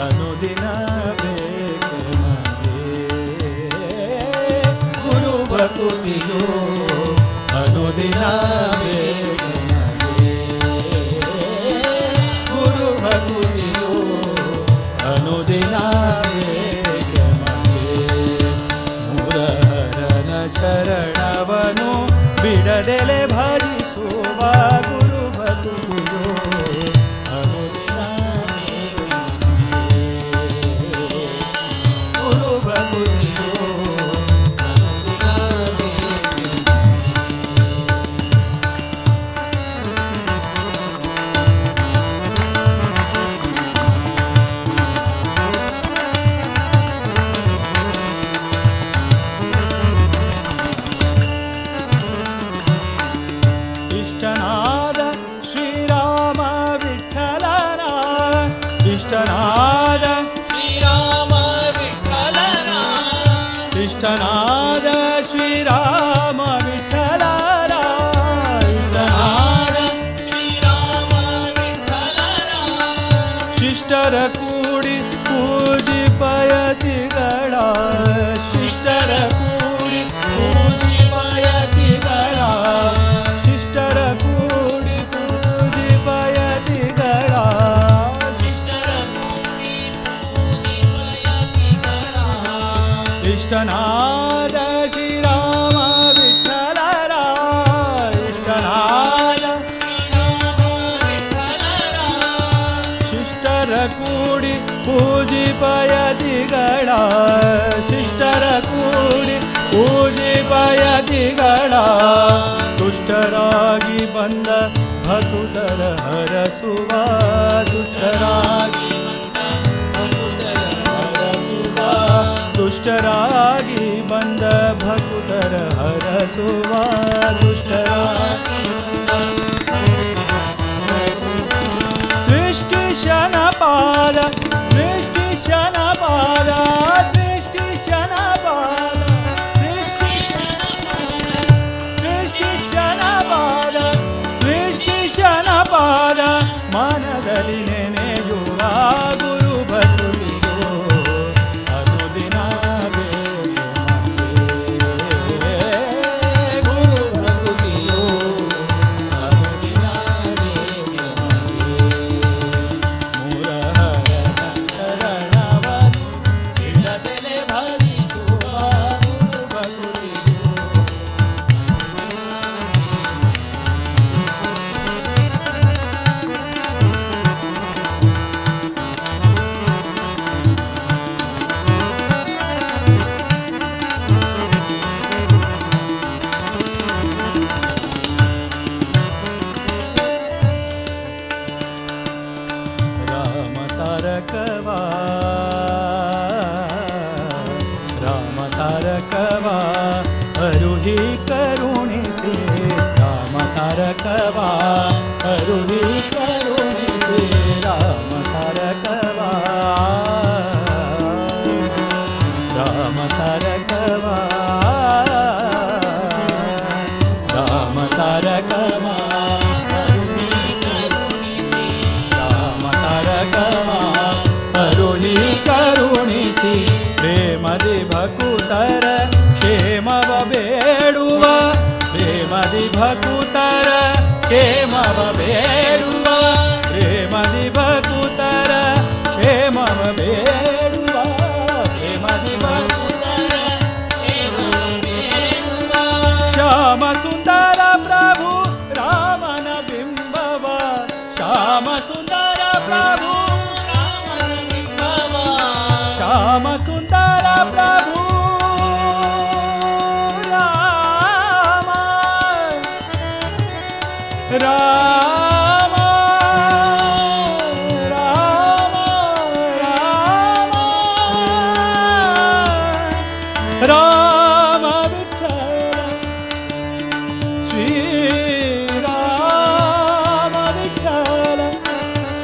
ಅನುದಿನ ಬೇಕೆಂದೇ ಗುರು ಭಕುತಿಯೋ ಅನುದಿನ ಬೇಕೆಂದೇ ಗುರು ಭಕುತಿಯೋ ಅನುದಿನ ಬೇಕೆಂದೇ ಮುರಹರನ ಚರಣವನು ಬಿಡದೆಲೆ ಭಜಿಸುವ ಗುರು ಭಕುತಿಯೋ ಅನುದಿನ ಬೇಕೆಂದೇ ಗುರು ಭಕುತಿಯೋ ಅನುದಿನ ಇಷ್ಟನಾದ ಶ್ರೀರಾಮ ವಿಠಲನ ಇಷ್ಟನಾದ ಶ್ರೀರಾಮ ವಿಠಲನ ಇಷ್ಟನಾದ ಶ್ರೀರಾಮ ವಿಠಲನ ಇಷ್ಟನಾದ ಶ್ರೀರಾಮ ವಿಠಲನ ಶಿಷ್ಟರ ಕೂಡಿ ಪೂಜಿಪಯತಿಗಳ ಶಿಷ್ಟರ ಕೂಡಿ ಪೂಜಿಪಯತಿಗಳ ಶಿಷ್ಟರ ಕೂಡಿ ಪೂಜಿಪಯತಿಗಳ ಶಿಷ್ಟರ ಕೂಡಿ ಪೂಜಿಪಯತಿಗಳ ಇಷ್ಟನಾದ ಶ್ರೀರಾಮ ವಿಠಲರ ಇಷ್ಟನಾದ ಶ್ರೀರಾಮ ವಿಠಲನ ಶಿಷ್ಟರ ಕೂಡಿ ಪೂಜಿಪಯತಿಗಳ ಶಿಷ್ಟರ ಕೂಡಿ ಪೂಜಿಪಯತಿಗಳ ದುಷ್ಟರಾಗಿ ಬಂದ ಭಕುತರ ಹರಸುವ ದುಷ್ಟರಾಗಿ ದುಷ್ಟರಾಗಿ ಬಂದ ಭಕುತರ ಹರಸುವ ದುಷ್ಟರಾಗಿ ಸೃಷ್ಟಿ ಶನಪಾದ ಸೃಷ್ಟಿ ಶನಪಾದ ಸೃಷ್ಟಿ ಶನಪಾದ ಸೃಷ್ಟಿ ಶನಪಾದ ಸೃಷ್ಟಿ ಶನಪಾದ ಮನದಲ್ಲಿ ನೆನೆಯುವ ಗುರು ಭಕುತಿಯೋ ಅನುದಿನ ಬೇಕೆಂದೇ ಗುರು ಭಕುತಿಯೋ ಅನುದಿನ ಬೇಕೆಂದೇ ಮುರಹರನ तारकवा राम तारकवा अरुही करुणिसे राम तारकवा अरुही करुणिसे राम तारकवा राम तारकवा राम तारकवा राम तारकवा अरुही करुणिसी प्रेमदि भकुतर क्षेमव ಬೇಡುವ ಪ್ರೇಮದಿ ಭಕುತರ ಕ್ಷೇಮವ ಬೇಡುವ ಪ್ರೇಮದಿ ಭಕುತರ ಕ್ಷೇಮವ ಬೇಡುವ ಪ್ರೇಮದಿ ಭಕುತರ ಕ್ಷೇಮವ ಬೇಡುವ ಶ್ಯಾಮ ಸುಂದರ ಪ್ರಭು ರಾಮನ ಬಿಂಬವ ಶ್ಯಾಮ ಸುಂದರ ಪ್ರಭು ರಾಮನ ಬಿಂಬವ ಶ್ಯಾಮ ಸುಂದರ ಪ್ರಭು राम राम राम राम विठ्ठल श्री राम विठ्ठल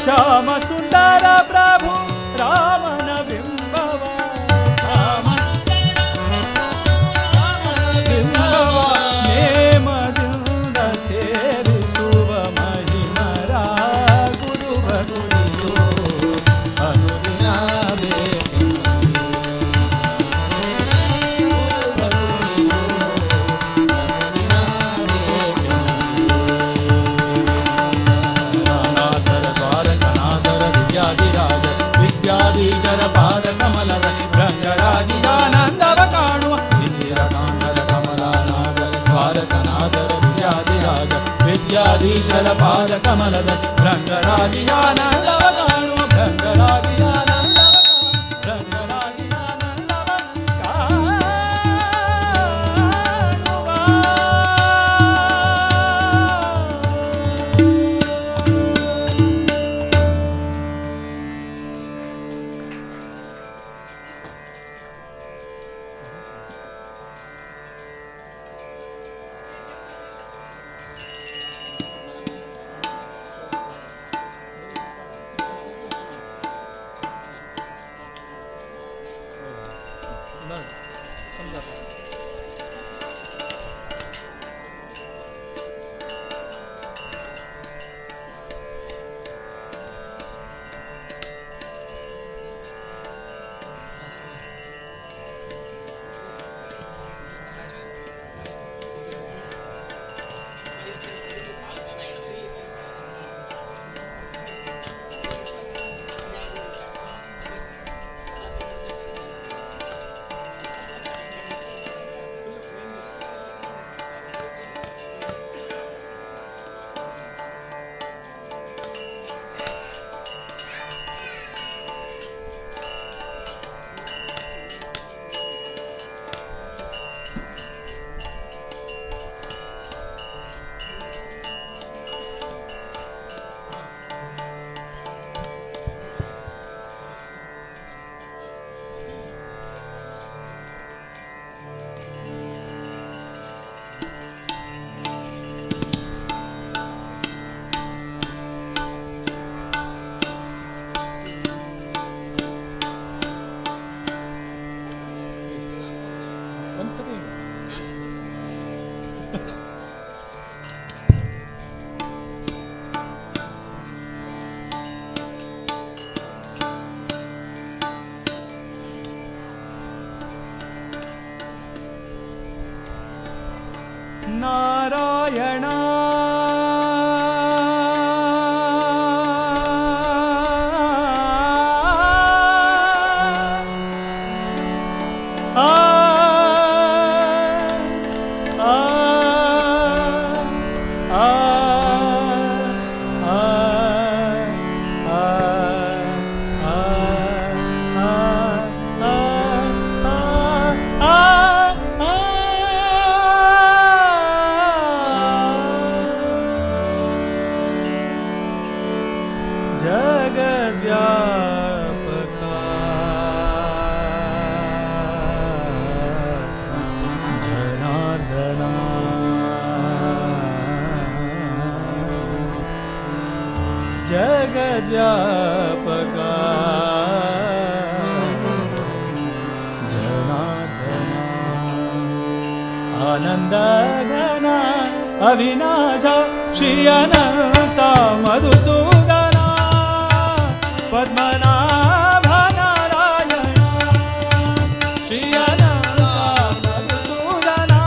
श्याम सुंदर प्रभु रामन बिंबव श्याम बिंबव नेमದಿಂದ ಸೇರಿಸುವ ಮಹಿಮರ ಗುರು ಭಗುನಿಯೋ ಅನುದಿನ ದ್ವಾರಕನಾಥರ ವಿದ್ಯಾಧಿರಾಜ ವಿದ್ಯಾಧೀಶರ ಪಾದ ಕಮಲದ ರಂಗರಾಜಿದಾನಂದವ ಕಾಣುವ ಇಂದಿರಕಾಂಡದ ಕಮಲಾನಾದ ದ್ವಾರಕನಾಥರ ವಿದ್ಯಾಧಿರಾಜ ವಿದ್ಯಾಧೀಶರ ಪಾದ ಕಮಲದ ರಂಗರಾಜಿದಾನಂದವ ಕಾಣುವ ರಂಗರಾಜಿದಾನಂದವ ರಂಗರಾಜಿದಾನಂದವ ಕಾಣುವ जगद्व्यापका जनार्दना आनंद घना अविनाश श्री अनंता मधुसूदना पद्मनाभ नारायण श्री अनंता मधुसूदना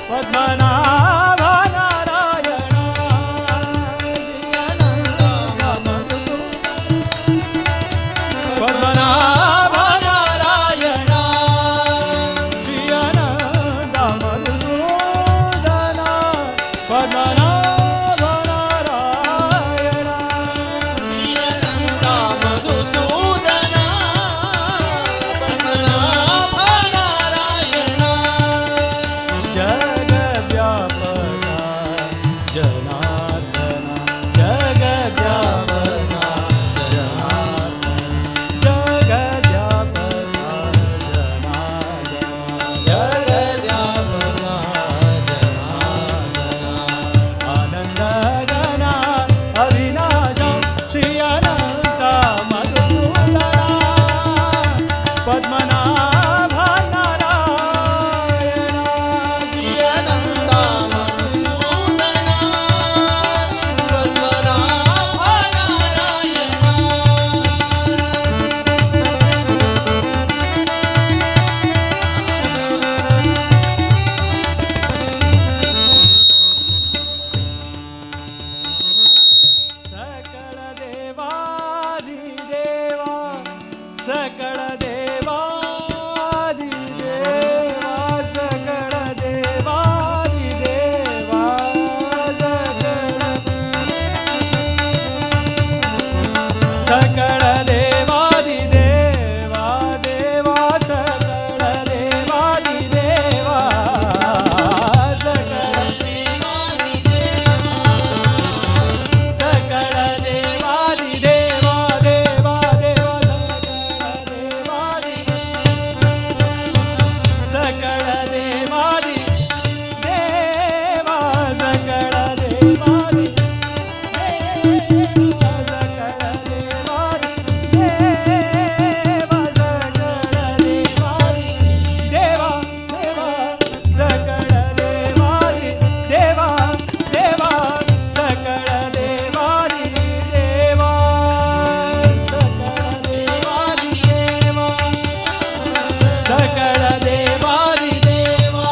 पद्मनाभ नारायण श्री अनंता पद्मनाभ नारायण श्री अनंता मधुसूदना पद्मनाभ नारायण श्री अनंता मधुसूदना पद्मनाभ नारायण जगद्व्यापका जनार्दना जगद्व्यापका जनार्दना जगद्व्यापका जनार्दना आनंद घना अविनाश श्री अनंत मधुसूदना पद्मनाभ नारायण श्री अनंत मधुसूदना पद्मनाभ नारायण सकळ देवादिदेवा सकळ देवादिदेवा सकळ देवादिदेवा सकळ देवादिदेवा देवा सकळ देवादिदेवा सकळ सकळ देवादि देवा देवा देवा सकळ देवादि देवा सकळ देवादि देवा सकळ देवादि देवा सकळ देवादि देवा देवा सकळ देवादि देवा देवा सकळ देवादि देवा सकळ देवादि देवा सकळ देवादि देवा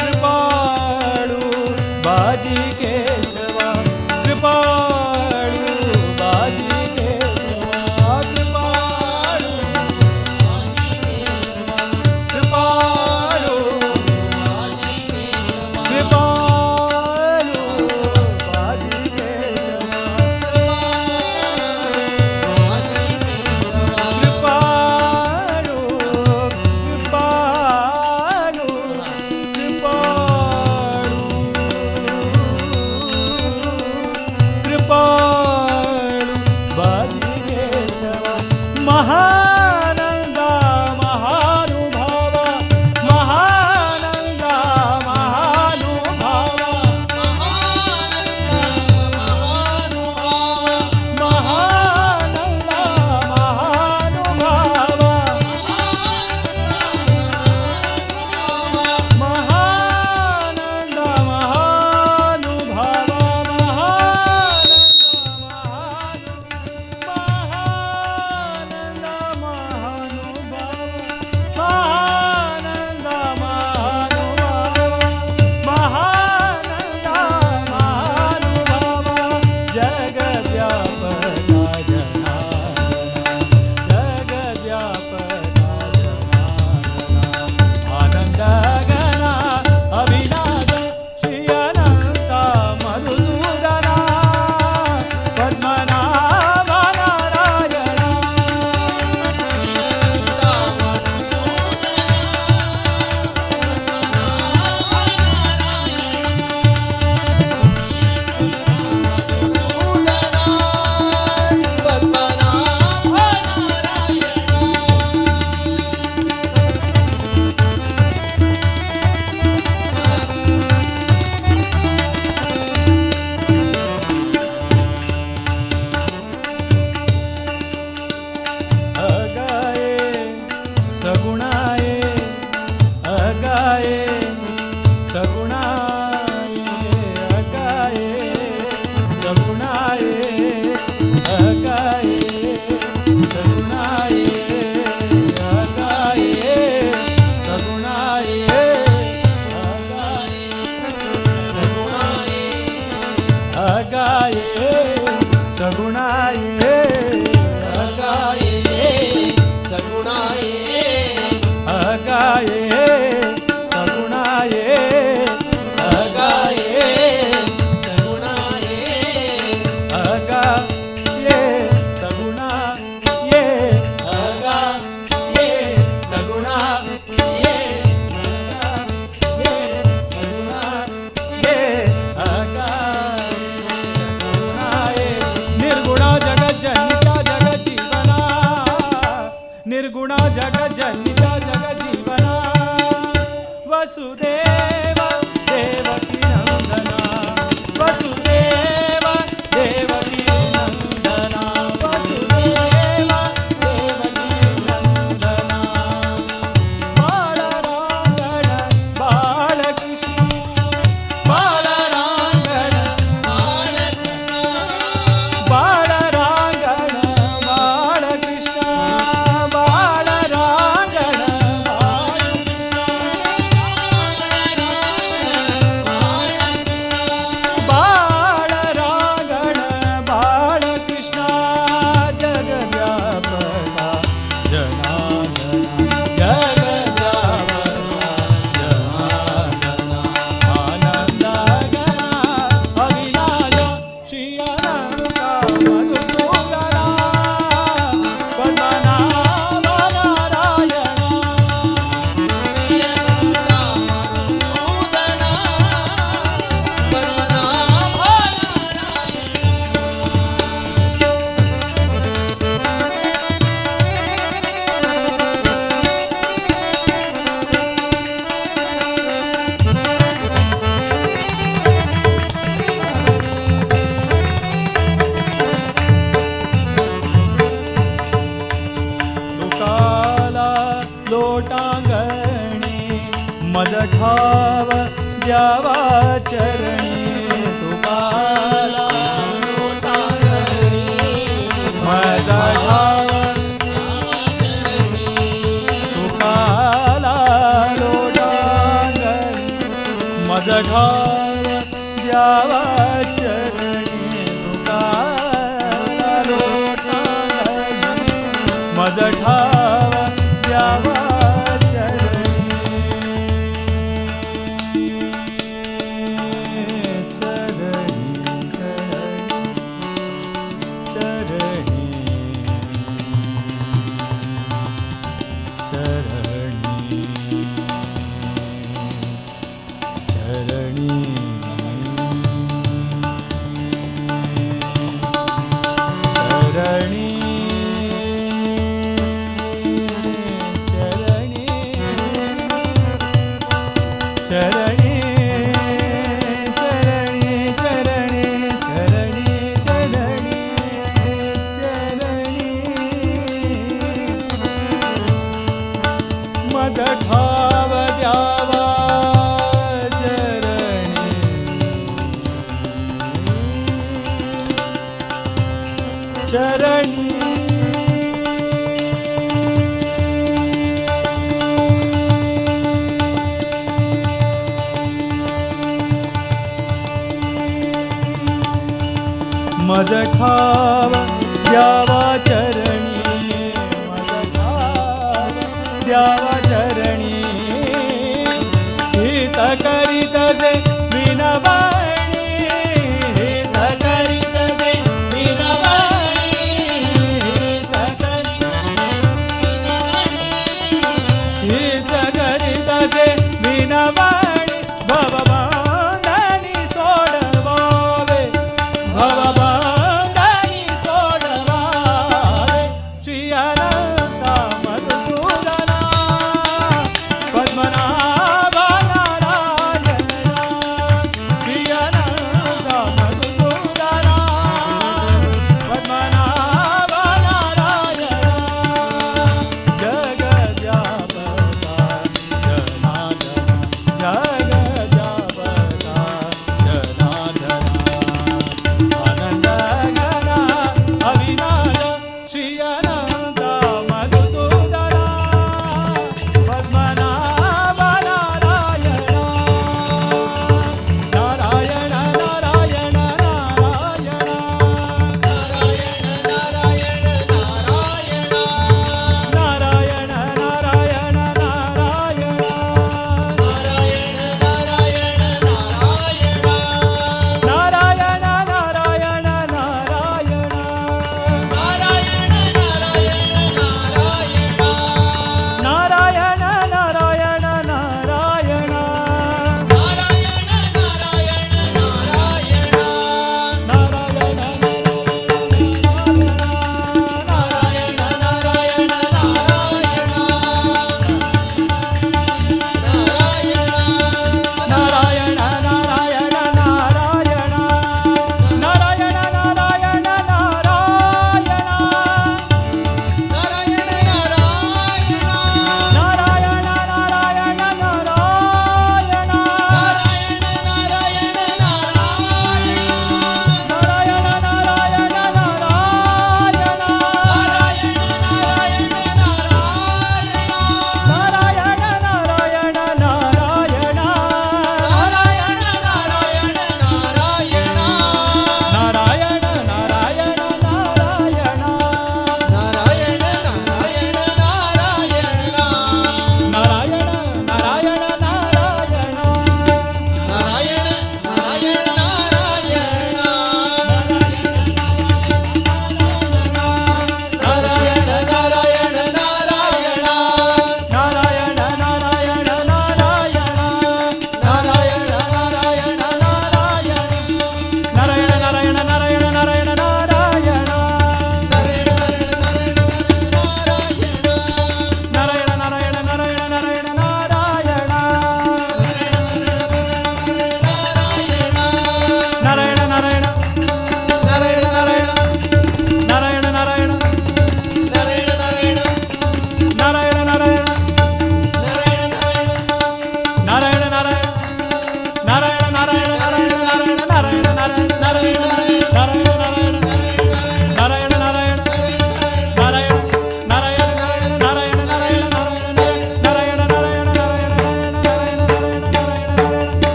कृपाळू बाजी केशवा कृपाळू बाजी केशवा कृपाळू कृपाळू कृपाळू बाजी केशवा कृपाळू कृपाळू कृपाळू बाजी केशवा महानंदा महानुभावा महानंदा महानुभावा महानंदा महानुभावा महानंदा महानुभावा महानंदा महानुभावा निर्गुण जगज्जनित जगजीवना वसुदेव देवकी नंदना वसुदेव देवकी नंदना वसुदेव देवकी नंदना बाळरांगण बाळकृष्ण बाळरांगण बाळरांगण बाळकृष्ण बाळरांगण बाळरांगण बाळकृष्ण जगव्यापका जनार्दना जगव्यापका जनार्दना आनंदगणा अविनाश श्री अनंत मधुसूदना पद्मनाभ नारायणा श्री अनंत मधुसूदना पद्मनाभ तुकाला लोटांगणी मद ठाव द्यावा चरणी तुकाला लोटांगणी मद ठाव तुकाला लोटांगणी मद ठाव द्यावा चरणी तुकाला लोटांगणी मद ठाव द्यावा चरणी चरणी चरणी चरणी चरणी चरणी मज ठाव द्यावा चरणी चरणी मज ठाव द्यावा चरणी मज ठाव द्यावा चरणी हित करीत जे विनवाणी हित करीत जे विनवाणी हित करीत जे विनवाणी भवबांधनी सोडवावे भवबांधनी सोडवावे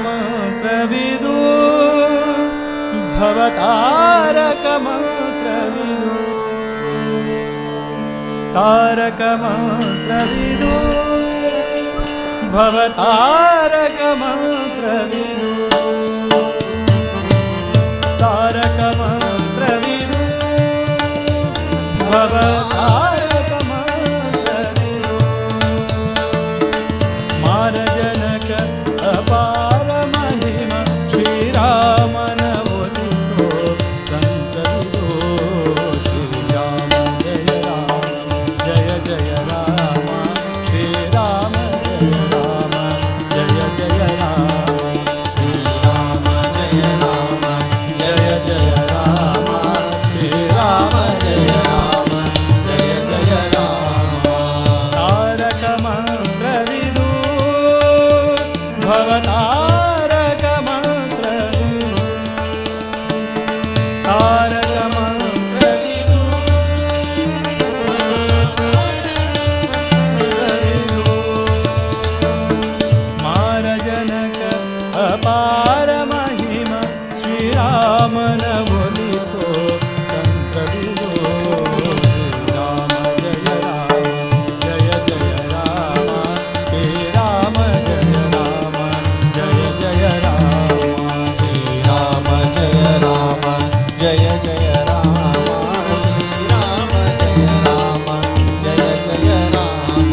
तारकमन्त्रविदु भवतारकमन्त्रविदु तारकमन्त्रविदु भवतारकमन्त्रविदु तारकमन्त्रविदु भवतारकमन्त्रविदु मारजनक अपार महिमा श्रीरामन बोलिसो संतविदो श्रीराम जय जय राम श्रीराम जय जय राम श्रीराम जय राम श्रीराम जय जय राम तारक मंत्रविदु भवतारक मंत्रविदु तारक मंत्रविदु मारजनक अपार महिमा श्रीराम न बोलिसो तंत्रविदो श्रीराम जय राम श्रीराम जय राम श्रीराम जय राम जय राम श्रीराम जय राम जय राम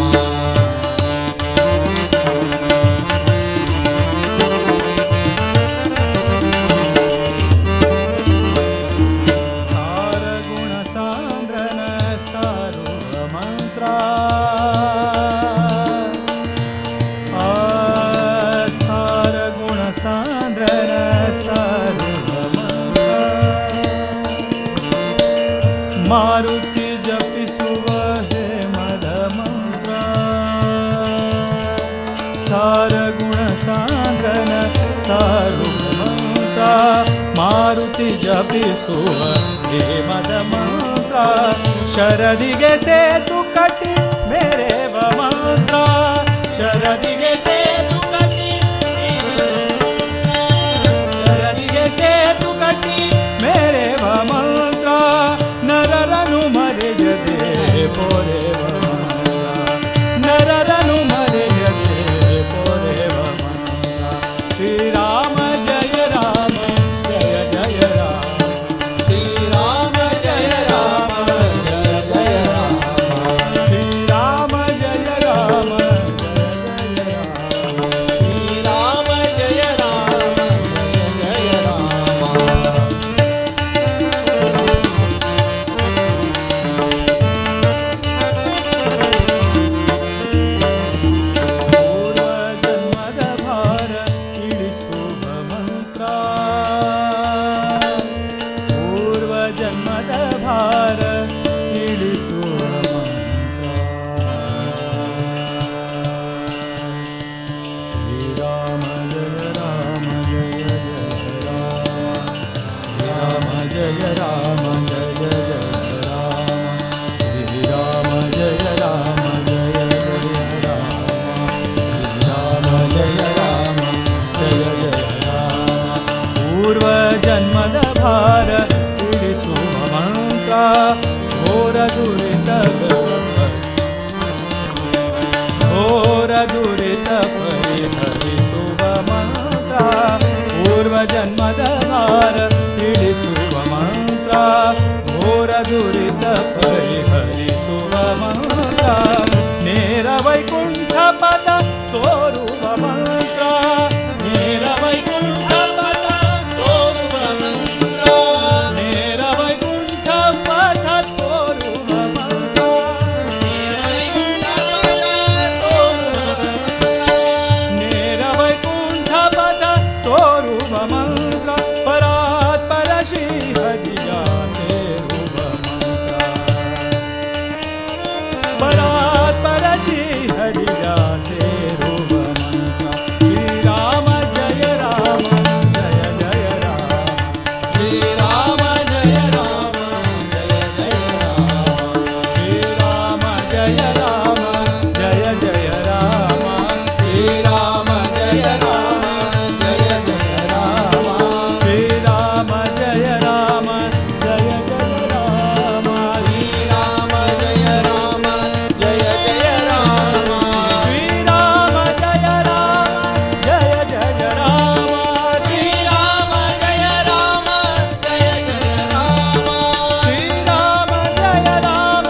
सार गुण सांद्रन सारो मंत्रा सार गुण सांद्रन सारो मंत्रा मारुति जपिसुव हे मद मंत्रा सार गुण सांद्रन सारो मंत्रा मारुति जपिसुव हे मद मंत्रा शरदिगे से तू कटी मेरे बमा ದುರಿತ ಪರಿಹರಿಸುವ ಮಂತ್ರ ಪೂರ್ವ ಜನ್ಮದ ಭಾರ ತಿಳಿಸುವ ಮಂತ್ರ ಘೋರ ದುರಿತ ಪರಿಹರಿಸುವ ಮಂತ್ರ ನೇರ ವೈಕುಂಠ ಪದ ತೋರುವ ಮಂತ್ರ ನೇರ ವೈಕುಂಠ ಪದ ತೋರುವ ಮಂತ್ರ ನೇರ ವೈಕುಂಠ ಪದ ತೋರುವ ಮಂತ್ರ ನೇರ ವೈಕುಂಠ ಪದ ತೋರುವ ಮಂತ್ರ ಪರಾತ್ಪರ ಶ್ರೀ ಹರಿಯ ಸೇರುವ ಮಂತ್ರ ಪರಾತ್ಪರ ಶ್ರೀ ಹರಿಯ ಸೇರುವ ಮಂತ್ರ ಶ್ರೀರಾಮ ಜಯ ರಾಮ ಜಯ ಜಯ ರಾಮ ಶ್ರೀರಾಮ ಜಯ ರಾಮ ಜಯ ಜಯ ರಾಮ ಶ್ರೀರಾಮ ಜಯ ರಾಮ ಜಯ ಜಯ ರಾಮ ಶ್ರೀರಾಮ ಜಯ ರಾಮ ಜಯ ಜಯ ರಾಮ ಶ್ರೀರಾಮ ಜಯ ರಾಮ ಜಯ ಜಯ ರಾಮ ಶ್ರೀರಾಮ ಜಯ ರಾಮ ಜಯ ಜಯ ರಾಮ ಶ್ರೀರಾಮ ಜಯ ರಾಮ ಜಯ ಜಯ ರಾಮ ಶ್ರೀರಾಮ ಜಯ ರಾಮ ಜಯ ಜಯ ರಾಮ ಶ್ರೀರಾಮ ಜಯ ರಾಮ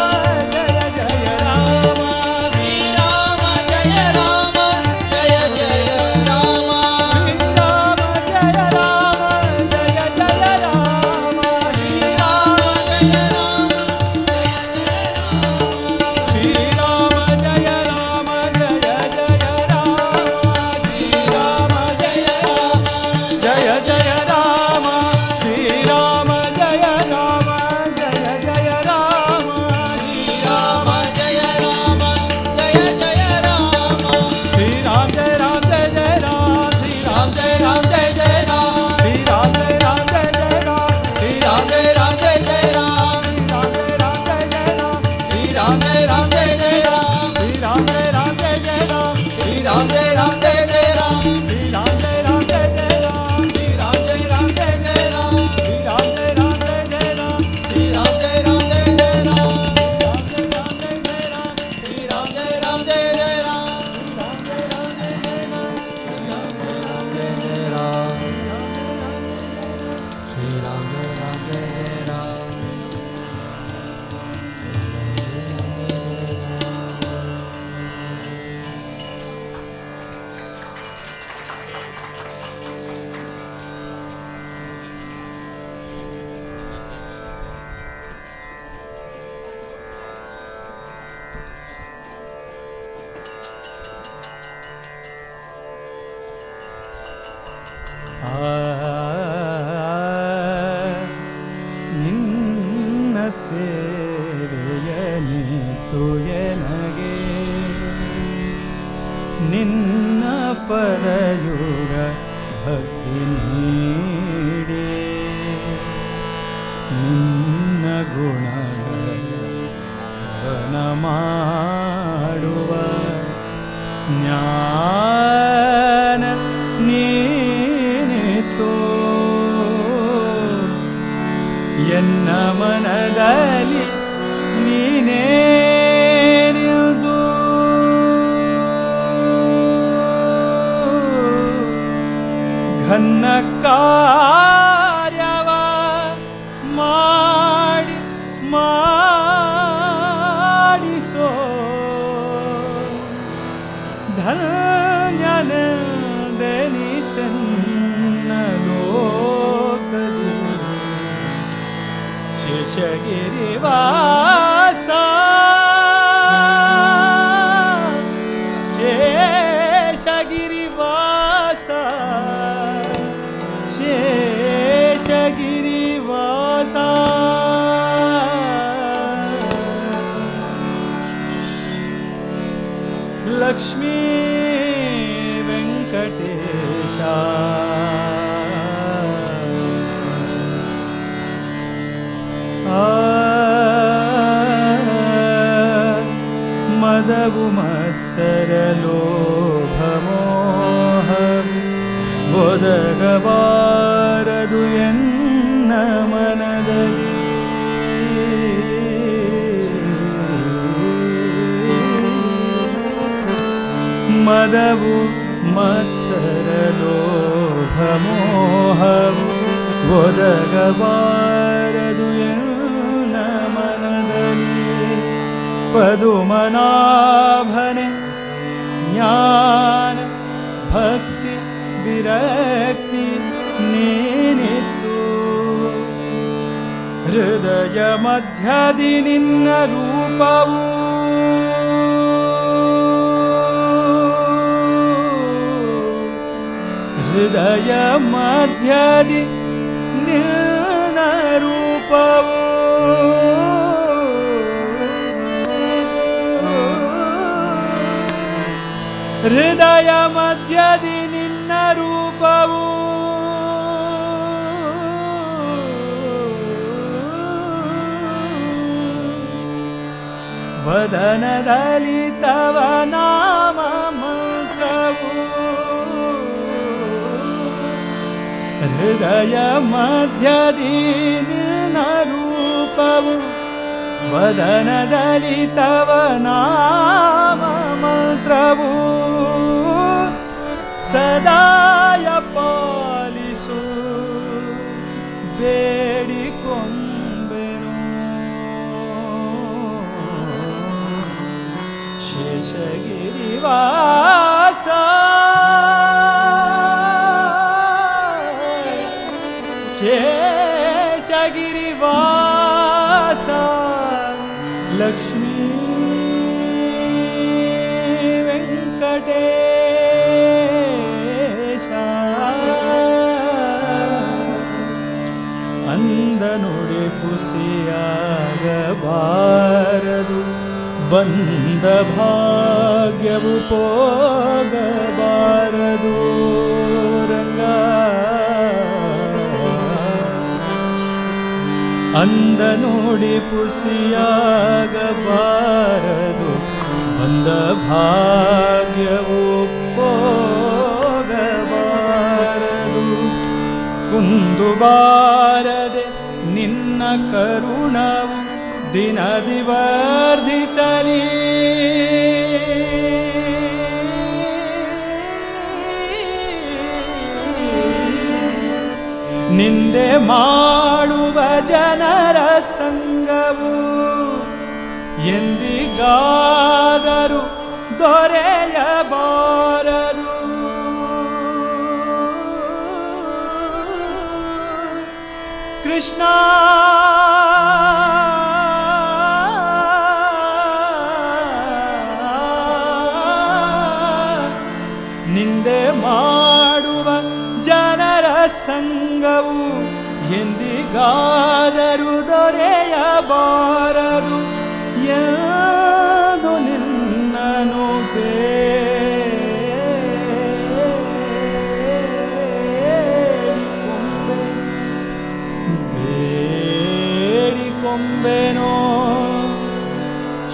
ಜಯ ಜಯ ರಾಮ ಶ್ರೀರಾಮ ಜಯ ರಾಮ ಜಯ ಜಯ ರಾಮ ಶ್ರೀರಾಮ ಜಯ ರಾಮ ಜಯ ಜಯ ರಾಮ ಶ್ರೀರಾಮ ಜಯ ರಾಮ ಶ್ರೀರಾಮ ಜಯ ರಾಮ ಜಯ ಜಯ ರಾಮ ಶ್ರೀರಾಮ ಜಯ ರಾಮ ಜಯ ಜಯ ರಾಮ ಶ್ರೀರಾಮ ಜಯ ರಾಮ ಜಯ ಜಯ ರಾಮ ಶ್ರೀರಾಮ ಜಯ ರಾಮ ಜಯ ಜಯ ರಾಮ ಶ್ರೀರಾಮ ಜಯ ರಾಮ ಜಯ ಜಯ ರಾಮ ಶ್ರೀರಾಮ ಜಯ ರಾಮ ಜಯ ಜಯ ರಾಮ ಶ್ರೀರಾಮ ಜಯ ರಾಮ ಜಯ ಜಯ ರಾಮ ಶ್ರೀರಾಮ ಜಯ ರಾಮ ಜಯ ಜಯ ರಾಮ ಶ್ರೀರಾಮ ಜಯ ರಾಮ ಜಯ ಜಯ ರಾಮ ಶ್ರೀರಾಮ ಜಯ ರಾಮ ಜಯ ಜಯ ರಾಮ ಶ್ರೀರಾಮ ಜಯ ರಾಮ ಜಯ ಜಯ ರಾಮ ಶ್ರೀರಾಮ ಜಯ ರಾಮ ಜಯ ಜಯ ರಾಮ ಶ್ರೀರಾಮ ಜಯ ರಾಮ ಜಯ ಜಯ ರಾಮ ಶ್ರೀರಾಮ ಜಯ ರಾಮ ಜಯ ಜಯ ರಾಮ ಶ್ರೀರಾಮ ಜಯ ರಾಮ ಜಯ ಜಯ ರಾಮ ಶ್ರೀರಾಮ ಜಯ ರಾಮ ಜಯ ಜಯ ರಾಮ ಶ್ರೀರಾಮ ಜಯ ರಾಮ ಜಯ ಜಯ ರಾಮ ನಿನ್ನ ಸೇವೆಯನಿತು ಎನಗೆ ನಿನ್ನ ಪರಯುಗ ಭಕ್ತಿ ನೀಡಿ ನಿನ್ನ ಗುಣಗಳ ಸ್ತವನ ಮಾಡುವ ಜ್ಞಾನ ನೀನಿತು ಎನ್ನ ಮನದಲ್ಲಿ ನೀನೇ ನಿಲ್ದು ಘನ್ನ ಕಾರ್ಯವ ಮಾಡಿ ಮಾಡಿಸೋ ಧನ್ಯನೆನಿಸನ್ನ ಲೋಕದಿ ಶೇಷಗಿರಿವಾಸ ಶೇಷಗಿರಿವಾಸ ಶೇಷಗಿರಿವಾಸ ಲಕ್ಷ್ಮೀ ವೆಂಕಟೇಶ ಮದವು ಮತ್ಸರ ಲೋಭಮೋಹ ಒದಗಬಾರದು ಎನ್ನ ಮನದಲ್ಲಿ ಮದವು ಮತ್ಸರಲೋಭಮೋಹವು ಒದಗಬಾರದು ಎನ್ನ ಮನದಲ್ಲಿ ಪದುಮನಾಭನೆ ಜ್ಞಾನ ಭಕ್ತಿ ವಿರಕ್ತಿ ನೀನಿತ್ತು ಹೃದಯ ಮಧ್ಯದಿ ನಿನ್ನ ರೂಪವು ಹೃದಯ ಮಧ್ಯದಿ ನಿನ್ನ ರೂಪವು ಹೃದಯ ಮಧ್ಯದಿ ನಿನ್ನ ರೂಪವು ವದನದಲ್ಲಿ ತವ ನಾಮ ಮಂತ್ರವು ಹೃದಯ ಮಧ್ಯದಿ ನಿನ್ನ ರೂಪವು ವದನದಲ್ಲಿ ತವ ನಾಮ ಮಂತ್ರವು ಸದಾಯ ಪಾಲಿಸು ಬೇಡಿಕೊಂಬೆನು ಶೇಷಗಿರಿವಾಸ ಶೇಷಗಿರಿವಾಸ ಲಕ್ಷ್ಮೀ ವೆಂಕಟೇಶ ಅಂದ ನುಡಿ ಪುಸಿಯಾಗಬಾರದು ಬಂದ ಭಾಗ್ಯವು ಹೋಗಬಾರದು ರಂಗ ಅಂದ ನೋಡಿ ಪುಸಿಯಾಗಬಾರದು ಬಂದ ಭಾಗ್ಯವು ಹೋಗಬಾರದು ಕುಂದು ಬಾರದೆ ನಿನ್ನ ಕರುಣವು ದಿನದಿ ವರ್ಧಿಸಲಿ ನಿಂದೆ ಮಾಡುವ ಜನರ ಸಂಗವು ಎಂದಿಗಾದರೂ ದೊರೆಯಬಾರದು ಕೃಷ್ಣ ನಿಂದೆ ಮಾಡುವ ಜನರ ಸಂಗವು ಎಂದಿಗಾದರೂ ದೊರೆಯಬಾರದು ಎಂದು ನಿನ್ನನು ಬೇಡಿಕೊಂಬೆನೋ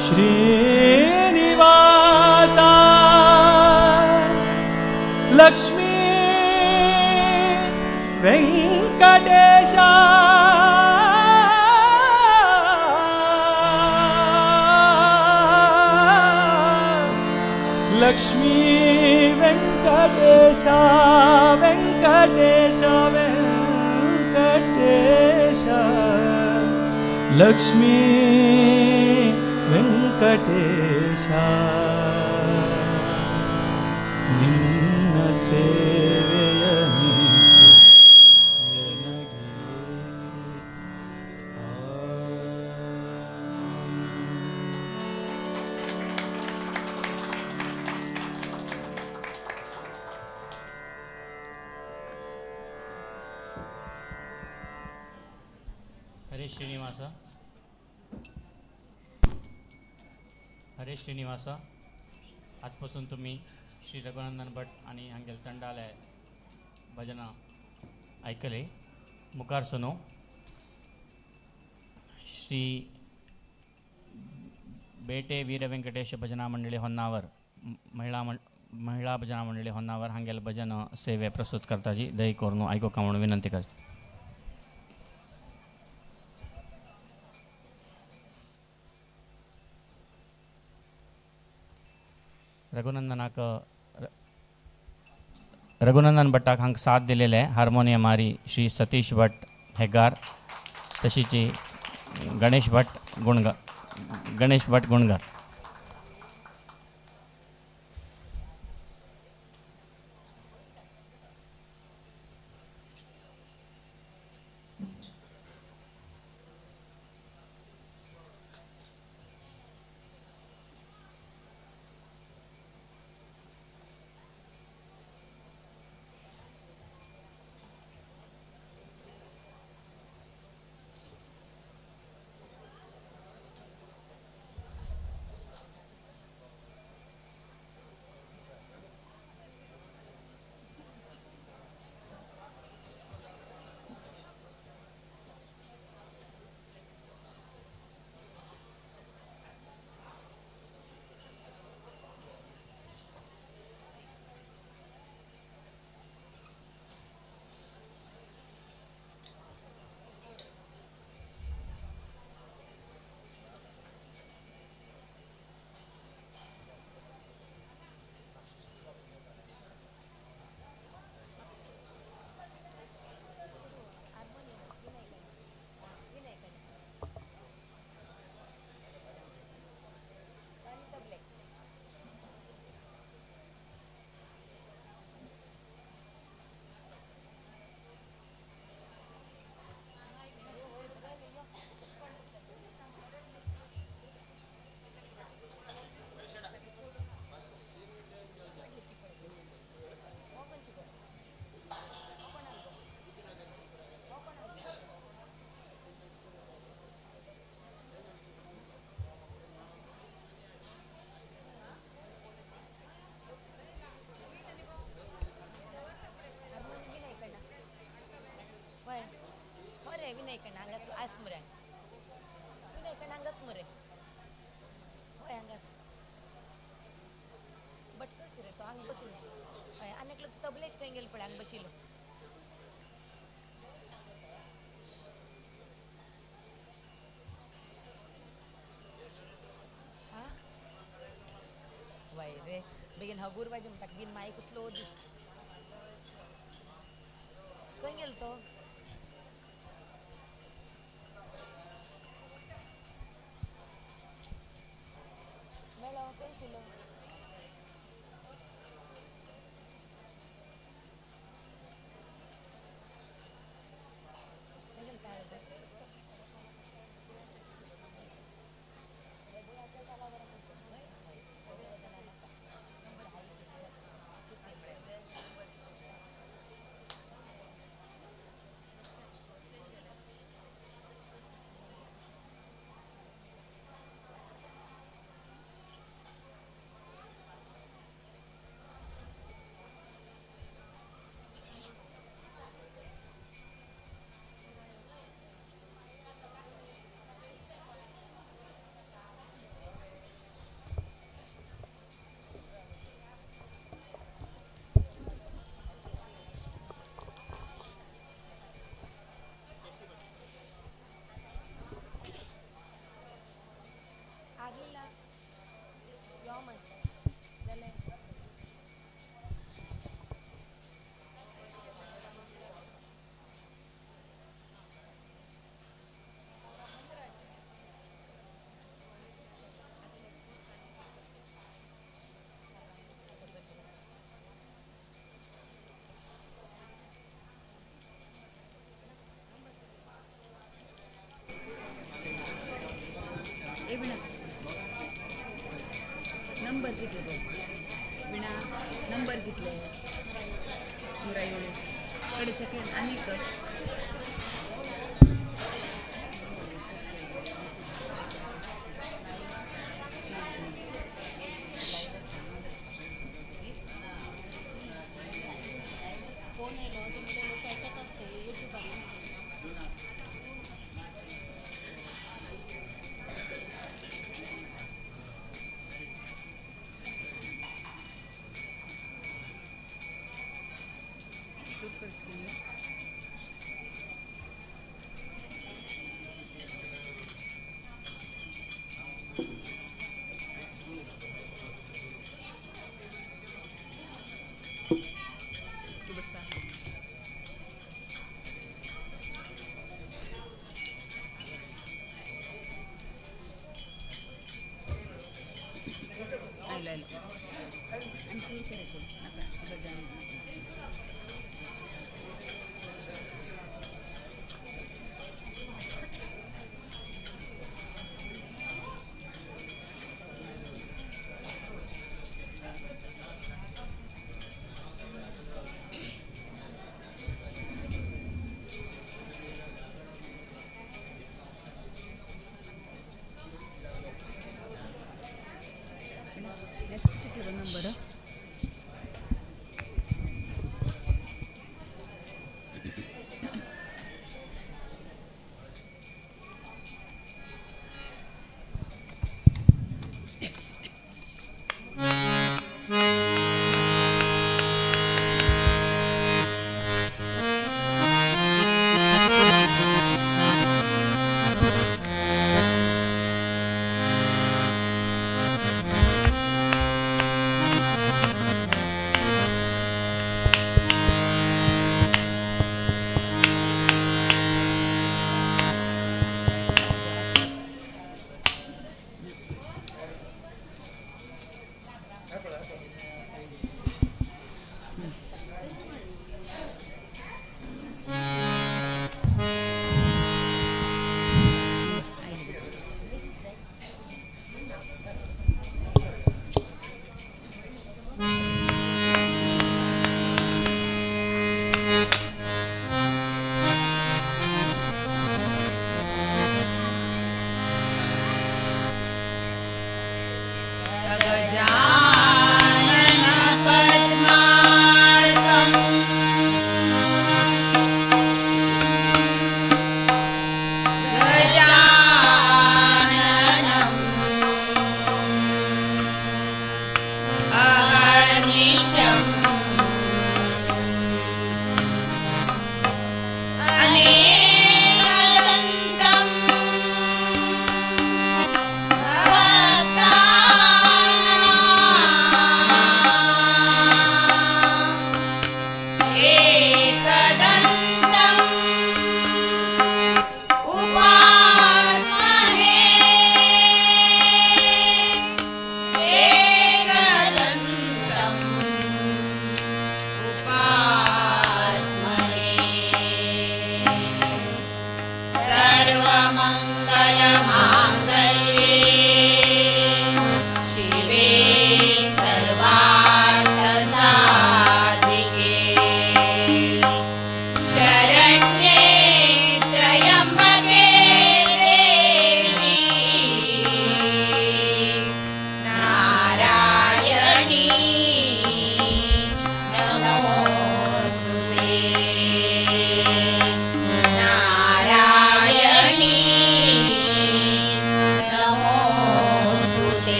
ಶ್ರೀನಿವಾಸ ಲಕ್ಷ್ಮೀ ವೆಂಕಟೇಶ ಲಕ್ಷ್ಮೀ ವೆಂಕಟೇಶ ವೆಂಕಟೇಶ ವೆಂಕಟೇಶ ಲಕ್ಷ್ಮೀ ವೆಂಕಟೇಶ ನಿನ್ನ ಸೇವೆಯ ನೀತು ಎನಗೆ हरे श्रीनिवास हरे श्रीनिवास आजपासून तुम्ही श्री रघुनंदन भट आणि हांगेल तंडाले भजना ऐकले मुखारसनो श्री बेटे वीर व्यंकटेश भजना मंडळी होन्नावर महिला भजना मंडळी होन्नावर हांगेल भजन सेवे प्रस्तुत करताजी दय करून ऐकूका म्हणून विनंती करता रघुनंदनाक रघुनंदन भट्टाक हांक साथ दिलेले हार्मोनियमारी श्री सतीश भट हेग्गार तशीच गणेश भट गुणगार. बेगीन हगूर पाहिजे म्हणटा बीन माईक उचलो दी खंय गेलो तो मेळो खंय आशिल्लो नंबर कितले विणा नंबर कितले कडे सेकंड आनी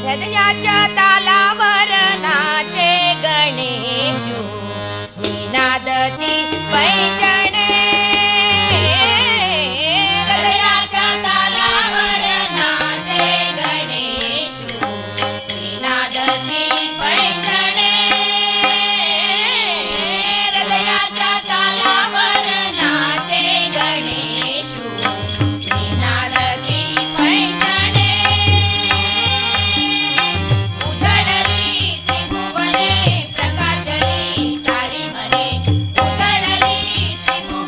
हृदयाच्या तालावर नाचे गणेशू निनादती पैठणे हृदयाच्या तालावर नाचे गणेशू निनादती पैठणे हृदयाच्या तालावर नाचे गणेशू निनादती पैठणे उझळली त्रिभुवने प्रकाशली सारी मने उझळली त्रिभुवने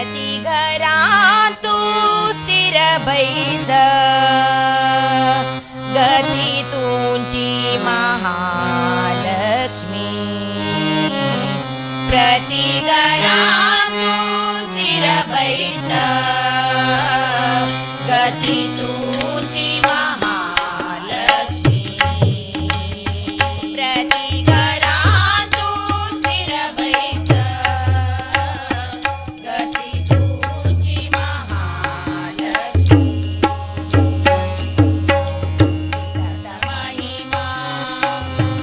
प्रति घरा तू स्थिर बैस गती तुमची महालक्ष्मी प्रति घरा तू स्थिर बैस गती तुमची महालक्ष्मी प्रति घरा तू स्थिर बैस गती तुमची महालक्ष्मी वितत महिमा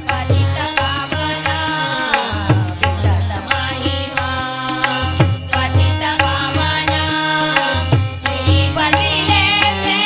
पतित भावना वितत महिमा पतित भावना श्रीपतीले से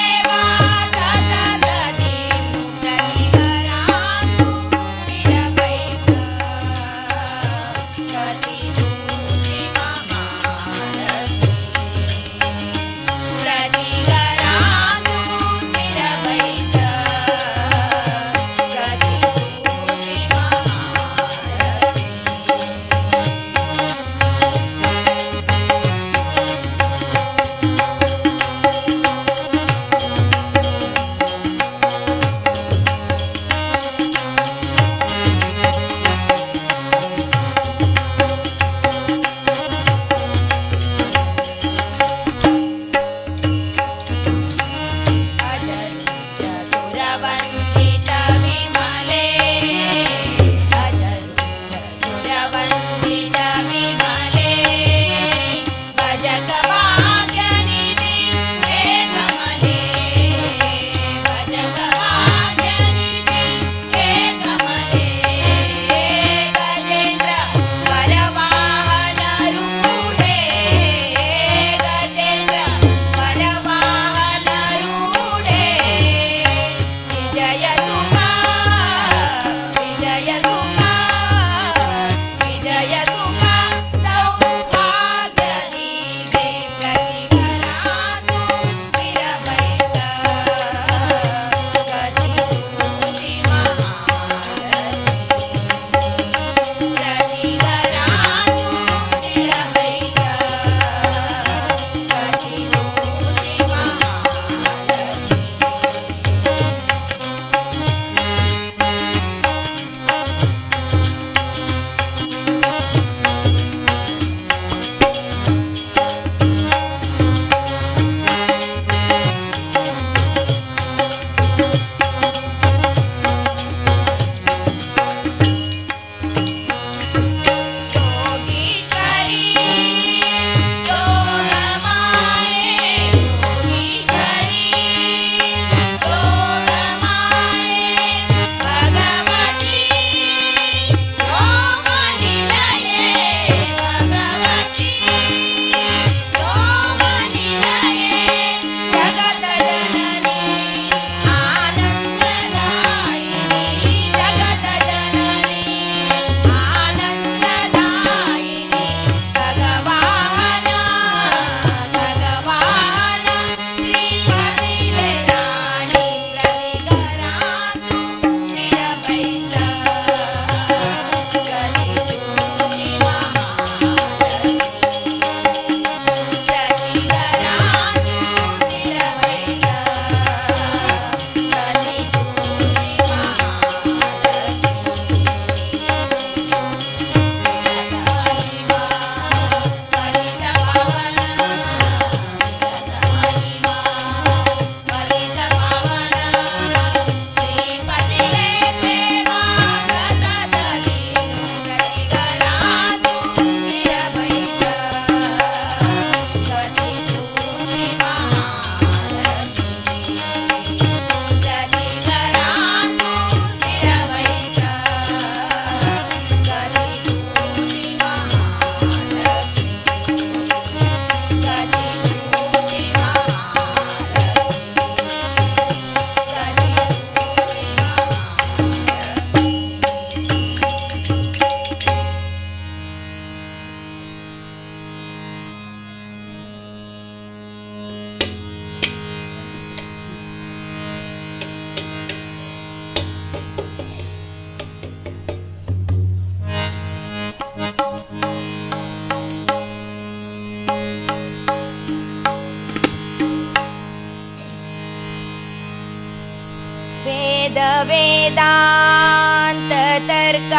वेदांत तर्कादि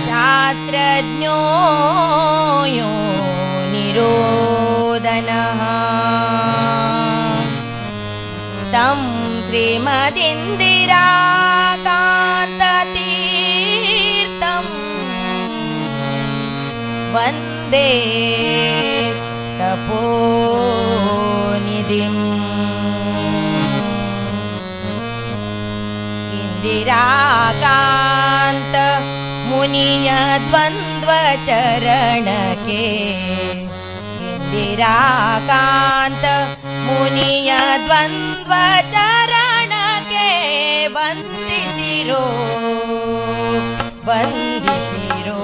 शास्त्रज्ञो यो निरोदनः तं श्रीमदिन्दिराकान्ततीर्थं वन्दे तपोनिधिम् इंदिराकांत मुनिय द्वंद्व चरण के इंदिराकांत मुनिय द्वंद्व चरण के वंदिसिरो वंदिसिरो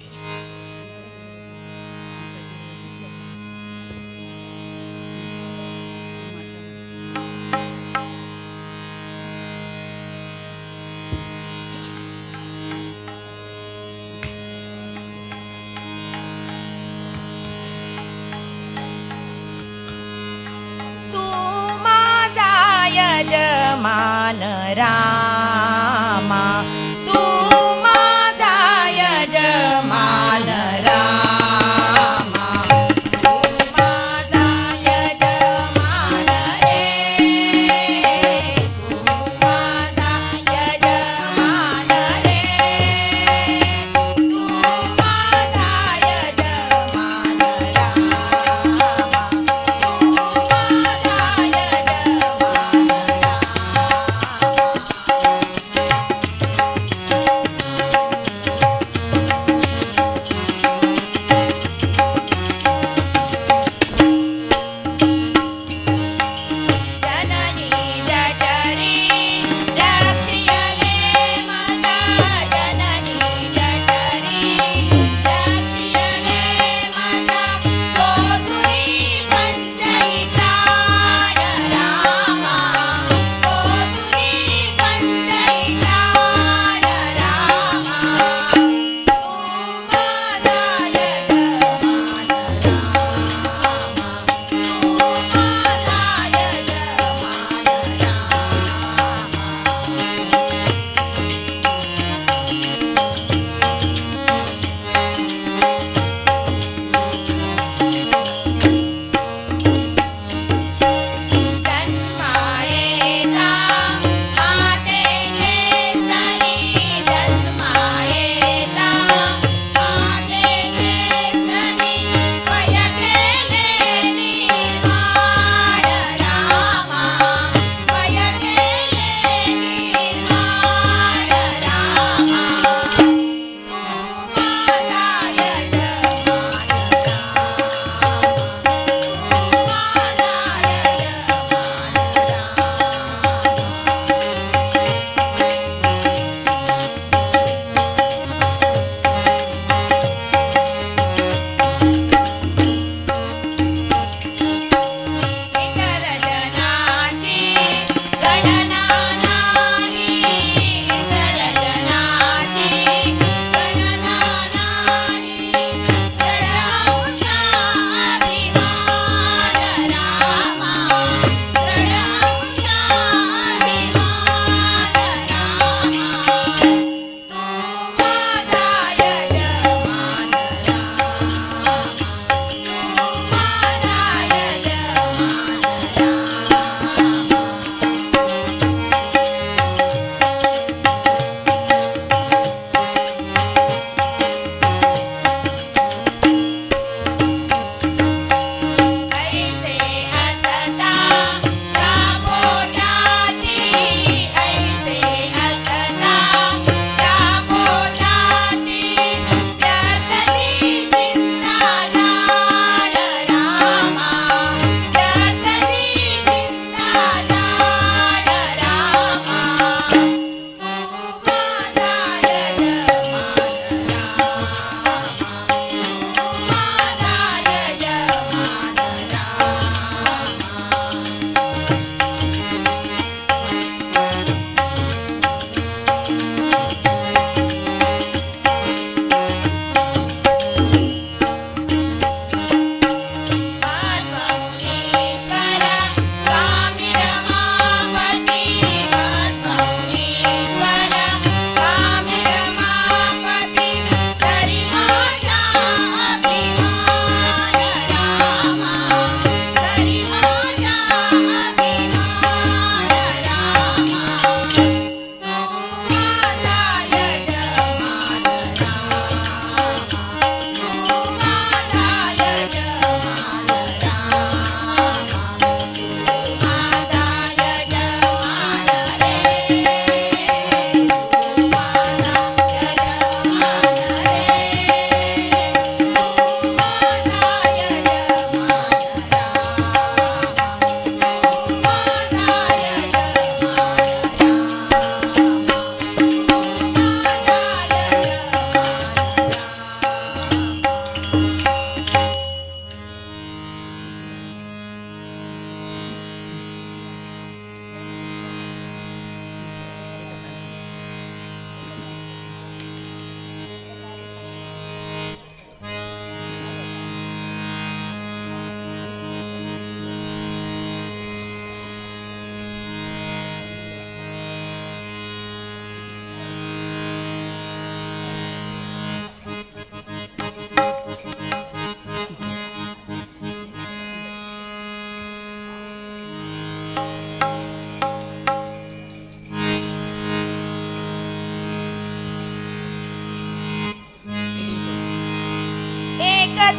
तू माझा यजमान रामा, तू माझा यजमान रामा, तू माझा यजमान रे, तू माझा यजमान रे, तू माझा यजमान रामा, तू माझा यजमान रामा.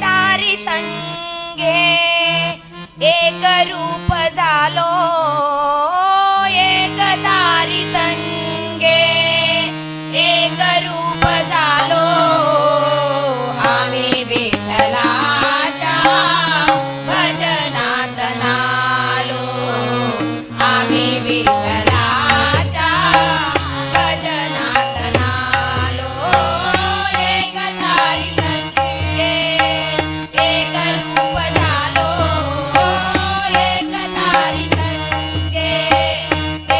तारी संगे एक रूप झालो एक तारी संगे एक रूप झालो आम्ही विठ्ठलाच्या भजनात नालो आम्ही विठ्ठलाच्या भजनात नालो एक तारी संगे एक रूप झालो एक तारी संगे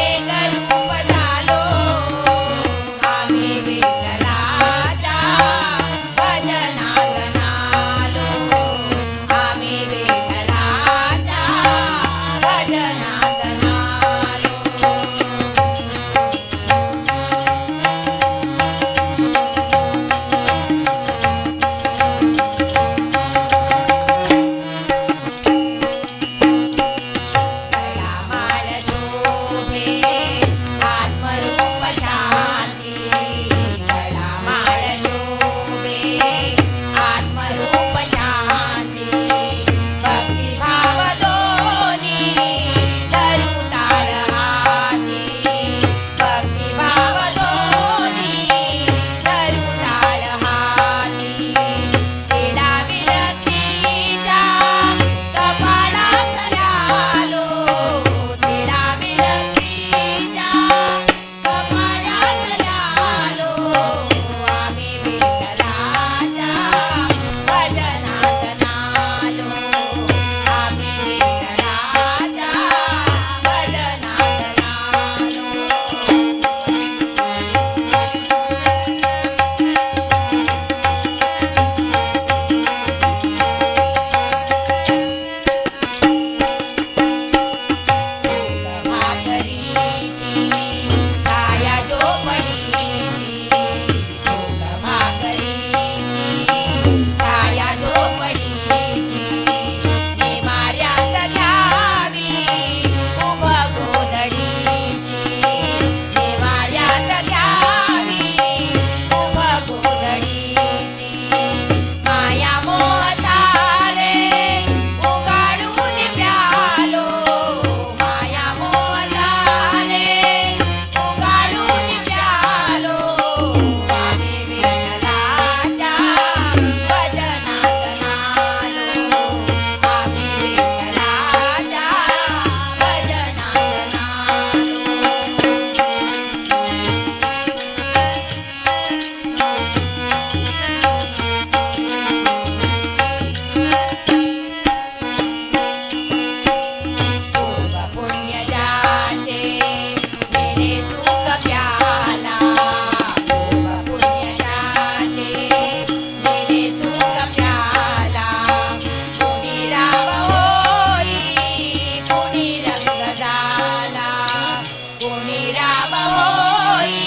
एक रूप झालो आम्ही विठ्ठलाच्या भजनात नालो आम्ही विठ्ठलाच्या भजनात नालो माळ शोभे आत्मरूप शांती माळ शोभे आत्मरूप शांती भक्तिभाव दोन्ही धरू ताळ हाती भक्तिभाव दोन्ही धरू ताळ हाती तिला विरक्तीच्या कपाळात लालो तिला विरक्तीच्या कपाळात लालो आम्ही विठ्ठलाच्या भजनात नालो आम्ही विठ्ठलाच्या भजनात भाकरीची छाया झोपडीची भाकरीची छाया झोपडीची निमाऱ्यात घ्यावी उभ गोधडीची निमाऱ्यात घ्यावी उभ गोधडीची माया मोह सारे उगाळून प्यालो माया मोह सारे उगाळून प्यालो आम्ही विठ्ठलाच्या भजनात नालो आम्ही विठ्ठलाच्या भजनात पूर्व पुण्यजाचे मेरे सुख प्याला पूर्व पुण्यजाचे मेरे सुख प्याला कुणी राव होई कुणी रंग झाला कुणी राव होई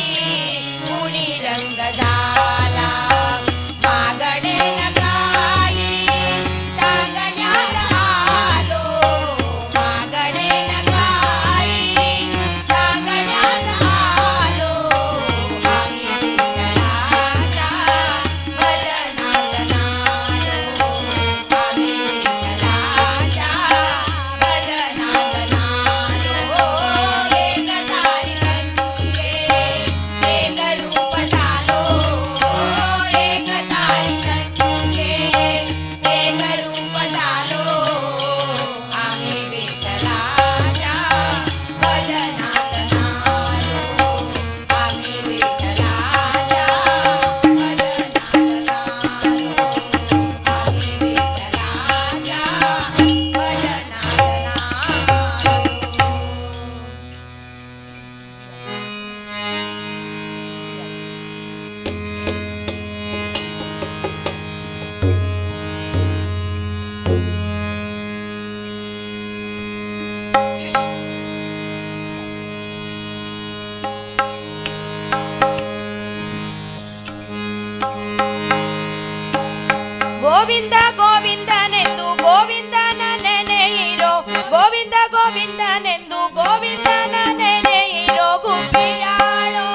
कुणी रंग झाला मागणे न काही सांगण्यात आलो मागणे न काही सांगण्यात आलो आम्ही विठ्ठलाच्या भजनात नालो आम्ही विठ्ठलाच्या भजनात नालो एक तारी संगे एक रूप झालो एक तारी संगे एक रूप झालो आम्ही विठ्ठलाच्या भजनात नालो आम्ही विठ्ठलाच्या भजनात नालो आम्ही विठ्ठलाच्या ಗೋವಿಂದ ಗೋವಿಂದನೆಂದು ಗೋವಿಂದನ ನೆನೆಯಿರೋ ಗೋವಿಂದ ಗೋವಿಂದನೆಂದು ಗೋವಿಂದನ ನೆನೆಯಿರೋ ಗುಬ್ಬಿಯಾಳೋ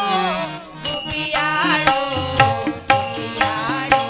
ಗುಬ್ಬಿಯಾಳೋ ಗುಬ್ಬಿಯಾಳೋ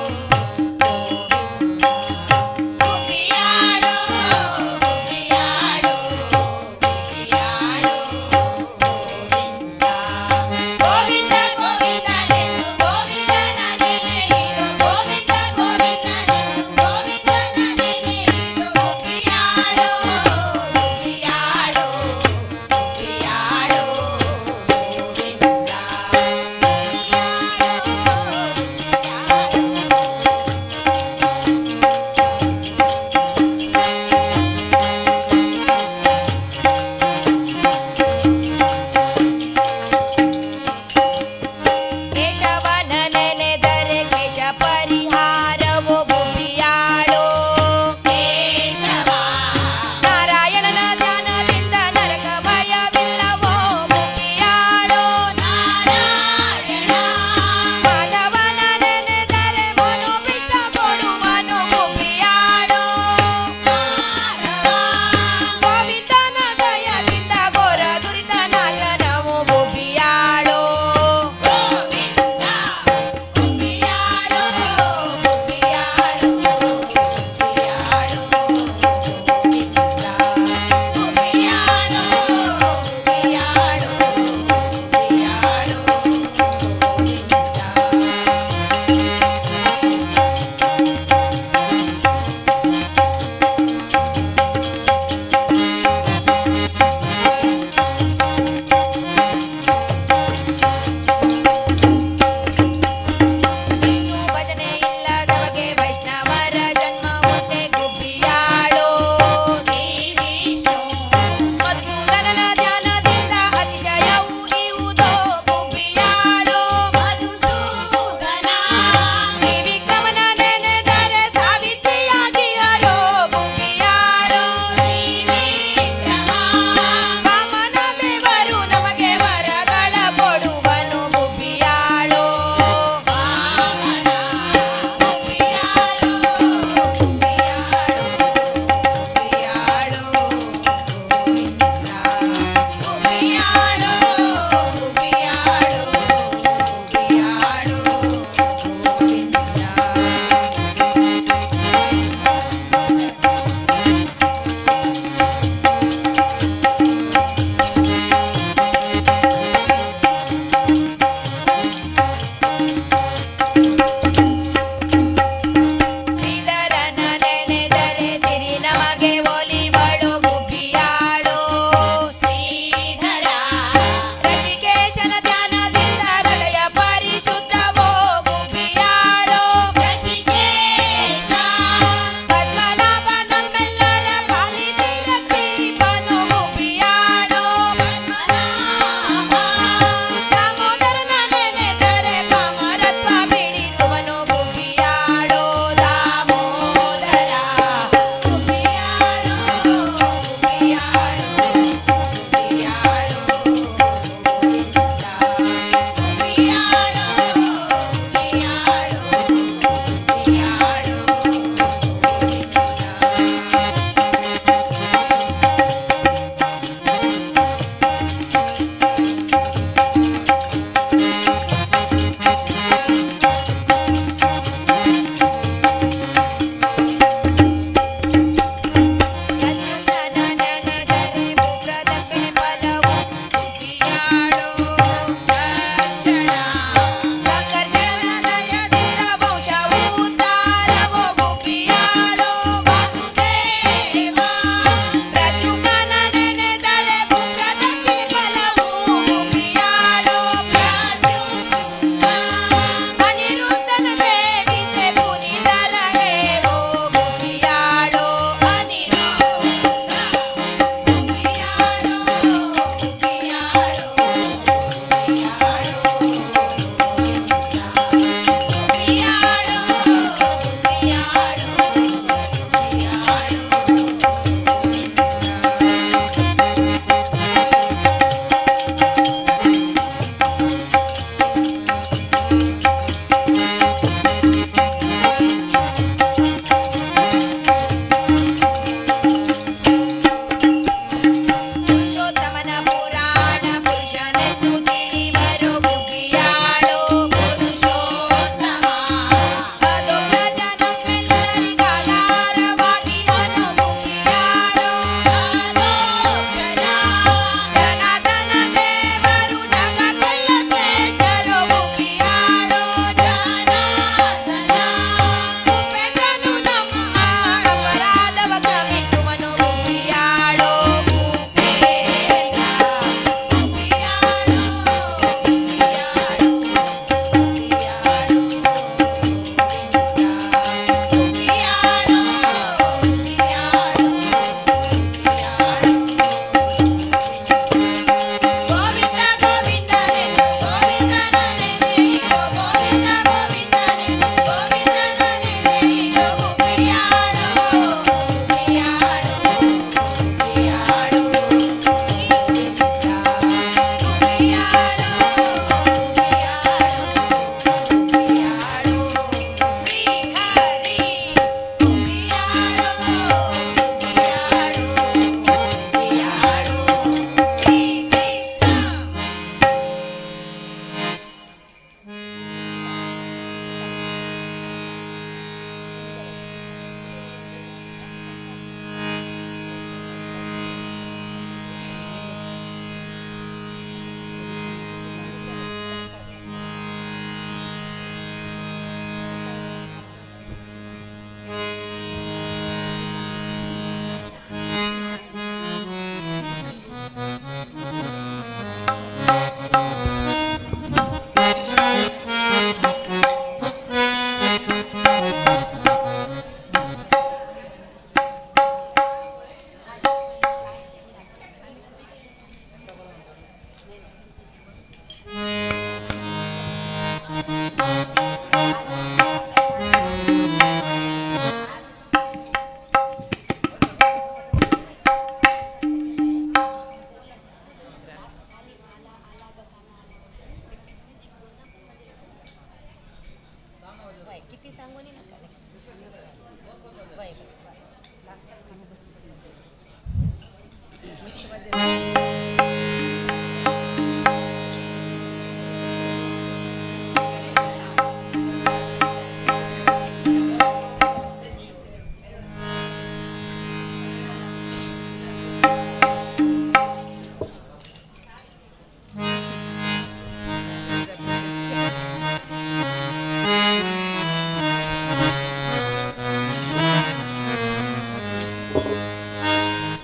किती सांगू नये ना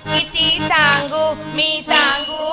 किती सांगू मी सांगू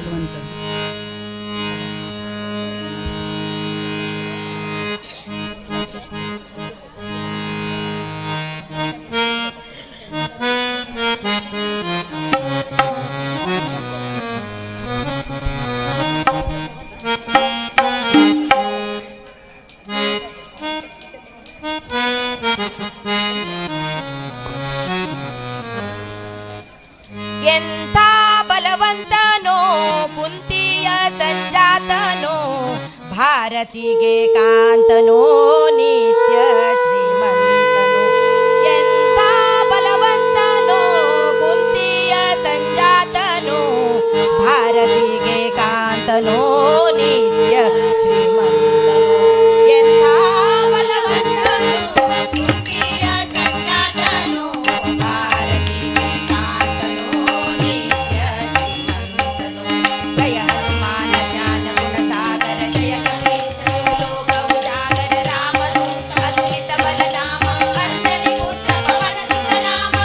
ಬಲವಂತ. ಎಂಥ ಬಲವಂತನೋ ಕುಂತಿಯ ಸಂಜಾತನೋ ಭಾರತಿಗೆ ಕಾಂತನೋ ನಿತ್ಯ ಶ್ರೀಮಂತನೋ. ಎಂಥ ಬಲವಂತನೋ ಕುಂತಿಯ ಸಂಜಾತನೋ ಭಾರತಿಗೆ ಕಾಂತನೋ ನಿತ್ಯ ಶ್ರೀಮಂತನೋ. ಎಂಥ ಬಲವಂತನೋ ಕುಂತಿಯ ಸಂಜಾತನೋ ಭಾರತಿಗೆ ಕಾಂತನೋ ನಿತ್ಯ ಶ್ರೀಮಂತನೋ. ಜಯ ಹನುಮಾನ ಜ್ಞಾನ ಗುಣ ಸಾಗರ ಜಯ ಕಪೀಶ ಲೋಕ ಉಜಾಗರ ರಾಮದೂತ ಅದ್ಭುತ ಬಲಧಾಮ ಅಂಜನಿ ಪುತ್ರ ಪವನ ಸುತ ನಾಮ.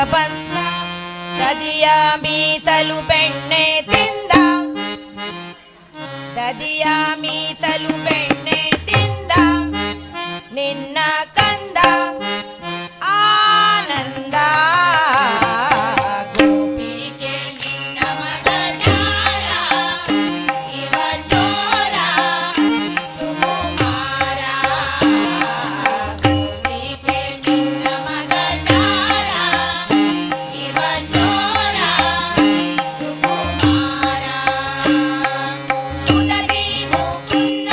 ಬಂದ ದದಿಯ ಮೀಸಲು ಬೆಣ್ಣೆ ತಿಂದ ದದಿಯ ಮೀಸಲು ಬೆಣ್ಣೆ ತಿಂದ ನಿನ್ನ ಕಂದ ಆನಂದ ಗೋಪಿಗೆ ನಿನ್ನ ಮಗ ಜಾರ ಇವ ಚೋರ ಸುಕುಮಾರ ಗೋಪಿಗೆ ನಿನ್ನ ಮಗ ಜಾರ ಇವ ಚೋರ ಸುಕುಮಾರ ಮುದದಿ ಮುಕುಂದ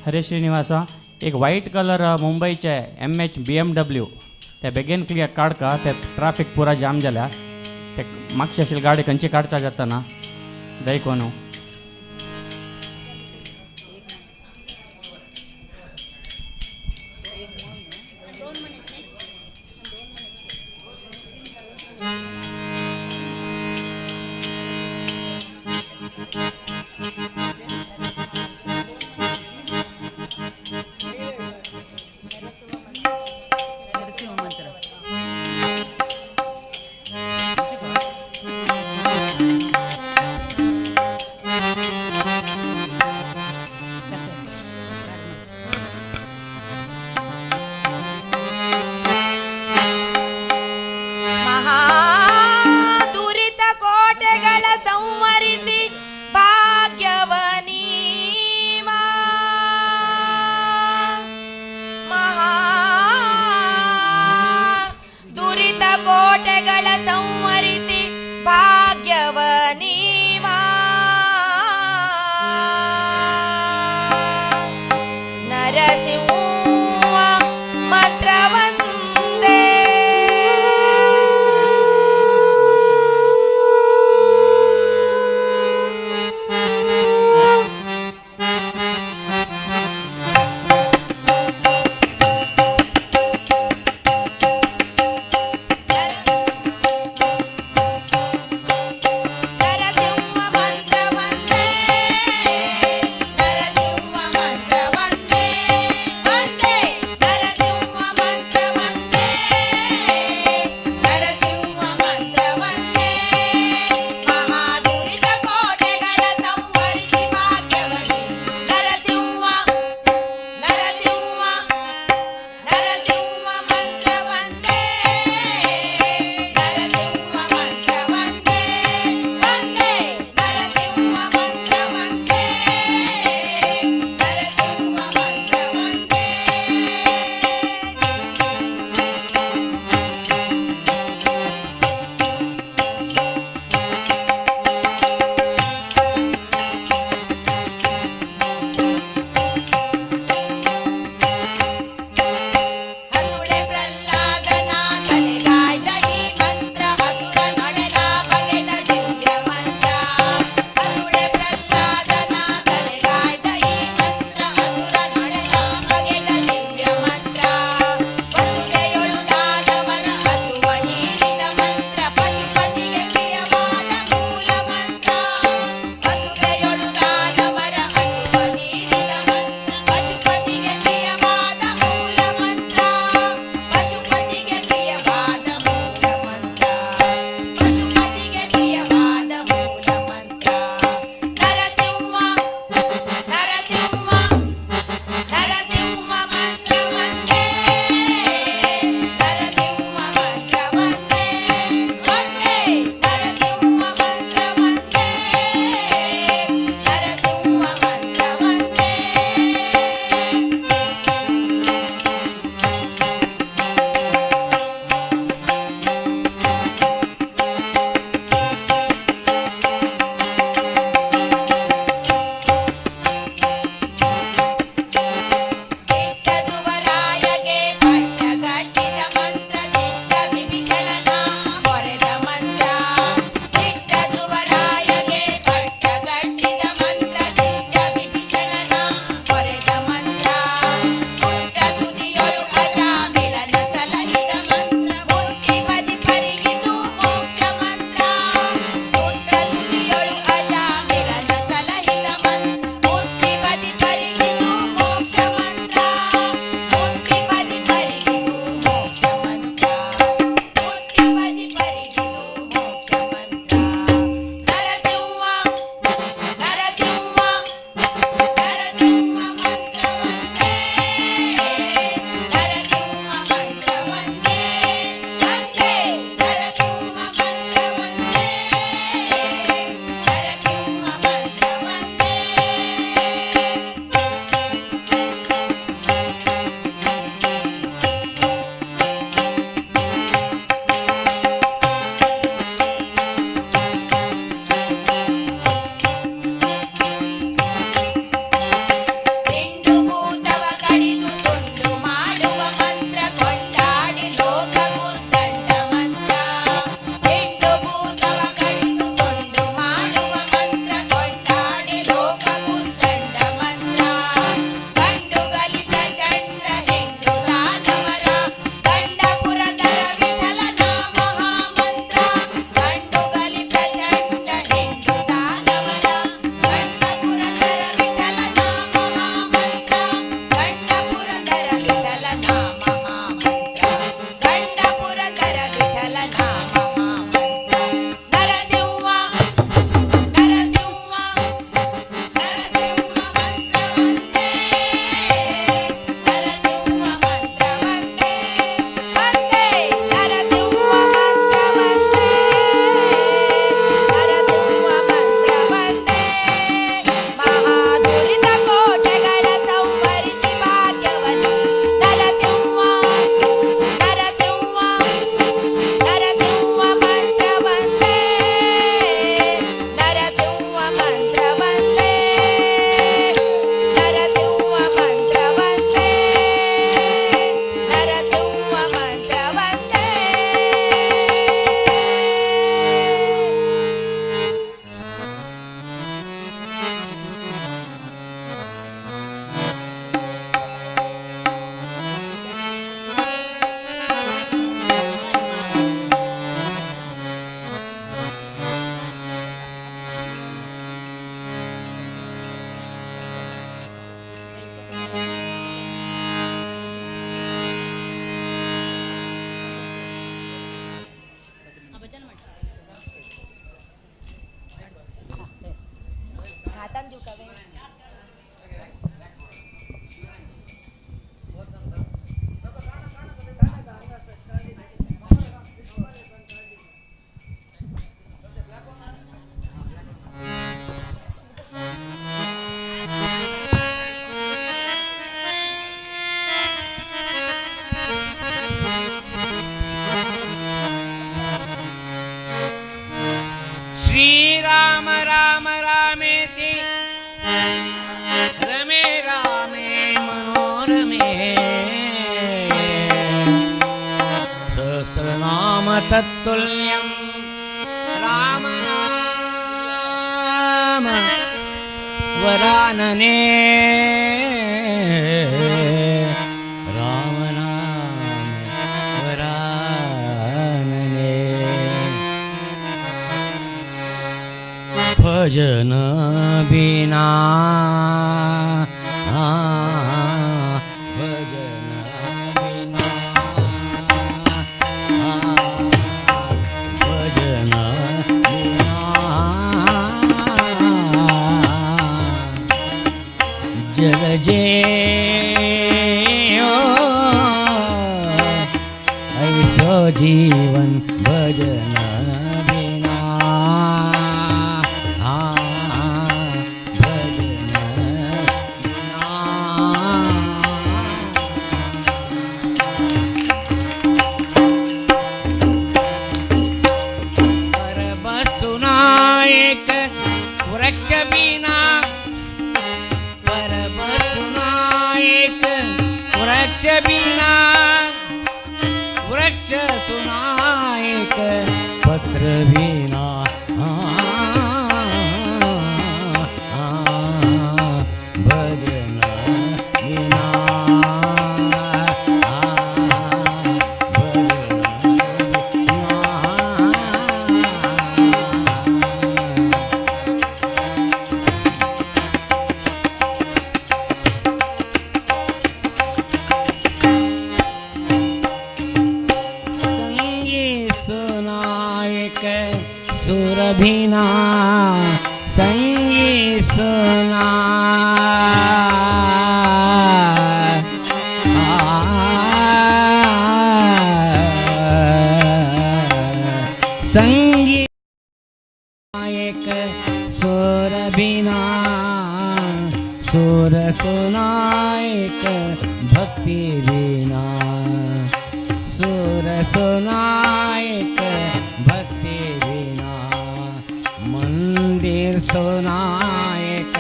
हरे श्रीनिवासा एक व्हाईट कलर मुंबईचे MH BMW ते बेगीन क्लियर काडका ते ट्रॅफिक पुरा जाम जाल्या ते मागची आशिल्ली गाडी खंयची काडचा जातना देखून नरसिंह मंत्र महा तत्तुल्यं राम नाम वरानने राम नाम वरानने भजन बिना भजन बिना भजन बिना जल जे ऐसो जीवन भजन बिना भजन बिना पर बसुना एक वृक्ष बिना पर बसुना एक वृक्ष बिना वृक्ष सुना एक पत्र बिना भजन बिना सुरभिना संगी सुना संगी एक सुरभिना सुर सुना एक भक्ति बिना सुर सुना एक भक्ति बिना मंदिर सोना एक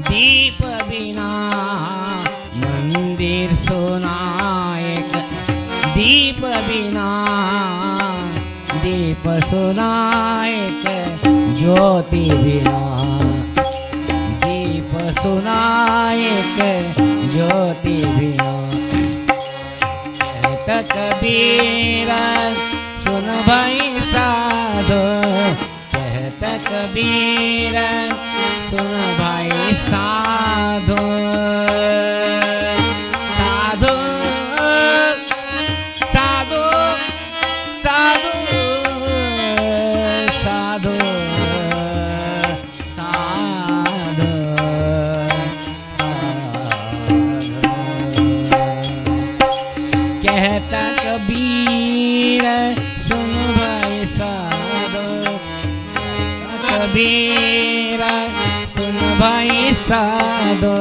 दीप बिना मंदिर सोना एक दीप बिना दीप सोना एक ज्योति बिना दीप सोना एक ज्योति बिना कहत कबीरा सुन भाई साधो कहत कबीरा सुन भाई साधो साधो साधो साधो साधो साधो कहता कबीर सुन भाई साधो कबीर सुन भाई साधो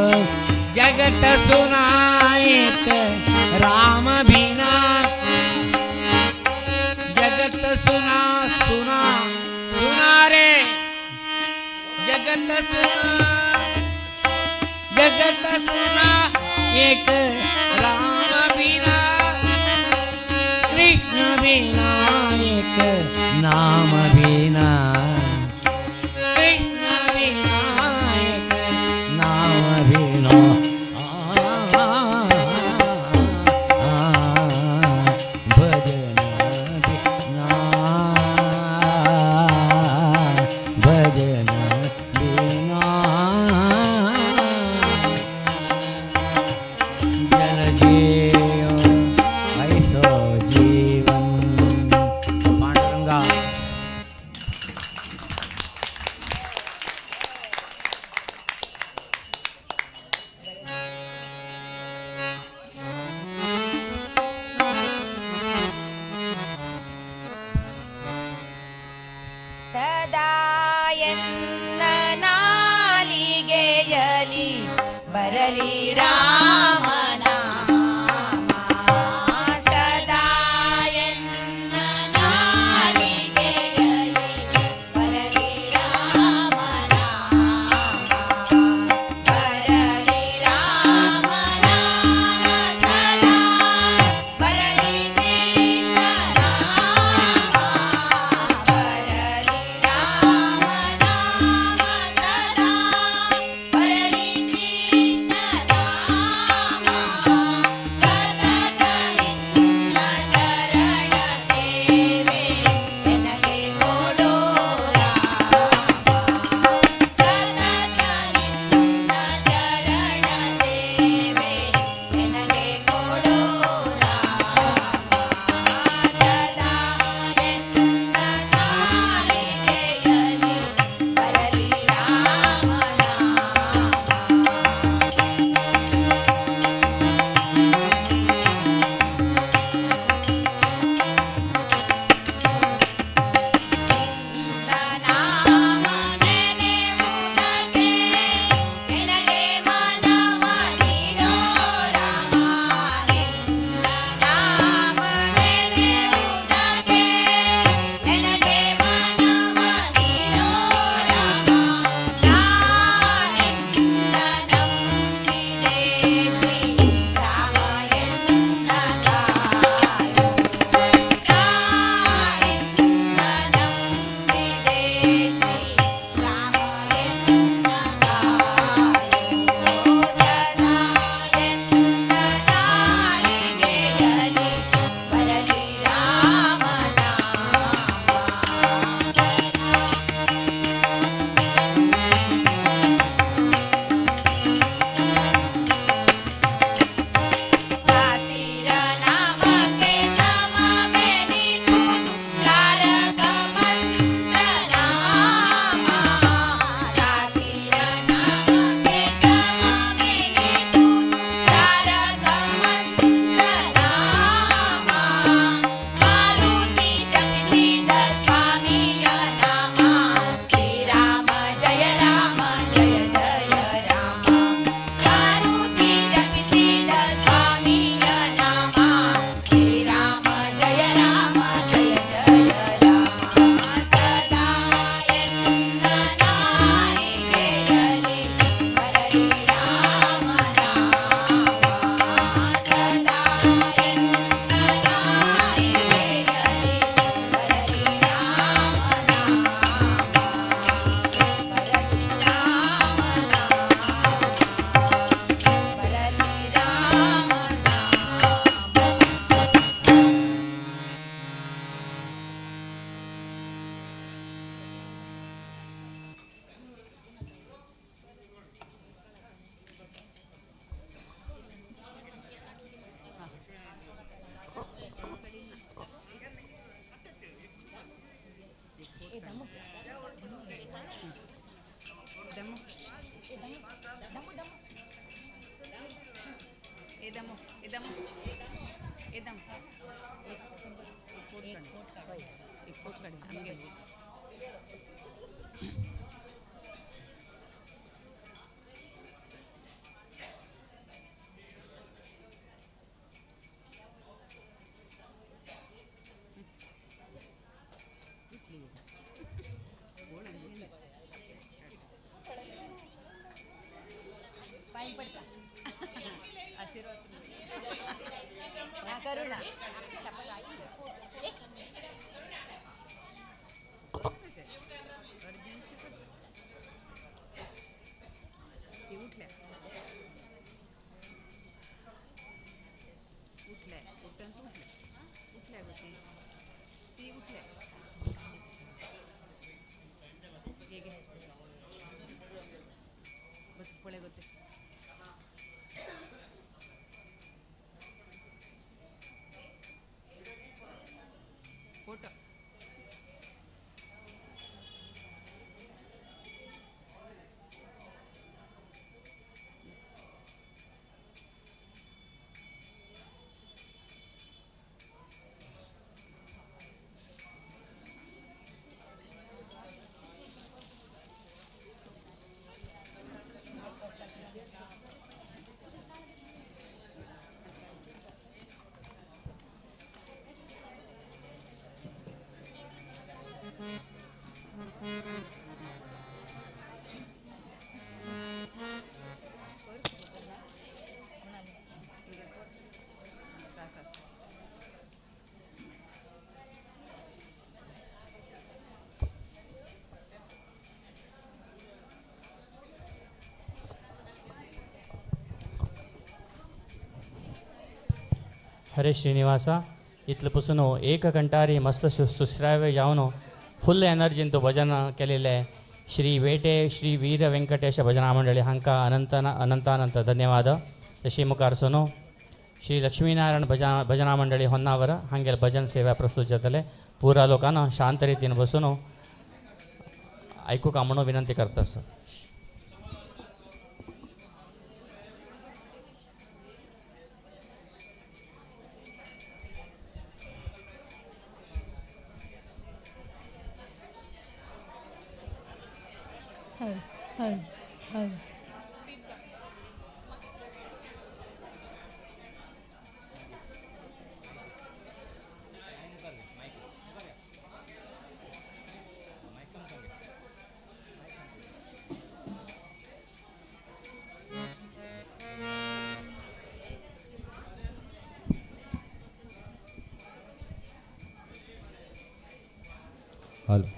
जगत सुनाएक राम बिना जगत सुना सुना सुना रे जगत सुना एक राम बिना कृष्ण बिना एक नाम बिना कृष्ण बिना एक नाम बिना भजन बिना भजन बिना जल जियो ऐसो जीवन पांडुरंगा ಸದಾ ಎನ್ನ ನಾಲಿಗೆಯಲಿ ಬರಲಿ ರಾಮನಾಮ ಸದಾ ಎನ್ನ ನಾಲಿಗೆಯಲಿ ಬರಲಿ ರಾಮನಾಮ ಬರಲಿ ರಾಮನಾಮ ಸದಾ ಬರಲಿ ಕೃಷ್ಣ ನಾಮ एकूच कडेन आमगे पाय पडता आशीर्वाद करू ना उठल्या उठल्या उठून उठल्या गोष्टी ती उठल्या घे घे बस पळे गोते फोटो हरे श्रीनिवासा इथलपासून एक कंटारी मस्त सुश्राव्य जावन फुल एनर्जीन तो भजन केलेले श्री वेटे श्री वीर व्यंकटेश भजना मंडळी हांका अनंतानंत धन्यवाद. तशी मुखार सोनो श्री लक्ष्मीनारायण भजना मंडळी होन्नावर हांगेल भजन सेवा प्रस्तुत जातले. पुरा लोकांना शांत रितीन बसून ऐकूक म्हणून विनंती करता सर.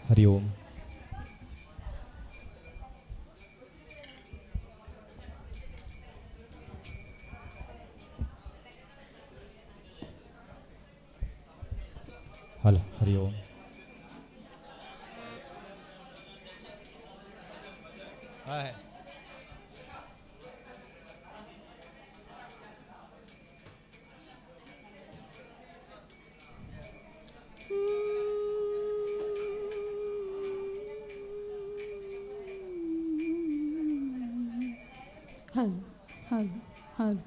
हरि ओम. हरि ओम. आहे हल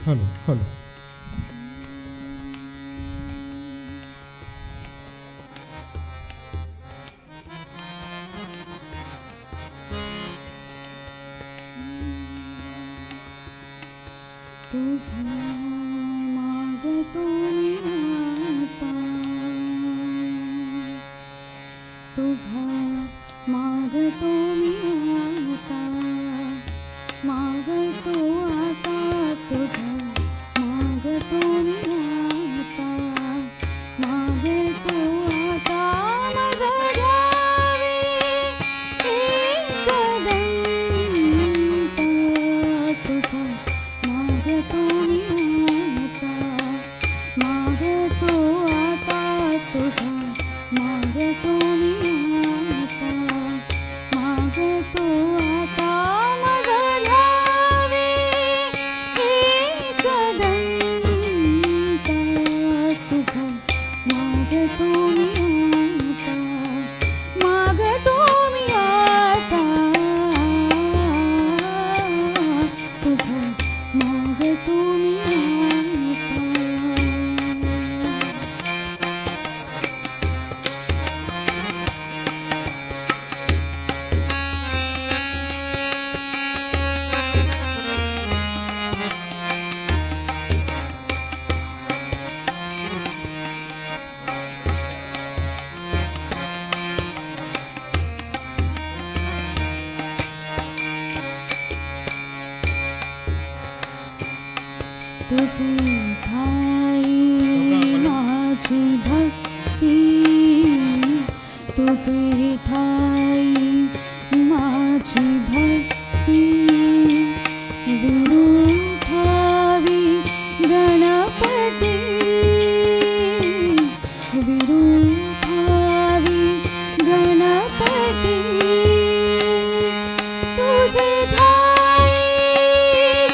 हॅलो हॅलो तुझा मागतो मी आता, तुझा मागतो मी आता, मागतो आता, तुझा मागतो मी आता, मागतो आता, माझा द्यावे एक दंत, तुझा मागतो मी आता, मागतो आता, तुझा मागतो मी आता, मागतो आता, माझा द्यावे एक दंत, तुझा मागतो मी आता, मागतो मी आता, तुझा मागतो मी आता. तुझे ठाई माझी भक्ती, तुझे ठाई माझी भक्ती, विरूठावी गणपती, विरूठावी गणपती, तुझे ठाई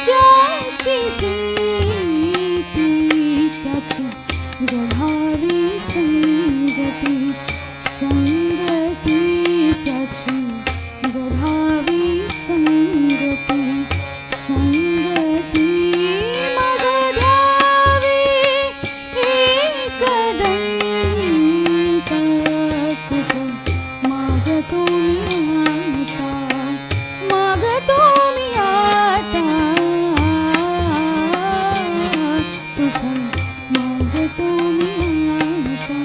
ज्याची गढावी संगती, संगती त्याची गढावी संगती, संगती, माझा द्यावी एक दंत, तुझा मागतो मी आता, मागतो मी आता, तुझा मागतो मी आता.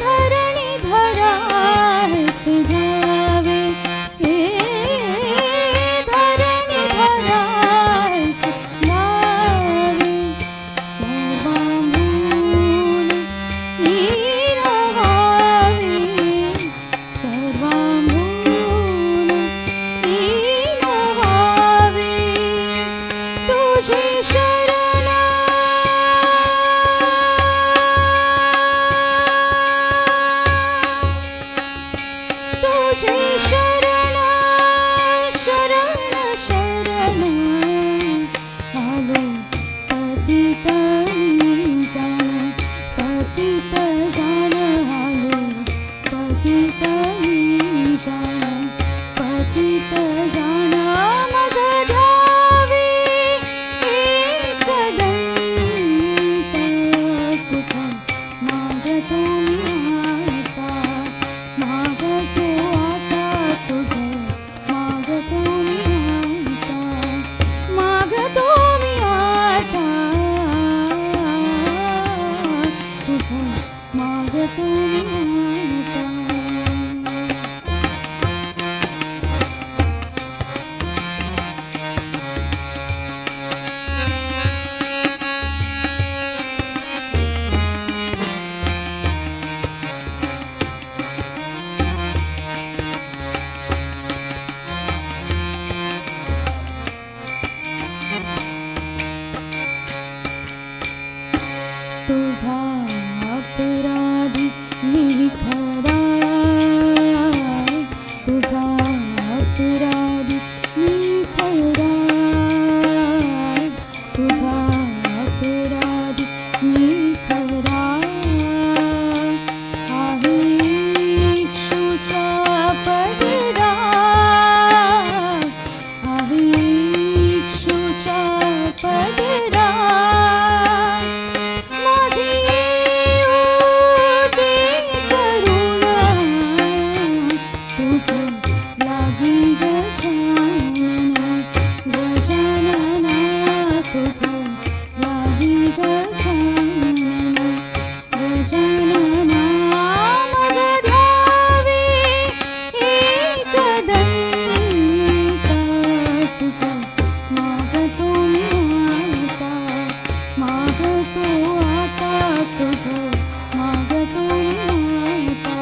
धरणी धरास घ्यावे, धरणी धरास घ्यावे, सर्वांगून नीरवावे, सर्वांगून नीरवावे, तुझे शरण तुझे शरण, शरण, शरण, आलो पतित जाण, पतित जाण, आलो पतित जाण, पतित जाण, माझा द्यावे एक दंत, तुझा मागतो मी आता, मागतो आता, तुझा मागतो मी आता, मागतो मी आता, तुझा मागतो मी आता. तुझा अपराधी मी खरा तुझा अपराधी मी खरा तुझा अपराधी मी खरा आहे इक्षुचा पदरा आहे इक्षुचा पदरा माझी उदी करुणा तुझं लागी गजानन गजानन तुझं लागी गजानन गजानन माझं ध्यावे एकदंत तुझं मागतो मी आता मागतो आता तुझं मागतो मी आता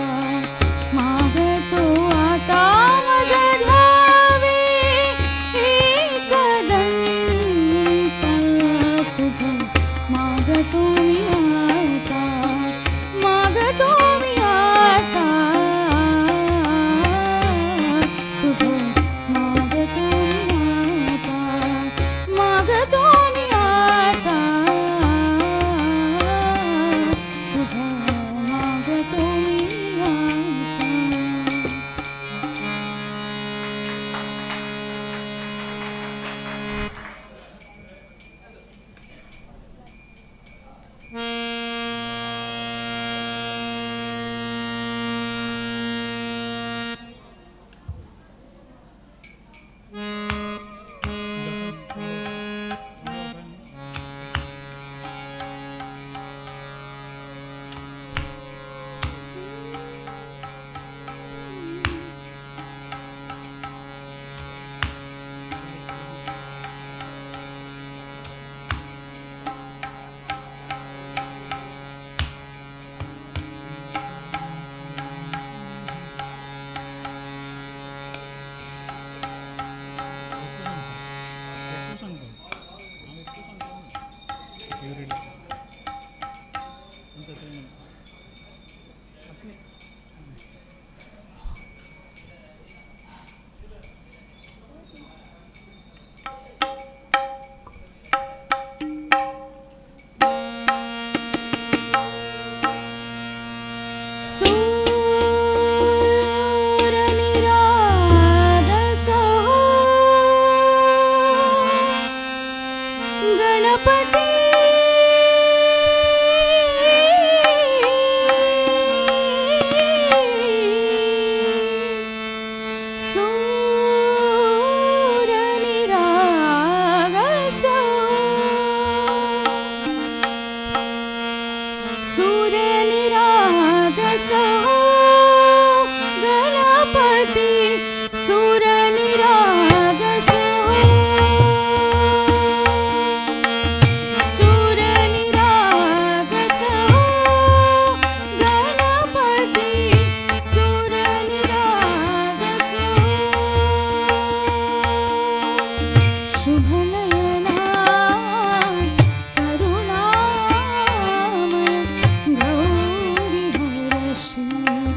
मागतो आता माझं ध्यावे एकदंत तुझं मागतो मी आता मागतो मी आता तुझं मागतो मी आता मागतो मी आता तुझं मागतो मी आता गणपती सूर्यनिरागसो गणपती सूर्यनिरागसो सूर्यनिरागसो गणपती सूर्यनिरागसो शुभनयना करुणामय गौरी हरषी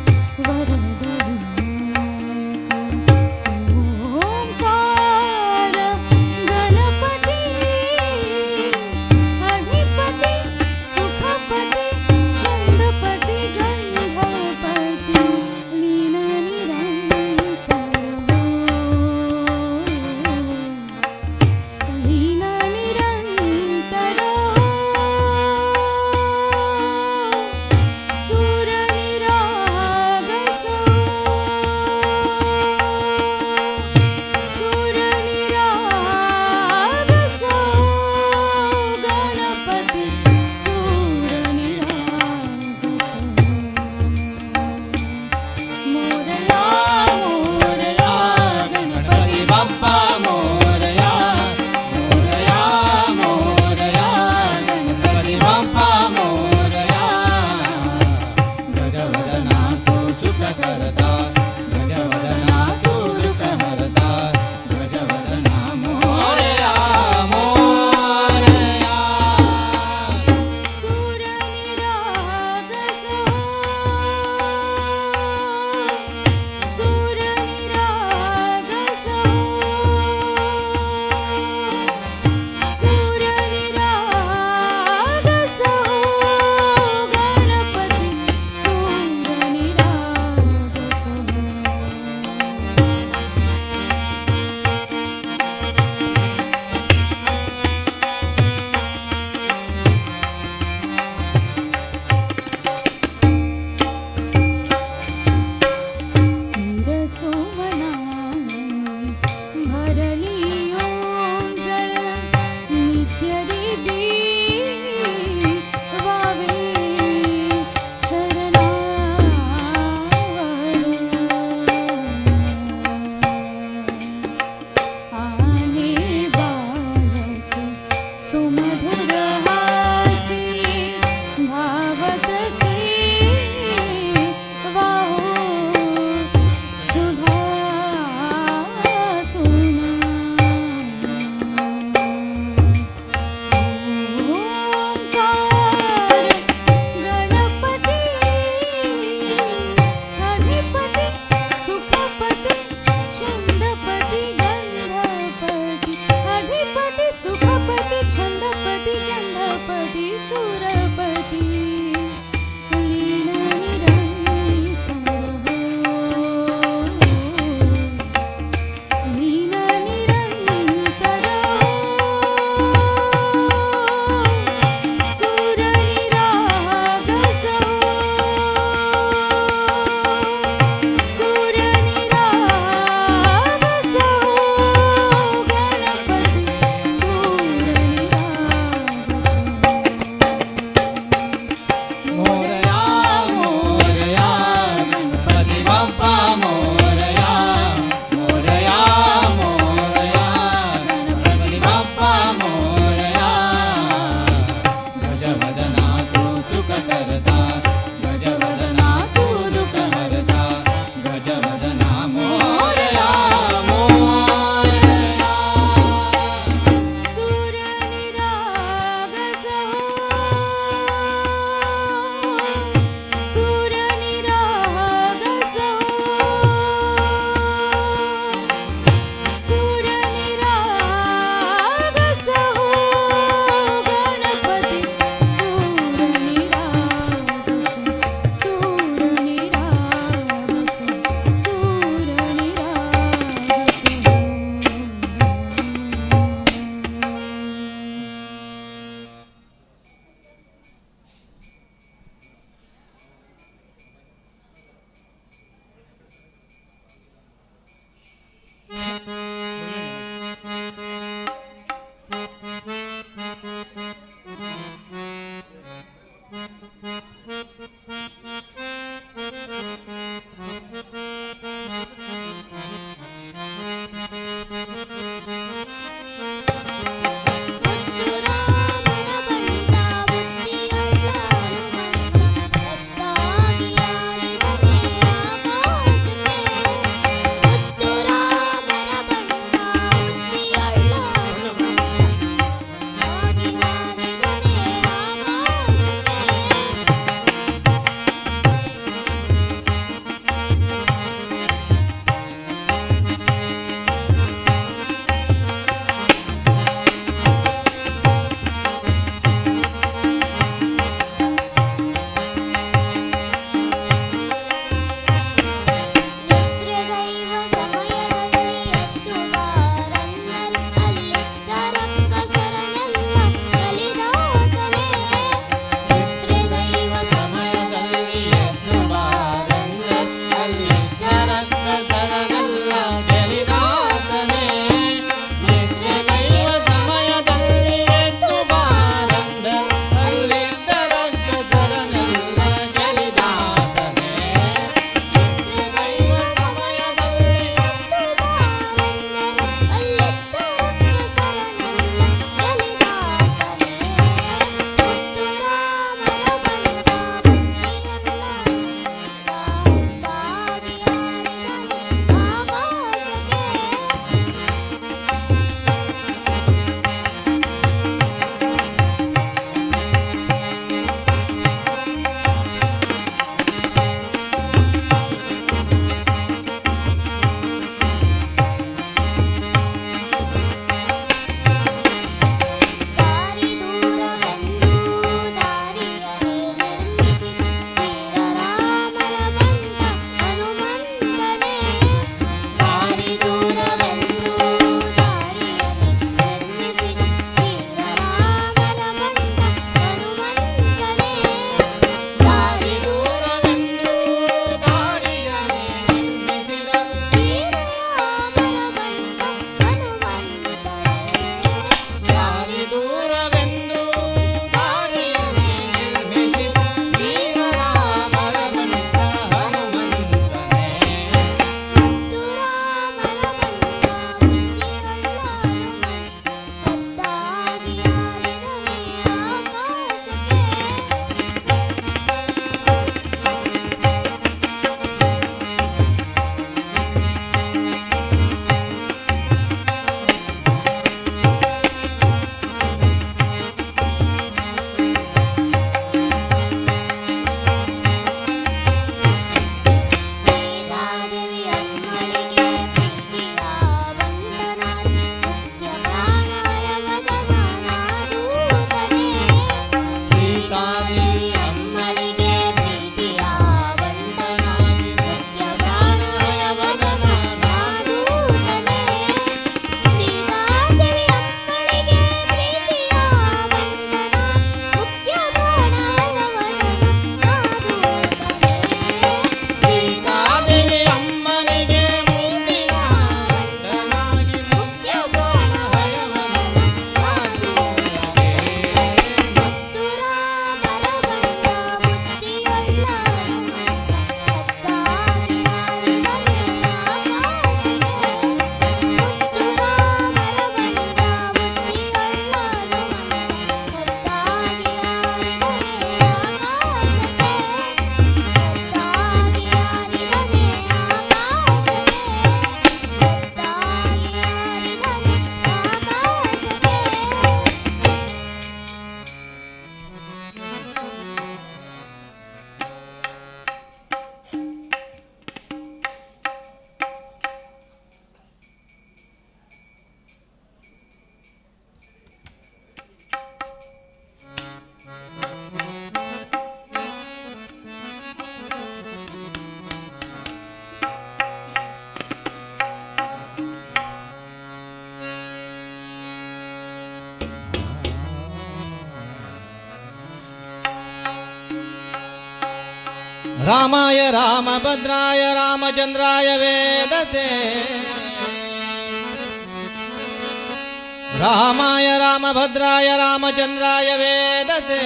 करता गजवदना तू दुःख हरता गजवदना मोरया मोरया रामाय रामभद्राय रामचंद्राय वेदसे रामाय रामभद्राय रामचंद्राय वेदसे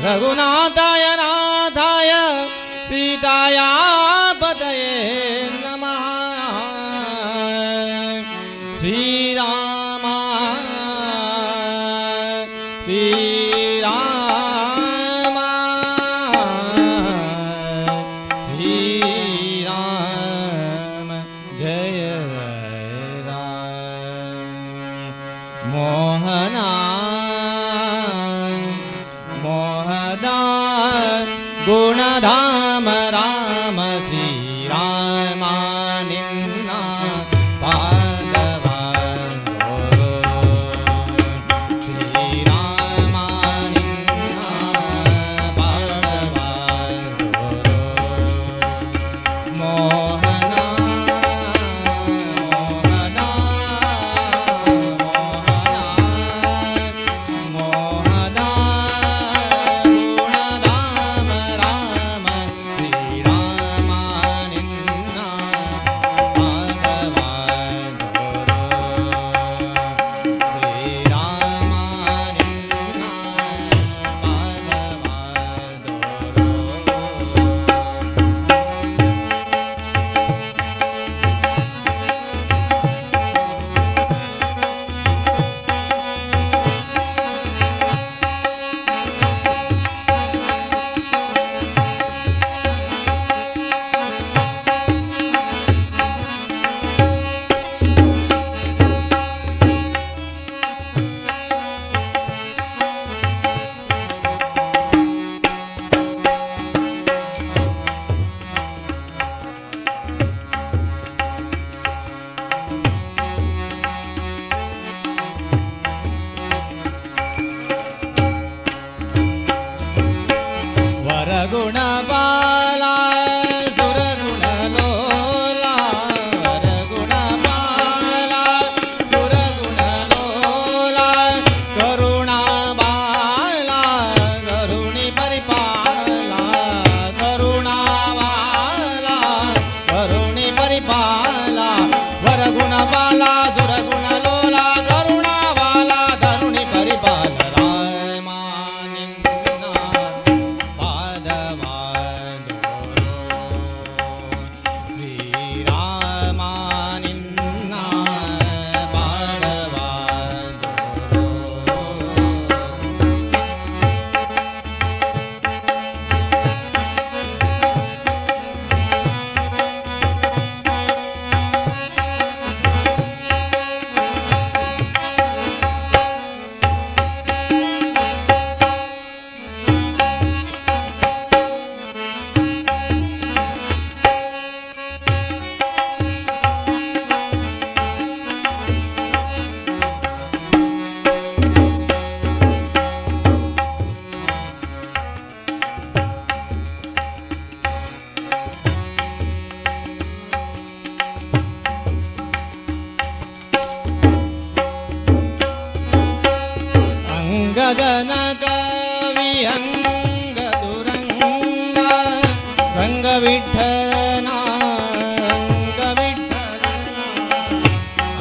रघुनाथाय नाथाय सीताया पतये नमः श्रीराम श्रीराम श्रीराम जय राम मोहना मोहदा गुणधाम राम श्रीरामा निನ್ನ ಪಾದವ ಶ್ರೀರಾಮ ನಿನ್ನ ಪಾದವ ಮೋಹನ ಮೋಹನ ಮೋಹನ ಗುಣಧಾಮ ರಾಮ ಶ್ರೀರಾಮ ನಿನ್ನ ಪಾದವ ಶ್ರೀರಾಮ ನಿನ್ನ ವರಗುಣ ಬಾಲ ಸುರಗುಣ ಲೋಲ ವರಗುಣ ಬಾಲ ಸುರಗುಣ ಲೋಲ ಕರುಣಾ ಬಾಲ ಕರುಣಿ ಪರಿಪಾಲ ಕರುಣಾ ಬಾಲ ಕರುಣಿ ಪರಿಪಾಲ ವರಗುಣ ಬಾಲ ಸುರಗುಣ ಲೋಲ ಕರುಣಾ ಬಾಲ ಕರುಣಿ ಪರಿಪಾಲ ರಾಮ ನಿನ್ನ ಪಾದವ ಶ್ರೀರಾಮ ನಿನ್ನ ಪಾದವ ಅಂಗದನ ಕವಿ ಅಂಗ ದುರಂಗ ರಂಗ ವಿಠಲನ ಅಂಗ ವಿಠಲನ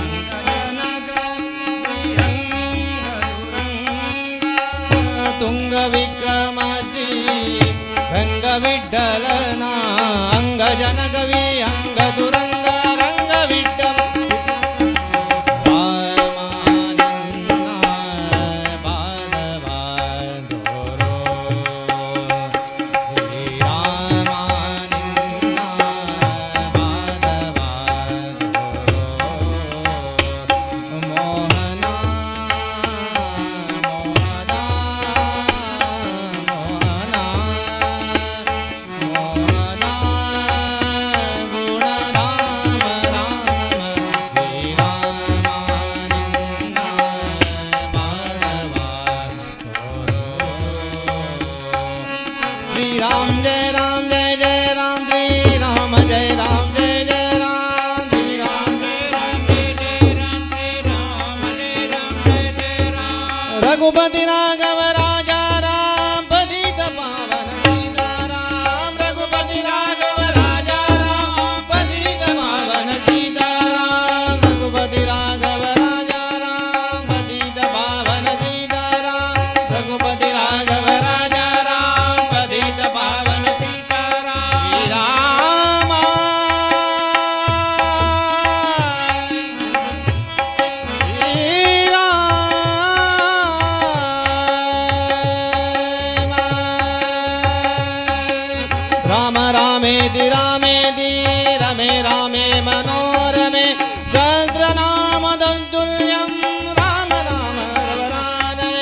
ಅಂಗದನ ಕವಿ ಅಂಗ ದುರಂಗ ತುಂಗ ವಿಕ್ರಮಜಿ ರಂಗ ವಿಠಲನ ಅಂಗ ಜನ ಕವಿ ಅಂಗ ದುರಂಗ ರಂಗ ವಿಠಲ राम जय राम जय जय राम श्री राम जय राम जय जय राम श्री राम जय राम जय जय राम श्री राम जय राम जय जय राम रघुपति राघव राजा राम पतित पावन सीताराम राम रामेति रामेति रमे रामे मनोरमे सहस्रनाम तत्तुल्यं राम राम रवरानने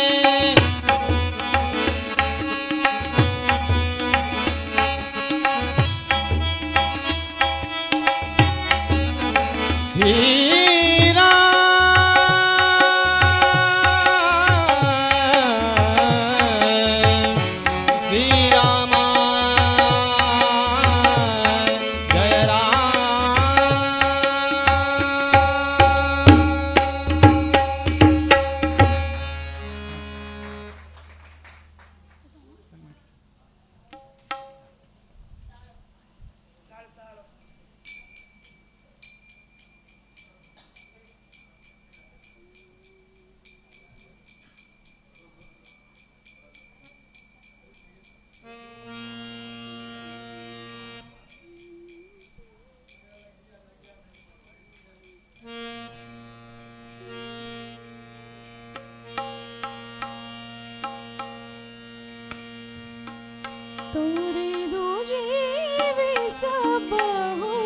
तोरे दो जीवे सब हो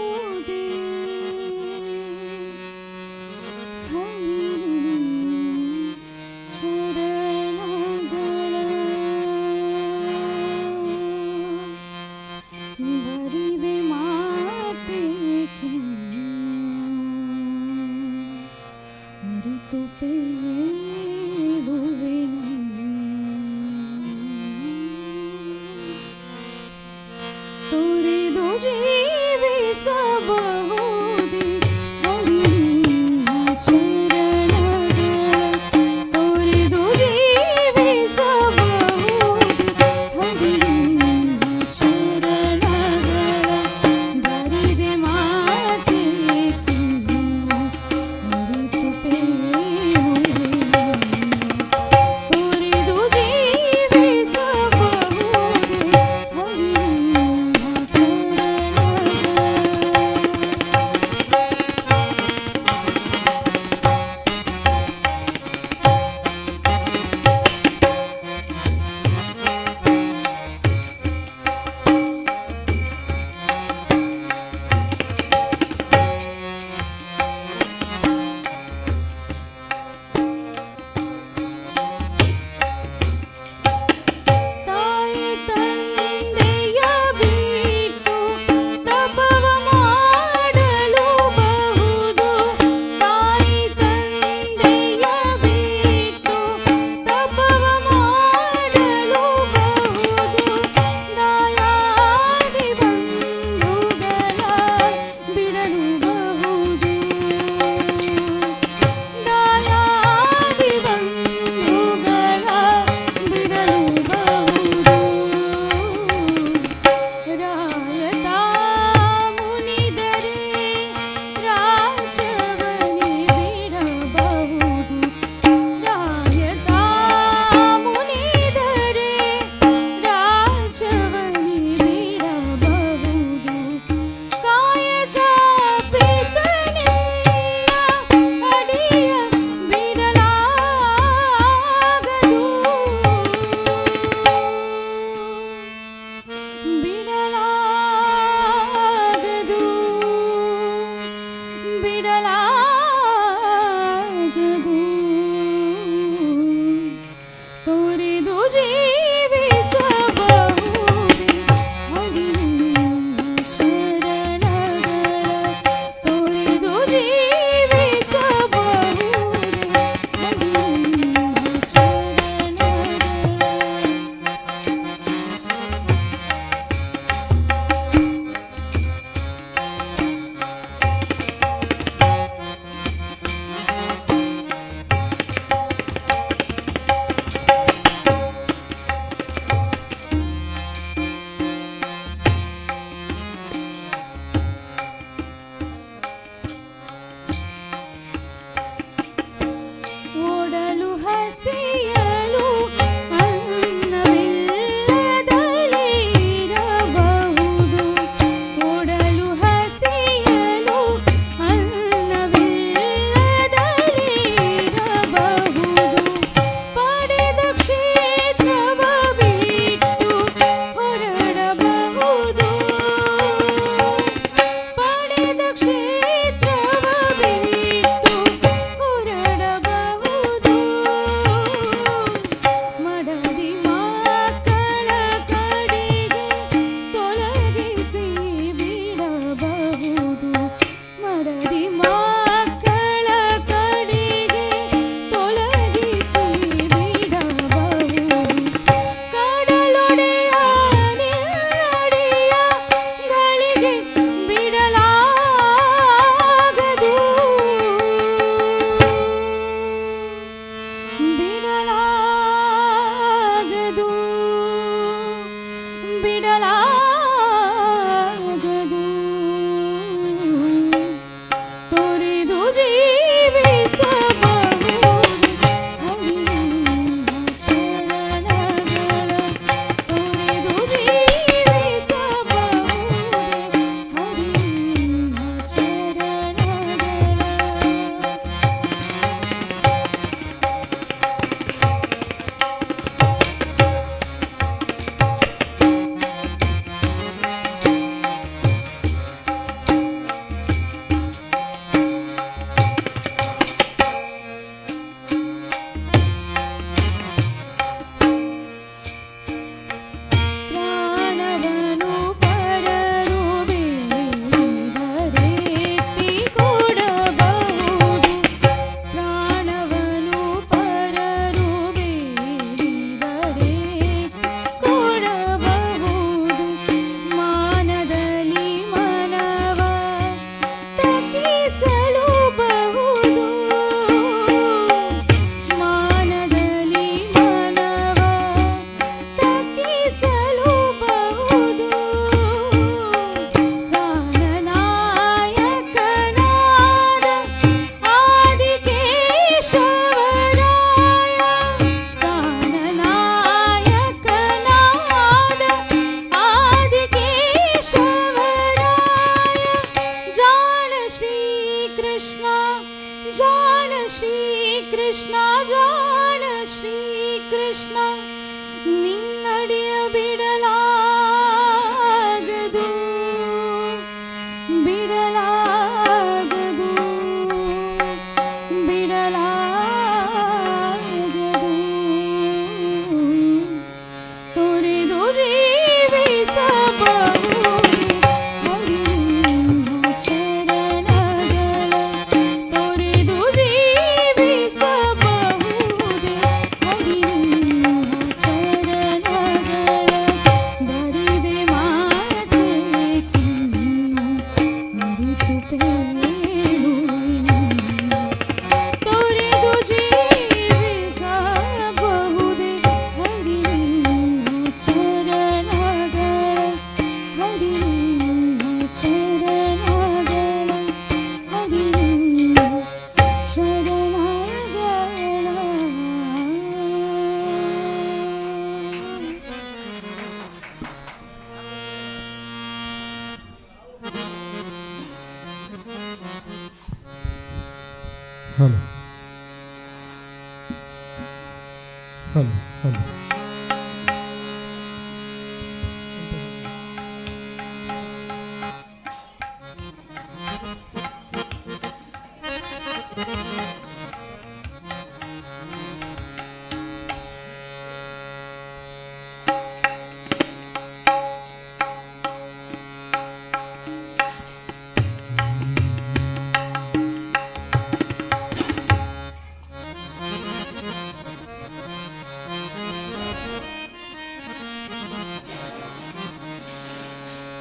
दे चरण बरी वे माते ऋतु पे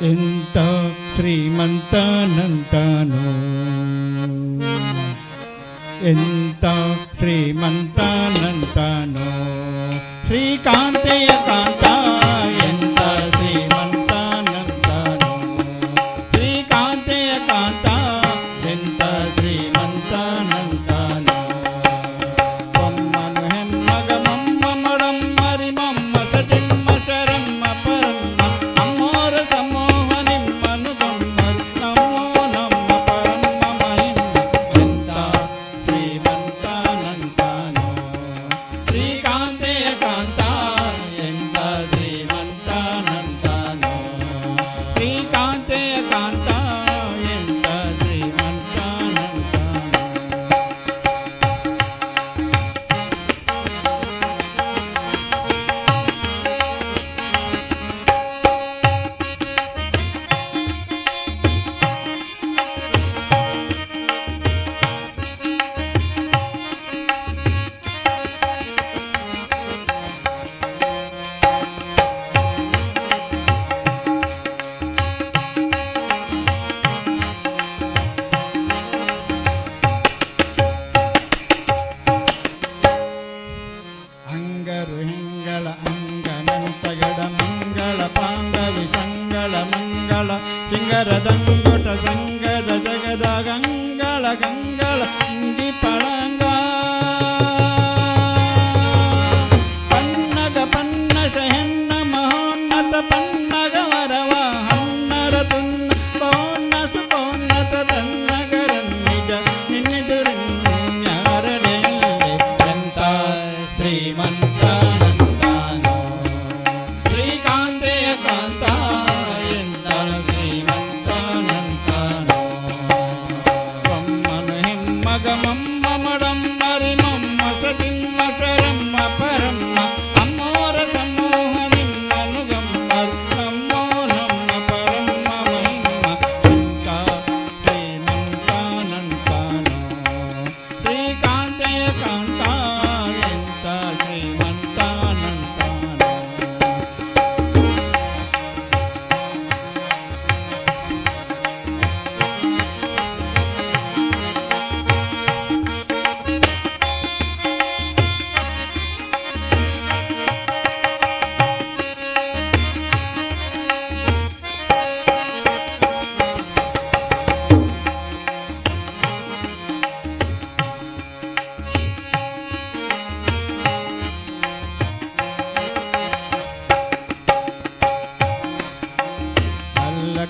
ಎಂತ ಶ್ರೀಮಂತನಂತಾನೋ ಎಂತ ಶ್ರೀಮಂತನಂತಾನೋ ಶ್ರೀಕಾಂತೆಯ ಕಾಂತ ಎಂತ ಶ್ರೀಮಂತನಂತಾನೋ ಶ್ರೀಕಾಂತೆಯ ಕಾಂತ ಎಂತ ಶ್ರೀಮಂತನಂತಾನೋ ಬೊಮ್ಮನು ಹೆಮ್ಮಗ ಮಮ್ಮ ಮಡಮ್ಮರಿ ಮಮ್ಮ ಸಟಿಮ್ಮ ಶರಮ್ಮ ಪರಮ್ಮ ಅಮ್ಮೋರ ಸಮೂಹ ನಿಮ್ಮನು ಗಮ್ಮರು ನಮೋ ನಮ್ಮ ಪರಮ್ಮ ಮಹಿಮ್ಮ ಎಂತ ಶ್ರೀಮಂತನಂತಾನೋ ಶ್ರೀಕಾಂತೆಯ ಕಾಂತ ಎಂತ ಶ್ರೀಮಂತನಂತಾನೋ ಶ್ರೀಕಾಂತೆಯ ಕಾಂತ ಎಂತ ಶ್ರೀಮಂತನಂತಾನೋ ಅಂಗರು ಹಿಂಗಳ ಅಂಗನಂತಗಡ ಮಂಗಳ ಪಾಂಗವಿ ಸಂಗಳ ಮಂಗಳ ಸಿಂಗರದಂಗುಟ ಸಂಗದ ಜಗದ ಗಂಗಳ ಗಂಗಳ ಇಂಗಿ ಪಳಂಗ ಪನ್ನಗ ಪನ್ನಶ ಹೆಣ್ಣ ಮಹೋನ್ನತ ಪನ್ನಗ ವರವ ಹನ್ನರ ತುನ್ನ ಪೌನ್ನಸು ಪೌನ್ನತ ತನ್ನಗರನ್ ನಿಜ ನಿನ್ನೆದುರನ್ಯಾರಡೆ ಎಂತ ಶ್ರೀಮಂತನಂತಾನೋ ಶ್ರೀಕಾಂತೆಯ ಕಾಂತ ಎಂತ ಶ್ರೀಮಂತನಂತಾನೋ ಬೊಮ್ಮನು ಹೆಮ್ಮಗ ಮಮ್ಮ ಮಡಮ್ಮರಿ ಮಮ್ಮ ಸತಿಮ್ಮ ಶರಮ್ಮ ಪರಮ್ಮ ಅಮ್ಮೋರ ಸಮೂಹ ನಿಮ್ಮನು ಗಮ್ಮರು ನಮ್ಮೋ ನಮ್ಮ ಪರಮ್ಮ ಮಹಿಮ್ಮ ಎಂತ ಶ್ರೀಮಂತನಂತಾನೋ ಶ್ರೀಕಾಂತೆಯ ಕಾಂತ ಎಂತ ಶ್ರೀಮಂತನಂತಾನೋ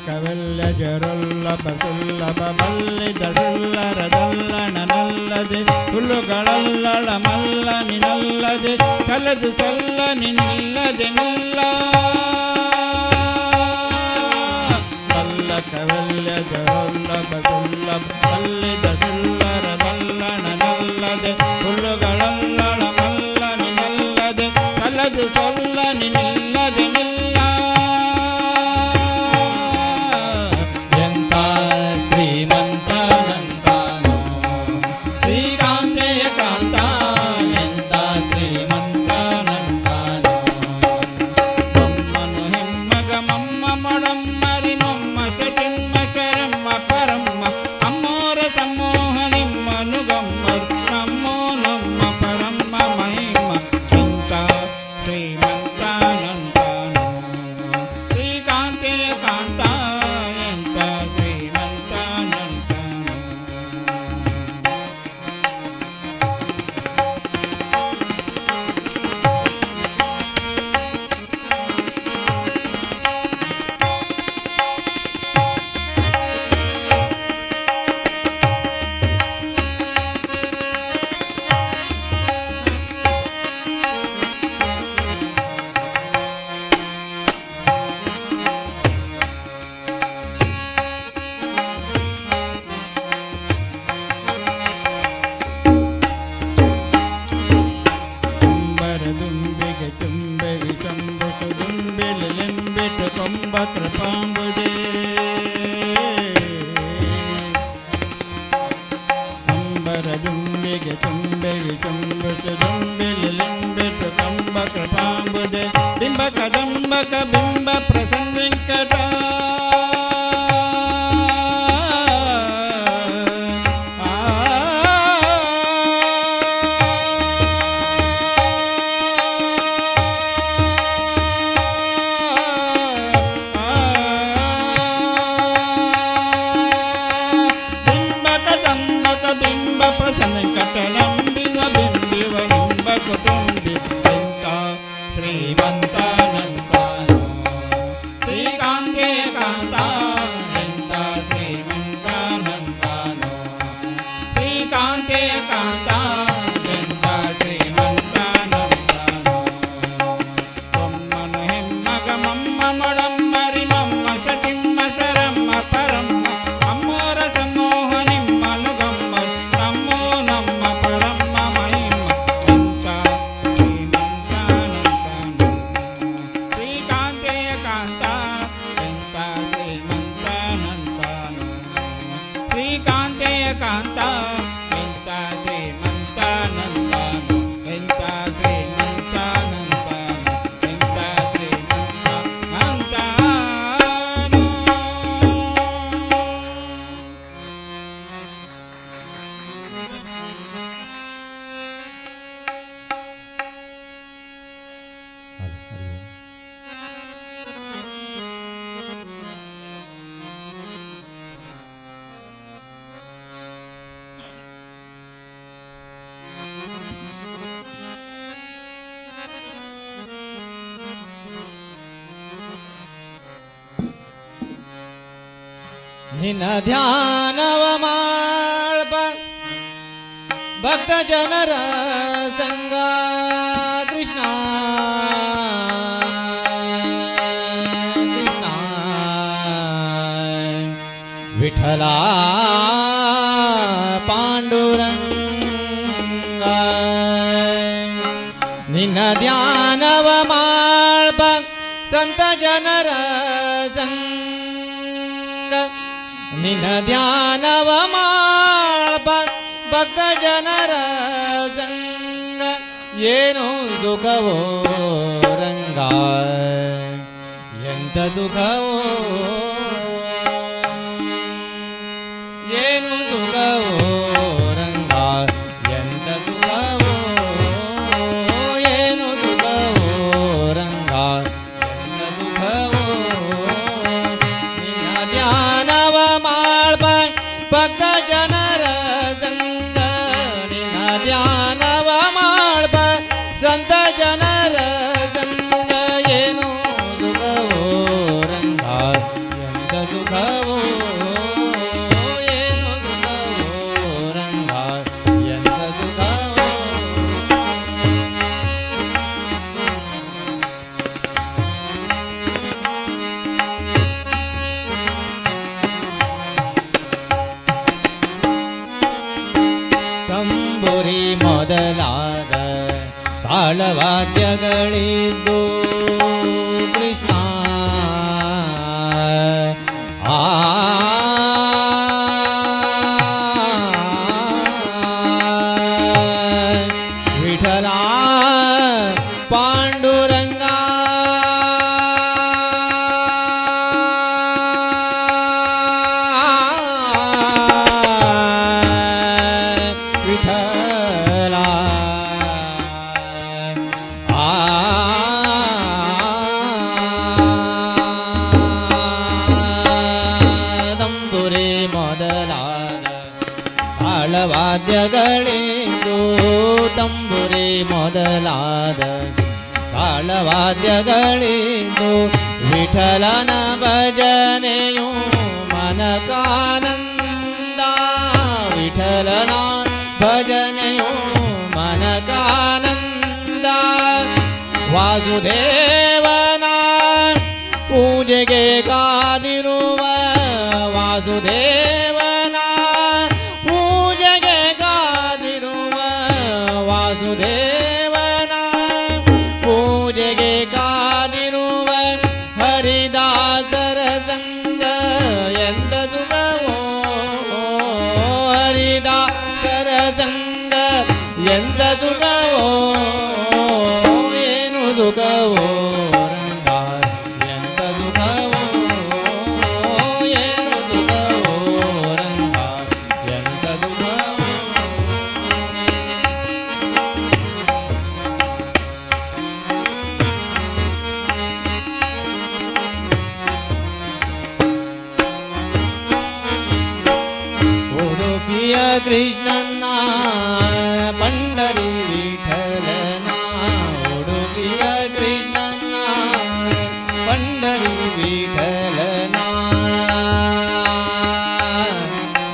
ಕವೆಲ್ಲ ಜರೊಲ್ಲಭ ಸುಲ್ಲಭ ಬಲ್ಲಿದ ಸುಲ್ಲರದಲ್ಲಣನಲ್ಲದೆ ಹುಲ್ಲುಗಳಲ್ಲಳ ಮಲ್ಲ ನಿನಲ್ಲದೆ ಕಲದು ಸಲ್ಲ ನಿನ್ನಲ್ಲದೆ ನಿಲ್ಲ ಬಲ್ಲ ಕವೆಲ್ಲ ಜರೊಲ್ಲಭ ಸುಲ್ಲಭ ಬಲ್ಲಿದ ಸುಲ್ಲರದಲ್ಲಣನಲ್ಲದೆ ಹುಲ್ಲುಗಳಲ್ಲಳ ಮಲ್ಲ ನಿನಲ್ಲದೆ ಕಲದು ಸಲ್ಲ ನಿನ್ನಲ್ಲದೆ ನಿಲ್ಲ ಎಂತ ಶ್ರೀಮಂತನಂತಾನೋ ಶ್ರೀಕಾಂತೆಯ ಕಾಂತ ಎಂತ ಶ್ರೀಮಂತನಂತಾನೋ ಬೊಮ್ಮನು ಹೆಮ್ಮಗ ಮಮ್ಮ ಮಡಮ್ಮರಿ ಮಮ್ಮ ಸಟಿಮ್ಮ ಶರಮ್ಮ ಪರಮ್ಮ ಅಮ್ಮೋರ ಸಮೂಹ ನಿಮ್ಮನು ಗಮ್ಮರು ನಮ್ಮೋ ನಮ್ಮ ಪರಮ್ಮ ಮಹಿಮ ಎಂತ ಶ್ರೀಮಂತನಂತಾನೋ ಶ್ರೀಕಾಂತೆಯ ಕಾಂತ ಎಂತ ಶ್ರೀಮಂತನಂತಾನೋ ದುಂಬಿಗೆ ತುಂಬೆವಿ ಚಂಬುಟು ದುಂಬಿಲೆಂಬಿಟ್ಟು ಕೊಂಬ ಕೃಪಾಂಬುದೇ ಅಂಬರ ದುಂಬಿಗೆ ತುಂಬೆವಿ ಚಂಬುಟು ದುಂಬಿಲೆಂಬಿಟ್ಟು ಕೊಂಬ ಕೃಪಾಂಬುದೇ ಬಿಂಬ ಕದಂಬಕ ಬಿಂಬ ಪ್ರಸನ್ನ ವೆಂಕಟ ನಿನ್ನ ಧ್ಯಾನವ ಮಾಡ್ಬ ಭಕ್ತ ಜನರ ಸಂಗ ಕೃಷ್ಣ ಕೃಷ್ಣ ವಿಠಲ ಪಾಂಡುರಂಗ ನಿನ್ನ ಧ್ಯಾನವ ಮಾಡ್ಬ ಸಂತ ಜನರ ಸಂಗ ನಿನ್ನ ಧ್ಯಾನವ ಮಾಡ್ಬ ಭಕ್ತ ಜನರ ಸಂಗ ಏನು ಸುಖವೋ ರಂಗ ಎಂತ ಸುಖವೋ ಏನು ಸುಖವೋ ರಂಗ ಎಂತ ಸುಖವೋ ಏನು ಸುಖವೋ ರಂಗ ಎಂತ ಸುಖವೋ ನಿನ್ನ ಧ್ಯಾನವ ಮಾಡ್ಬ ಭಕ್ತ ಜನರ ಸಂಗ ನಿನ್ನ ಧ್ಯಾನವ ಮಾಡ್ಬ ಸಂತ ಜನರ ಸಂಗ ಏನು ಸುಖವೋ ರಂಗ ಎಂತ ಸುಖವೋ ಏನು ಸುಖವೋ ರಂಗ ಎಂತ ಸುಖವೋ ತಂಬುರಿ ಮೊದಲಾದ ತಾಳವಾದ್ಯಗಳಿದ್ದು ಕೃಷ್ಣ ಆ ವಿಠಲ ಪಾಂಡುರಂಗ ವಿಠಲ ಆ ತಂಬುರಿ ಮೊದಲಾದ ತಾಳವಾದ್ಯಗಳಿಂದು ತಂಬುರಿ ಮೊದಲಾದ ತಾಳವಾದ್ಯಗಳಿಂದು ವಿಠಲನ ಭಜನೆಯು ಮನಕಾನಂದ ವಿಠಲನ ಭಜನೆಯು ಮನಕಾನಂದ ವಾಸುದೇವನ ಪೂಜೆಗೆ ಕಾದಿರುವ ವಾಸುದೇವನ ಪೂಜೆಗೆ ಕಾದಿರುವ ವಾಸುದೇವನ ಪೂಜೆಗೆ ಕಾದಿರುವ ಹರಿದಾಸರ ಸಂಗ ಎಂತ ಸುಖವೋ ಹರಿದಾಸರ ಸಂಗ ಎಂತ ಸುಖವೋ ಏನು ಸುಖವೋ ರಂಗ ಎಂತ ಸುಖವೋ ಏನು ಸುಖವೋ ರಂಗ ಎಂತ ಸುಖವೋ ಉಡುಪಿಯ ಕೃಷ್ಣನ ಪಂಡರಿ ವಿಠಲನ ಉಡುಪಿಯ ಕೃಷ್ಣನ ಪಂಡರಿ ವಿಠಲನ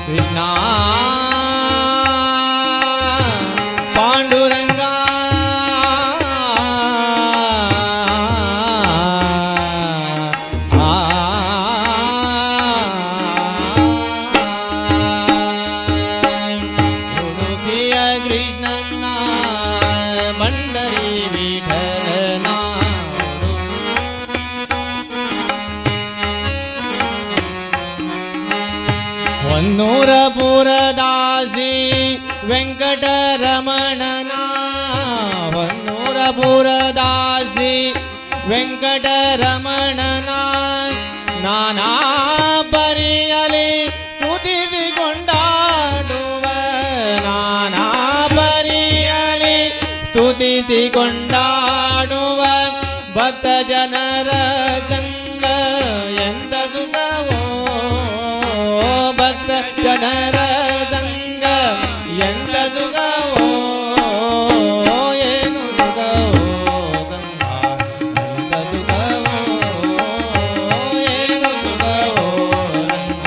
ಕೃಷ್ಣ ಪಾಂಡುರಂಗ ಉಡುಪಿಯ ಕೃಷ್ಣನ ಮಂಡರಿ ವಿಠಲನ ಹೊನ್ನೂರ ಪುರದಾಸಿ ವೆಂಕಟರಮಣನ ಹೊನ್ನೂರ ಪುರದಾಸಿ ವೆಂಕಟರಮಣನ ನಾನಾ ಪರಿಯಲಿ ಸ್ತುತಿಸಿಕೊಂಡಾಡುವ ನಾನಾ ಪರಿಯಲಿ ಸ್ತುತಿಸಿಕೊಂಡಾಡುವ ಭಕ್ತ ಜನರ ಸಂಗ ಎಂತ ಸುಖವೋ ಭಕ್ತ ಜನರ ಸಂಗ ಎಂತ ಸುಖವೋ ಏನು ಸುಖವೋ ಗಂಗ ಎಂತ ಸುಖವೋ ಏನು ಸುಖವೋ ರಂಗ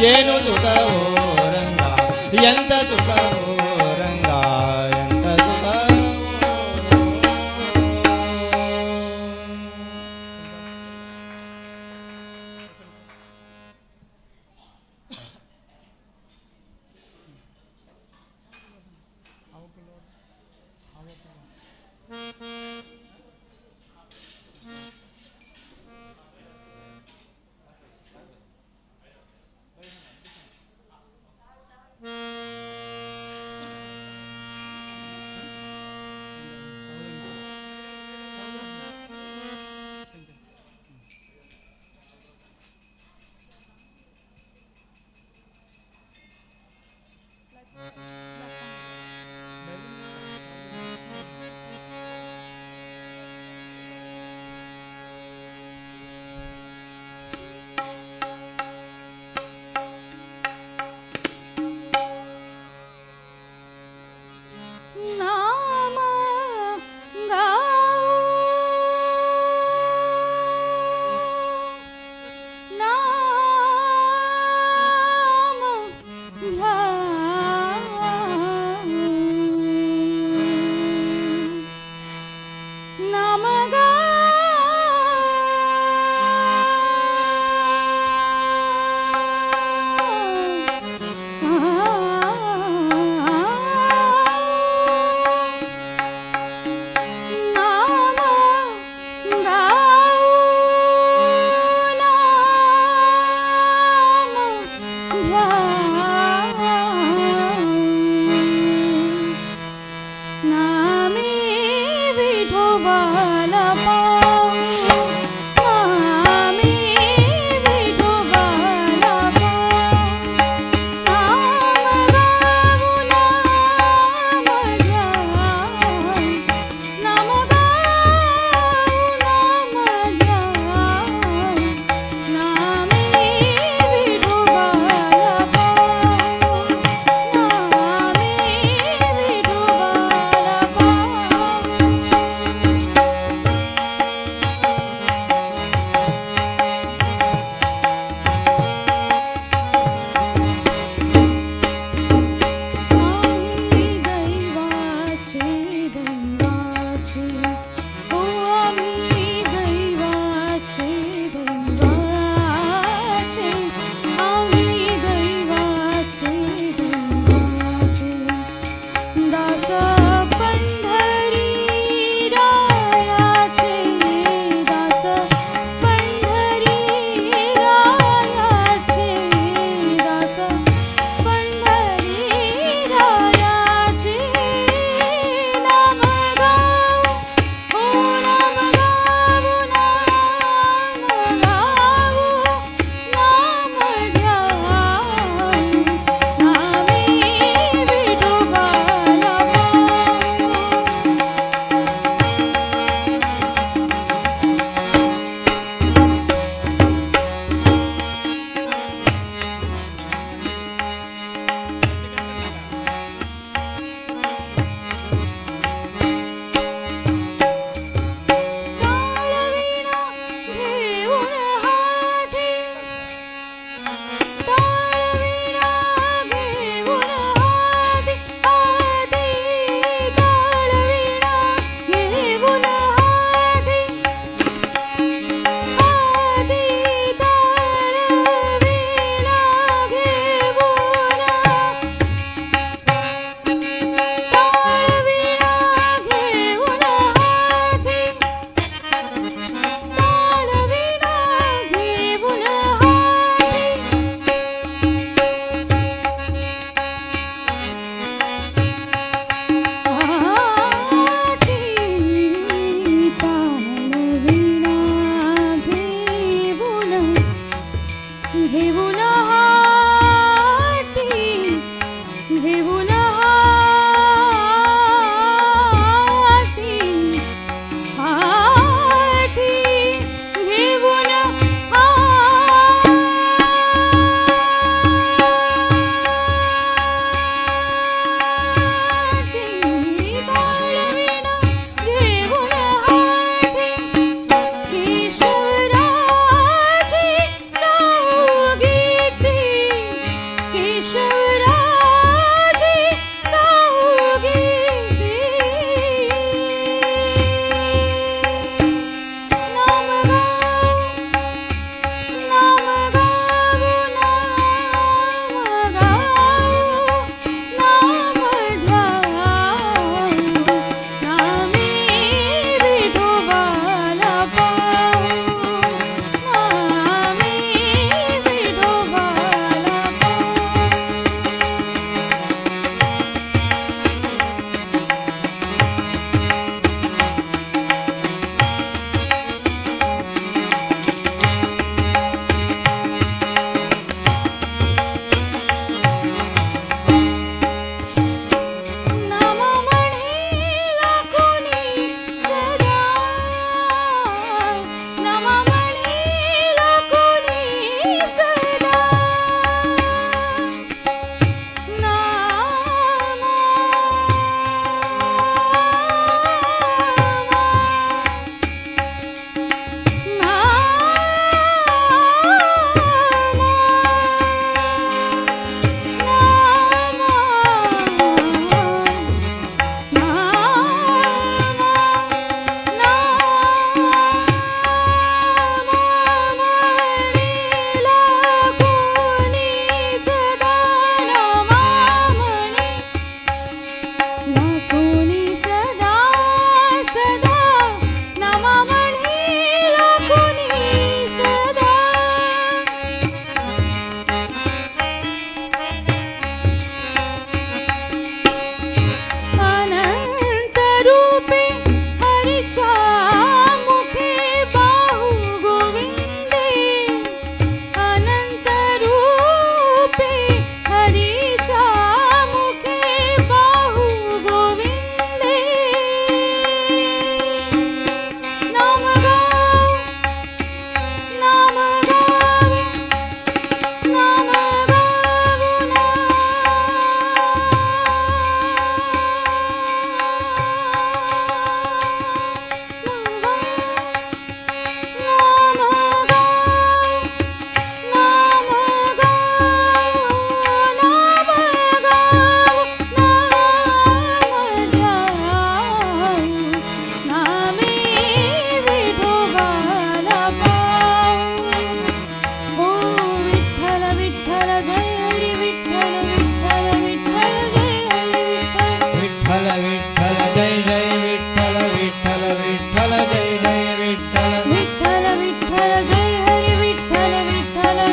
ಏನು ತುಕವೋ ರಂಗ ಎಂತ ತುಕವೋ ರಂಗ ಎಂತ ತುಕವೋ.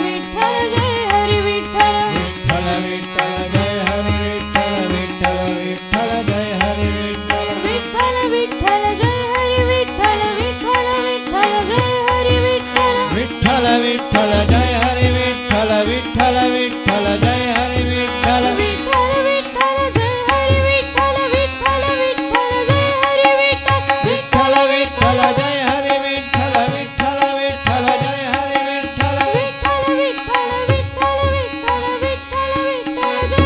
विठ्ठल जय हरी विठ्ठल विठ्ठल विठ्ठल जय हरी विठ्ठल विठ्ठल विठ्ठल जय हरी विठ्ठल विठ्ठल विठ्ठल जय हरी विठ्ठल विठ्ठल विठ्ठल जय हरी विठ्ठल विठ्ठल विठ्ठल जय हरी विठ्ठल विठ्ठल विठ्ठल जय हरी विठ्ठल विठ्ठल विठ्ठल जय हरी विठ्ठल विठ्ठल विठ्ठल जय हरी विठ्ठल विठ्ठल विठ्ठल जय हरी विठ्ठल विठ्ठल विठ्ठल जय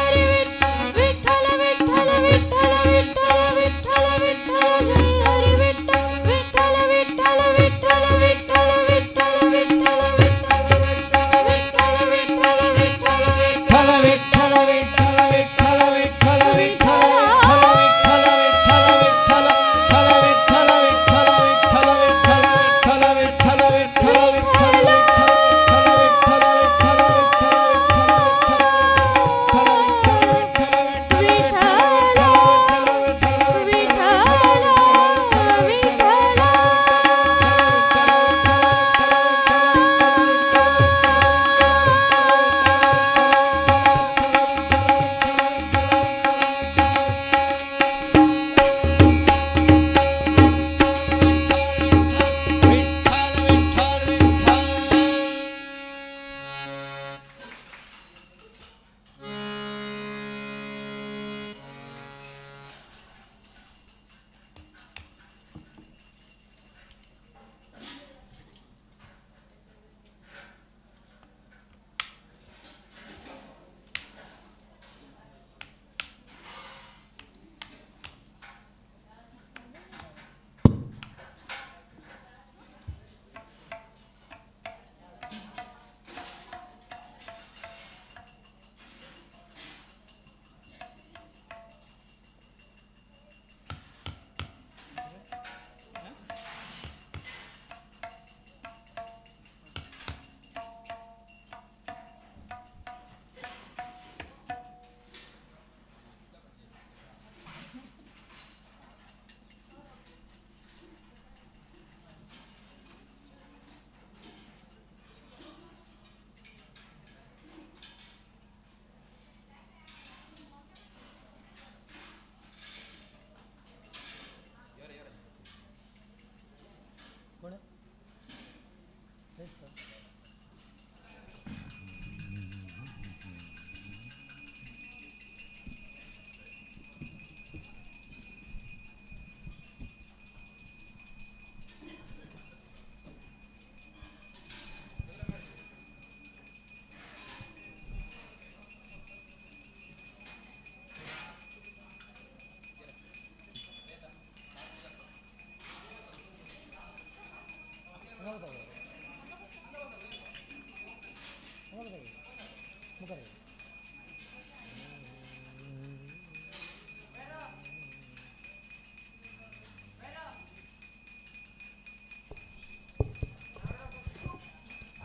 हरी विठ्ठल विठ्ठल विठ्ठल विठ्ठल विठ्ठल विठ्ठल विठ्ठल जय हरी विठ्ठल विठ्ठल विठ्ठल विठ्ठल विठ्ठल विठ्ठल विठ्ठल जय हरी विठ्ठल विठ्ठल विठ्ठल विठ्ठल विठ्ठल विठ्ठल विठ्ठल जय हरी विठ्ठल विठ्ठल विठ्ठल विठ्ठल विठ्ठल विठ्ठल विठ्ठल विठ्ठल विठ्ठल विठ्ठल विठ्ठल विठ्ठल विठ्ठल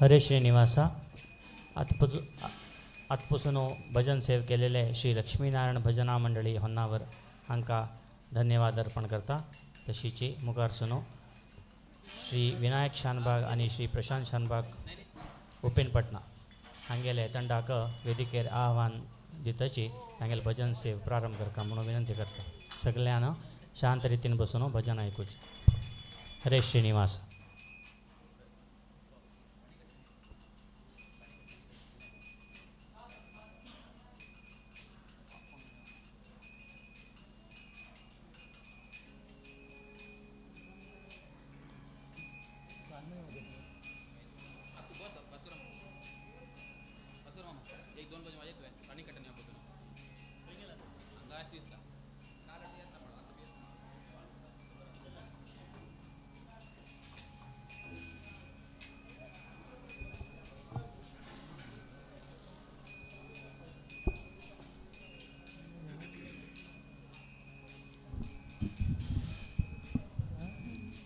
हरे श्रीनिवास आजपासून भजन सेव केलेले श्री लक्ष्मीनारायण भजना मंडळी होन्नावर हांकां धन्यवाद अर्पण करता. तशीची मुखारसुनो श्री विनायक शानबाग आणि श्री प्रशांत शानबाग उपेन पटना हांगेले तंडाक वेदिकेर आव्हान दिताची हांगेले भजन सेव प्रारंभ करता म्हणून विनंती करता. सगळ्यांना शांत रितीन बसून भजन ऐकूचे. हरे श्रीनिवास.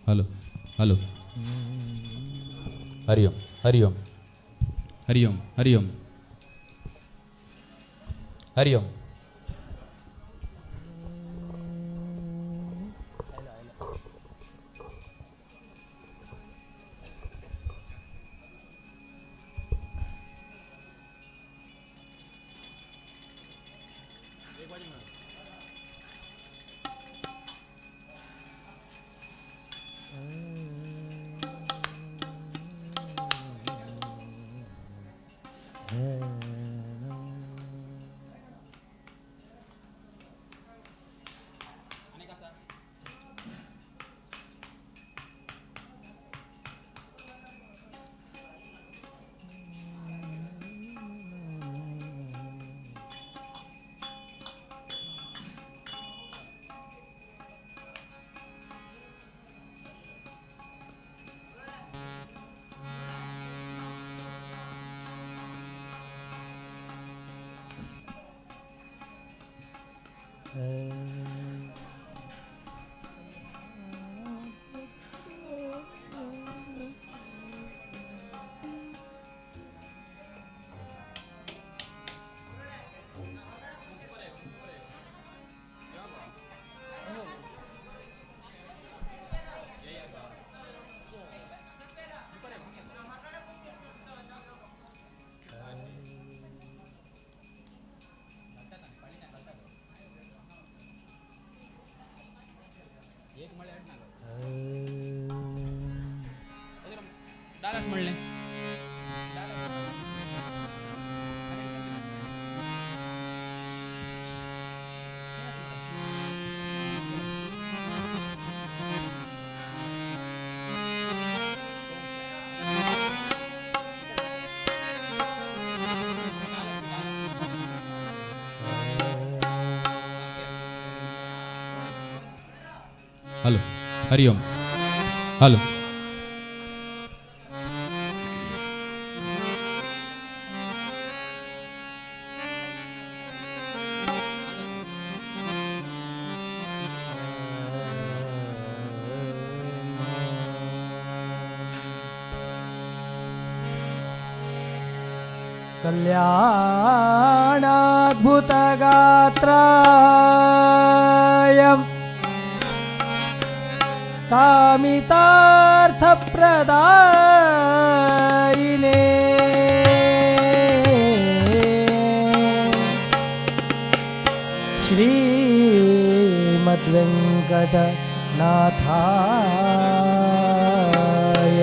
हलो हलो हरि ओम हरि ओम हरि ओम हरि ओम हरि ओम. डालाच म्हणले हॅलो हरिओम हॅलो कल्याणाद्भुतगात्रायं कामितार्थप्रदायिने श्रीमद्वेङ्कटनाथाय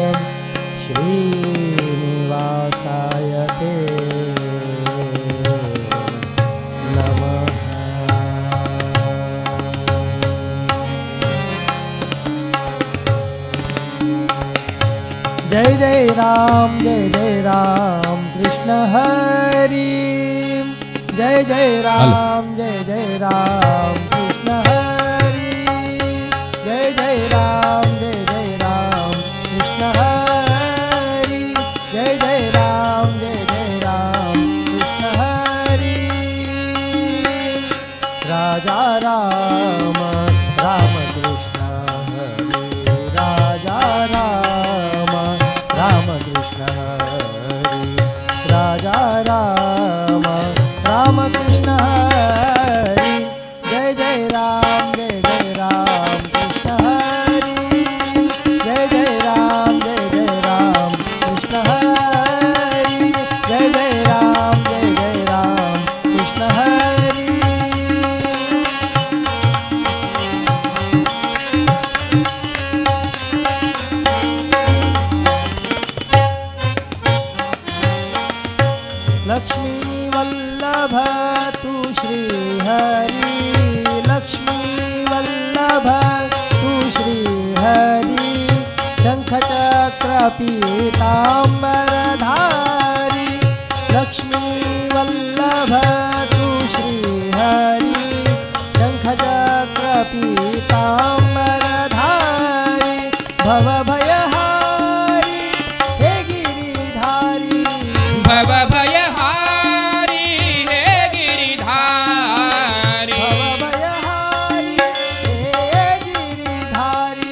श्रीनिवासाय ते जय जय राम कृष्ण हरि जय जय राम कृष्ण हरि जय जय राम कृष्ण हरि जय जय राम कृष्ण हरि राजा राम राम कृष्ण हरि राजा राम राम कृष्ण हरि राजा राम राम कृष्ण हरि जय जय राम कृष्ण हरि जय जय राम कृष्ण हरि जय जय राम कृष्ण हरि लक्ष्मी वल्लभ तू श्री हरि लक्ष्मी वल्लभ तू श्री हरि शंख चक्र पीतांबरधारी लक्ष्मी वल्लभ तू श्री हरि शंख चक्र पीतांबरधारी भव भयहारी हे गिरिधारी भव भयहारी हे गिरिधारी भवभयहारी हे गिरिधारी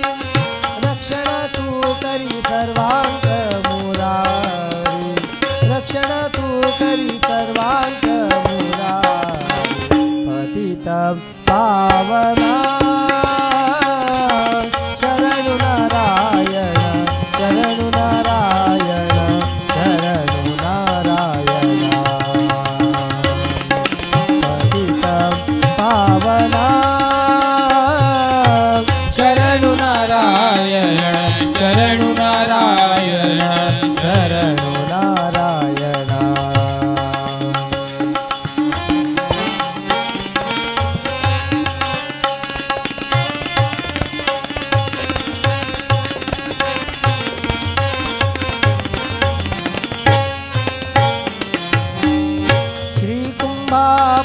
रक्षण तू करी सर्वांग मुरारी रक्षण तू करी सर्वांग मुरारी पतित पावना शरणु नारायण शरणु नारायण शरणु नारायण पावना शरणु नारायण शरणु नारायण शरणु नारायण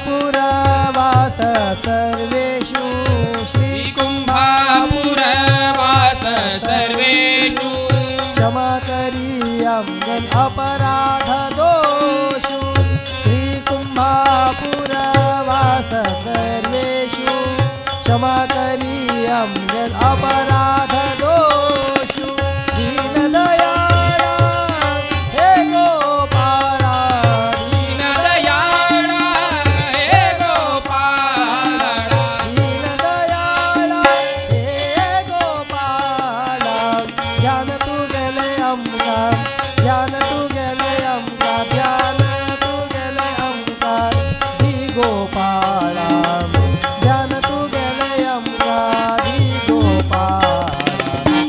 श्रीकुम्भापुरवास सर्वेषु श्रीकुम्भापुरवास सर्वेषु क्षमा करियं अपराध दोषु श्रीकुम्भापुरवास सर्वेषु क्षमा करियं अपराध दोषु दीनदयाळा हे गोपाळा दीनदयाळा हे गोपाळा दीनदयाळा हे गोपाळा ध्यान तू गेले आमका ध्यान तू गेले आमका ध्यान तू गेले आमका धी गोपाळा ध्यान तू गेले आमका धी गोपाळा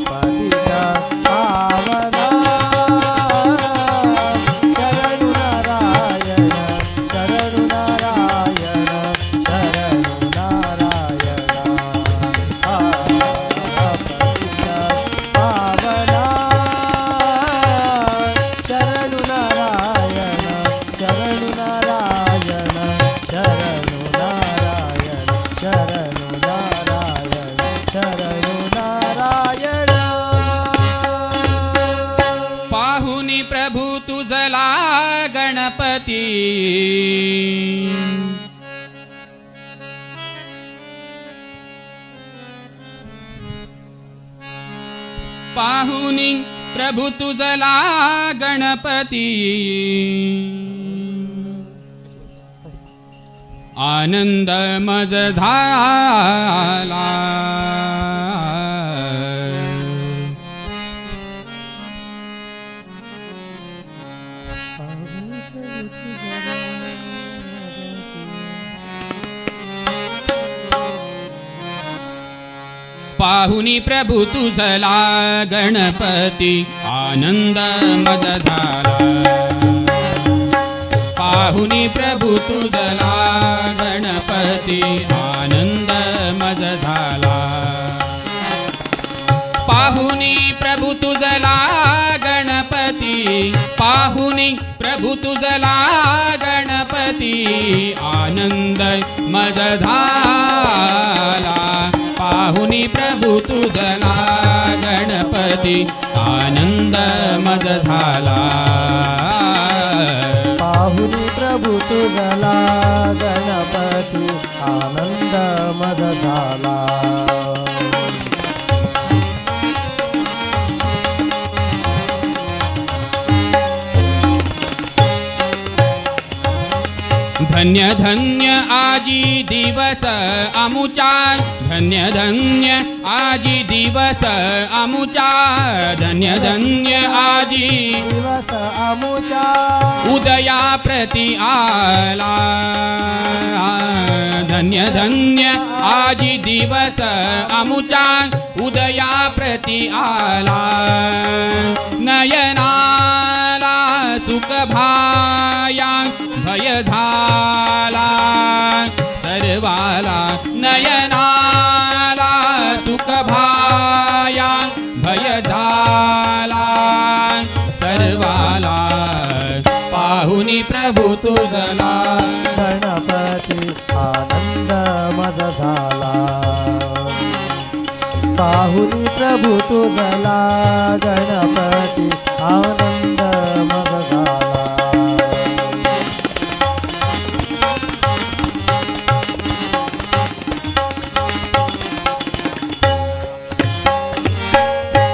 पतिता पावना शरणु नारायण शरणु नारायण शरणु नारायण पतिता पावना शरणु नारायण शरणु नारायण शरणु नारायण शरणु नारायण शरणु नारायण पाहुनी प्रभु तुझला गणपती पाहुनी प्रभु तुझला गणपती आनंद मज झाला पाहुनी प्रभु तुझला गणपती आनंद मज झाला पाहुनी प्रभु तुझला गणपती आनंद मज झाला पाहुनी प्रभु तुझला गणपती पाहुनी प्रभु तुझला गणपती आनंद मज झाला पाहुनी प्रभु तुझला गणपती आनंद मज झाला पाहुनी प्रभु तुझला गणपती आनंद मद झाला धन्य धन्य आजी दिवस अमुचा धन्य धन्य आजी दिवस अमुचा धन्य धन्य आजी दिवस अमुचा उदया प्रति आला धन्य धन्य आजी दिवस अमुचा उदया प्रति आला नयनाला सुख भाया भय झाला सर्वाला नयनाला सुख भाया भय झाला सर्वाला पाहुनी प्रभु तुझला गणपती आनंद मद झाला पाहुनी प्रभु तुझला गणपती आनंद मद झाला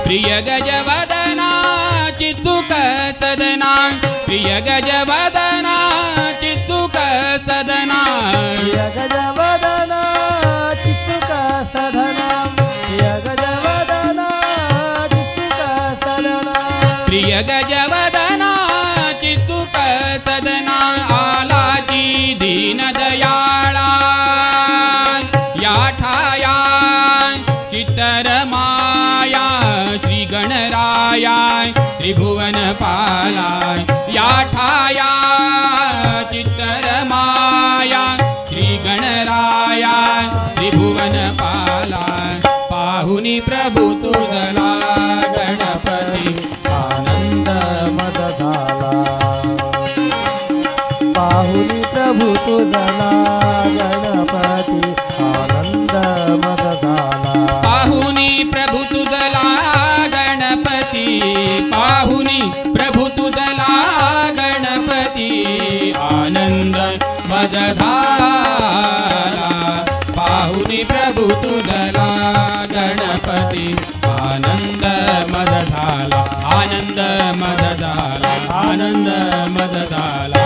प्रिय गजवदना चित्तुक सदना प्रिय गजवदना चित्तुक सदना प्रिय गजवदना चित्तुक सदना प्रिय गजवदना चित्तुक सदना प्रिय गजवदना चित्तुक सदना आलाची दीन दयाळा या ठाया चित्तर माया गणरायाय त्रिभुवनपालाय या ठाया चित्तरमाया श्री गणरायाय त्रिभुवनपालाय पाहुनी प्रभु तुझला गणपती आनंद मद झाला पाहुनी प्रभू तुझला गणपती आनंद मद झाला पाहुनी प्रभु तुझला गणपती पाहुनी प्रभु तुझला गणपती आनंद मद झाला पाहुनी प्रभु तुझला गणपती आनंद मद झाला आनंद मद झाला आनंद मद झाला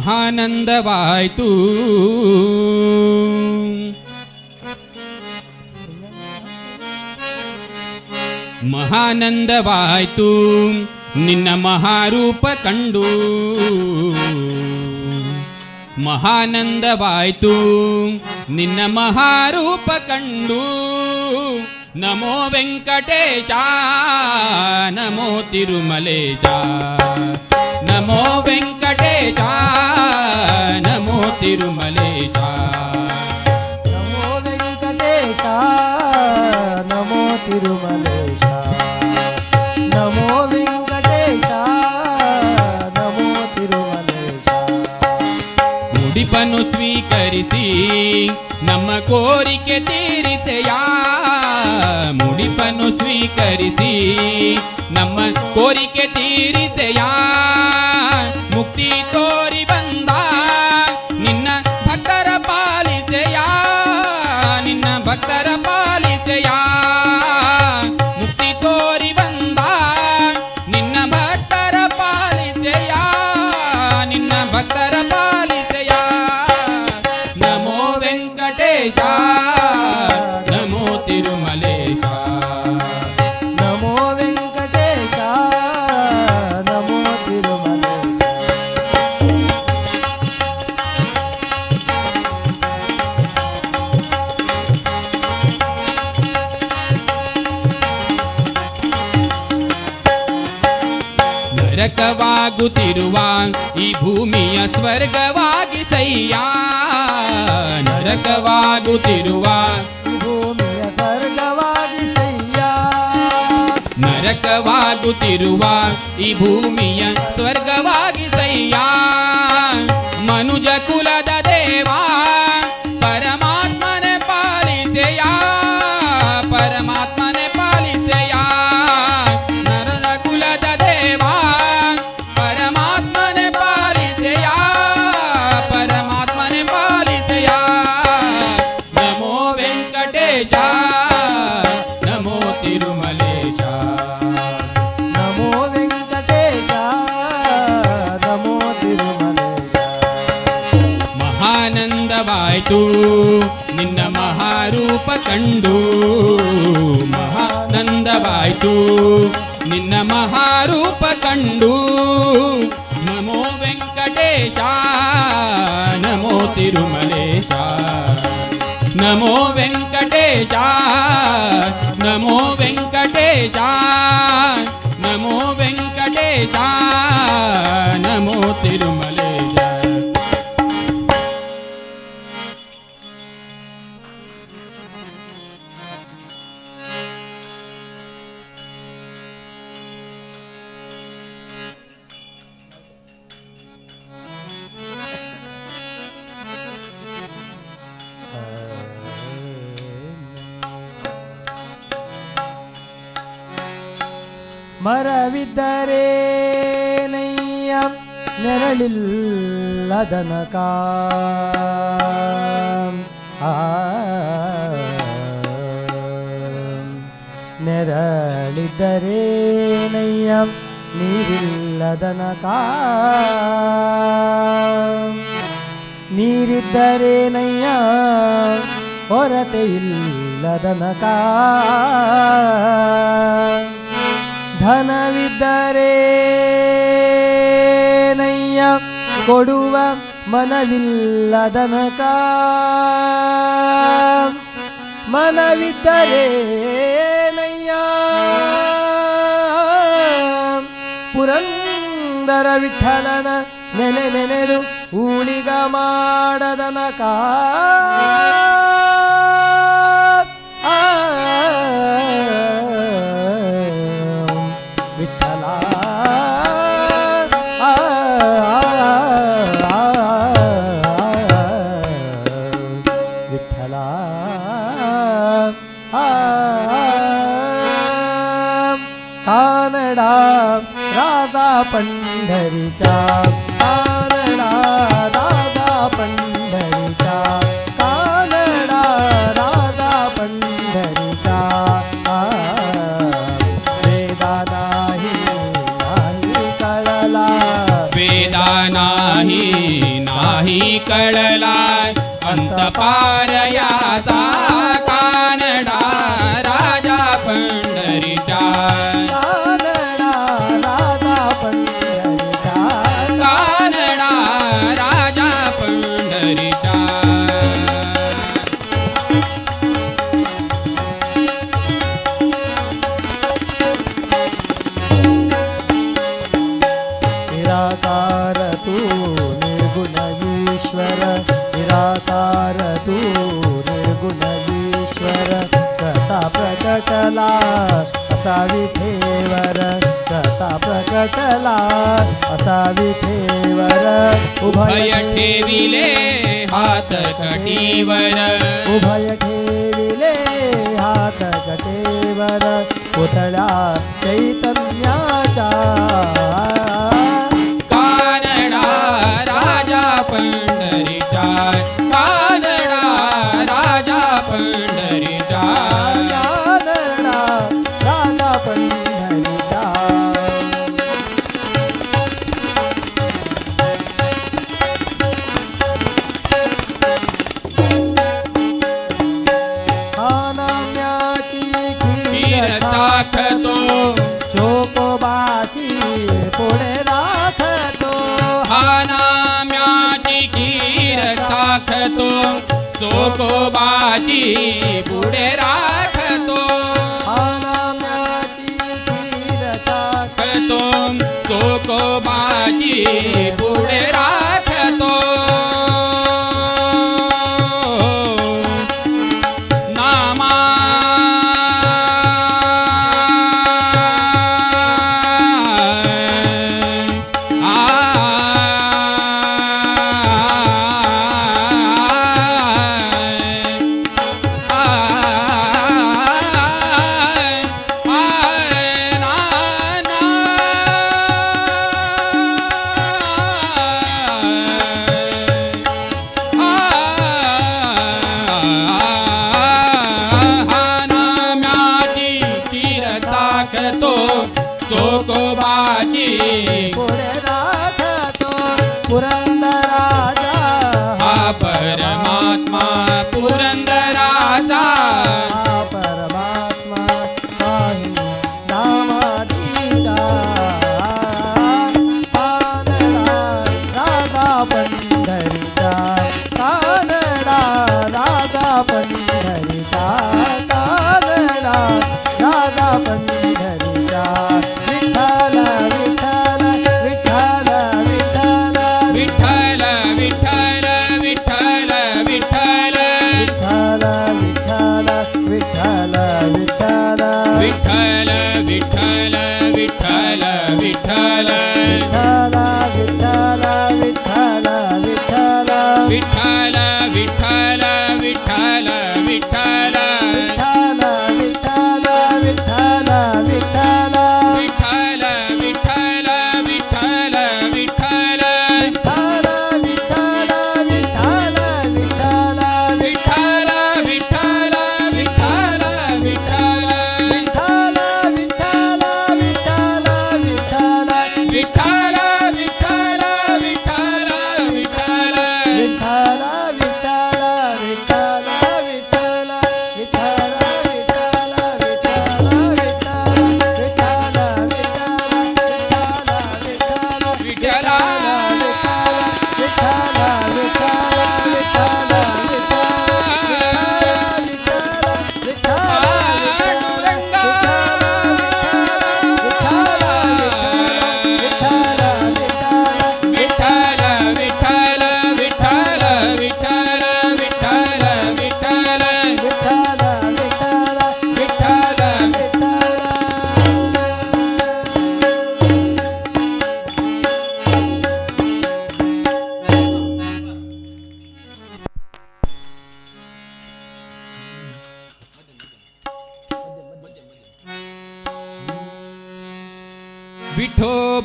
महानंदवाय तू महानंदवाय तू ನಿನ್ನ ಮಹಾರೂಪ ಕಂಡು ಮಹಾನಂದವಾಯ್ತು ನಿನ್ನ ಮಹಾರೂಪ ಕಂಡು ನಮೋ ವೆಂಕಟೇಶ ನಮೋ ತಿರುಮಲೇಶ ನಮೋ ವೆಂಕಟೇಶ ನಮೋ ತಿರುಮಲೇಶ ನಮೋ ವೆಂಕಟೇಶ ನಮೋ ತಿರುಮಲೇಶ ನಮೋ ವೆಂಕಟೇಶ ನಮೋ ತಿರುಮಲೇಶ ಮುಡಿಪನ್ನು ಸ್ವೀಕರಿಸಿ ನಮ್ಮ ಕೋರಿಕೆ ತೀರಿಸೆಯ ಮುಡಿಪನ್ನು ಸ್ವೀಕರಿಸಿ ನಮ್ಮ ಕೋರಿಕೆ ತೀರಿಸೆಯ ಮುಕ್ತಿ ತೋರಿ ಬಂದ ನಿನ್ನ ಭಕ್ತರ ಪಾಲಿಸೆಯ ನಿನ್ನ ಭಕ್ತರ ಪಾಲಿಸೆಯ ಮುಕ್ತಿ ತೋರಿ ಬಂದ ನಿನ್ನ ಭಕ್ತರ ಪಾಲಿಸೆಯ ನಿನ್ನ ಭಕ್ತರ ಪಾಲಿಸೆಯ ನಮೋ ವೆಂಕಟೇಶ ನಮೋ ತಿರುಮಲೇಶ ನಮೋ ವೆಂಕಟೇಶ ನಮೋ ತಿರುಮಲೇಶ ನರಕವಾಗುತ್ತಿರುವ ಈ ಭೂಮಿಯ ಸ್ವರ್ಗವಾಗಿಸಯ್ಯ ನರಕವಾಗುತ್ತಿರುವ ಭೂಮಿಯ ಸ್ವರ್ಗವಾಗಿಸಯ್ಯ ನರಕವಾಗುತ್ತಿರುವ ಈ ಭೂಮಿಯ ಸ್ವರ್ಗವಾಗಿಸಯ್ಯ ಮನುಜ ಕುಲದ ದೇವ ಪರಮಾತ್ಮನೆ ಪಾಲಿಸೆಯ ಪರಮಾತ್ಮನೆ ಪಾಲಿಸೆಯ ನರದ ಕುಲದ ದೇವ ಪರಮಾತ್ಮನೆ ಪಾಲಿಸೆಯ ಪರಮಾತ್ಮನೆ ಪಾಲಿಸೆಯ ನಮೋ ವೆಂಕಟೇಶ ನಮೋ ತಿರುಮಲೇಶ ನಮೋ ವೆಂಕಟೇಶ ನಮೋ ತಿರುಮಲೇಶ ಮಹಾನಂದವಾಯ್ತು ನಿನ್ನ ಮಹಾರೂಪ ಕಂಡು ಮಹಾನಂದವಾಯ್ತು ನಿನ್ನ ಮಹಾರೂಪ ಕಂಡು ನಮೋ ವೆಂಕಟೇಶ ನಮೋ ತಿರುಮಲೇಶ ನಮೋ ವೆಂಕಟೇಶ ನಮೋ ವೆಂಕಟೇಶ ನಮೋ ವೆಂಕಟೇಶ ನಮೋ ತಿರುಮಲೇಶ ಮರವಿದ್ದರೆ ನಯ್ಯ ನೆರಳಿಲ್ಲದನಕ ನೆರಳಿದ್ದರೆ ನಯ್ಯ ನೀರಿಲ್ಲದನಕ ನೀರಿದ್ದರೆ ನಯ್ಯ ಹೊರತೆ ಇಲ್ಲದನಕ ಧನವಿದ್ದರೆ ನಯ್ಯ ಕೊಡುವ ಮನವಿಲ್ಲದನಕ ಮನವಿದ್ದರೆ ನಯ್ಯ ಪುರಂದರ ವಿಠಲನ ನೆನೆ ನೆನೆದು ಊಳಿಗ ಮಾಡದನಕ ವಿಠಲ ವಿಠಲ कानडा राधा पंढरीचा कानडा राधा पंढरीचा कानडा राधा पंढरीचा वेदा नाही कळला वेदा नाही कळला अंतपारयाचा कानडा राजा पंढरीचा कानडा राधा पंढरीचा कानडा राजा पंढरीचा निराकार तू निर्गुण ईश्वर निराकार तू निर्गुण ईश्वर कसा प्रकटला असा विठेवर कसा प्रकटला असा विठेवर उभय ठेविले हात कटीवर उभय ठेविले हात कटेवर पुतळ्या चैतन्याचा कानडा राजा पंढरीचा कानडा राजा पंढरीचा कानडा राजा पंढरीचा खानाम्याची खीर टाकतो चोकोबाची पुढे राखतो खानाम्याची खीर टाकतो चोकोबाची पुढे राखतो खानाम्याची खीर टाकतो चोकोबाची पुढे राखतो नामा चोकोबाची पुढे राखतो पुरंदराजा हा परमात्मा पुरंदराचा हा परमात्मा काही नामादीचा कानडा राधा पंढरीचा कानडा राधा पंढरीचा कानडा राधा पंढरीचा विठ्ठल विठ्ठल विठ्ठल विठ्ठल विठ्ठल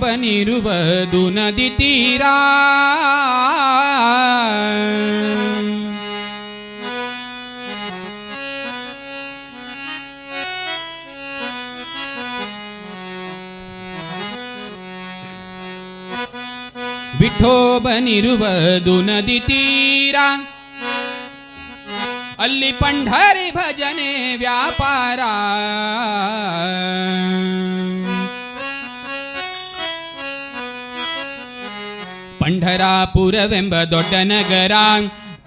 ವಿಠೋಬನಿರುವುದು ನದಿ ತೀರ ವಿಠೋಬನಿರುವುದು ನದಿ ತೀರ ಅಲ್ಲಿ ಪಂಢರಿ ಭಜನೆ ವ್ಯಾಪಾರ ಪಂಢರಾಪುರವೆಂಬ ದೊಡ್ಡ ನಗರ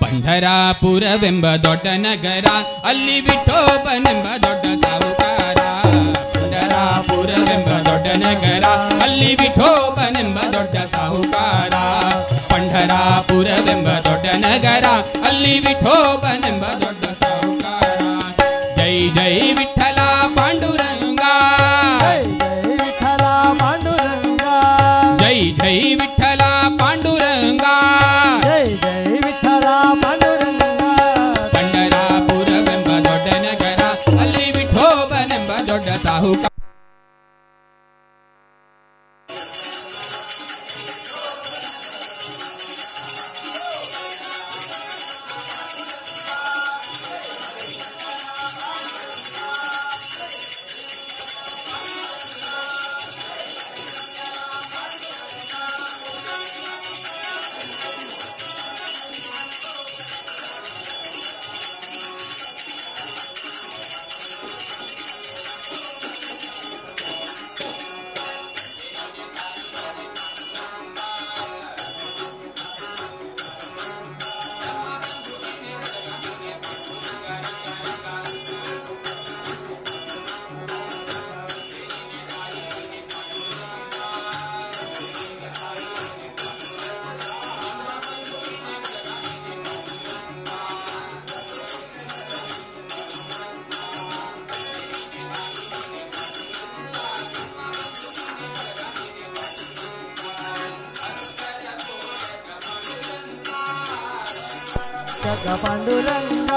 ಪಂಢರಾಪುರವೆಂಬ ದೊಡ್ಡ ನಗರ ಅಲ್ಲಿ ವಿಠೋಬನೆಂಬ ದೊಡ್ಡ ಸಾಹುಕಾರ ಪಂಢರಾಪುರವೆಂಬ ದೊಡ್ಡ ನಗರ ಅಲ್ಲಿ ವಿಠೋಬನೆಂಬ ದೊಡ್ಡ ಸಾಹುಕಾರ ಪಂಢರಾಪುರವೆಂಬ ದೊಡ್ಡ ನಗರ ಅಲ್ಲಿ ವಿಠೋಬನೆಂಬ ದೊಡ್ಡ ಸಾಹುಕಾರ ಜೈ ಜೈ ವಿಠಲ ಪಾಂಡುರಂಗ ಜೈ ಜೈ ವಿಠಲ ಪಾಂಡುರಂಗ ಜೈ ಜೈ ವಿಠಲ ಪಾಂಡುರಂಗ ಪಂಢರಾಪುರವೆಂಬ ದೊಡ್ಡ ನಗರ ಅಲ್ಲಿ ವಿಠೋಬನೆಂಬ ದೊಡ್ಡ ಸಾಹುಕಾರ ಪಾಂಡುರಂಗ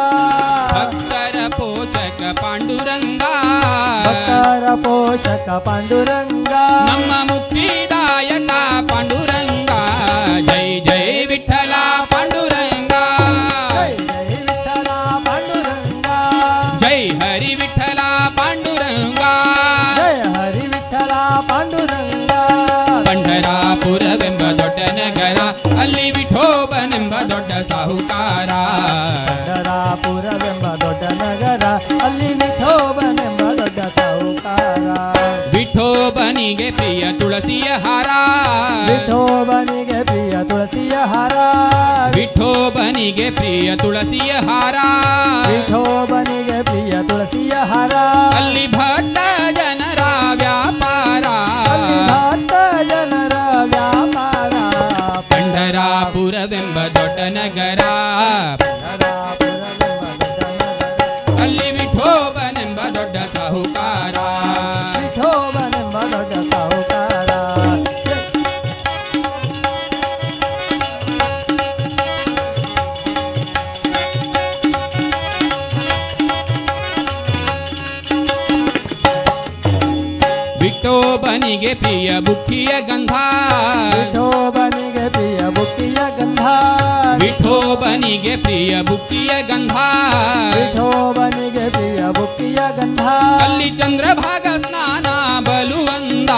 ಭಕ್ತರ ಪೋಷಕ ಪಾಂಡುರಂಗ ಭಕ್ತರ ಪೋಷಕ ಪಾಂಡುರಂಗ ನಮ್ಮ ಮುಕ್ತಿದಾಯಕ ಪಾಂಡುರಂಗ ಜೈ ಜೈ ವಿಠಲ ಪಾಂಡುರಂಗ ಜೈ ಜೈ ವಿಠಲ ಪಾಂಡುರಂಗ ಜೈ ಹರಿ ವಿಠಲ ಪಾಂಡುರಂಗ ಜಯ ಹರಿ ವಿಠಲ ಪಾಂಡುರಂಗ ಪಂಢರಾಪುರವೆಂಬ ದೊಡ್ಡ ನಗರ ಅಲ್ಲಿ ವಿಠೋಬನೆಂಬ ದೊಡ್ಡ ಸಾಹುಕಾರ ಪಂಢರಾಪುರವೆಂಬ ದೊಡ್ಡ ನಗರ ಅಲ್ಲಿ ವಿಠೋಬನೆಂಬ ದೊಡ್ಡ ಸಾಹುಕಾರ ವಿಠೋಬನಿಗೆ ಪ್ರಿಯ ತುಳಸಿಯ ಹಾರ ವಿಠೋಬನಿಗೆ ಪ್ರಿಯ ತುಳಸಿಯ ಹಾರ ವಿಠೋಬನಿಗೆ ಪ್ರಿಯ ತುಳಸಿಯ ಹಾರ ವಿಠೋಬನಿಗೆ ಪ್ರಿಯ ತುಳಸಿಯ ಹಾರ ಅಲ್ಲಿ ಭಕ್ತ ಜನರ ವ್ಯಾಪಾರ ಭಕ್ತ ಜನರ ವ್ಯಾಪಾರ ಪಂಢರಾಪುರವೆಂಬ ದೊಡ್ಡ ನಗರ ಅಲ್ಲಿ ವಿಠೋಬನೆಂಬ ದೊಡ್ಡ ಸಾಹುಕಾರ ವಿಠೋಬನೆಂಬ ದೊಡ್ಡ ಸಾಹುಕಾರ ವಿಠೋಬನಿಗೆ ಪ್ರಿಯ ಬುಕ್ಕಿಯ ಗಂಧ ವಿಠೋಬನಿಗೆ ಪ್ರಿಯ ಬುಕ್ಕಿಯ ಗಂಧ ವಿಠೋಬನಿಗೆ ಪ್ರಿಯ ಬುಕ್ಕಿಯ ಗಂಧ ವಿಠೋಬನಿಗೆ ಪ್ರಿಯ ಬುಕ್ಕಿಯ ಗಂಧ ಅಲ್ಲಿ ಚಂದ್ರಭಾಗ ಸ್ನಾನ ಬಲುವಂದ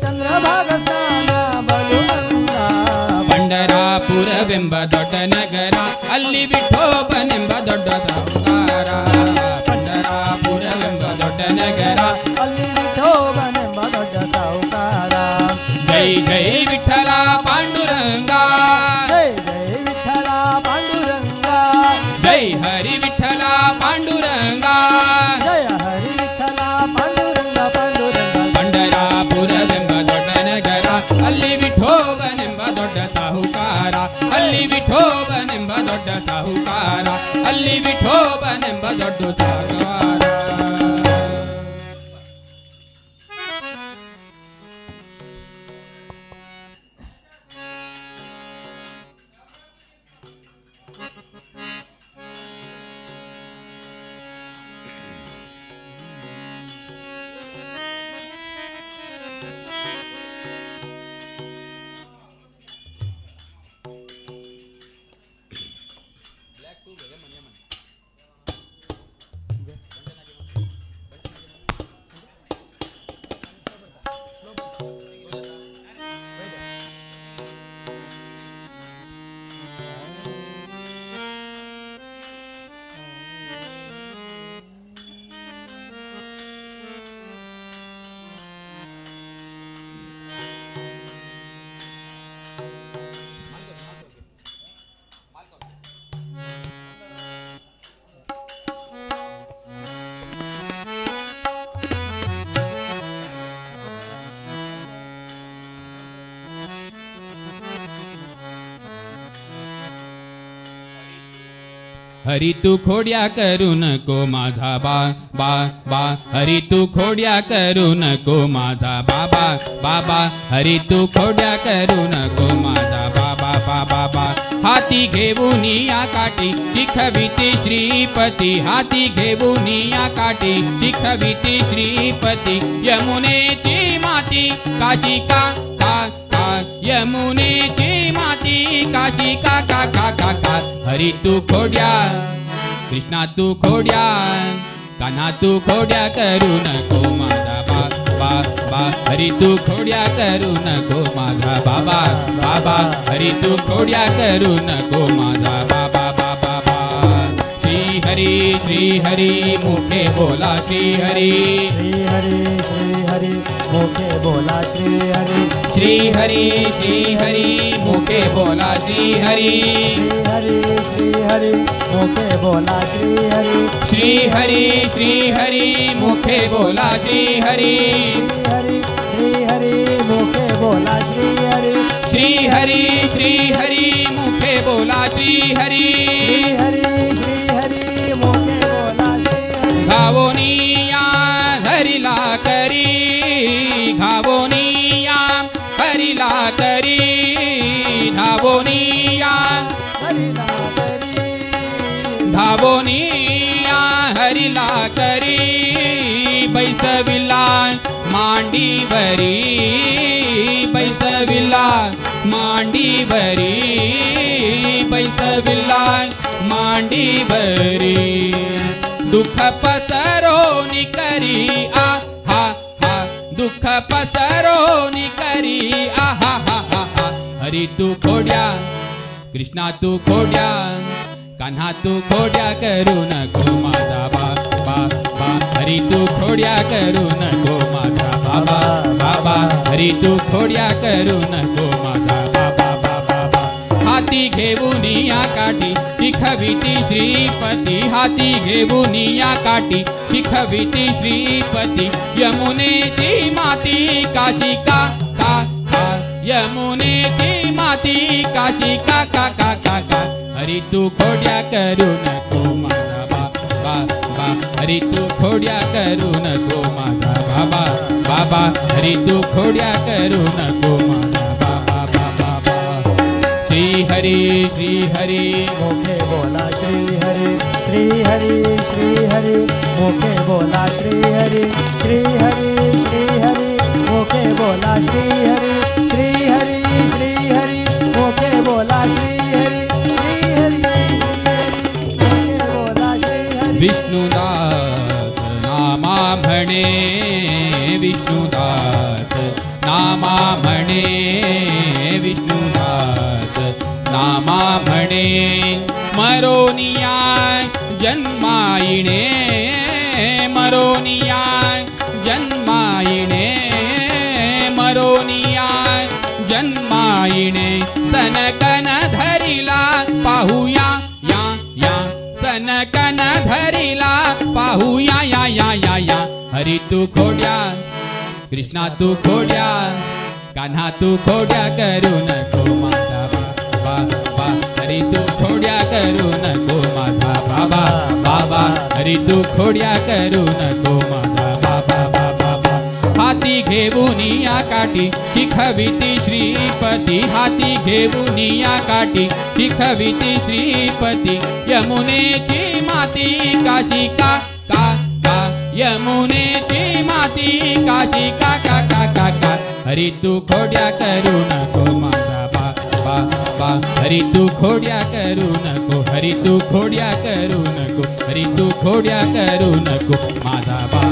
ಚಂದ್ರಭಾಗ ಸ್ನಾನ ಬಲುವಂದ ಪಂಢರಾಪುರವೆಂಬ ದೊಡ್ಡ ನಗರ ಅಲ್ಲಿ ವಿಠೋಬನೆಂಬ ದೊಡ್ಡ ಸಾಹುಕಾರ ಪಂಢರಾಪುರವೆಂಬ ದೊಡ್ಡ ನಗರ ಅಲ್ಲಿ ವಿಠೋಬನೆಂಬ ದೊಡ್ಡ ಸಾಹುಕಾರ ಜೈ ಜೈ ವಿಠಲ ಪಾಂಡುರಂಗ ಜೈ ಜೈ ವಿಠಲ ಪಾಂಡುರಂಗ ಜೈ ಹರಿ ವಿಠಲ ಪಾಂಡುರಂಗ ಜಯ ಹರಿ ವಿಠಲ ಪಾಂಡುರಂಗ ಪಾಂಡುರಂಗ ಪಂಢರಾಪುರವೆಂಬ ದೊಡ್ಡ ನಗರ ಅಲ್ಲಿ ವಿಠೋಬನೆಂಬ ದೊಡ್ಡ ಸಾಹುಕಾರ ಅಲ್ಲಿ ವಿಠೋಬನೆಂಬ ದೊಡ್ಡ ಸಾಹುಕಾರ ಅಲ್ಲಿ ವಿಠೋಬನೆಂಬ ದೊಡ್ಡ ಸಾಹುಕಾರ हरी तू खोड्या करू नको माझा बा बा बा हरी तू खोड्या करू नको माझा बाबा बाबा हरी तू खोड्या करू नको माझा बाबा बाबा बा हाती घेऊन या काठी शिखविती श्रीपती हाती घेऊन या काठी शिखविती श्रीपती यमुनेची माती काशी का यमुनेची माती काशी का का का का का हरी तू खोड्या कृष्णा तू खोड्या कान्हा तू खोड्या करू नको माझा बा बा बा हरी तू खोड्या करू नको माझा बाबा बाबा हरी तू खोड्या करू नको माझा बाबा बाबा बा श्री हरी मुखे बोला श्री हरी मुखे बोला श्री हरि श्री हरि मुखे बोला श्री हरि श्री हरि मुखे बोला श्री हरि श्री हरि मुखे बोला श्री हरि श्री हरि मुखे बोला श्री हरि श्री हरि मुखे बोला श्री हरि श्री हरि मुखे बोला श्री हरि घावोनिया धरिला करी घावोनिया हरिला करी धावोनिया धावोनिया हरिला करी बैसविला मांडीवरी बैसविला मांडीवरी बैसविला मांडीवरी दुःख पसरो निकरी आ हा हा दुःख पसरो निकरी आ हा हा हा हा हरी तू खोड्या कृष्णा तू खोड्या कान्हा तू खोड्या करू नको माझा बा बा बा हरी तू खोड्या करू नको माझा बाबा बाबा हरी तू खोड्या करू नको माझा बाबा बाबा बा हाती घेऊन या काठी शिखविती श्रीपती हाती घेऊन या काठी शिखविती श्रीपती यमुनेची माती काशी का का का यमुनेची माती काशी का का का का का हरी तू खोड्या करू नको माझा बा बा बा हरी तू खोड्या करू नको माझा बाबा बाबा हरी तू खोड्या करू नको माझा बाबा बाबा बा श्री हरी मुखे बोला श्री हरि मुखे बोला श्री हरि मुखे बोला श्री हरि मुखे बोला श्री हरि बोला श्री हरि विष्णुदास नामा म्हणे विष्णुदास नामा म्हणे विष्णुदास नामा म्हणे मरोनिया जन्मायिणे मरोनिया जन्मायिणे मरोनिया जन्मायिणे सनकन धरिला पाहूया या या सनकन धरिला पाहूया या या या या हरी तू खोड्या कृष्णा तू खोड्या कान्हा तू खोड्या करू नको माझा बाबा बा हरी तू खोड्या करू नको माझा बाबा बाबा हरी तू खोड्या करू नको माझा बाबा बाबा बा हाती घेऊन या काठी शिखविती श्रीपती हाती घेऊन या काठी शिखविती श्रीपती यमुनेची माती काशी का का का यमुनेची माती काशी का का का का का हरी तू खोड्या करू नको माझा बा बा बा हरी तू खोड्या करू नको हरी तू खोड्या करू नको हरी तू खोड्या करू नको माझा बा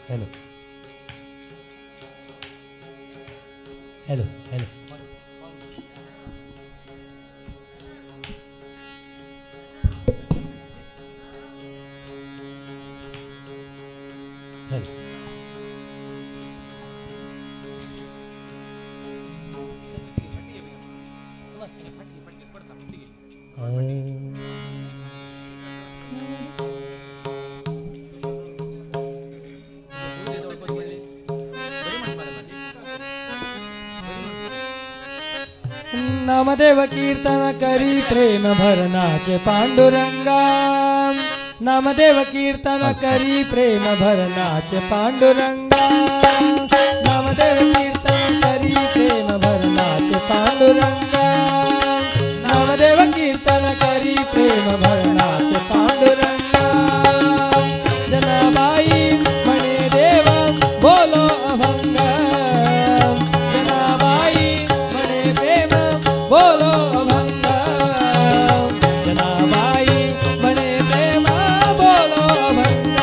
hello hello hello hello Namdev कीर्तन करी प्रेम भरनाचे पांडुरंगा नामदेव कीर्तन करी प्रेम भरनाचे पांडुरंगा नामदेव कीर्तन करी प्रेम भरनाचे पांडुरंगा नामदेव कीर्तन करी प्रेम भरनाचे पांडुरंगा जनाबाई म्हणे देवा बोलो अभंग जनाबाई म्हणे प्रेम बोलो अभंग जनाबाई म्हणे प्रेम बोलो अभंग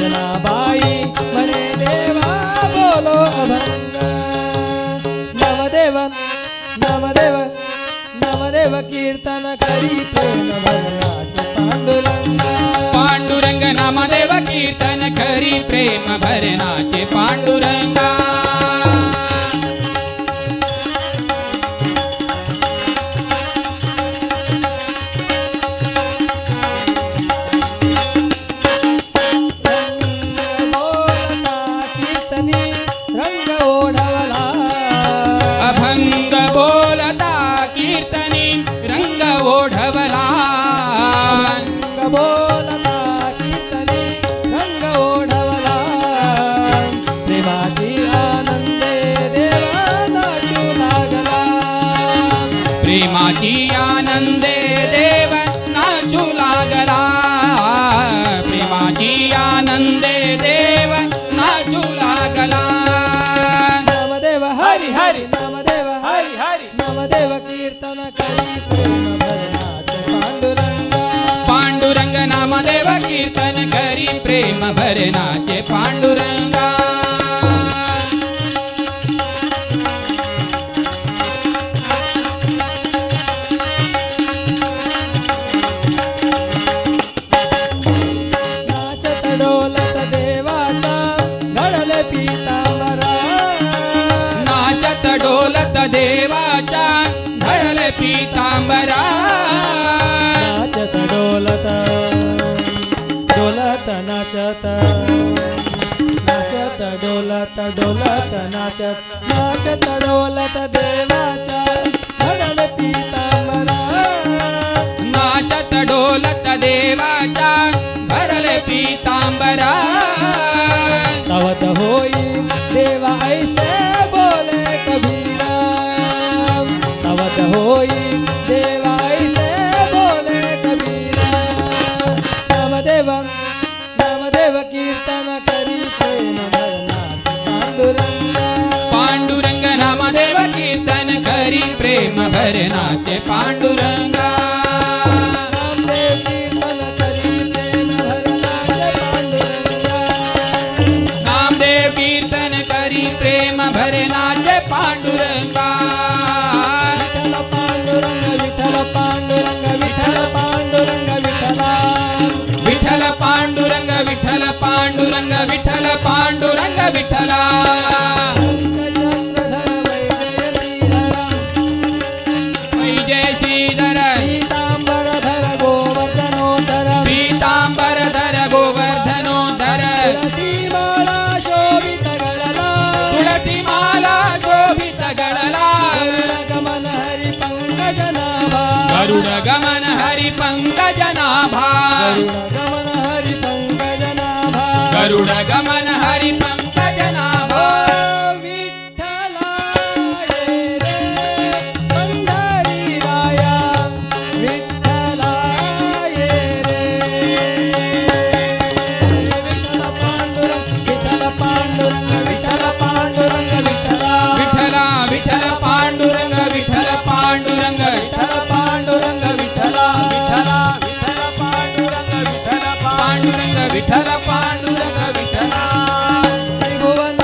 जनाबाई म्हणे देवा बोलो अभंग नवदेव नवदेव नवदेव कीर्तन करी प्रेम भरनाचे पांडुरंगा पांडुरंग नामदेव कीर्तन करी प्रेम भरनाचे पांडुरंगा रंग ओढवला अभंग बोलता कीर्तनी रंग ओढवला रंग बोलता कीर्तनी रंग ओढवला प्रेमाची आनंदे देवा नाचू लागला प्रेमाची आनंदे देव नाचू लागला प्रेमाची आनंदे देव नाचू लागला नामदेव हरी हरी नामदेव हरी हरी नामदेव कीर्तन करी प्रेम भरनाचे पांडुरंगा पांडुरंग नामदेव कीर्तन करी प्रेम भरनाचे पांडुरंगा नाचत डोलत देवाचा घडल पीतांबरा नाचत डोलत देवाच्या घडल पीतांबरा नाचत डोलत डोलत नाचत नाचत डोलत डोलत नाचत नाचत डोलत देवाचा घडल पीतांबरा नाचत डोलत देवाच्या घडल पीतांबरा तवत होई देवा ऐसे बोले कबीरा तवत होई देवा ऐसे बोले कबीरा नामदेव नामदेव कीर्तन करी प्रेम भरनाचे पांडुरंगा पांडुरंग नामदेव कीर्तन करी प्रेम भरनाचे पांडुरंगा नामदेव कीर्तन करी प्रेम भरनाचे पांडुरंगा नामदेव कीर्तन करी प्रेम भरनाचे पांडुरंगा विठ्ठल पांडुरंग विठ्ठल पांडुरंग विठ्ठल विठ्ठल पांडुरंग विठ्ठला जय श्रीधर पीतांबरधर गोवर्धनोधर पीतांबरधर गोवर्धनोधर तुलसी माळा शोभित गळला तुळसी माला शोभित गळला गमन हरी पंकज नाभा गरुड गमन हरी पंकज नाभा गमन हरी पंकज नाभा गरुड गमन हरी पंकज नाभा विठ्ठला ये रे पंढरी राया विठ्ठला ये रे विठ्ठल पांडुरंग विठ्ठल पांडुरंग विठ्ठला विठ्ठला विठ्ठल पांडुरंग विठ्ठल पांडुरंग विठ्ठल पांडुरंग विठ्ठला विठ्ठला विठ्ठल पांडुरंग विठ्ठल पांडुरंग विठ्ठल पांडुरंग विठ्ठला त्रिभुवन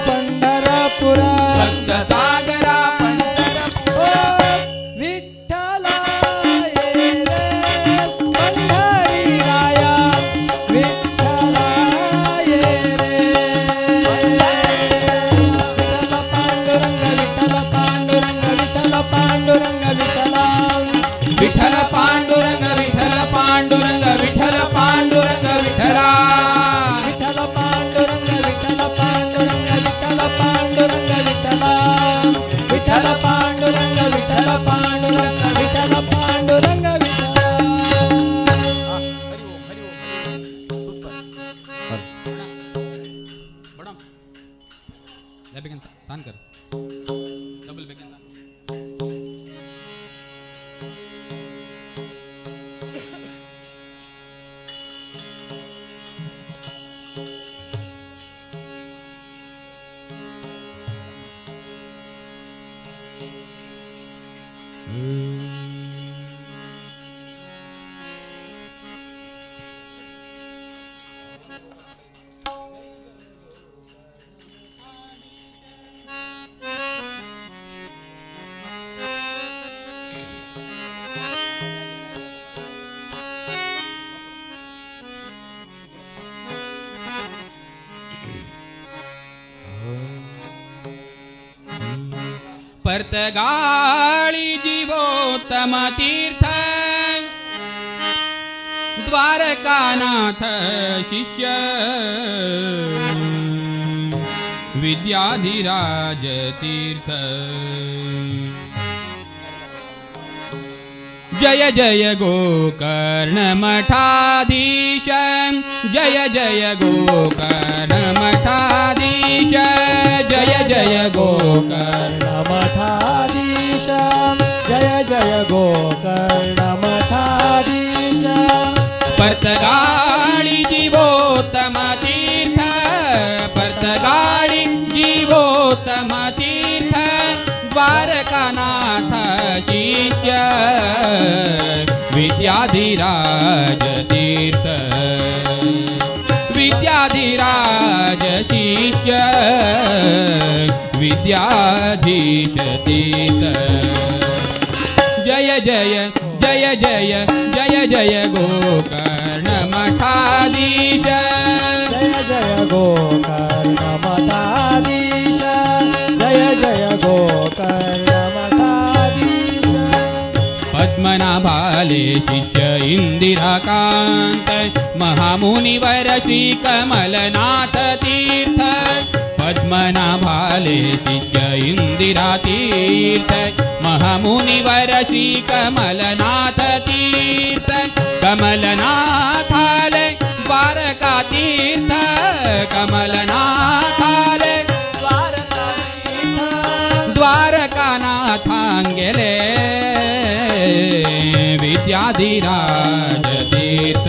पंढरपुरा भक्तसागरा पंढरपुरा विठ्ठला ये रे पंढरी राया विठ्ठला ये रे विठ्ठल पांडुरंग विठ्ठल पांडुरंग विठ्ठल पांडुरंग विठ्ठला विठ्ठल पांडुरंग विठ्ठल पांडुरंग विठ्ठल पांडुरंग विठ्ठला विठ्ठल पांडुरंग विठ्ठल पांडुरंग विठ्ठल पांडुरंग विठ्ठला विठ्ठल पांडुरंग विठ्ठल पांडुरंग विठ्ठल पांडुरंग विठ्ठला बडम या बेगन सान कर डबल बेगन पर्तगाळी जीवोत्तम तीर्थ द्वारकानाथ शिष्य विद्याधिराज तीर्थ जय जय गोकर्ण मठाधीश जय जय गोकर्ण मठाधीश जय जय गोकर्ण मठाधीश जय जय गोकर्ण मठाधीश पर्तगाळी जीवोत्तम तीर्थ पर्तगाळी जीवोत्तम तीर्थ द्वारकानाथ शिष्य विद्याधिराज तीर्थ विद्याधिराज शिष्य विद्याधीश तीर्थ जय जय जय जय जय जय गोकर्ण मठाधीश जय जय गोकर्ण मठाधीश जय जय गोकर्ण मठाधीश पद्मनाभाले शिष्य इंदिराकांत महामुनिवर श्री कमलनाथ तीर्थ पद्मनाभाले शिष्य इंदिरा तीर्थ महामुनिवर श्री कमलनाथ तीर्थ कमलनाथाले द्वारका तीर्थ कमलनाथाले द्वारकानाथांगेले विद्याधिराज तीर्थ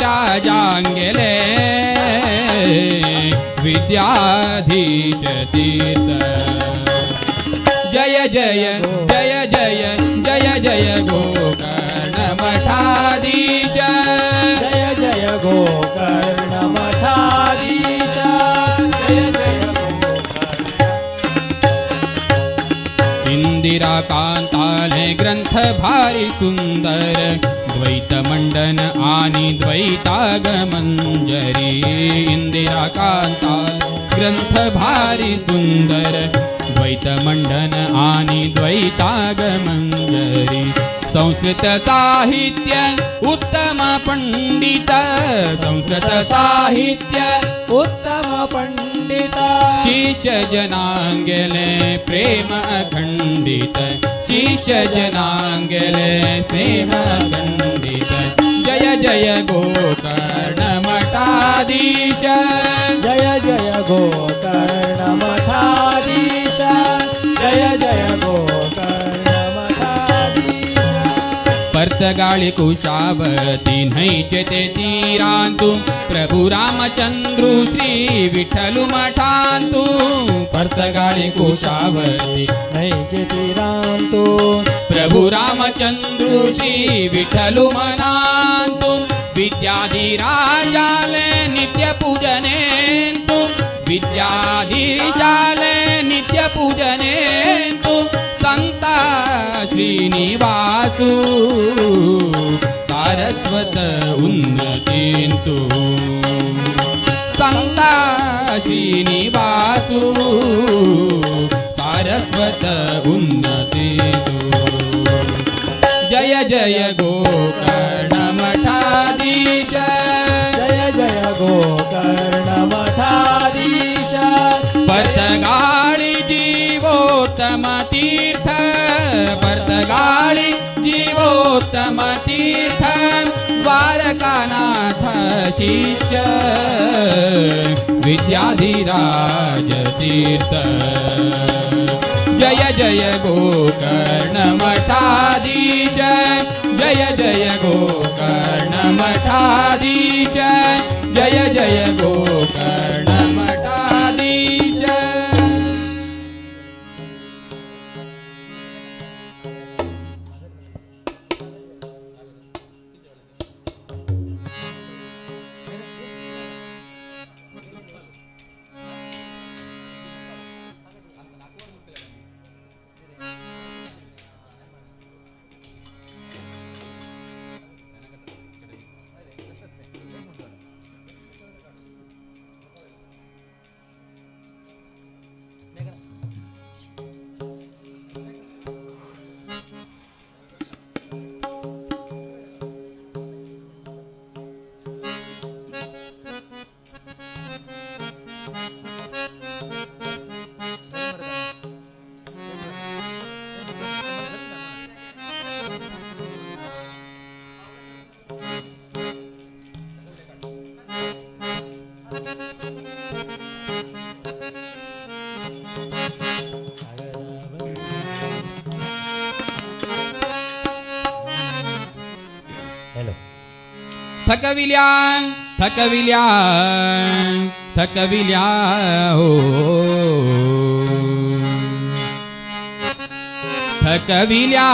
विद्याधिराजांगेले विद्याधीश तीर्थ जय जय जय जय जय जय गोकर्ण मठाधीश जय जय गोकर्ण मठाधीश जय जय इंदिरा कांताले ग्रंथ भारी सुंदर द्वैत मंडन आणि द्वैतागमंजरी इंदिरा कांताल ग्रंथ भारी सुंदर द्वैत मंडन आणि द्वैतागमंजरी संस्कृत साहित्य उत्तम पंडित संस्कृत साहित्य उत्तम पंडित शिष्य जनांगले प्रेम अखंडित शिष्य जनांगले प्रेम अखंडित जय जय गोकर्ण मठाधीश जय जय गोकर्ण मठाधीश जय जय गोकर्ण मठाधीश पर्तगाळी कुशावती नैचे ते तीरांतु प्रभु रामचंद्र श्री विठ्ठलु मठांतु पर्तगाळी कुशावती नैचे तीरांतु प्रभु रामचंद्र श्री विठ्ठलु मठांतु विद्याधिराजाले नित्य पूजनेन्तु विद्याधीशाले नित्य पूजनेन्तु संता श्रीनिवासु सारस्वत उन्नतीन्तु संता श्रीनिवासु सारस्वत उन्नतीन्तु जय जय गोकर्ण मठाधीश जय जय गोकर्ण मठाधीश पतगाळी जीवोत्तम तीर्थ पतगाळी जीवोत्तम तीर्थ द्वारकानाथ शिष्य विद्याधिराज तीर्थ जय जय गोकर्ण मठाधीश जय जय गोकर्ण मठाधीश जय जय गोकर्ण मठाधीश थकविल्या थकविल्या थकविल्या हो थकविल्या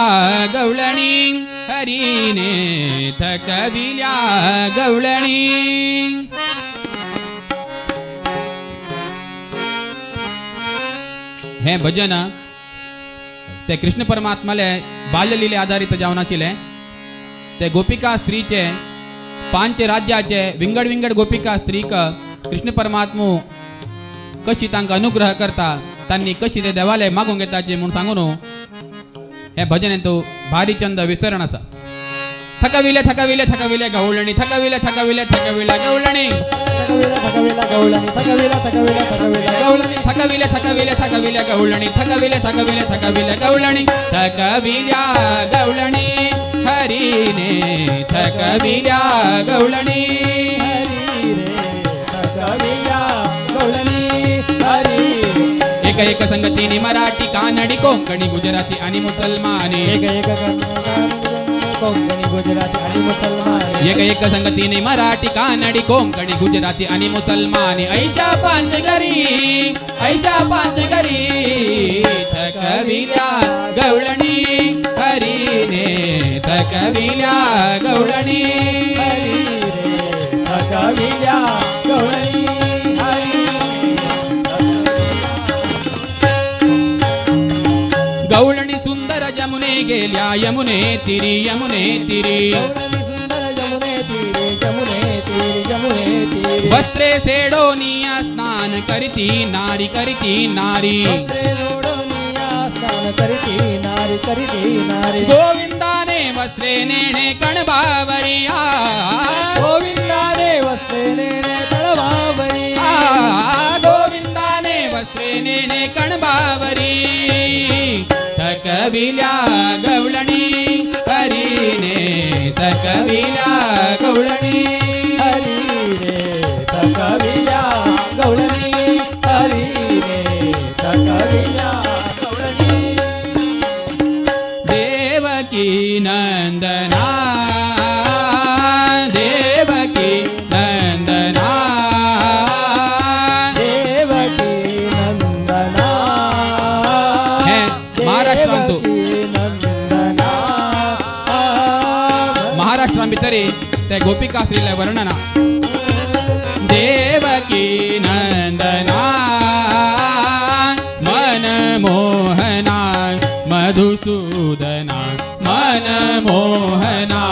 गवळणी हरीने थकविल्या गवळणी हे भजन ते कृष्ण परमात्माले बाल्यलीले आधारित जावन आशिल्ले ते गोपिका स्त्रीचे पांच राज्याचे विंगड विंगड गोपिका स्त्रीक कृष्ण परमात्मू कशी तांकां अनुग्रह करता तांणी कशी ते देवालय मागूंक घेताचे म्हूण सांगून हे भजन तू भारी चंद विसरण आसा थकविले थकविले थकविले गवळणी थकविले थकविले थकविले गवळणी थकविले थकविले थकविले गवळणी थकविले थकविले थकविले गवळणी थकविल्या गवळणी हरीने थकविल्या गवळणी एक एक संगतीने मराठी कानडी कोंकणी गुजराती आणि मुसलमानी एक एक संगतीने मराठी कानडी कोंकणी गुजराती आणि मुसलमानी ऐशा पांच घरी थकविल्या गवळणी हरीने थकविल्या गवळणी थकविल्या गवळणी गवळणी सुंदर जमुने गेल्या यमुने तिरी वस्त्रे सेडोनिया स्नान करीती नारी गोविंदाने वस्त्रे नेणे कणबावरिया गोविंदाने वस्त्रे नेणे कणबावरिया गोविंदाने वस्त्रे नेणे कणबावरी थकविल्या गवळणी हरीने थकविल्या गवळणी हरीने थकविल्या गवळणी हरीने थकविल्या गवळणी देवकी नंदना देवकी नंदना देवकी नंदना हे महाराष्ट्रांतू महाराष्ट्रां भितर ते गोपिका स्त्रीला वर्णना देवकी नंदना मन मोहना मधुसूदना मन मोहना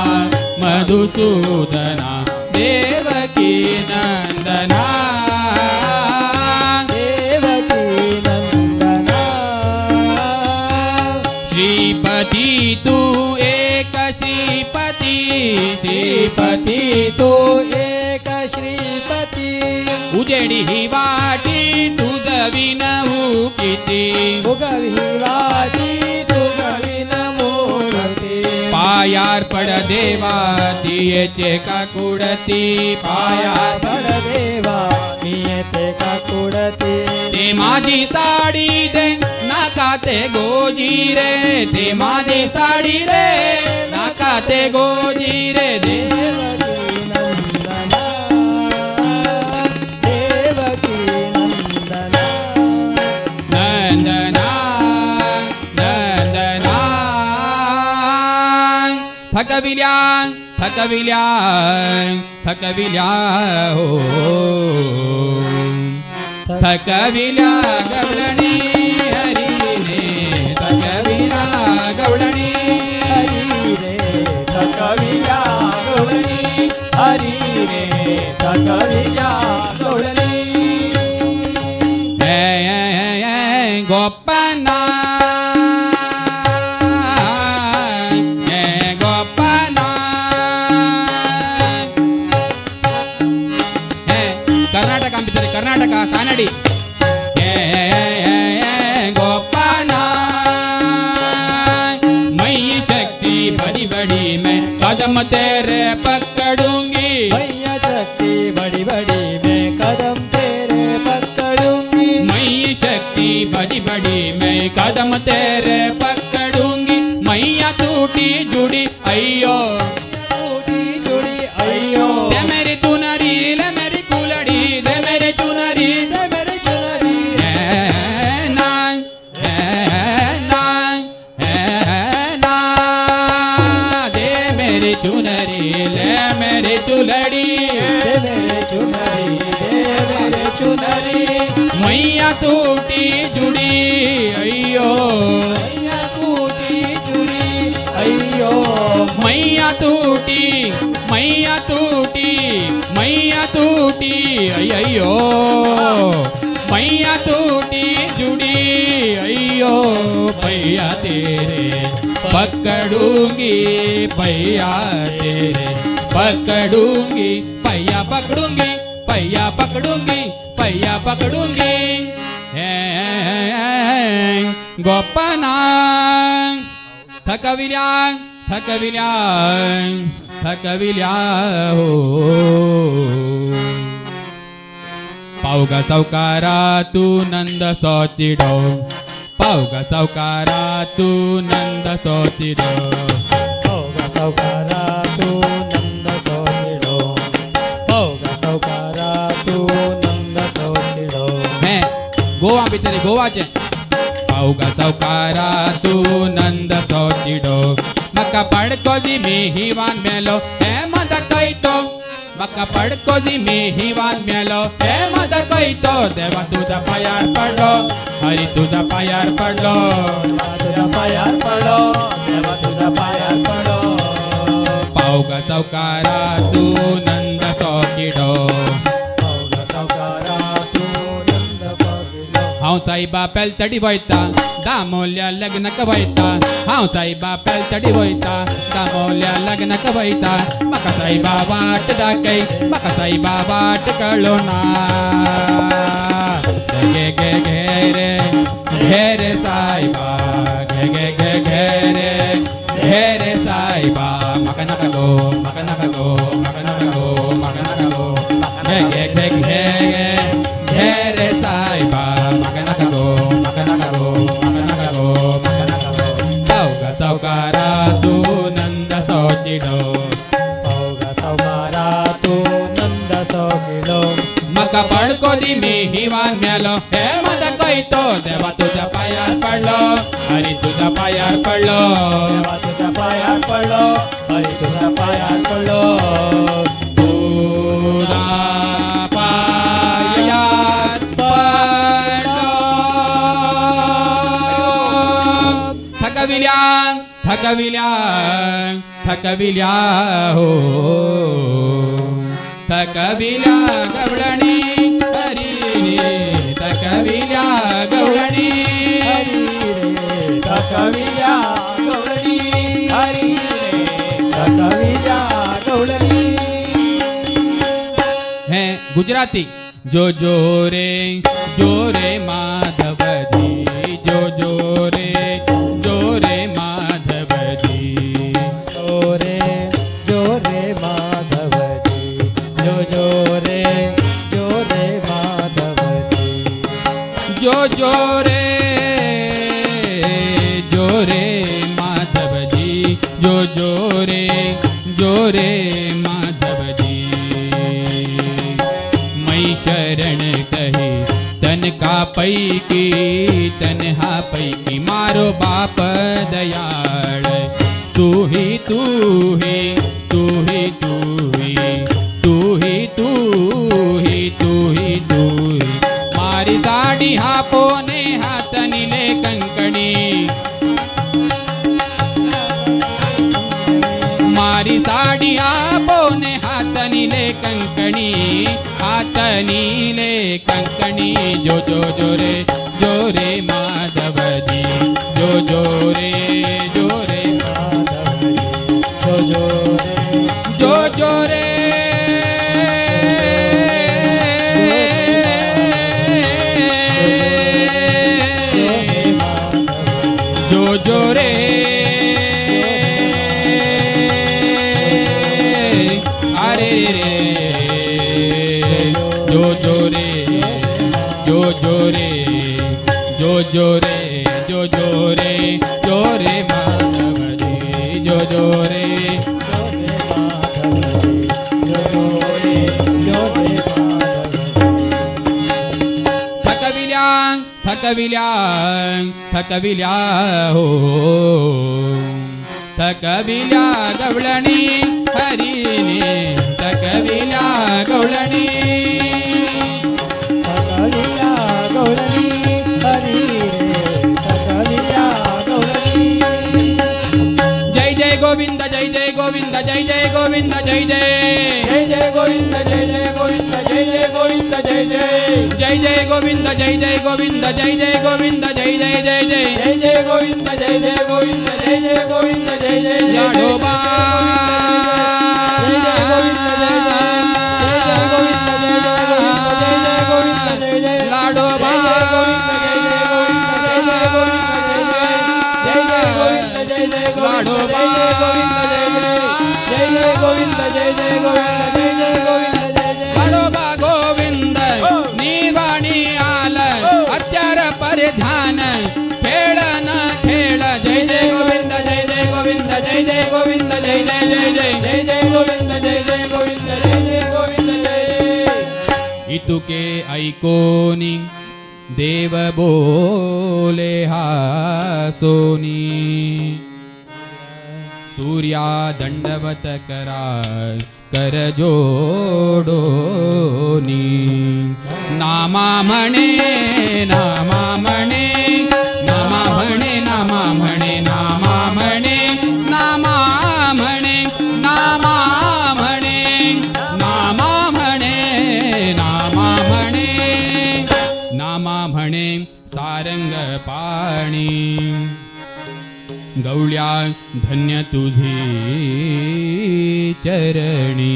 मधुसूदना देवकी नंदना देवकी नंदना श्रीपती तू एक श्रीपती श्रीपती तू एक श्रीपती उजेडी ही वाटी तुझ विनवू किती उगविवाची तुगविन मोरती पायार पड देवा ती येते का कुडती पायार पड देवा येते का कुडती ते माझी साडी दे नाका ते गोजी रे ते माझी साडी रे नाका ते गोजी रे देवकी नंदना देवकी नंदना नंदना नंदना थकविल्या थकविल्या थकविल्या हो थकविल्या गवळणी हरी रे थकविल्या गवळणी हरी रे थकविया गवळणी हरी रे थकविया गवळणी गोपना गोपना कर्नाटक भितर कर्नाटक कानडी गोपना मई शक्ति बड़ी बड़ी मैं कदम तेरे पकड़ूंगी मैया शक्ति बड़ी बड़ी मैं कदम तेरे पकड़ूंगी मई शक्ति बड़ी बड़ी मैं कदम तेरे पकड़ूंगी मैया टूटी जुड़ी अयो टूटी जुड़ी अयो दे मेरी चुनरी ले मेरी कुलड़ी दे मेरी चुनरी दे मेरी चुनरी नान दे मेरी चुनरी ले मेरी चुलड़ी दे मेरे चुनरी दे मेरे चुनरी मैया टूटी जुड़ी अयो मैया टूटी जुड़ी अयो मैया टूटी मैया टूटी मैया टूटी अयो मैया टूटी जुड़ी अयो भैया तेरे पकड़ूंगी भैया तेरे पकड़ूंगी भैया पकड़ूंगी भैया पकड़ूंगी भैया पकड़ूंगी गोपना थकविल्या थकविल्या थकविल्या हो पावगा सावकारा तू नंद सोचिडो पावगा सावकारा तू नंद सोचिडो पावगा सावकारा तू नंद सोचिडो पावगा सावकारा तू नंद सोचिडो हे गोवा भितर गोवाचे पावगा सावकारा तू नंद सोचिडो मका पडकोजी मी हिवान मेलो हे मद कैतो मका पडकोजी मी हिवान मेलो हे मद कैतो देवा तुझा पायार पडलो हरी तुझा पायार पडलो तुझ्या पायार पडलो देवा तुझ्या पायार पडलो पावगा सावकारा तू नंद सोचिडो पावगा सावकारा तू नंद सोचिडो हांव साईबा पेलतडी वयता दामोल्या लग्नक वयता हांव साईबा पेलतडी वयता दामोल्या लग्नक वयता म्हाका साईबा वाट दाखय म्हाका साईबा वाट कळो ना घे घे घे रे साईबा घे घे घे घे रे साईबा म्हाका नाका गो म्हाका नाका गो म्हाका नाका गो म्हाका नाका गो घे घे घे घे घे रे साईबा म्हाका नाका गो म्हाका नाका गो म्हाका नाका गो म्हाका नाका गो सावका सावकारा तू नंद सोचिडो पावगा सावकारा तू नंद सोचिडो म्हाका तुका पडको दी मी हिवान मेलो हे मद कैतो देवा तुझ्या पायार पडलो हरी तुझ्या पायार पडलो देवा तुझ्या पायार पडलो हरी तुझ्या पायार पडलो तुझ्या पायार पडलो थकविल्या थकविल्या थकविल्या हो थकविल्या गवळणी हरीने थकविल्या गवळणी थकविल्या गवळणी हरी थकविल्या गवळणी है गुजराती जो रे माधवजी जो रे माधवजी जोरे माधवजी जोरे माधवजी जो रे माधवजी जो रे माधवजी मई शरण कहे तन का पैकी तन्हा पैकी मारो बाप दयाळ तू ही तू ही तू ही तू ही तू ही तू ही तू ही तू ही मारी दाढी हा पोने हातनिले कंकणी मारी साडी आपोने हातनिले कंकणी हातनिले कंकणी जो रे माधवजी जो रे माधवजी जो रे जो रे अरे रे जो रे माधवजी जो रे थकविल्या हो थकविल्या गवळणी हरीने थकविल्या गवळणी थकविल्या गवळणी हरी थकविल्या गवळणी जय जय गोविंद जय जय गोविंद जय जय गोविंद जय जय जय जय गोविंद जय जय गोविंद जय जय गोविंद जय जय जय जय गोविंद जय जय गोविंद जय जय गोविंद जय जय जय जय जय जय गोविंद जय जय गोविंद जय जय गोविंद जय जय लाडोबा लाडोबा लाडोबा गोविंद निवाणी आल हत्यार पर ध्यान खेळ न खेळ जय जय गोविंद जय जय गोविंद जय जय गोविंद जय जय जय जय जय जय गोविंद जय जय गोविंद जय जय गोविंद जय इतुके ऐकोनी देव बोले हासोनी सूर्या दंडवत करा कर जोडोनी नामा म्हणे नामा म्हणे नामा म्हणे नामा म्हणे नामा म्हणे नामा म्हणे नामा म्हणे नामा म्हणे नामा म्हणे नामा म्हणे सारंग पाणी गवळ्या धन्य तुझी चरणी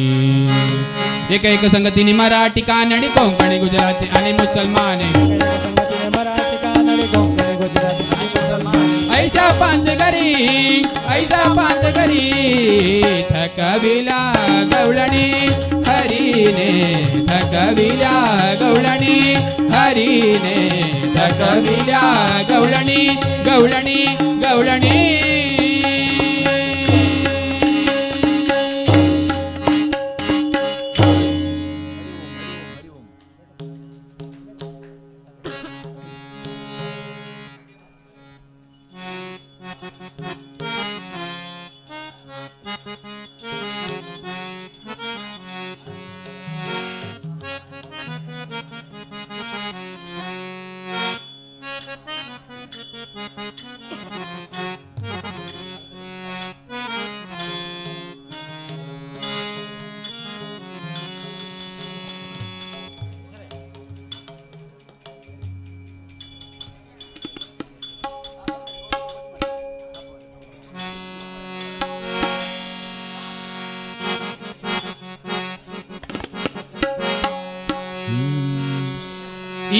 एक एक संगतीने मराठी कानडी कोंकणी गुजराती आणि मुसलमाने मराठी कानडी कोंकणी गुजराती आणि मुसलमान ऐसा पांच घरी थकविला गवळणी हरीने थकविल्या गवळणी हरीने थकविल्या गवळणी गवळणी गवळणी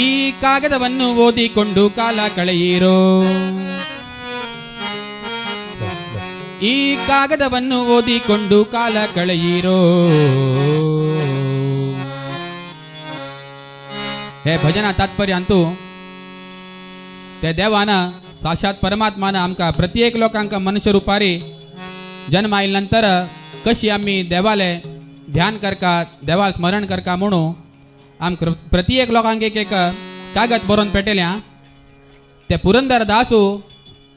ಈ ಕಾಗದವನ್ನು ಓದಿಕೊಂಡು ಕಾಲ ಕಳೆಯಿರೋ, ಈ ಕಾಗದವನ್ನು ಓದಿಕೊಂಡು ಕಾಲ ಕಳೆಯಿರೋ. हे भजना तात्पर्य अंतू ते देवाना साक्षात परमात्माना आमका प्रत्येक लोकांका मनुष्य रूपारी जन्म आयल्यानंतर कशी आम्ही देवाले ध्यान करका, देवाल स्मरण करका म्हणून आम प्रत्येक लोकांक एक एक कागद बरोवन पेटयल्या. ते पुरंदर दासू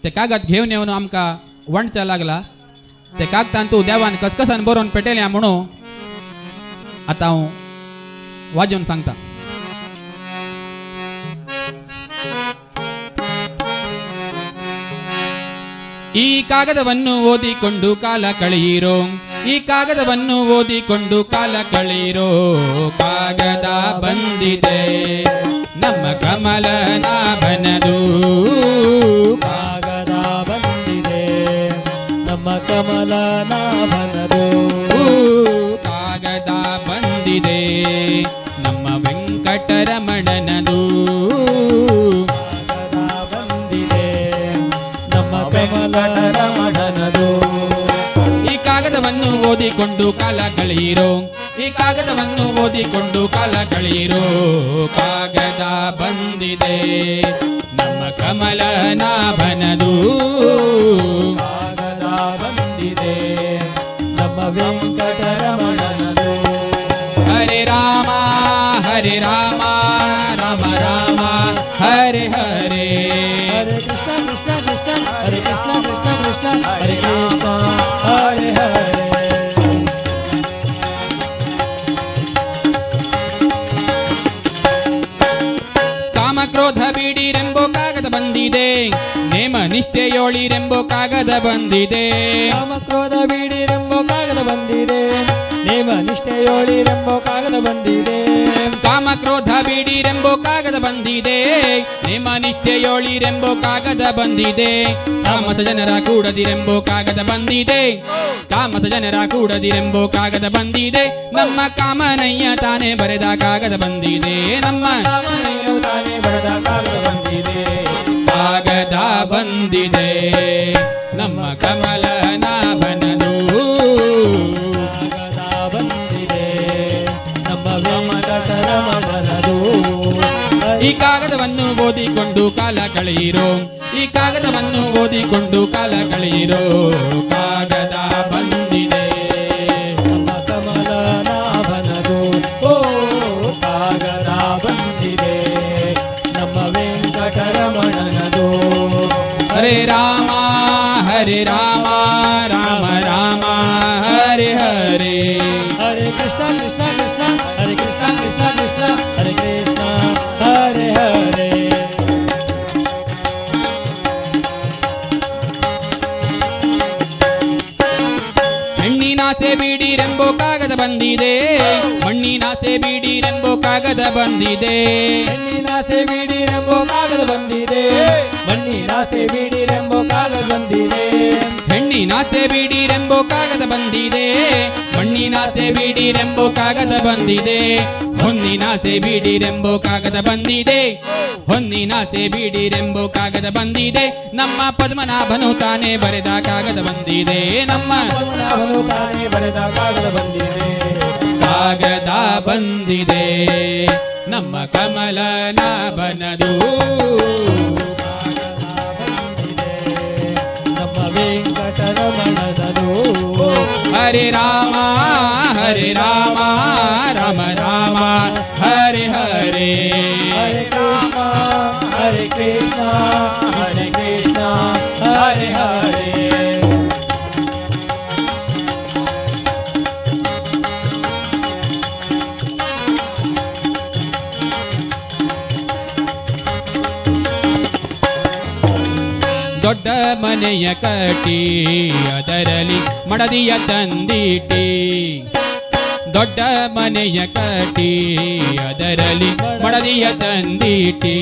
ते कागद घेवन येवन आमकां वणचा लागला. ते कागदान तूं देवान कसकसान बरोवन पेटयल्या म्हणून आतां हांव वाजोवन सांगता. ಈ ಕಾಗದವನ್ನು ಓದಿಕೊಂಡು ಕಾಲ ಕಳೆಯಿರೋ, ಈ ಕಾಗದವನ್ನು ಓದಿಕೊಂಡು ಕಾಲ ಕಳೆಯಿರೋ. ಕಾಗದ ಬಂದಿದೆ ನಮ್ಮ ಕಮಲನಾಭನದು, ಕಾಗದ ಬಂದಿದೆ ನಮ್ಮ ಕಮಲನಾಭನದು. ಕಾಗದ ಬಂದಿದೆ ನಮ್ಮ ವೆಂಕಟರಮಣನದು, ಕಮಲರಮಣನದು. ಈ ಕಾಗದವನ್ನು ಓದಿಕೊಂಡು ಕಾಲ ಕಳೆಯಿರೋ, ಈ ಕಾಗದವನ್ನು ಓದಿಕೊಂಡು ಕಾಲ ಕಳೆಯಿರೋ. ಕಾಗದ ಬಂದಿದೆ ನಮ್ಮ ಕಮಲನಾಭನದು, ಕಾಗದ ಬಂದಿದೆ ನಮ್ಮ ವೆಂಕಟರಮಣನದು. ಹರೆ ರಾಮ ಹರೆ ರಾಮ ರಾಮ ರಾಮ ಹರೆ ಹರೆ, ಹರೆ ಕೃಷ್ಣ ಕೃಷ್ಣ ಕೃಷ್ಣ ಹರೆ ಕೃಷ್ಣ ಕೃಷ್ಣ ಕೃಷ್ಣ ಹರೆ ಕೃಷ್ಣ ಹರೆ ಹರೆ. ಕಾಮಕ್ರೋಧ ಬೀಡಿರೆಂಬೋ ಕಾಗದ ಬಂದಿದೆ, ನೇಮ ನಿಷ್ಠೆಯೋಳಿರೆಂಬೋ ಕಾಗದ ಬಂದಿದೆ. ಕಾಮಕ್ರೋಧ ಬೀಡಿರೆಂಬೋ ಕಾಗದ ಬಂದಿದೆ, ನೇಮ ನಿಷ್ಠೆಯೋಳಿರೆಂಬೋ ಕಾಗದ ಬಂದಿದೆ. ಕಾಮಕ್ರೋಧ ಬೀಡಿರೆಂಬೋ ಕಾಗದ ಬಂದಿದೆ, ನೇಮ ನಿಷ್ಠೆಯೋಳಿರೆಂಬೋ ಕಾಗದ ಬಂದಿದೆ. ಕಾಮಸ ಜನರ ಕೂಡದಿರೆಂಬೋ ಕಾಗದ ಬಂದಿದೆ, ಕಾಮಸ ಜನರ ಕೂಡದಿರೆಂಬೋ ಕಾಗದ ಬಂದಿದೆ. ನಮ್ಮ ಕಾಮನಯ್ಯ ತಾನೇ ಬರೆದ ಕಾಗದ ಬಂದಿದೆ, ನಮ್ಮ ಕಾಮನಯ್ಯ ತಾನೇ ಬರೆದ ಕಾಗದ ಬಂದಿದೆ. ಕಾಗದ ಬಂದಿದೆ ನಮ್ಮ ಕಮಲನಾಭನದು, ಕಾಗದ ಬಂದಿದೆ ನಮ್ಮ ವೆಂಕಟರಮಣನದು. ಈ ಕಾಗದವನ್ನು ಓದಿಕೊಂಡು ಕಾಲ ಕಳೆಯಿರೋ, ಈ ಕಾಗದವನ್ನು ಓದಿಕೊಂಡು ಕಾಲ ಕಳೆಯಿರೋ. ಕಾಗದ ಬಂದಿದೆ ನಮ್ಮ ಕಮಲನಾಭನದು. ಓ ಕಾಗದ ಬಂದಿದೆ ನಮ್ಮ ವೆಂಕಟರಮಣನದು. ಹರೆ ರಾಮ ಹರೆ ರಾಮ ರಾಮ ರಾಮ ಹರೆ ಹರೆ, ಹರೆ ಕೃಷ್ಣ ಕೃಷ್ಣ ಕೃಷ್ಣ ಹರೆ ಕೃಷ್ಣ ಕೃಷ್ಣ ಕೃಷ್ಣ ಹರೆ ಕೃಷ್ಣ ಹರೆ ಹರೆ. ಹೆಣ್ಣಿನಾಸೆ ಬೀಡಿರೆಂಬೋ ಕಾಗದ ಬಂದಿದೆ, ಮಣ್ಣಿನಾಸೆ ಬೀಡಿರೆಂಬೋ ಕಾಗದ ಬಂದಿದೆ. ಹೆಣ್ಣಿನಾಸೆ ಬೀಡಿರೆಂಬೋ ಕಾಗದ ಬಂದಿದೆ, ಮಣ್ಣಿನಾಸೆ ಬೀಡಿರೆಂಬೋ ಕಾಗದ ಬಂದಿದೆ. ಹೆಣ್ಣಿನಾಸೆ ಬೀಡಿರೆಂಬೋ ಕಾಗದ ಬಂದಿದೆ, ಮಣ್ಣಿನಾಸೆ ಬೀಡಿರೆಂಬೋ ಕಾಗದ ಬಂದಿದೆ. ಹೊನ್ನಿನಾಸೆ ಬೀಡಿರೆಂಬೋ ಕಾಗದ ಬಂದಿದೆ, ಹೊನ್ನಿನಾಸೆ ಬೀಡಿರೆಂಬೋ ಕಾಗದ ಬಂದಿದೆ. ನಮ್ಮ ಪದ್ಮನಾಭನು ತಾನೇ ಬರೆದ ಕಾಗದ ಬಂದಿದೆ, ನಮ್ಮ ಪದ್ಮನಾಭನು ತಾನೇ ಬರೆದ ಕಾಗದ ಬಂದಿದೆ. ಕಾಗದ ಬಂದಿದೆ ನಮ್ಮ ಕಮಲನಾಭನದು, ನಮ್ಮ ವೆಂಕಟರಮಣನದು. ಹರೆ ರಾಮ ಹರೆ ರಾಮ ರಾಮ ರಾಮ ಹರೆ ಹರೆ, ಹರೆ ಕೃಷ್ಣ ಹರೆ ಕೃಷ್ಣ ಹರೆ ಕೃಷ್ಣ ಹರೆ ಹರೆ. ದೊಡ್ಡ ಮನೆಯ ಕಟ್ಟಿ ಅದರಲ್ಲಿ ಮಡದಿಯ ತಂದಿಟ್ಟಿ, ದೊಡ್ಡ ಮನೆಯ ಕಟ್ಟಿ ಅದರಲ್ಲಿ ಮಡದಿಯ ತಂದಿಟ್ಟಿ,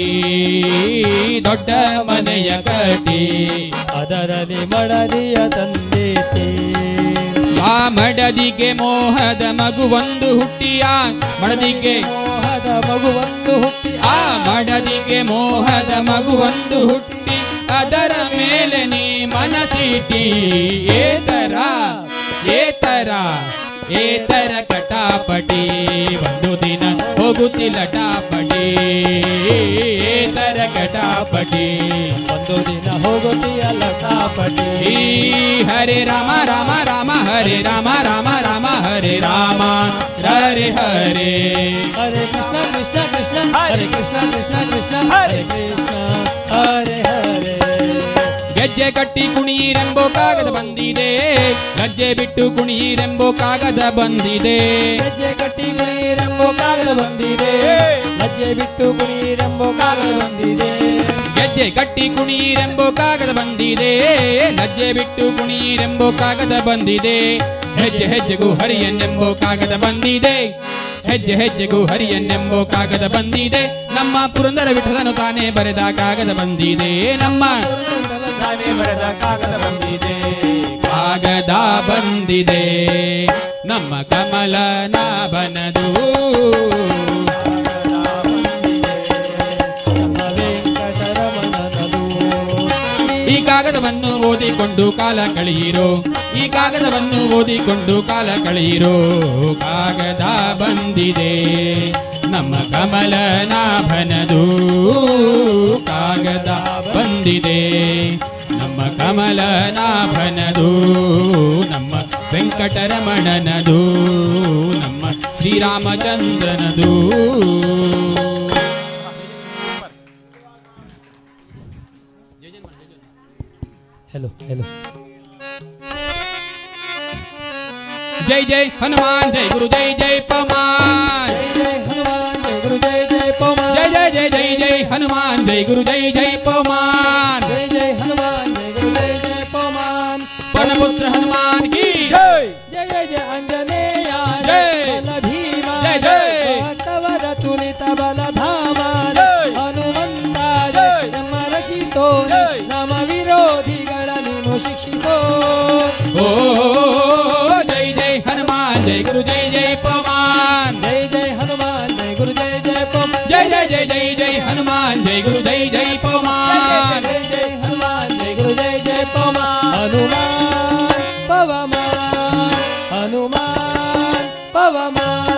ದೊಡ್ಡ ಮನೆಯ ಕಟ್ಟಿ ಅದರಲ್ಲಿ ಮಡದಿಯ ತಂದಿಟ್ಟಿ. ಆ ಮಡದಿಗೆ ಮೋಹದ ಮಗುವೊಂದು ಹುಟ್ಟಿಯ, ಮಡದಿಗೆ ಮೋಹದ ಮೋಹದ ಮಗುವೊಂದು ಹುಟ್ಟಿ ಆ ಮಡದಿಗೆ ಮೋಹದ ಮಗುವೊಂದು ಹುಟ್ಟಿ ಅದರ ಮೇಲೆ ನೀ ಮನಸಿಟ್ಟಿ ಏತರ ಏತರ ಏತರ ಕಟಾಪಟಿ ಒಂದು ದಿನ ಹೋಗುತ್ತಿಲ್ಲ ಟಾಪಟಿ ಏತರ ಕಟಾಪಟಿ ಒಂದು ದಿನ ಹೋಗುತ್ತೀಯ ಲಟಾಪಟಿ ಹರೆ ರಾಮ ರಾಮ ರಾಮ ಹರೆ ರಾಮ ರಾಮ ರಾಮ ಹರೆ ರಾಮ ಹರೆ ಹರೆ ಹರೆ ಕೃಷ್ಣ ಕೃಷ್ಣ ಕೃಷ್ಣ ಹರೆ ಕೃಷ್ಣ ಕೃಷ್ಣ ಕೃಷ್ಣ ಹರೆ ಕೃಷ್ಣ ಹರೆ ಹರೆ ಗೆಜ್ಜೆ ಕಟ್ಟಿ ಕುಣಿಯಿರೆಂಬೋ ಕಾಗದ ಬಂದಿದೆ ಗಜ್ಜೆ ಬಿಟ್ಟು ಕುಣಿಯಿರೆಂಬೋ ಕಾಗದ ಬಂದಿದೆ ಹೆಜ್ಜೆ ಕಟ್ಟಿ ಕುಣಿರೆಂಬೋ ಕಾಗದ ಬಂದಿದೆ ಹೆಜ್ಜೆ ಬಿಟ್ಟು ಕುಣಿರೆಂಬೋ ಕಾಗದ ಬಂದಿದೆ ಗೆಜ್ಜೆ ಕಟ್ಟಿ ಕುಣಿಯಿರೆಂಬೋ ಕಾಗದ ಬಂದಿದೆ ಲಜ್ಜೆ ಬಿಟ್ಟು ಕುಣಿಯಿರೆಂಬೋ ಕಾಗದ ಬಂದಿದೆ ಹೆಜ್ಜೆ ಹೆಜ್ಜೆಗೂ ಹರಿಯನ್ನೆಂಬೋ ಕಾಗದ ಬಂದಿದೆ ಹೆಜ್ಜೆ ಹೆಜ್ಜೆಗೂ ಹರಿಯನ್ನೆಂಬೋ ಕಾಗದ ಬಂದಿದೆ ನಮ್ಮ ಪುರಂದರ ವಿಠಲನು ತಾನೇ ಬರೆದ ಕಾಗದ ಬಂದಿದೆ ನಮ್ಮ ತಾನೇ ಬರೆದ ಕಾಗದ ಬಂದಿದೆ ಕಾಗದ ಬಂದಿದೆ ನಮ್ಮ ಕಮಲನಾಭನದು ಈ ಕಾಗದವನ್ನು ಓದಿಕೊಂಡು ಕಾಲ ಕಳೆಯಿರೋ ಈ ಕಾಗದವನ್ನು ಓದಿಕೊಂಡು ಕಾಲ ಕಳೆಯಿರೋ ಕಾಗದ ಬಂದಿದೆ ನಮ್ಮ ಕಮಲನಾಭನದು ಕಾಗದ ಬಂದಿದೆ ನಮ್ಮ ಕಮಲನಾಭನದು ನಮ್ಮ ವೆಂಕಟರಮಣನದು ನಮ್ಮ ಶ್ರೀರಾಮಚಂದ್ರನದು हेलो हेलो जय जय हनुमान जय गुरु जय जय पमान जय हनुमान जय गुरु जय जय पवन जय जय जय जय जय हनुमान जय गुरु जय जय पमान जय जय हनुमान जय गुरु जय जय पवन पनपुत्र हनुमान की जय जय जय जय अंजनेय जय बल भीमा जय जय भक्तवर तुलित बल धामा हनुमंता जय ನಮ್ಮ ರಕ್ಷಿತೋ ನಮ್ಮ ವಿರೋಧಿಗಳನ್ನು ಶಿಕ್ಷಿತೋ ओ जय जय हनुमान जय गुरु जय जय पमान जय जय हनुमान जय गुरु जय जय पवन जय जय जय जय जय हनुमान जय गुरु जय जय पमान जय जय हनुमान जय गुरु जय जय पवन हनुमान पवमान हनुमान पवमान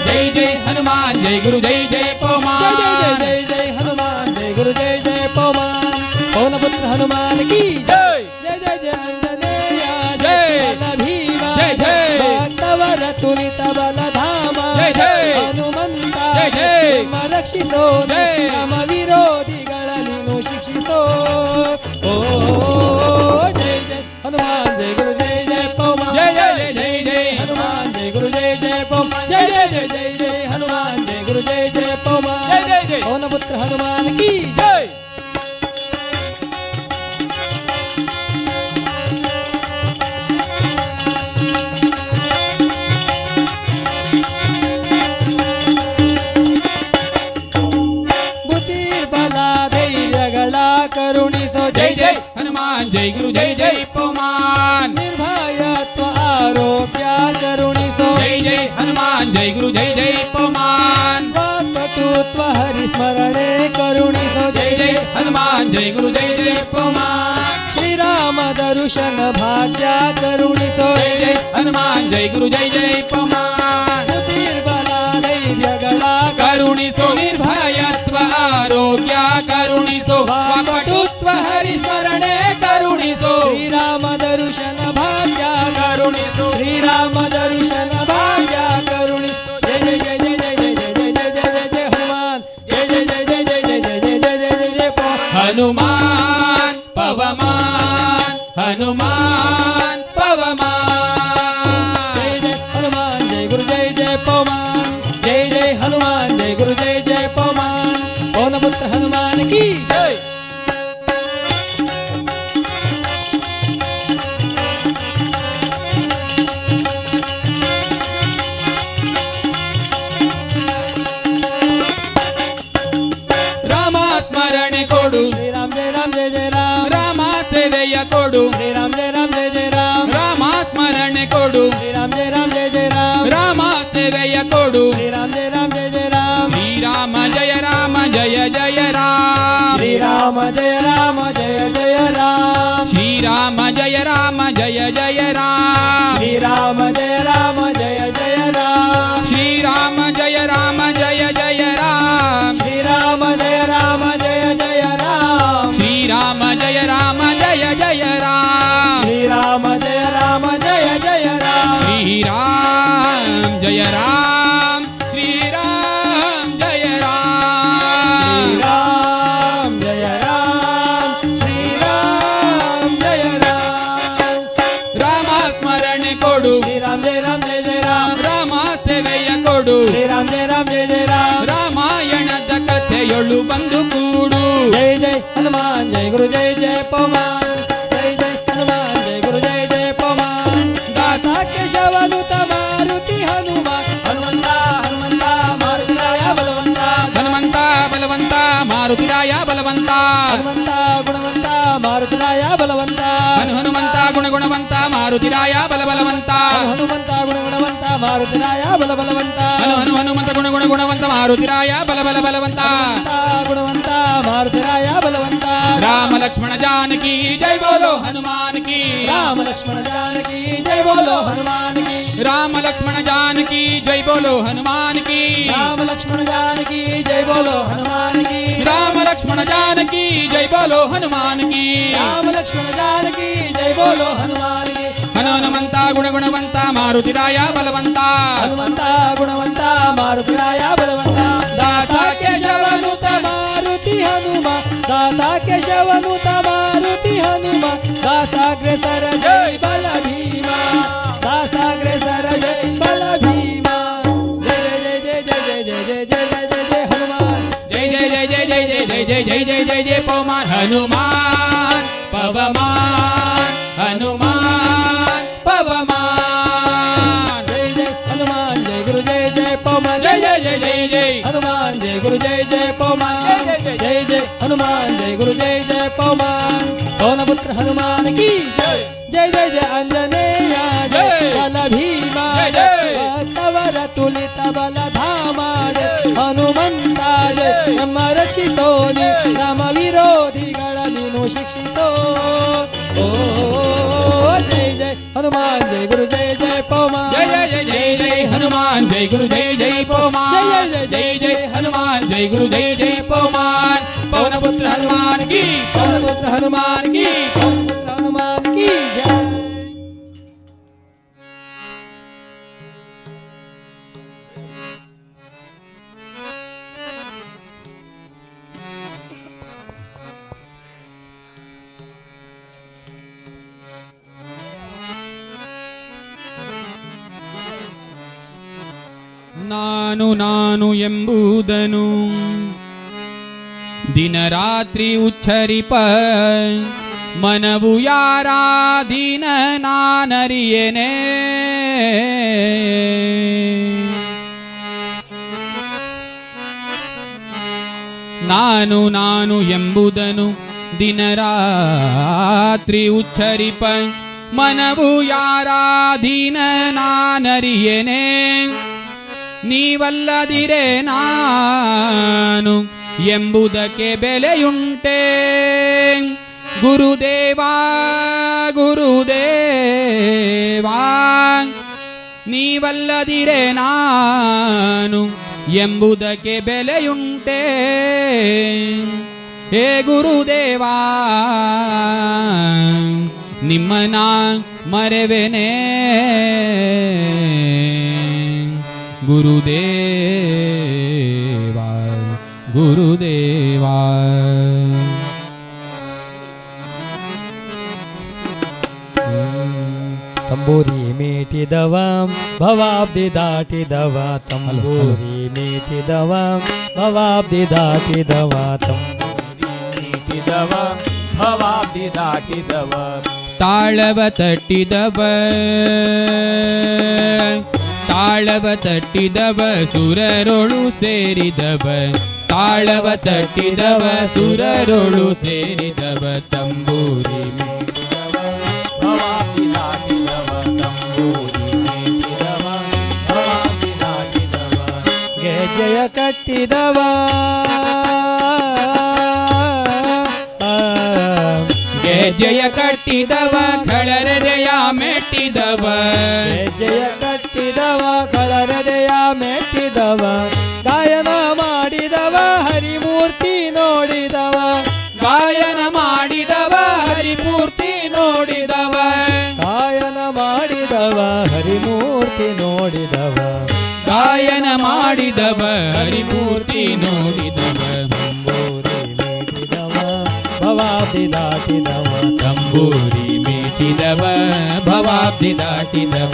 जय जय हनुमान जय गुरु जय जय पमान जय जय जय हनुमान जय गुरु जय जय पवन पवन पुत्र हनुमान की जय जय जय जय अंजनेय जय बल भीमा जय जय भक्तवर तुलित बल धामा जय जय हनुमंता जय जय ನಮ್ಮ ರಕ್ಷಿತೋ जय ನಮ್ಮ ವಿರೋಧಿಗಳನ್ನು ಶಿಕ್ಷಿತೋ ಓ ಜಯ ಜಯ ಹನುಮಾನ್ ಜಯ ಗುರು ಜಯ ಜಯ ಪವನ್ जय जय जय जय जय हनुमान जय गुरु जय जय पवन जय जय जय जय जय हनुमान जय गुरु जय जय पवन जय जय जय पवन पुत्र हनुमान की जय ಕರುಣಿಸೋ जय जय हनुमान जय गुरु जय जय पमान ನಿರ್ಭಯತ್ವ ಆರೋಗ್ಯ ಕರುಣಿಸೋ जय जय हनुमान जय गुरु जय जय पमान ವಾಕ್ಪಟುತ್ವ ಹರಿಸ್ಮರಣೆ ಕರುಣಿಸೋ जय जय हनुमान जय गुरु जय जय पमान ಶ್ರೀರಾಮ ದರ್ಶನ ಭಾಗ್ಯ ಕರುಣಿಸೋ जय जय हनुमान जय गुरु जय जय पमान ದುರ್ಬಲ ಧೈರ್ಯಗಳ करुणिसो निर्भयत्व आरोग्ಯ करुणिसो वाक्पटुत्व हरिस्मರಣೆ करुणिसो ಶ್ರೀರಾಮ ದರ್ಶನ ಭಾಗ್ಯ ಕರುಣಿಸೋ ಶ್ರೀರಾಮ ದರ್ಶನ ಭಾಗ್ಯ ಕರುಣಿಸೋ ಜಯ ಜಯ ಜಯ ಜಯ ಜಯ ಜಯ ಜಯ ಜಯ ಜಯ ಜಯ ಹನುಮಾನ್ ಜಯ ಜಯ ಜಯ ಜಯ ಜಯ ಜಯ ಜಯ ಜಯ ಜಯ ಜಯ ಜಯ ಜಯ हनुमान पवमान हनुमान पवमान जय जय हनुमान जय गुरु जय जय पवन जय जय हनुमान जय गुरु जय जय पवन पवन पुत्र हनुमान की जय ರಾಮ ಸ್ಮರಣೆ ಕೊಡು श्री राम जय राम जय जय राम ರಾಮ ಸೇವೆಯ ಕೊಡು श्री राम जय राम जय जय राम ರಾಮ ಸ್ಮರಣೆ ಕೊಡು श्री राम जय राम जय जय राम ರಾಮ ಸೇವೆಯ ಕೊಡು श्री राम जय राम जय जय राम ರಾಮ್ ಜಯ ಜಯ ರಾಮ್ ರಾಮಾಯಣದ ಕಥೆಯೊಳು ಬಂದು ಕೂಡು ಜಯ ಜಯ ಹನುಮಾನ್ ಜಯ ಗುರು ಜಯ ಜಯ ಪವಮಾನ್ ಜಯ ಜಯ ಹನುಮಾನ್ ಜಯ ಗುರು ಜಯ ಜಯ ಪವಮಾನ್ ದಾಸ ಕೇಶವನುತ ಮಾರುತಿ ಹನುಮಾನ್ ಹನುಮಂತ ಹನುಮಂತ ಮಾರುತಿರಾಯ ಬಲವಂತ ಹನುಮಂತ ಬಲವಂತ ಮಾರುತಿರಾಯ ಬಲವಂತ ಹನುಮಂತ ಗುಣವಂತ ಮಾರುತಿರಾಯ ಬಲವಂತ ಹನುಮಂತ ಗುಣಗುಣವಂತ ಮಾರುತಿರಾಯ ಬಲಬಲವಂತ ಹನುಮಂತ ಗುಣಗುಣವಂತ ಮಾರುತಿರಾಯ ಬಲಬಲವಂತ ಹನುಮಂತ ಗುಣಗುಣವಂತ ಮಾರುತಿರಾಯ ಬಲಬಲವಂತ ಗುಣವಂತ ಮಾರುತಿರಾಯ ಬಲವಂತ ರಾಮ ಲಕ್ಷ್ಮಣ जानकी जय बोलो हनुमान की राम लक्ष्मण जानकी जय बोलो हनुमान की राम लक्ष्मण जानकी जय बोलो हनुमान की राम लक्ष्मण जानकी जय बोलो हनुमान की राम लक्ष्मण जानकी जय बोलो हनुमान की राम लक्ष्मण जानकी जय बोलो हनुमान की हनुमंत गुणगुणवंत मारुतिराय बलवंत हनुमंत गुणवंत मारुतिराय बलवंत दाता केशवनुत मारुति हनुमा दाता केशवनुत मारुति हनुमा दासाग्रेसर जय बल भीमा दासाग्रेसर जय बल भीमा जय जय जय जय जय जय जय जय जय जय हनुमान जय जय जय जय जय जय जय जय जय जय जय जय पवमान हनुमान पवमान हनुमान पवमान जय जय हनुमान जय गुरु जय जय पवमान जय जय जय जय जय हनुमान जय गुरु जय जय पवमान जय जय हनुमान जय गुरु जय जय पवमान पवनपुत्र हनुमान की जय जय जय जय अंजनेय जय बल भीमा जय तवर तुलित बल धामा जय हनुमंता जय ब्रह्म रक्षितोनि राम विरोधिಗಳ ನೀನು ಶಿಕ್ಷಿತೋ ओ जय जय हनुमान जय गुरु जय जय पवमान जय जय जय जय जय हनुमान जय गुरु जय जय पवमान जय जय जय हनुमान जय गुरु जय जय पवमान पवनपुत्र हनुमान की पवनपुत्र हनुमान की पवनपुत्र हनुमान की जय ನಾನು ನಾನು ಎಂಬುದನು ದಿನರಾತ್ರಿ ಉಚ್ಚರಿಪ ಮನವು ಯಾರಾಧೀನ ನಾನರಿಯೇನೆ ನಾನು ನಾನು ಎಂಬುದನು ದಿನರಾತ್ರಿ ಉಚ್ಚರಿಪ ಮನವು ಯಾರಾಧೀನ ನಾನರಿಯೇನೆ ನೀವಲ್ಲದಿರೆ ನಾನು ಎಂಬುದಕ್ಕೆ ಬೆಲೆಯುಂಟೆ ಗುರುದೇವಾ ಗುರುದೇವಾ ನೀವಲ್ಲದಿರೆ ನಾನು ಎಂಬುದಕ್ಕೆ ಬೆಲೆಯುಂಟೆ ಹೇ ಗುರುದೇವಾ ನಿಮ್ಮನ ಮರೆವೆನೆ ಗುರುದೇವಾ ಗುರುದೇವಾ ತಂಬೂರಿ ಮೀಟಿದವ ಭವಾಬ್ದಿ ದಾಟಿದವ ತಂಬೂರಿ ಮೀಟಿದವ ಭವಾಬ್ದಿ ದಾಟಿದವ ಮೀಟಿದವ ಭವಾಬ್ದಿ ದಾಟಿದವ ತಾಳವ ತಟ್ಟಿದವ ತಾಳವ ತಟ್ಟಿದವ ಸುರರೊಳು ಸೇರಿದವ ತಾಳವ ತಟ್ಟಿದವ ಸುರರೊಳು ಸೇರಿದವ ತಂಬೂರಿ ಭವಾಬ್ದಿ ದಾಟಿದವ ತಂಬೂರಿ ಮೀಟಿದವ ಭವಾಬ್ದಿ ದಾಟಿದವ ಗೆಜ್ಜೆಯ ಕಟ್ಟಿದವ ಗೆಜ್ಜೆಯ ಕಟ್ಟಿದವ ಖಳರೆದೆಯ ಮೆಟ್ಟಿದವ ಗೆಜ್ಜೆಯ ಕಟ್ಟಿದವ ಕಳರದೆಯ ಮೆಟ್ಟಿದವ ಗಾಯನ ಮಾಡಿದವ ಹರಿಮೂರ್ತಿ ನೋಡಿದವ ಗಾಯನ ಮಾಡಿದವ ಹರಿಮೂರ್ತಿ ನೋಡಿದವ ಗಾಯನ ಮಾಡಿದವ ಹರಿಮೂರ್ತಿ ನೋಡಿದವ ಗಾಯನ ಮಾಡಿದವ ಹರಿಮೂರ್ತಿ ನೋಡಿದವ ಭವಾಬ್ದಿ ದಾಟಿದವ ತಂಬೂರಿ ಮೀಟಿದವ ಭವಾಬ್ದಿ ದಾಟಿದವ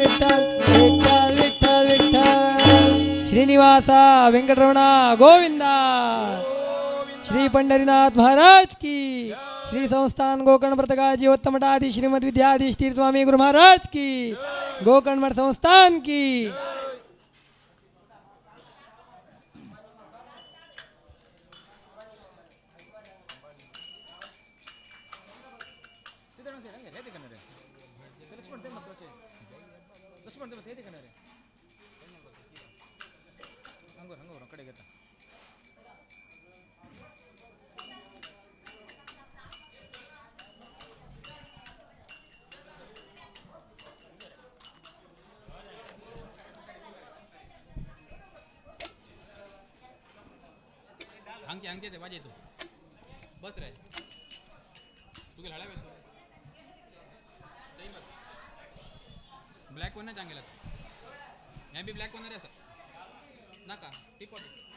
विठ्ठल विठ्ठल विठ्ठल विठ्ठल श्रीनिवासा वेंकटरमणा गोविंदा श्री पंढरीनाथ महाराज की श्री संस्थान गोकर्ण व्रतकाळजी उत्तम मठाधीश श्रीमद विद्याधीश तीर्थ स्वामी गुरु महाराज की गोकर्ण मठ संस्थान की अंगचे ते वाजे तू बस रे तू गेला हळा ब्लॅक कोण चांगला मैं भी ब्लॅक कोण रे असं नका ठीक वाटत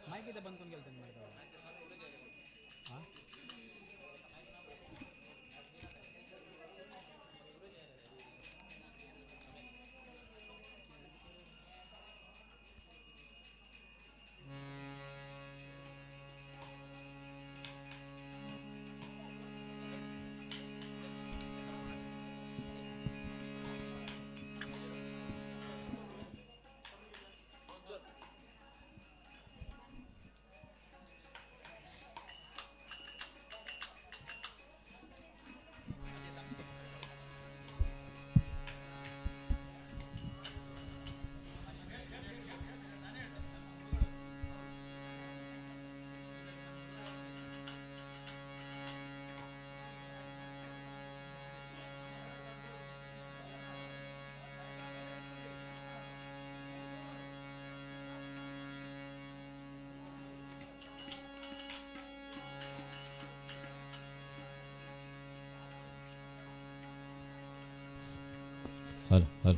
माईक इथं बंद करून गेलं त्यांनी हां hello hello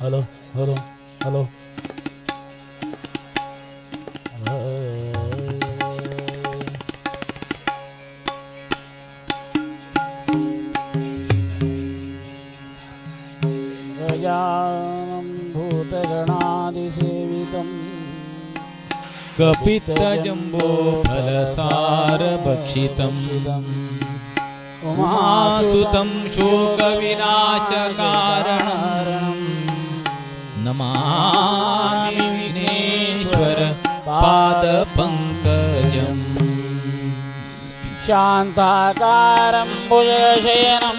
hello hello hello गजाननं भूतगणादिसेवितं कपित्तजम्बोफलसारभक्षितम् उमासुतं शोकविनाशकारणं नमामि विघ्नेश्वर पादपङ्कजम् शान्ताकारं भुजगशयनं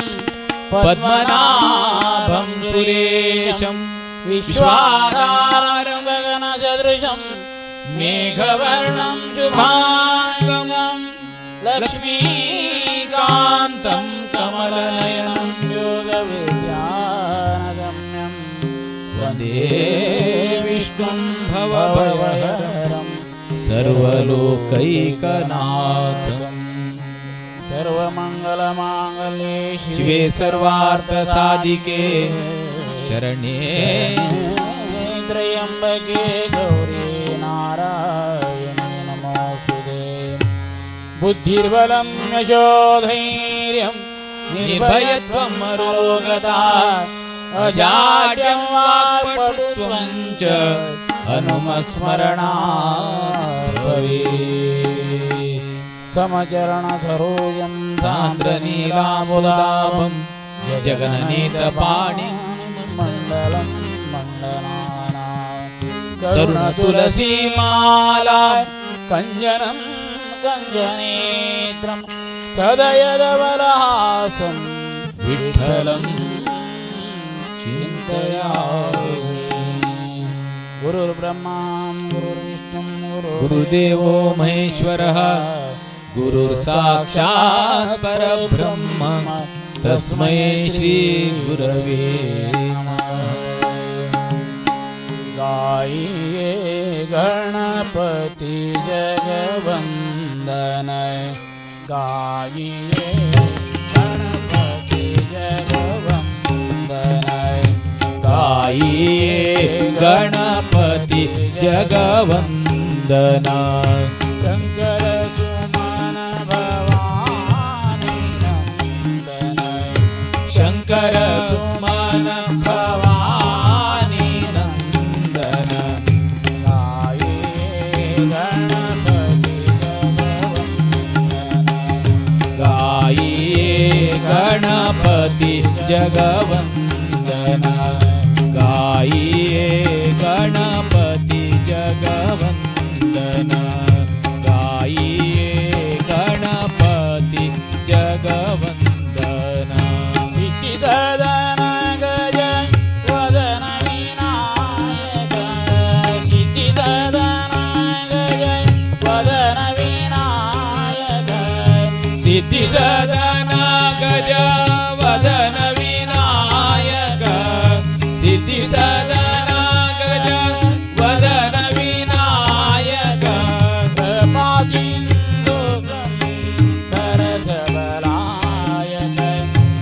पद्मनाभं सुरेशं विश्वाधारं गगनसदृशं मेघवर्णं शुभाङ्गं लक्ष्मीकान्तं कमलनयनं योगविद्यानगम्यं वन्दे विष्णुं भवभयहरं सर्वलोकैकनाथम् सर्वमङ्गलमाङ्गल्ये शिवे सर्वार्थसाधिके शरण्ये त्र्यम्बके गौरी नारायणे नमोऽस्तुते बुद्धिर्बलं यशोधैर्यं निर्भयत्वं अरोगता अजाड्यं वाक्पटुत्वं च हनुमत्स्मरणात् भवेत् समचरणसरोजं सान्द्रनीलामुदाभं जगन्नीतपाणिं मण्डलं मण्डनाना तरुणतुलसीमाला कञ्जनं कञ्जनेत्रं सदयदवलहासं विठ्ठलं चिन्तयामि गुरुर्ब्रह्मा गुरुर्विष्णुं गुरुदेवो महेश्वरः गुरुर्साक्षात् परब्रह्म तस्मै श्रीगुरवे नमः। गाइए गणपति जगवंदन गाइए गणपति जगवंदन गाइए गणपति जगवंदना शंकर सुमन भवानी नंदन शंकर सुमन भवानी नंदन गाइए गणपति जगवंदन गाइए गणपति जगवंदना गाइए गणपति जगवंदना सिद्धि सदन गज वदन विनायक सिद्धि सदन गज वदन विनायक सिद्धि सदन गज वदन विनायक सिद्धि सदन गज वदन विनायक कृपासिन्धु सरस बलायक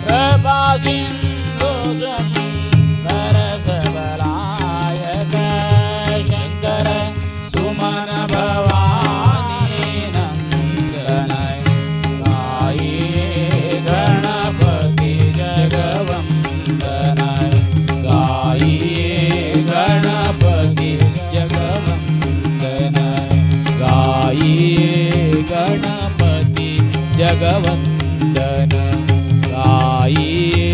कृपासिन्धु सरस बलायक शंकर सुमन भवानी नंदन गाइए गणपति जगवंदन गाइए गणपति जगवंदन गाइए गणपति जगवंदन गाइए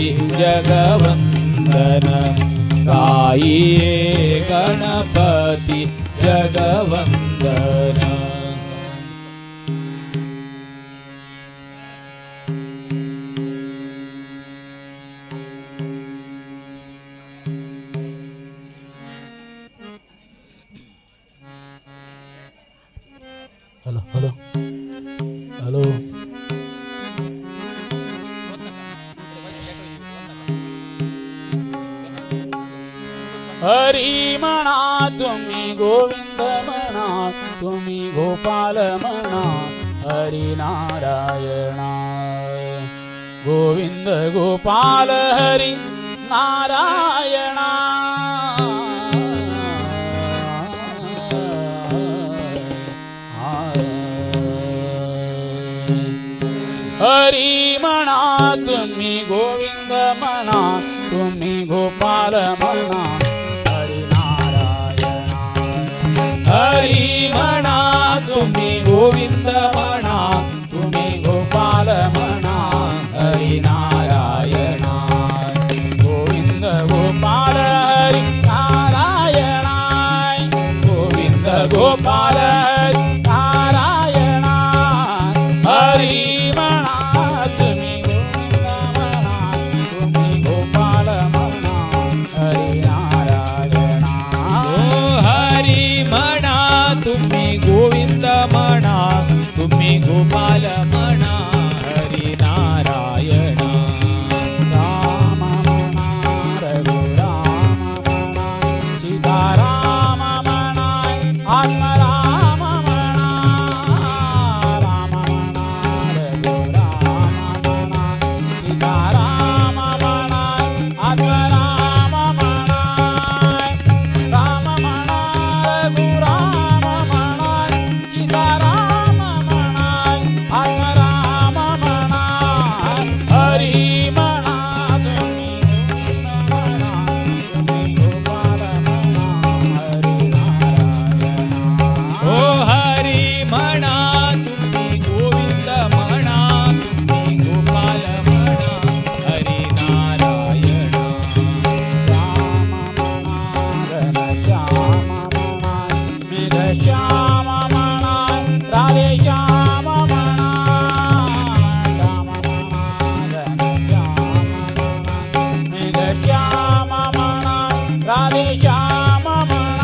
गणपती जगवंदन गाई गणपती जगवंदन. Hello hello hello. हरी म्हणा तुम्ही गोविंद म्हणा तुम्ही गोपाल म्हणा हरी नारायणा. गोविंद गोपाल हरी नारायणा. हरी म्हणा तुम्ही गोविंद म्हणा तुम्ही गोपाल म्हणा हरी नारायणा. हरी म्हणा तुम्ही गोविंद म्हणा तुम्ही गोपाल म्हणा हरी नारायणा. गोविंद गोपाल हरी नारायणा. गोविंद गोपाल हरी नारायणा. हरी तुम्ही गोविंद म्हणा तुम्ही गोपाल म्हणा हरी नारायणा. राम म्हणा रघुराम म्हणा सीताराम म्हणा आत्माराम म्हणा. राम म्हणा रघुराम म्हणा सीताराम म्हणा आत्माराम म्हणा. राम म्हणा रघुराम हरी म्हणा तुम्ही गोपाल म्हणा हरी नारायणा. हो हरी म्हणा तुम्ही गोविंद म्हणा तुम्ही गोपाल म्हणा हरी नारायणा. श्याम म्हणा घनश्याम म्हणा मेघश्याम म्हणा राधे श्याम म्हणा. श्याम म्हणा घनश्याम म्हणा मेघश्याम म्हणा राधे श्याम म्हणा.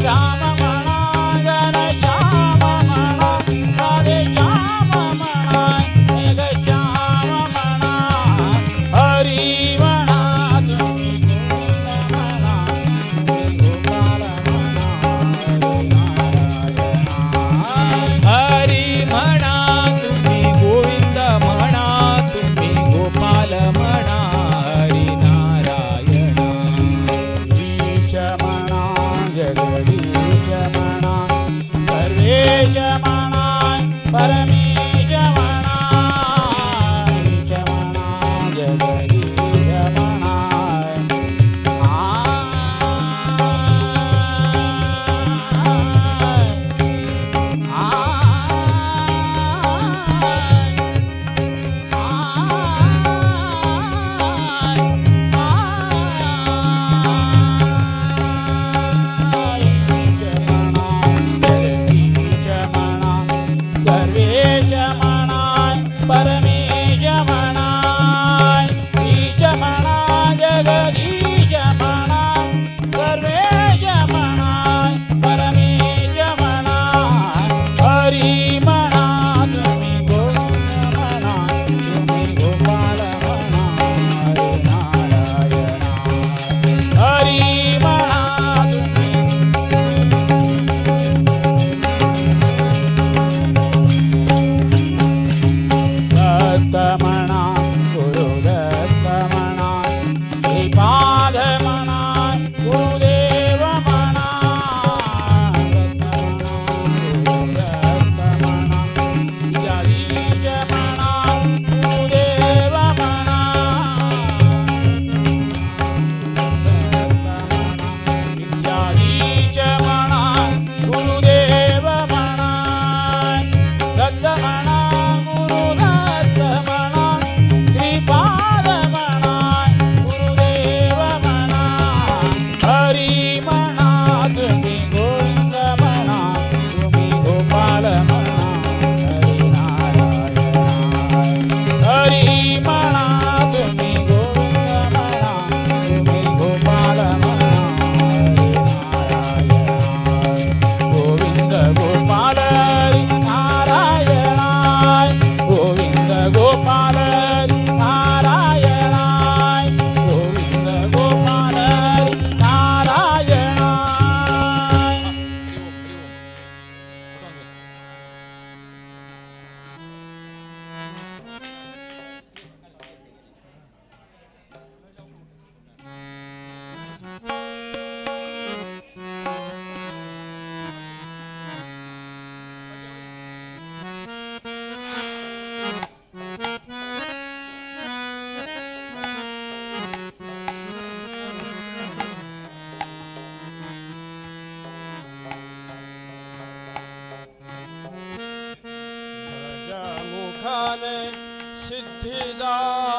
श्याम म्हणा घनश्याम म्हणा राधे श्याम म्हणा मेघश्याम म्हणा. हरी म्हणा तुम्ही गोविंद म्हणा तुम्ही गोपाल म्हणा हरी म्हणा. तुम्ही गोविंद म्हणा तुम्ही गोपाल म्हणा हरी नारायणा. ईश म्हणा जगदीश म्हणा सर्वेश म्हणा परमेश म्हणा. ईश म्हणा जगदीश म्हणा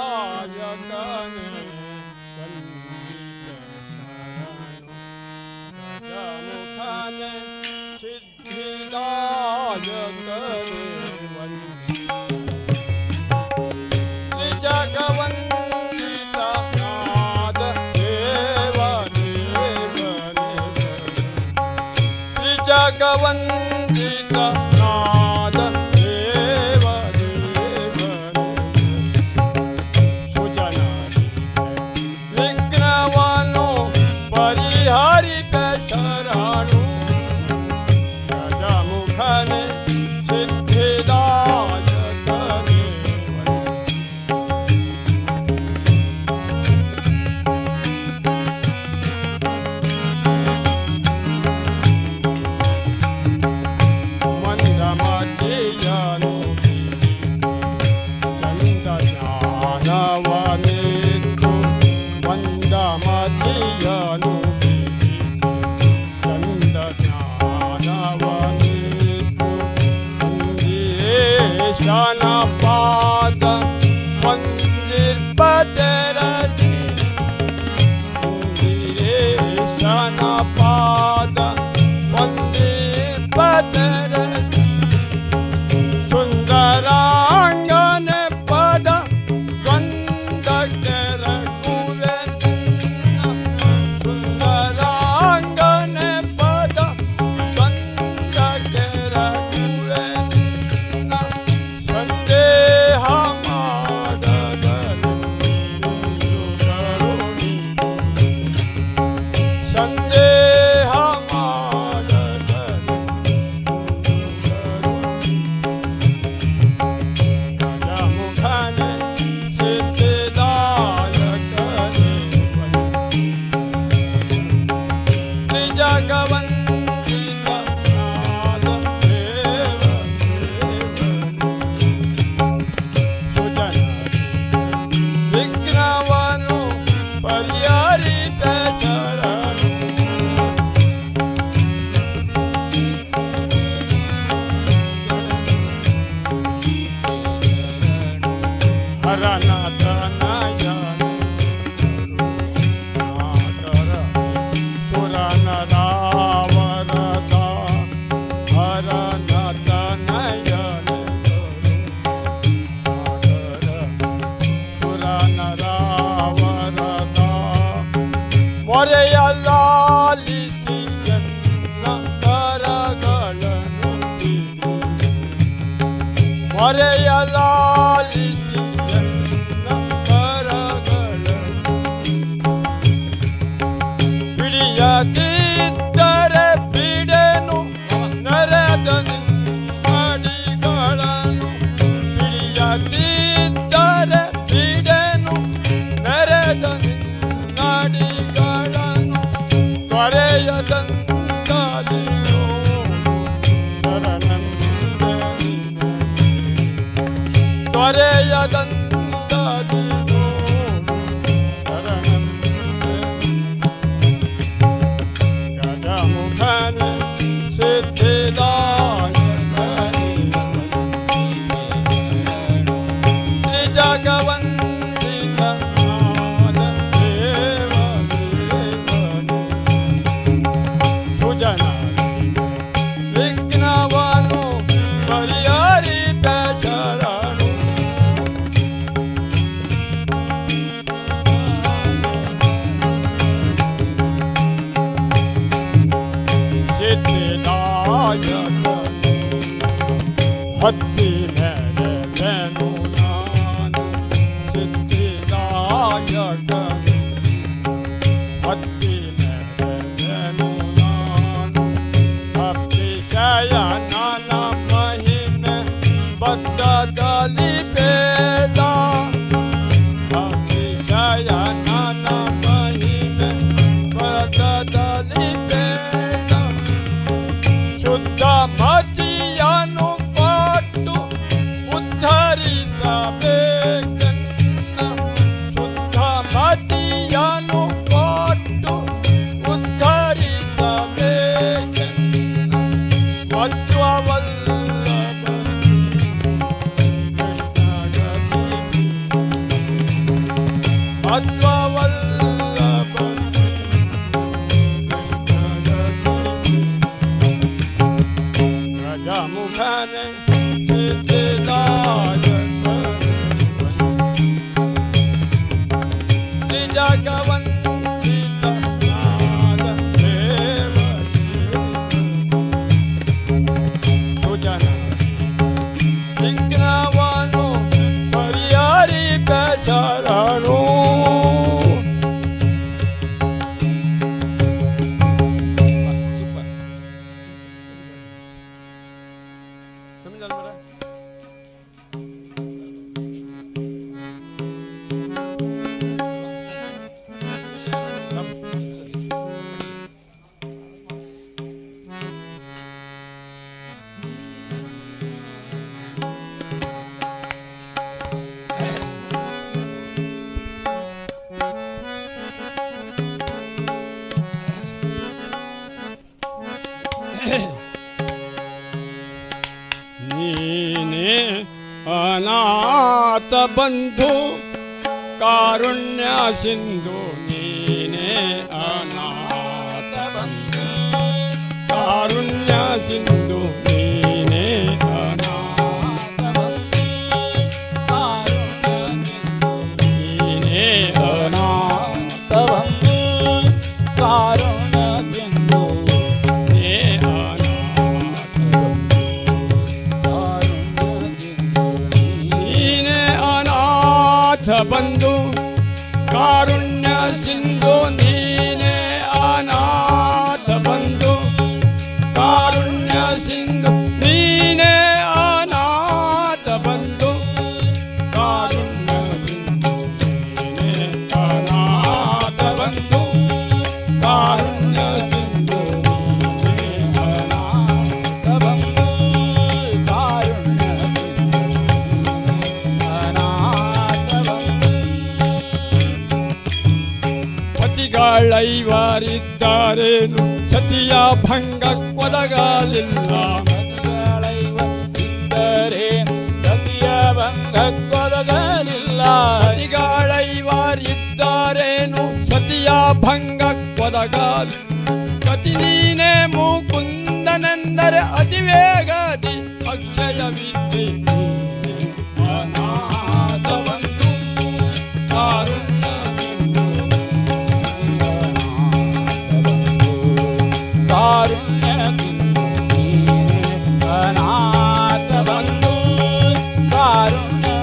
सिद्धिदायकने वंदित शरणु गजमुखने सिद्धिदायकने वंदित त्रिजगवंदित नाद देव देवने त्रिजगवंदित नाद देव देवने सुजनादि विघ्नवनो परिहरित शरणु गजमुखने सिद्धिदायकने ಮಂದಮತಿಯನು ಚಂದಜ್ಞಾನವನಿತ್ತು ಮಂದಮತಿಯನು ಚಂದಜ್ಞಾನವನಿತ್ತು ಇಂದಿರೇಶನ ಪಾದ ವಂದಿರ್ಪತೆರದಿ ಇಂದಿರೇಶನ ಪಾದ ವಂದಿರ್ಪತೆರದಿ ಸುಂದರಾಂಗನ ಪದ ದ್ವಂದ್ವಕರ ಕುವೆನ್ನ ಸುಂದರಾಂಗನ ಪದ ದ್ವಂದ್ವಕರ ಕುವೆನ್ನ ಸಂದೇಹ ಮಾಡದನು ಕರುಣಿ ಸಂದೇಹ ಮಾಡದನು ಗಜಮುಖನೆ ಸಿದ್ಧಿದಾಯಕನೆ ತ್ರಿಜಗವಂದಿತ ನಾದ ದೇವ ದೇವನೆ ಸುಜನಾದಿ ವಿಘ್ನವನು ಪರಿಹರಿತ ಶರಣು ಹರನತನಯನ ಕರುಣಾಕರ ಸುರನರಾವರದ ಹರನತನಯನ ಕರುಣಾಕರ ಸುರನರಾವರದ ಮೊರೆಯಲಾಲಿಸಿ ಎನ್ನ ಕರಗಳನ್ನು ಮೊರೆಯಲಾಲಿಸಿ ಎನ್ನ ಕರಗಳನ್ನು ಹಿಡಿಯದಿದ್ದರೆ ಬಿಡೆನು ನರೆದ ನಿಮ್ಮಡಿಗಳನ್ನು ಹಿಡಿಯದಿದ್ದರೆ ಬಿಡೆನು ನರೆದ ನಿಮ್ಮಡಿಗಳನ್ನು ತೊರೆಯದಂತಾದಿಯೋ ಶರಣಂತೆ ತೊರೆಯದಂತಾದಿಯೋ ಶರಣಂತೆ ಗಜಮುಖನೆ ಸಿದ್ಧಿದಾಯಕನೆ ತ್ರಿಜಗವಂದಿತ ನಾದ ದೇವ ದೇವನೆ ಸುಜನಾದಿ ವಿಘ್ನವನು ಪರಿಹರಿತ ಶರಣು ಸಿದ್ಧಿದಾಯಕನೆ ಹತ್ತಿ ಮೆರೆದೆನು ನಾನು ಸಿದ್ಧಿದಾಯಕನೆ ಹತ್ತಿ ಮೆರೆದೆನು ನಾನು ಅತಿಶಯನ ಮಹಿಮೆ ಬದ್ಧದಲ್ಲಿ ಬೇಡ ಅತಿಶಯನ ಮಹಿಮೆ ಬದ್ಧದಲ್ಲಿ ಬೇಡ ಶುದ್ಧ ಮತಿಯನ್ನು ಕೊಟ್ಟು विठ्ठल सिद्धिदायक श्री जगवंतित नाद देव सुजन विघ्नवानो हरिहरि शरणो नीने अनाथ बंधु कारुण्य सिंधु नीने अनाथ बंधु कारुण्य सिंधु नीने अनाथ बंधु कारुण्य सिंधु नीने अनाथ बंधु कारुण्य सिंधु बंधु कारुण्य सिंधु नीने अनाथ बंधु कारुण्य सिंधु नीने अनाथ बंधु कारुण्य सिंधु नीने अनाथ बंधु कारुण्य सिंधु नीने अनाथ बंधु कारुण्य ಗಳೈವರಿದ್ದಾರೇನು ಸತಿಯ ಭಂಗಕ್ಕೊದಗಲಿಲ್ಲ ಗಳೈವರಿದ್ದಾರೇನು ಸತಿಯ ಭಂಗಕ್ಕೊದಗಲಿಲ್ಲ ಸತಿಗಳೈವರಿದ್ದಾರೇನು ಸತಿಯ ಭಂಗಕ್ಕೊದಗಲಿಲ್ಲ ಗತಿ ನೀನೇ ಮುಕುಂದನೆಂದರೆ ಅತಿವೇಗದಿ ಅಕ್ಷಯ ವಿದ್ಯೆ ಅನಾಥ ಬಂಧು ಕಾರುಣ್ಯ कारुण्य अनाथ बंधु कारुण्य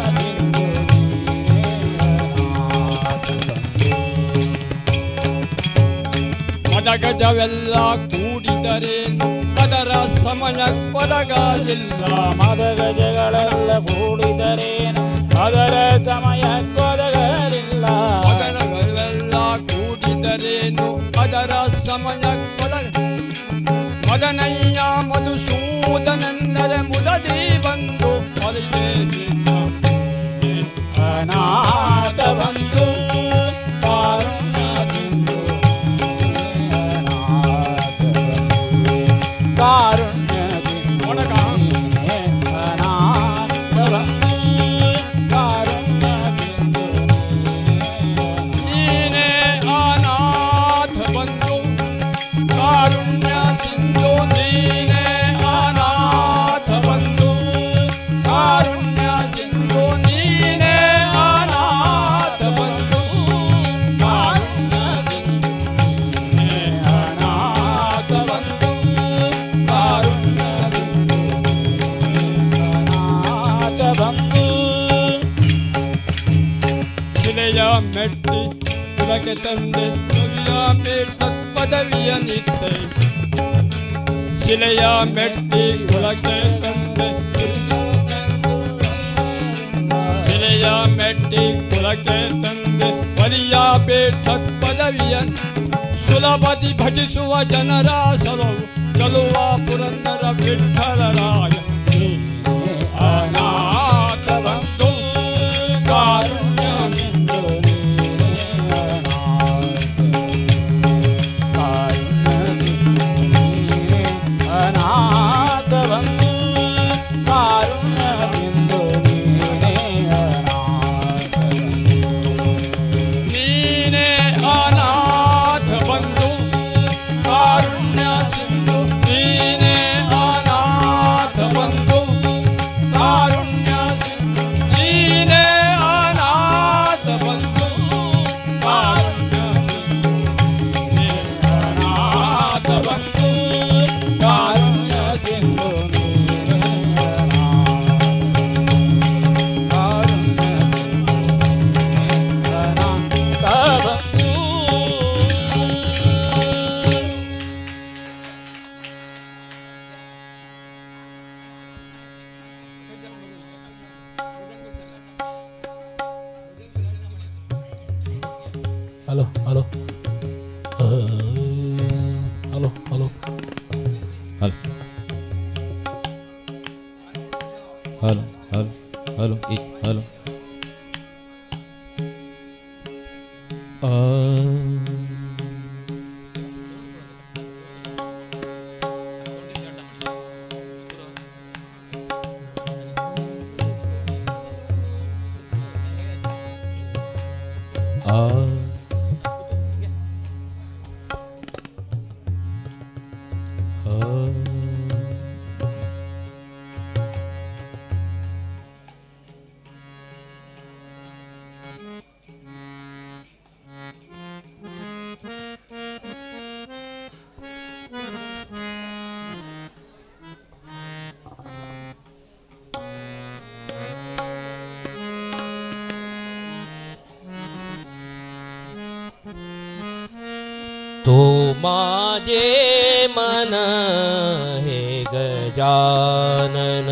ಮದಗಜವೆಲ್ಲ ಕೂಡಿದರೇನು ಅದರ ಸಮಯಕ್ಕೊದಗಲಿಲ್ಲ ಮದಗಜಗಳೆಲ್ಲ ಕೂಡಿದರೇನು ಅದರ ಸಮಯಕ್ಕೊದಗಲಿಲ್ಲ ಮದಗಜವೆಲ್ಲ ಕೂಡಿದರೇನು ಅದರ ಸಮಯಕ್ಕೊದಗ ಮದನಯ್ಯ ಮಧುಸೂದನೆಂದರೆ ಮುದದಿ ಬಂದು ಹೊಲಿದೆ ಅನಾಥ ಬಂಧು ಕಾರುಣ್ಯ ಸಿಂಧು ಕಾರುಣ್ಯ ಸಿಂಧು ಅನಾಥ ಬಂಧು ಕಾರುಣ್ಯ ಸಿಂಧು ನೀನೇ ಅನಾಥ ಬಂಧು ಕಾರುಣ್ಯ ಸಿಂಧು ನೀನೇ ಅನಾಥ ಬಂಧು ಕಾರುಣ್ಯ ಸಿಂಧು ನೀನೇ ಅನಾಥ ಬಂಧು ಕಾರುಣ್ಯ ಸಿಂಧು ನೀನೇ ಅನಾಥ ಬಂಧು ಕಾರುಣ್ಯ ಸಿಂಧು ಅನಾಥ ಬಂಧು ಶಿಲೆಯ ಮೆಟ್ಟಿ ಕುಲಕ್ಕೆ ತಂದೆ ಪದವಿಯ ನಿತ್ಯ ಶಿಲೆಯ ಮೆಟ್ಟಿ ಕುಲಕ್ಕೆ ತಂದೆ ಶಿಲೆಯ ಮೆಟ್ಟಿ ಕುಲಕ್ಕೆ ತಂದೆ ಪರಿಯ ಬೇಟ ಪದವಿಯ ಸುಲಭದಿ ಭಜಿಸುವ ಜನರ ಸಲವು ಚಲುವ ಪುರಂದರ ವಿಠ್ಠಲರಾಯ ಅನಾಥ ಬಂಧು ಕಾರುಣ್ಯ ಸಿಂಧು ಅನಾಥ ಬಂಧು ಕಾರುಣ್ಯ ಸಿಂಧು ನೀನೇ ಅನಾಥ ಬಂಧು ಕಾರುಣ್ಯ ಸಿಂಧು hello hello hello hello hello एक हॅलो तो माझे मन हे गजानन,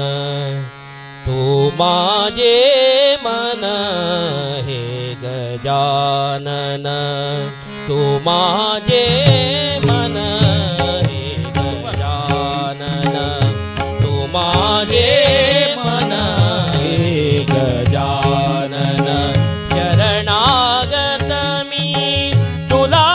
तो माझे मन हे गजानन, तो माझे मन हे गजानन, तो माझे मन हे गजानन, शरणागत मी तुला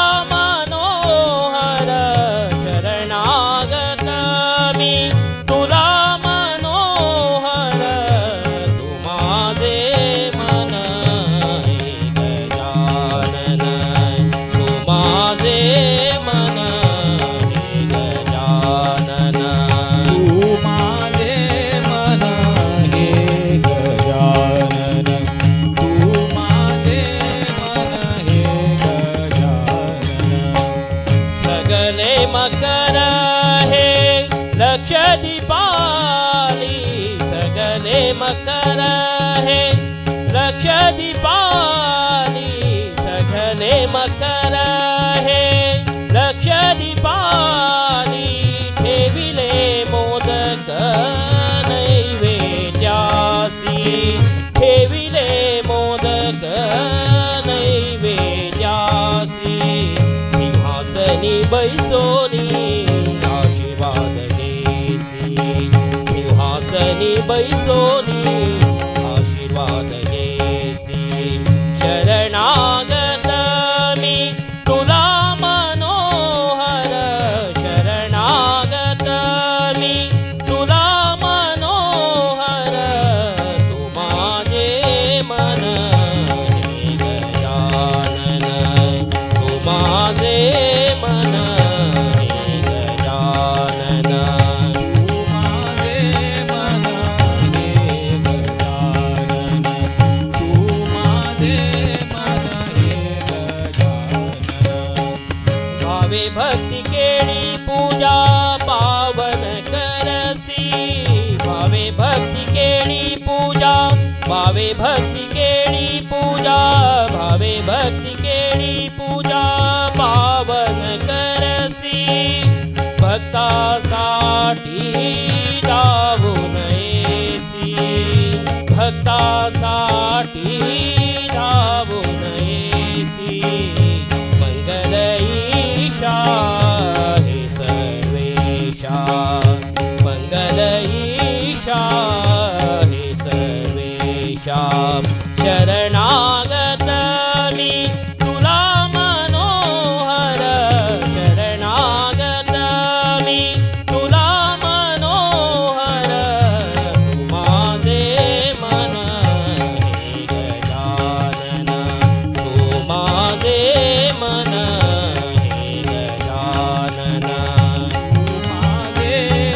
मकर है लक्ष दीपाली, सघने मकर है लक्ष दीपाली, ठेविले मोदक नैवेद्यासी, ठेविले मोदक नैवेद्यासी, सिंहासनी बैसोनी आशीर्वाद देसी, सिंहासनी बैसोनी आशीर्वाद देसी, शरणागत मी तुला मनोहर, शरणागत मी तुला मनोहर, तू माझे मन हे गजानन, तू माझे मन हे गजानन, भक्ति केड़ी पूजा पावन करसी, भावे भक्ति केड़ी पूजा, भावे भक्ति केड़ी पूजा, भावे भक्ति केड़ी पूजा पावन करसी, भक्ता साठी जाऊन येसी, भक्ता साठी जाऊन येसी, मंगल ईशा हे सर्वेशा, मंगल ईशा हे सर्वेशा, शरणागत मी तुला मनोहर, शरणागत मी तुला मनोहर, तू माझे मन हे गजानन, तू माझे मन हे गजानन, तू माझे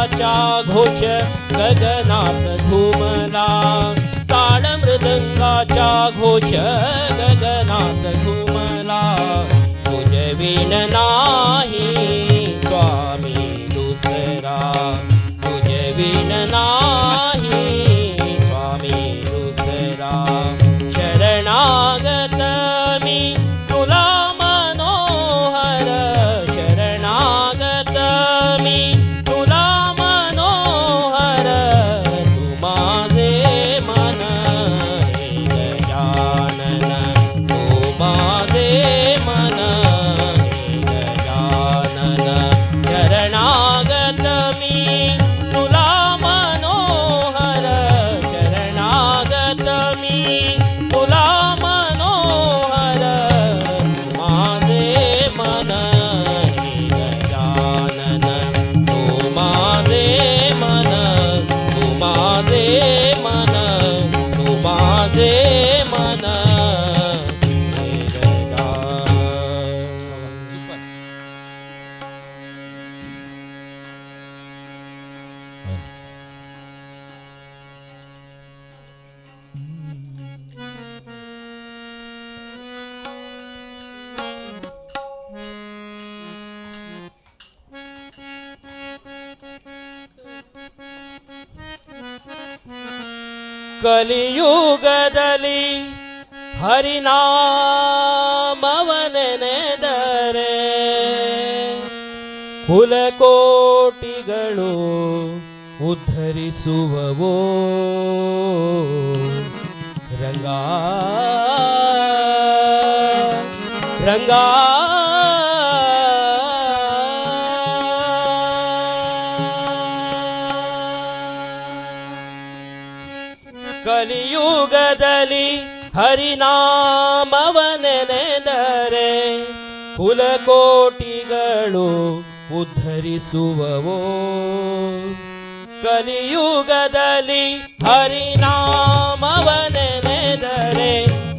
मृदंगाचा घोष गगनात घुमला, ताळ मृदंगाचा घोष गगनात घुमला, तुझे विण नाही स्वामी दुसरा, तुझे विण नाही स्वामी दुसरा, शरणागत मी तुला मनोहर, शरणागत मी तुला मनोहर, तू माझे मन हे गजानन, तू माझे मन हे गजानन, शरणागत मी तुला मनोहर, शरणागत मी तुला मनोहर, तू माझे मन हे गजानन, तू माझे मन, तू माझे मन, तू माझे मन हे गजानन. ಕಲಿಯುಗದಲ್ಲಿ ಹರಿನಾಮವನೆನೆದರೆ ಕುಲಕೋಟಿಗಳು ಉದ್ಧರಿಸುವವೋ, ರಂಗಾ ರಂಗಾ ಕಲಿಯುಗದಲ್ಲಿ ಹರಿನಾಮವನೆನೆದರೆ ಕುಲಕೋಟಿಗಳು ಉದ್ಧರಿಸುವವೋ, ಕಲಿಯುಗದಲ್ಲಿ ಹರಿನಾಮವನೆನೆದರೆ,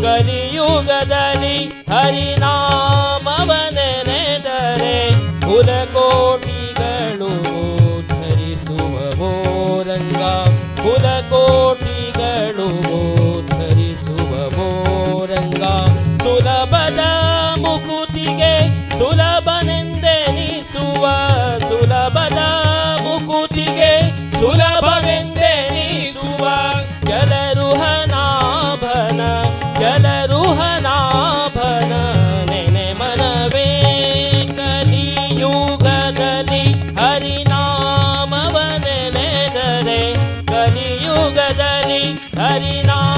ಕಲಿಯುಗದಲ್ಲಿ ಹರಿನಾಮವನೆನೆದರೆ ಕುಲಕೋಟಿಗಳು ಉದ್ಧರಿಸುವವೋ, ರಂಗ ಕುಲಕೋಟಿಗಳು ಉದ್ಧರಿಸುವವೋ, ರಂಗ ಸುಲಭದ ಮುಕುತಿಗೆ ಸುಲಭನೆಂದೆನಿಸುವ, ಸುಲಭದ ಮುಕುತಿಗೆ ಸುಲಭವೆಂದೆನಿಸುವ ಜಲರುಹನಾಭನ, ಜಲರುಹನಾಭನ ನೆನೆ ಮನವೇ, ಕಲಿಯುಗದಲ್ಲಿ ಹರಿನಾಮವನೆನೆದರೆ, ಕಲಿಯುಗದಲ್ಲಿ ಹರಿನಾಮವನೆನೆದರೆ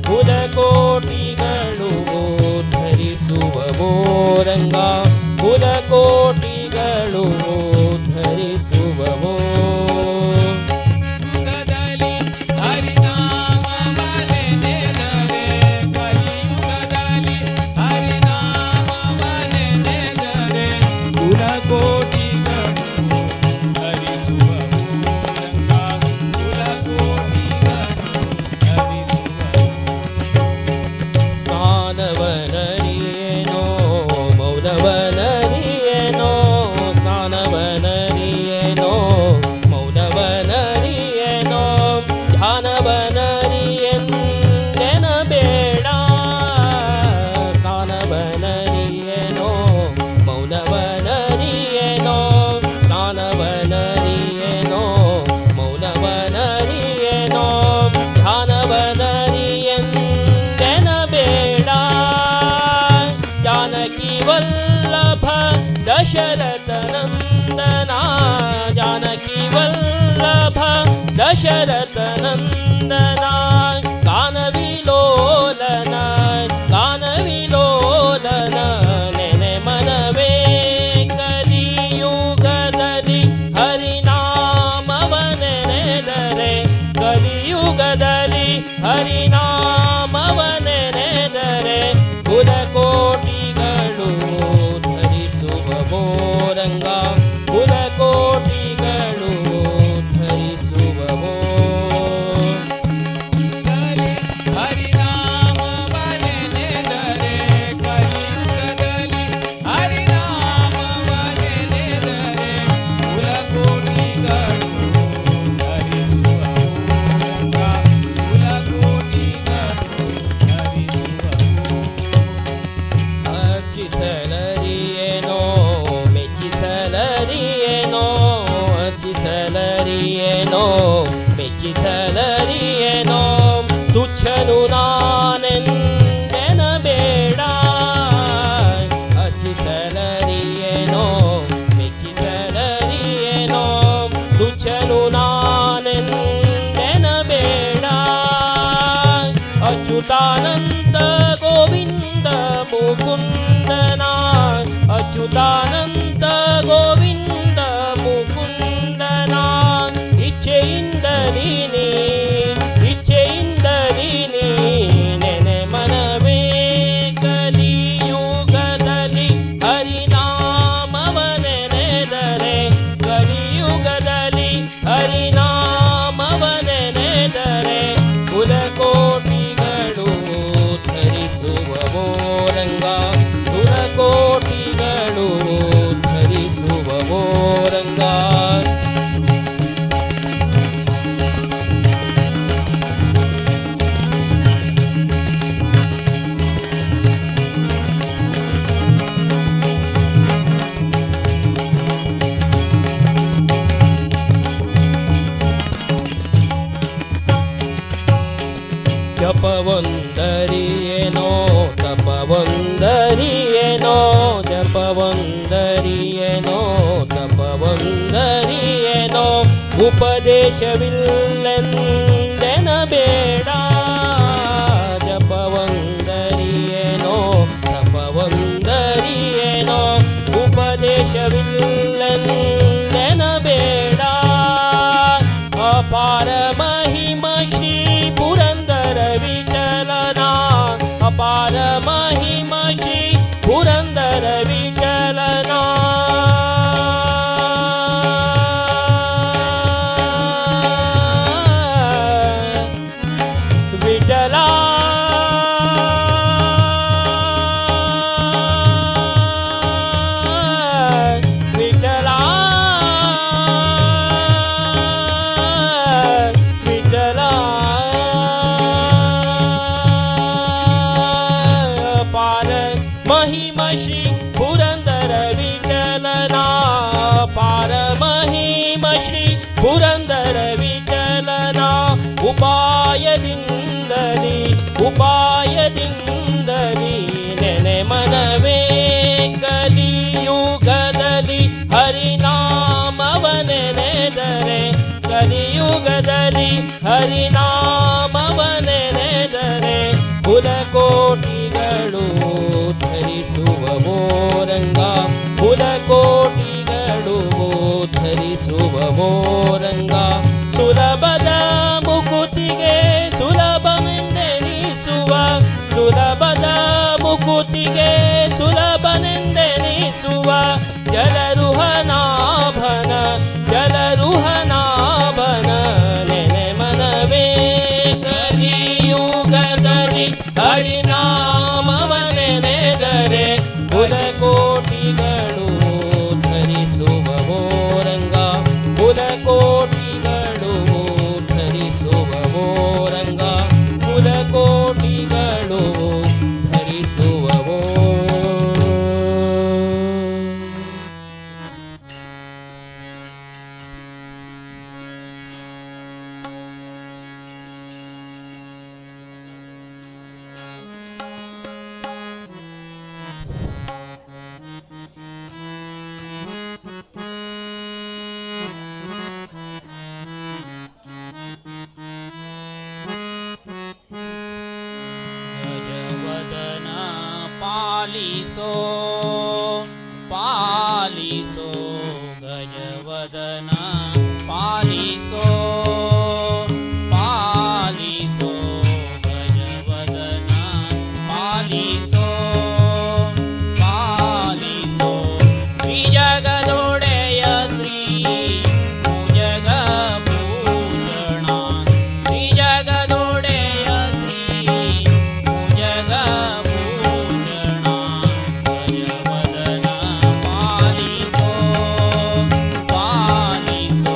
ಕುಲಕೋಟಿಗಳು ಉದ್ಧರಿಸುವವೋ, ರಂಗ ಕುಲಕೋಟಿಗಳು ಉದ್ಧರಿಸುವವೋ. ಸ್ನಾನವನರಿಯೇನೋ ಮೌನವನರಿಯೇನೋ, ಸ್ನಾನವನರಿಯೇನೋ ಮೌನವನರಿಯೇನೋ, ಧ್ಯಾನವನರಿಯೆಂದೆನಬೇಡ, ಸ್ನಾನವನರಿಯೇನೋ ಮೌನವನರಿಯೇನೋ, ಸ್ನಾನವನರಿಯೇನೋ ಮೌನವನರಿಯೇನೋ, ಧ್ಯಾನವನರಿಯೆಂದೆನಬೇಡ, ಜಾನಕಿ ವಲ್ಲಭ ದಶರಥ ನಂದನ, ಜಾನಕಿ ವಲ್ಲಭ ದಶರಥ ನಂದನ, ಗಾನವಿಲೋಲನ, ಗಾನವಿಲೋಲನ ನೆನೆ ಮನವೇ, ಕಲಿಯುಗದಲ್ಲಿ ಹರಿನಾಮವನೆನೆದರೆ, ಕಲಿಯುಗದಲ್ಲಿ ಹರಿನಾಮವನೆನೆದರೆ ಕುಲಕೋಟಿಗಳು ಧರಿಸುವವೋ, ರಂಗ ಕುಲಕೋಟಿಗಳು ಧರಿಸುವವೋ. ಮೆಚ್ಚಿಸಲರಿಯೇನೋ ತುಚ್ಛನು ನಾನೆಂದೆನ ಬೇಡ ಅರ್ಚಿಸಲರಿಯೇನೋ ಮೆಚ್ಚಿಸಲರಿಯೇನೋ ತುಚ್ಛನು ನಾನೆಂದೆನ ಬೇಡ ಅಚ್ಯುತಾನಂದ ಗೋವಿಂದ ಮುಕುಂದನ ಅಚ್ಯುತಾನಂದ ಗೋವಿಂದ ಮುಕುಂದನ ಇಚ್ಛೆಯಿಂದ ನೀನೇ ಇಚ್ಛೆಯಿಂದ ನೀನೇ ನೆನೆ ಮನವೇ ಕಲಿಯುಗದಲ್ಲಿ ಹರಿನಾಮವ ನೆನೆದರೆ ಕಲಿಯುಗದಲ್ಲಿ ಹರಿನಾಮವ ನೆನೆದರೆ ಕುಲಕೋಟಿಗಳು ಧರಿಸುವ ಮೋರಂಗ ಕುಲಕೋಟಿಗಳು ಧರಿಸುವ ಮೋರಂಗ ಜಪವೊಂದರಿಯೇನೋ ತಪವೊಂದರಿಯೇನೋ ಜಪವೊಂದರಿಯೇನೋ ತಪವೊಂದರಿಯೇನೋ ಉಪದೇಶವಿಲ್ಲೆಂದೆನ ಬೇಡ ಜಪವೊಂದರಿಯೇನೋ ತಪವೊಂದರಿಯೇನೋ ಉಪದೇಶವಿಲ್ಲೆಂದೆನ ಬೇಡ ಅಪಾರ ಮಹಿಮ ಶ್ರೀ ಪುರಂದರ ವಿಠಲನ ಅಪಾರ ಮಹಿಮ ಶ್ರೀ ಪುರಂದರ ವಿಠಲನ ವಿಠಲ ವಿಠಲ ವಿಠಲ ಪಾರ ಮಹಿಮ ಶ್ರೀ ಪುರಂದರ ವಿಠಲನ ಪಾರ ಮಹಿಮ ಶ್ರೀ ಪುರಂದರ ವಿಠಲನ ಉಪಾಯದಿಂದಲಿ ಉಪಾಯದಿಂದಲಿ ನೆನೆ ಮನವೇ ಕಲಿಯುಗದಲ್ಲಿ ಹರಿನಾಮವ ನೆನೆದರೆ ಕಲಿಯುಗದಲ್ಲಿ ಹರಿನಾಮವ ನೆನೆದರೆ ಕುಲಕೋಟಿಗಳು ಧರಿಸುವ ಮೋರಂಗ ಕುಲಕೋಟಿಗಳು ಧರಿಸುವ ಮೋರಂಗ ಸುಲಭದ ಮುಕುತಿಗೆ ಸುಲಭನೆಂದೆನಿಸುವ ಸುಲಭದ ಮುಕುತಿಗೆ ಸುಲಭನೆಂದೆನಿಸುವ ಜಲರುಹನಾಭನ ಜಲರುಹನಾಭನ ನೆನೆ ಮನವೇ ಕಲಿಯುಗದಲ್ಲಿ ಹರಿನಾಮವ ನೆನೆದರೆ ಕುಲಕೋಟಿಗಳು ಧರಿಸುವ ಮೋರಂಗ ಕುಲಕೋಟಿಗಳು ಧರಿಸುವ ಮೋರಂಗ ಕುಲಕೋಟಿಗಳು ಧರಿಸುವ ಗಜವದನ ಪಾಲಿಸೋ ಪಾಲಿಸೋ ಗಜವದನ ಪಾಲಿಸೋ ಪಾಲಿಸೋ ಗಜವದನ ಪಾಲಿಸೋ ಪಾಲಿಸೋ ತ್ರಿಜಗದೊಡೆಯ ಶ್ರೀ ಭುಜಗಭೂಷಣ ತ್ರಿಜಗದೊಡೆಯ ಶ್ರೀ ಭುಜಗಭೂಷಣ ಗಜವದನ ಪಾಲಿಸೋ ಪಾಲಿಸೋ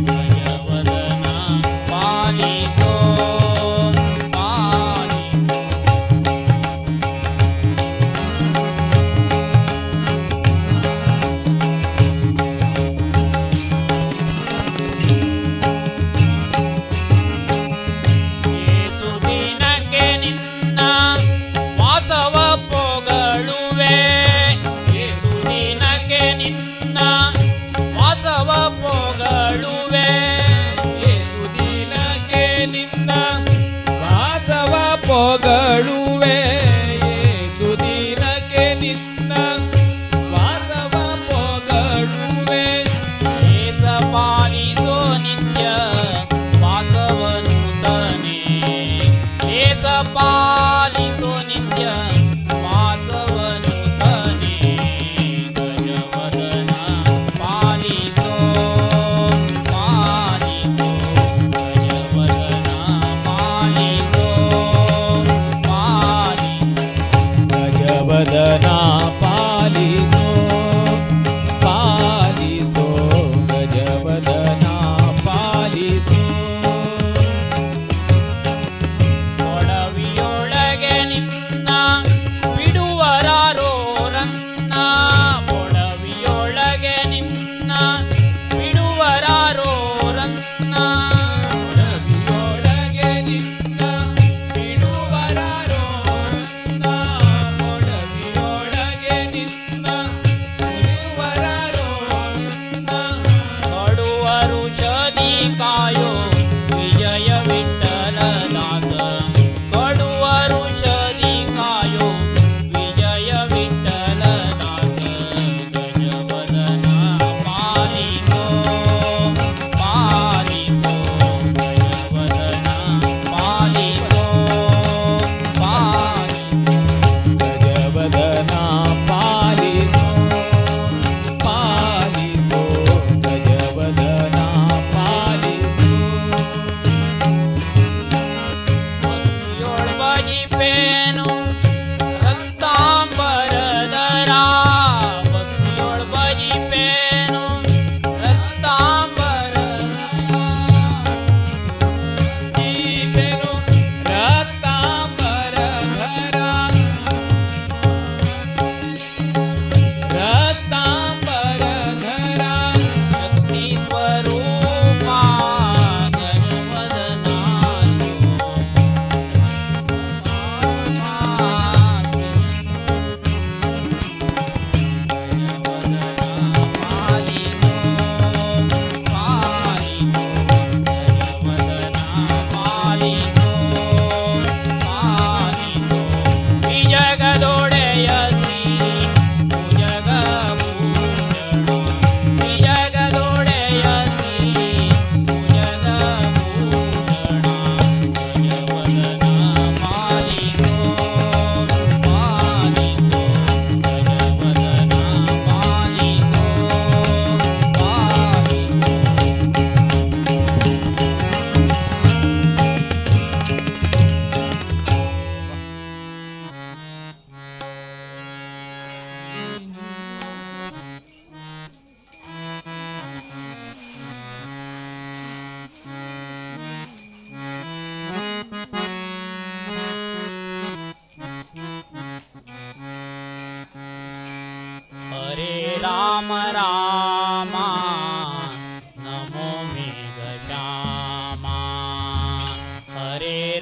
ಗಜವದನ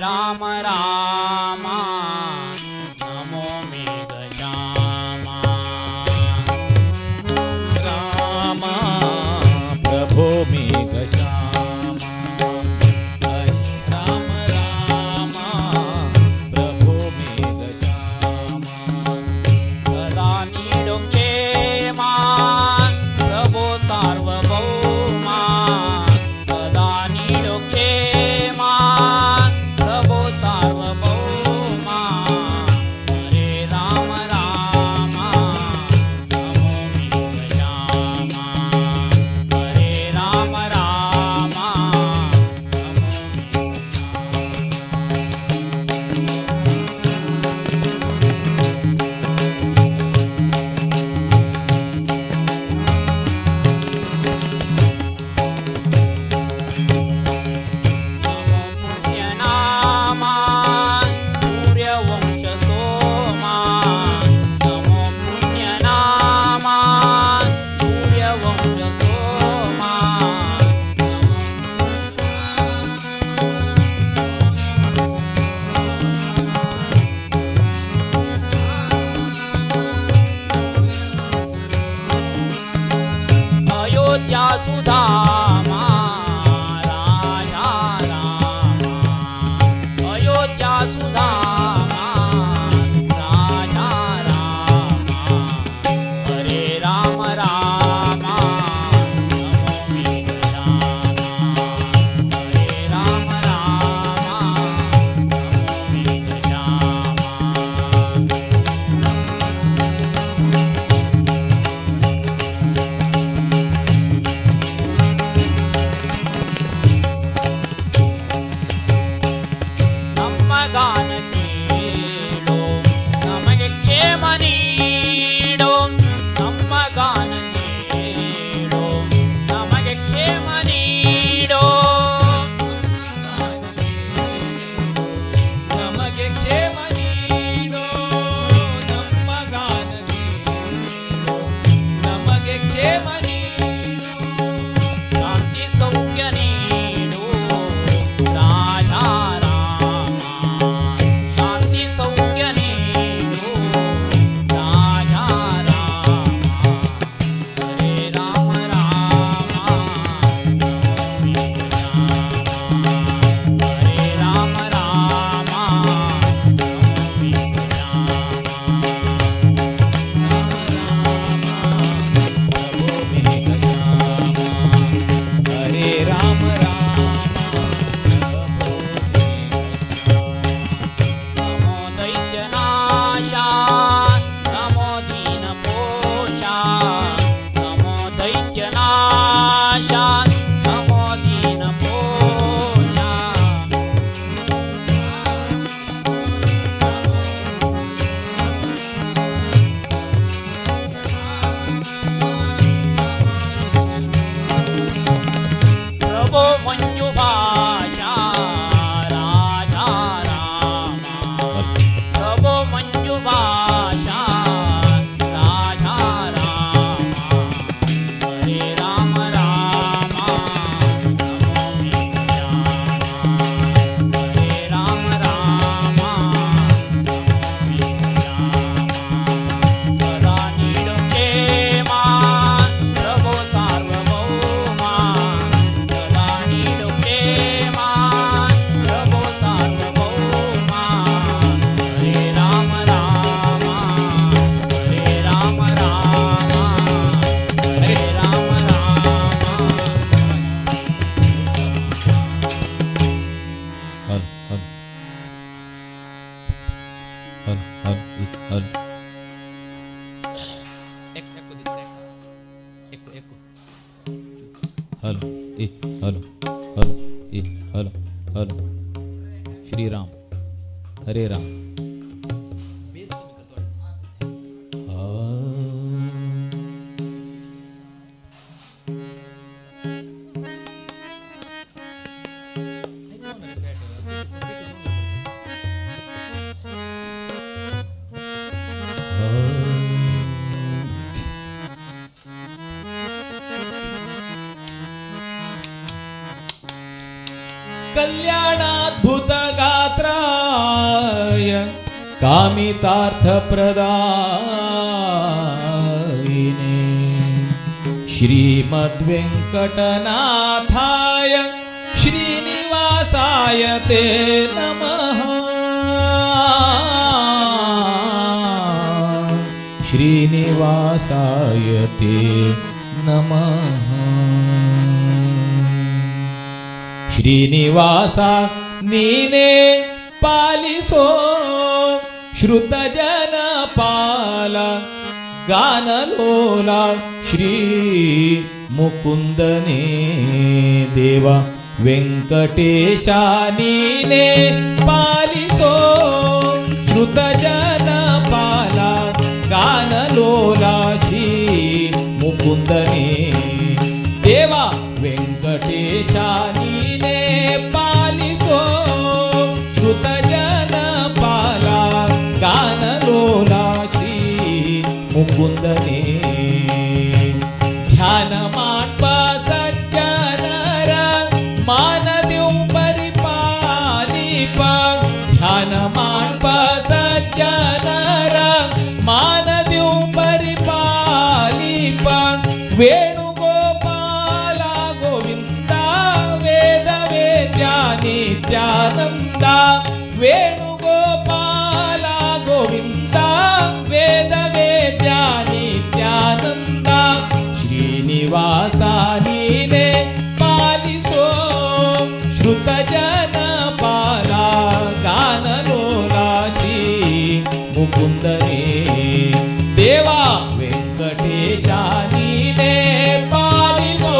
राम रामा नमो मेघश्यामा रामा प्रभो मेघश्यामा राम रामा प्रभो मेघश्यामा सदा नीडो क्षेमा प्रभो सार्वभौमा सदा नीडो क्षेमा प्रभो सार्वभौमा हरे राम रामा नमो मेघश्यामा हरे राम रामा पुण्यनामा सूर्यवंश सोमा नमो पुण्यनामा सूर्यवंश सोमा अयोध्या सुधामा राजा रामा अयोध्या सुधामा राजा रामा हरे राम रामा नमो मेघश्यामा हरे राम रामा नमो मेघश्यामा ನಮ್ಮ ಗಾನ ನೀಡೋ ನಮಗೆ ಕ್ಷೇಮ ನೀಡೋ ನಮ್ಮ ಗಾನ ನೀಡೋ ನಮಗೆ ಕ್ಷೇಮ ನೀಡೋ ನಮಗೆ ಕ್ಷೇಮ ನೀಡೋ ನಮ್ಮ ಗಾನ ನೀಡೋ ನಮಗೆ ಕ್ಷೇಮ ನೀಡೋ ಶಾಂತಿ ಸೌಖ್ಯ ನೀಡು ರಾಜಾ ರಾಮ ಶಾಂತಿ ಸೌಖ್ಯ ನೀಡು ರಾಜಾ ರಾಮ ಹರೇ ರಾಮ ರಾಮ ನಮೋ ಮೇಘಶ್ಯಾಮ ಹರೇ ರಾಮ ರಾಮ ನಮೋ ಮೇಘಶ್ಯಾಮ हरे राम नमो दैत्यनाशा नमो दीनपोषा नमो दैत्यनाशा नमो दीनपोषा प्रभो मंजुभाषा राजा रामा प्रभो मंजुभाषा राजा रामा हरे राम रामा नमो मेघश्यामा हरे राम रामा नमो मेघश्यामा सदा नीडो क्षेमा प्रभो सार्वभौमा सदा नीडो क्षेमा प्रभो सार्वभौमा Hare Ram Rama Hare Ram Rama Hare Ram Rama hello hello hello hello hello Shri Ram Hare Ram कल्याणाद्भुत गात्र कामितार्थप्रदाय कामितार्थप्रदायिने श्रीमद्वेङ्कटनाथाय श्रीनिवासाय ते नमः श्रीनिवासाय ते नमः श्रीनिवासा नीने पालिसो श्रुतजनपाला गानलोला श्री मुकुंदने देवा वेंकटेशा नीने पालिसो श्रुतजनपाला गानलोला श्री मुकुंदने देवा वेंकटेशा नीने पालिसो श्रुतजनपाला गानलोला श्री मुकुंदने ध्यान मांडप सज्जनर मान देऊ परिपालिप ध्यान मांडप सज्जनर मान देऊ परिपालिप वेणुगोपाला गोविंदा वेद वेद्या नित्यानंदा वेणुगोपाला गोविंदा वेद वेद्या नित्यानंदा श्रीनिवासा नीने पालिसो श्रुतजनपाला गानलोला श्री मुकुंदने देवा वेंकटेशा नीने पालिसो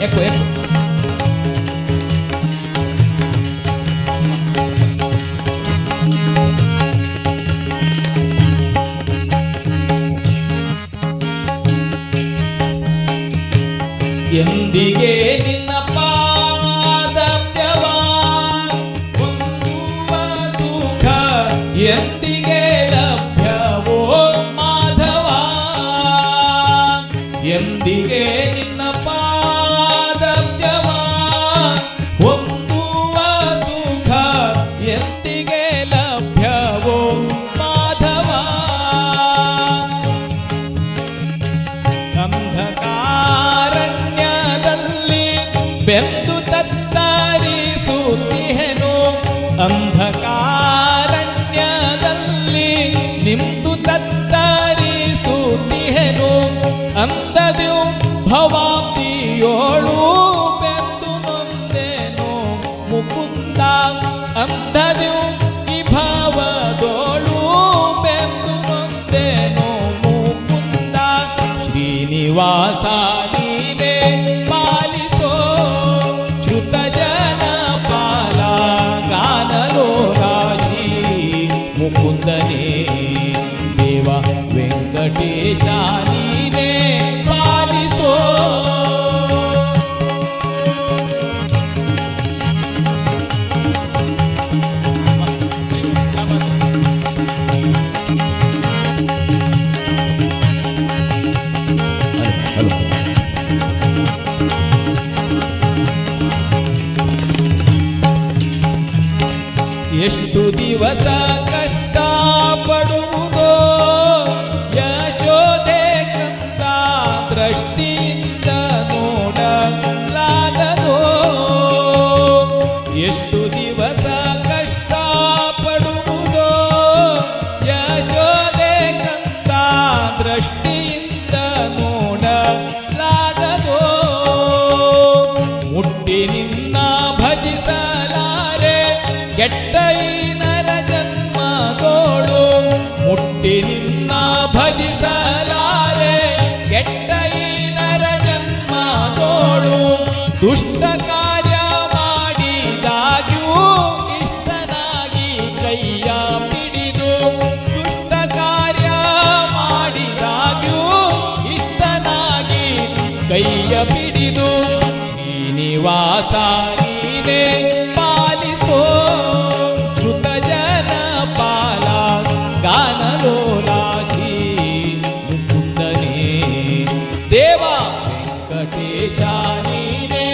एको एको ಎಂದಿಗೆ ನಿನ್ನ ಪಾದಪ್ಯವ ಹೊಂದುವ ಸುಖ ಎಂದಿಗೆ ಲಭ್ಯವೋ ಮಾಧವ ಎಂದಿಗೆ ನಿನ್ನ ಪಾದಪ್ಯವ ಹೊಂದುವ ಸುಖ ಎಂದಿಗೆ ಲಭ್ಯವೋ ಮಾಧವ ಅಂಧಕಾರಣ್ಯದಲ್ಲಿ ಬೆಂದು ತತ್ತರಿಸುತ್ತಿಹೆನು ಅಂಧಕಾರಣ್ಯದಲ್ಲಿ ನಿಂತು ತತ್ತರಿಸುತ್ತಿಹೆನು ಅಂದದ್ಯು ಭವಾಬ್ದಿಯೋಳು ಬೆಂದು ನೊಂದೆನು ಮುಕುಂದ ಅಂದದ್ಯು ಈ ಭವದೋಳು ಬೆಂದು ನೊಂದೆನು ಮುಕುಂದ ಶ್ರೀನಿವಾಸ ನೀನೆ ಪಾಲಿಸೋ ಶ್ರುತಜನಪಾಲ ಗಾನಲೋಲ ಶ್ರೀ ಮುಕುಂದನೆ ದೇವ ವೆಂಕಟೇಶ ನೀನೆ ಪಾಲಿಸೋ ಎಷ್ಟು ದಿವಸ ಕಷ್ಟ ಪಡುವುದೋ ಯಶೋದೆ ಕಂದ ದೃಷ್ಟಿಯಿಂದ ನೋಡಲಾಗದೋ ಎಷ್ಟು ದಿವಸ ಕಷ್ಟ ಪಡುವುದೋ ಯಶೋದೆ ಕಂದ ದೃಷ್ಟಿಯಿಂದ ನೋಡಲಾಗದೋ ಮುಟ್ಟಿ ನಿನ್ನ ಭಜಿಸಲಾರೆ ಕೆಟ್ಟ ಈ ನರ ಜನ್ಮದೋಳು ಮುಟ್ಟಿ ನಿನ್ನ ಭಜಿಸಲಾರೆ ಕೆಟ್ಟ ಈ ನರ ಜನ್ಮದೋಳು ದುಷ್ಟ ಕಾರ್ಯ ಮಾಡಿದಾಗ್ಯೂ ಇಷ್ಟನಾಗಿ ಕೈಯ ಪಿಡಿದು ದುಷ್ಟ ಕಾರ್ಯ ಮಾಡಿದಾಗ್ಯೂ ಇಷ್ಟನಾಗಿ ಕೈಯ ಪಿಡಿದು ಶ್ರೀನಿವಾಸ ನೀನೆ ಪಾಲಿಸೋ ಶ್ರುತಜನಪಾಲ ಗಾನಲೋಲ ಶ್ರೀ ಮುಕುಂದನೆ ದೇವ ವೆಂಕಟೇಶ ನೀನೆ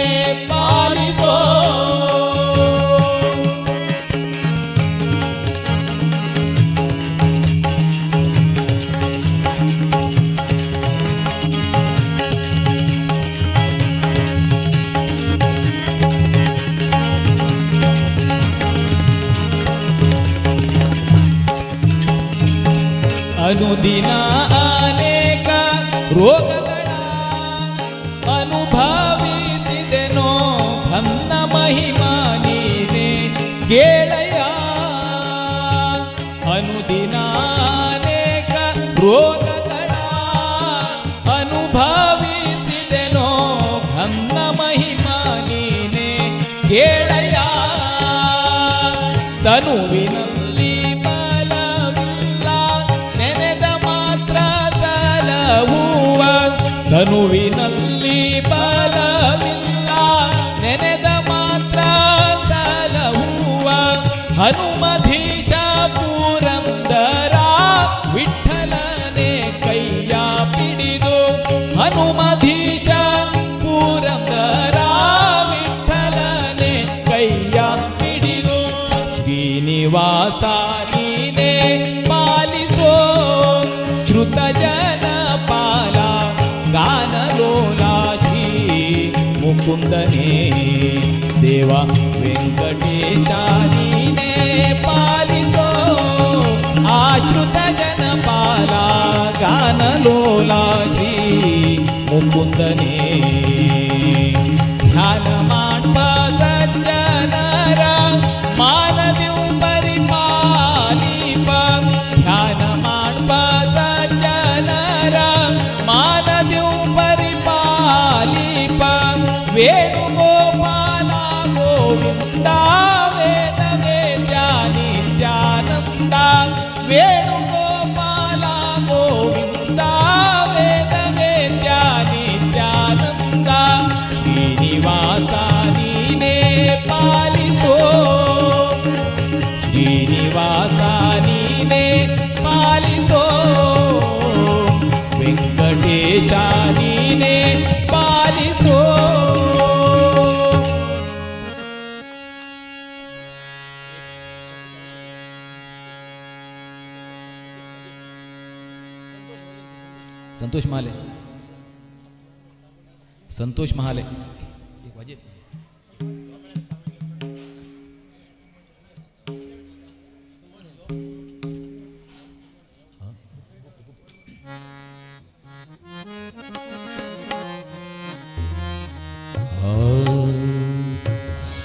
ಪಾಲಿಸೋ ಅನುದಿನ ಅನೇಕ ರೋಗಗಳ ಅನುಭವಿಸಿದೆನೋ ಘನ್ನ ಮಹಿಮಾ ನೀನೆ ಕೇಳಯ್ಯ. ಅನುದಿನ ಅನೇಕ ರೋಗಗಳ ಅನುಭವಿಸಿದೆನೋ ಘನ್ನ ಮಹಿಮಾ ನೀನೆ ಕೇಳಯ್ಯ. ತನುವಿನಲ್ಲಿ ಬಲವಿಲ್ಲ ನೆನೆದ ಮಾತ್ರ ಸಲಹುವ. ತನುವಿನಲ್ಲಿ ಬಲವಿಲ್ಲ ನೆನೆದ ಮಾತ್ರ ಸಲಹುವ. ಹನುಮಧೀಶ ಪುರಂದರ ವಿಠಲನೆ ಕೈಯ ಪಿಡಿದು. ಹನುಮಧೀಶ ಪುರಂದರ ವಿಠಲನೆ ಕೈಯ ಪಿಡಿದು. ಶ್ರೀನಿವಾಸ ನೀನೆ ಪಾಲಿಸೋ ಶ್ರುತ ಜನ ಪಾಲ ಗಾನಲೋಲ ಶ್ರೀ ಮುಕುಂದನೇ ದೇವ ವೆಂಕಟೇಶ ನೀನೆ ಪಾಲಿಸೋ ಆಶ್ರುತ ಜನ ಪಾಲ ಗಾನಲೋಲ ಶ್ರೀ ಮುಕುಂದನೇ. ಧ್ಯಾನ ಮಾಡ್ಪ ಸಜ್ಜನರ ಮಾನದಿವು ಪರಿಪಾಲಿಪ. ಧ್ಯಾನ ಮಾಡ್ಪ ಸಜ್ಜನರ ಮಾನದಿವು ಪರಿಪಾಲಿಪ. ವೇಣುಗೋಪಾಲ ಗೋವಿಂದ ವೇದ ವೇದ್ಯಾನಿತ್ಯಾನಂದ. ವೇಣುಗೋಪಾಲ ಗೋವಿಂದ ವೇದ ವೇದ್ಯಾನಿತ್ಯಾನಂದ. ಶ್ರೀನಿವಾಸ ನೀನೇ ಪಾಲಿಸೋ ಶ್ರೀನಿವಾಸ ನೀನೇ ಪಾಲಿಸೋ. ವೆಂಕಟೇಶ ನೀನೇ ಪಾಲಿಸೋ. संतोष महाले, संतोष महाले एक वाजे.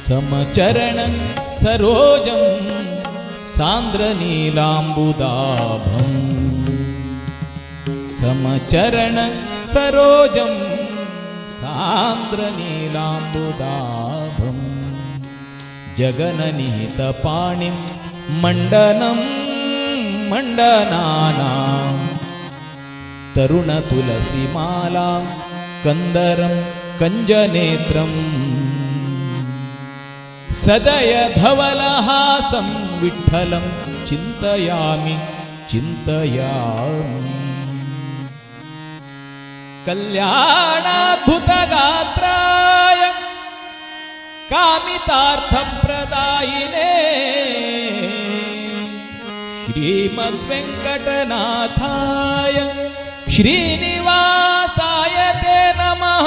समचरणं सरोजं सान्द्रनीलाम्बुदाभम्. समचरणं सरोजं सान्द्रनीलाम्बुदाभम्. जगननिहितपाणिं मण्डनं मण्डनानां. तरुणतुलसीमालां कन्दरं कञ्जनेत्रम्. सदय धवलहासं विठ्ठलं चिन्तयामि चिन्तयामि. कल्याणाद्भुतगात्राय कामितार्थप्रदायिने श्रीमद्वेङ्कटनाथाय श्रीनिवासाय ते नमः.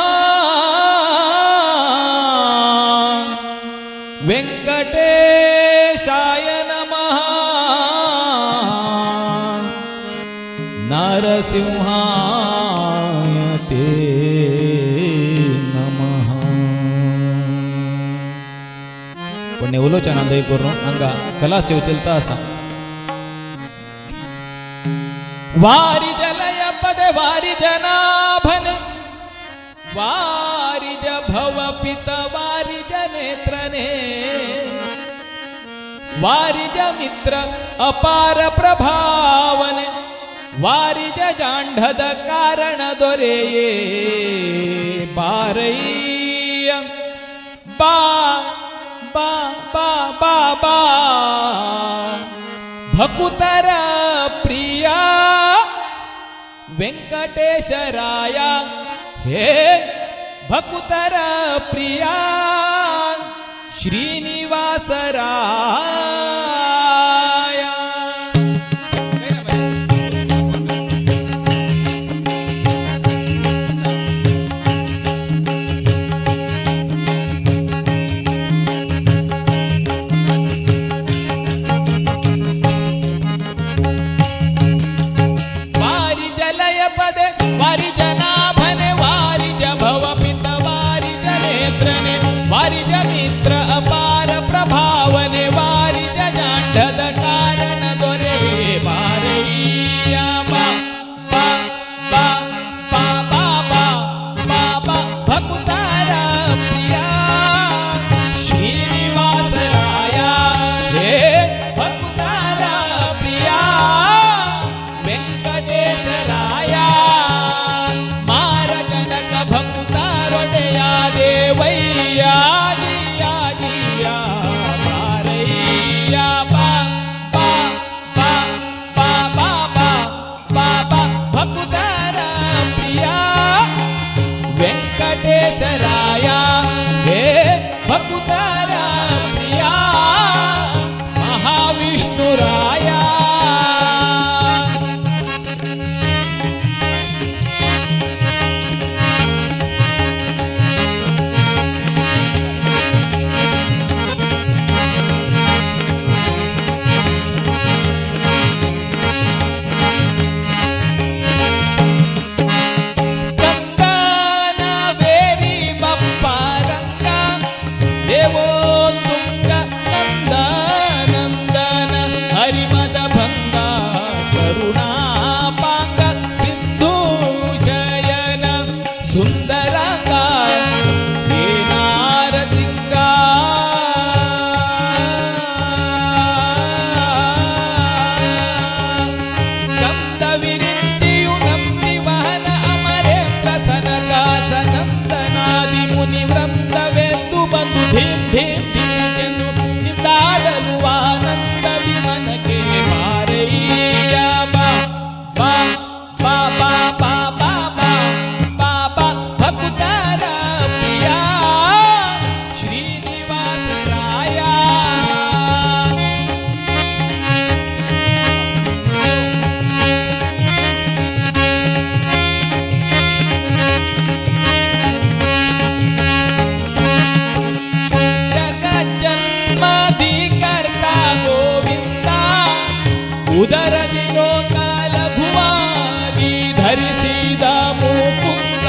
वेङ्कटेशाय नमः. नरसिंहाय ते नमः. पण उलोचन अंदय करून हंगा कला सेव चलता असा. वारि जलय पद वारि जनाभन. वारिज भवपित वारिज नेत्रने. वारिज मित्र अपार प्रभावन. वारिज जांढद कारण दोरेये. बारैय बा बा बा बा बा. भकुतर प्रिया वेंकटेशराया. हे भकुतर प्रिया श्रीनिवासराया. विश्वेश्वराया हे भक्तारा प्रिया महाविष्णुराया उदरदि लोकाल भुवादी धरिಸಿದ ಮುಕುಂದ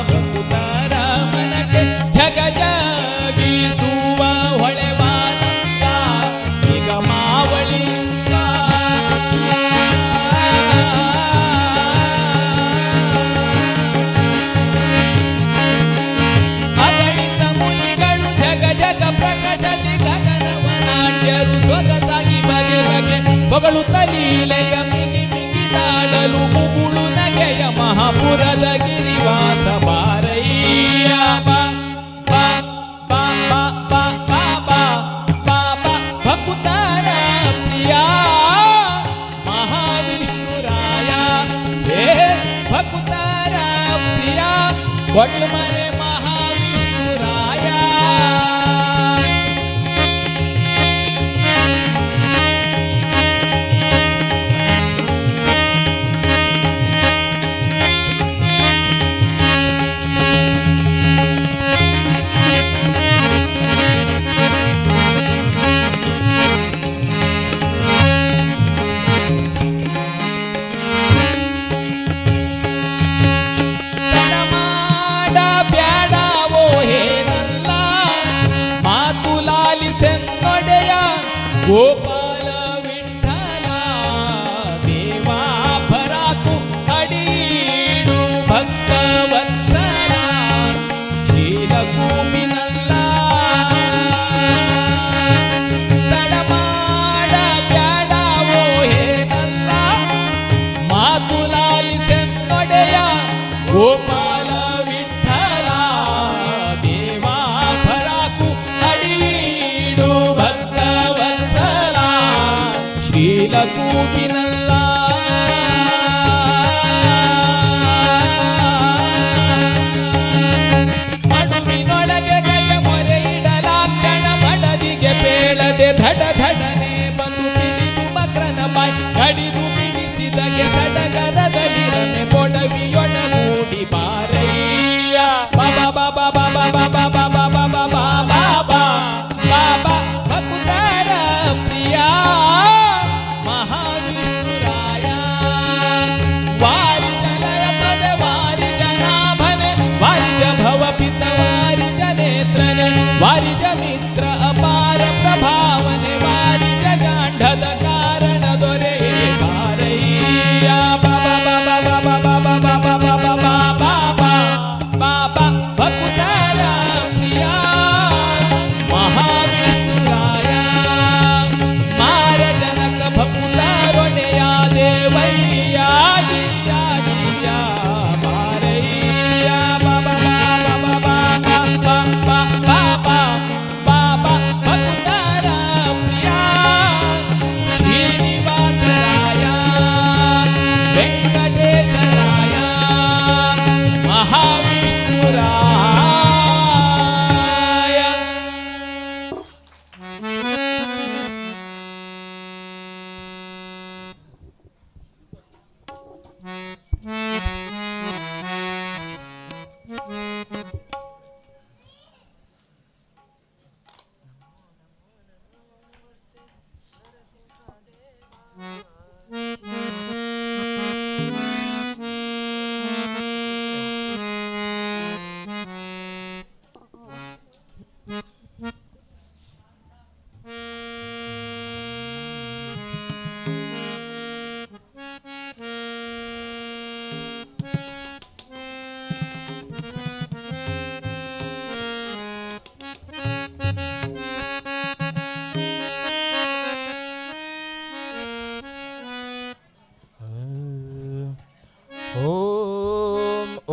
ಭಕ್ತರ ಮನಕ್ಕೆ ಜಗ ಜಗಿಸುವ ಹೊಳೆವಾನಂದ ನಿಗಮಾವಳಿಯಿಂದ ಅಗಣಿತ ಮುನಿಗಳು ಜಗ ಜಗ ಪ್ರಕಾಶದಿ ಗಗನವನಾಟ್ಯರು ಸೊಗಸಾಗಿ ಬಗೆ ಬಗೆ ಹೊಗಳುತ್ತ ಲೀಲೆಯ ಮಿಗಿ ಮಿಗಿದಾಡಲು ಮುಗುಳು ನಗೆಯ ಮಹಾಪುರದ ಗಿರಿವಾಸ ಬಾರಯ್ಯ ಬಾ ಬಾ ಬಾ ಬಾ ಬಾ ಬಾ ಬಾ ಬಾ ಬಾ ಭಕ್ತಾರ ಪ್ರಿಯ ಮಹಾವಿಷ್ಣುರಾಯ ಹೇ ಭಕ್ತಾರ ಪ್ರಿಯ ಕೊಡ್ಲು ಮನೆ ಮಹಾವಿಷ್ಣುರಾಯ ಗೋಪಾಲ ವಿಠಲ ದೇವಾ ಭರಾತು ಅಡೀಡು ಭಕ್ತವತ್ಸಲ ಶೀಲಭೂಮಿನಲ್ಲ ತಡಮಾಡ ಬ್ಯಾಡವೋ ಹೇನಲ್ಲ ಮಾತುಲಾಲಿಸೆನ್ನೊಡೆಯ ಗೋಪಾಲ ವಿಠಲ ದೇವಾ ಭರಾತು ಅಡೀಡು ಕೂಗಿನಲ್ಲ ಮಡುವಿನೊಳಗೆ ಗಯ ಮೊರೆ ಇಡಲಾಕ್ಷಣ ಮಡದಿಗೆ ಬೇಳದೆ ಧಡ ಧಡನೆ ಬಂದು ತಿಳಿದು ಮಕ್ರನ ಬಾಯಿ ಕಡಿದು ಬಿಡಿಸಿದಗೆ ಸಡಗರದಲ್ಲಿರನೆ ಬೊಡವಿಯೊಡಗೂಡಿ ಬಾ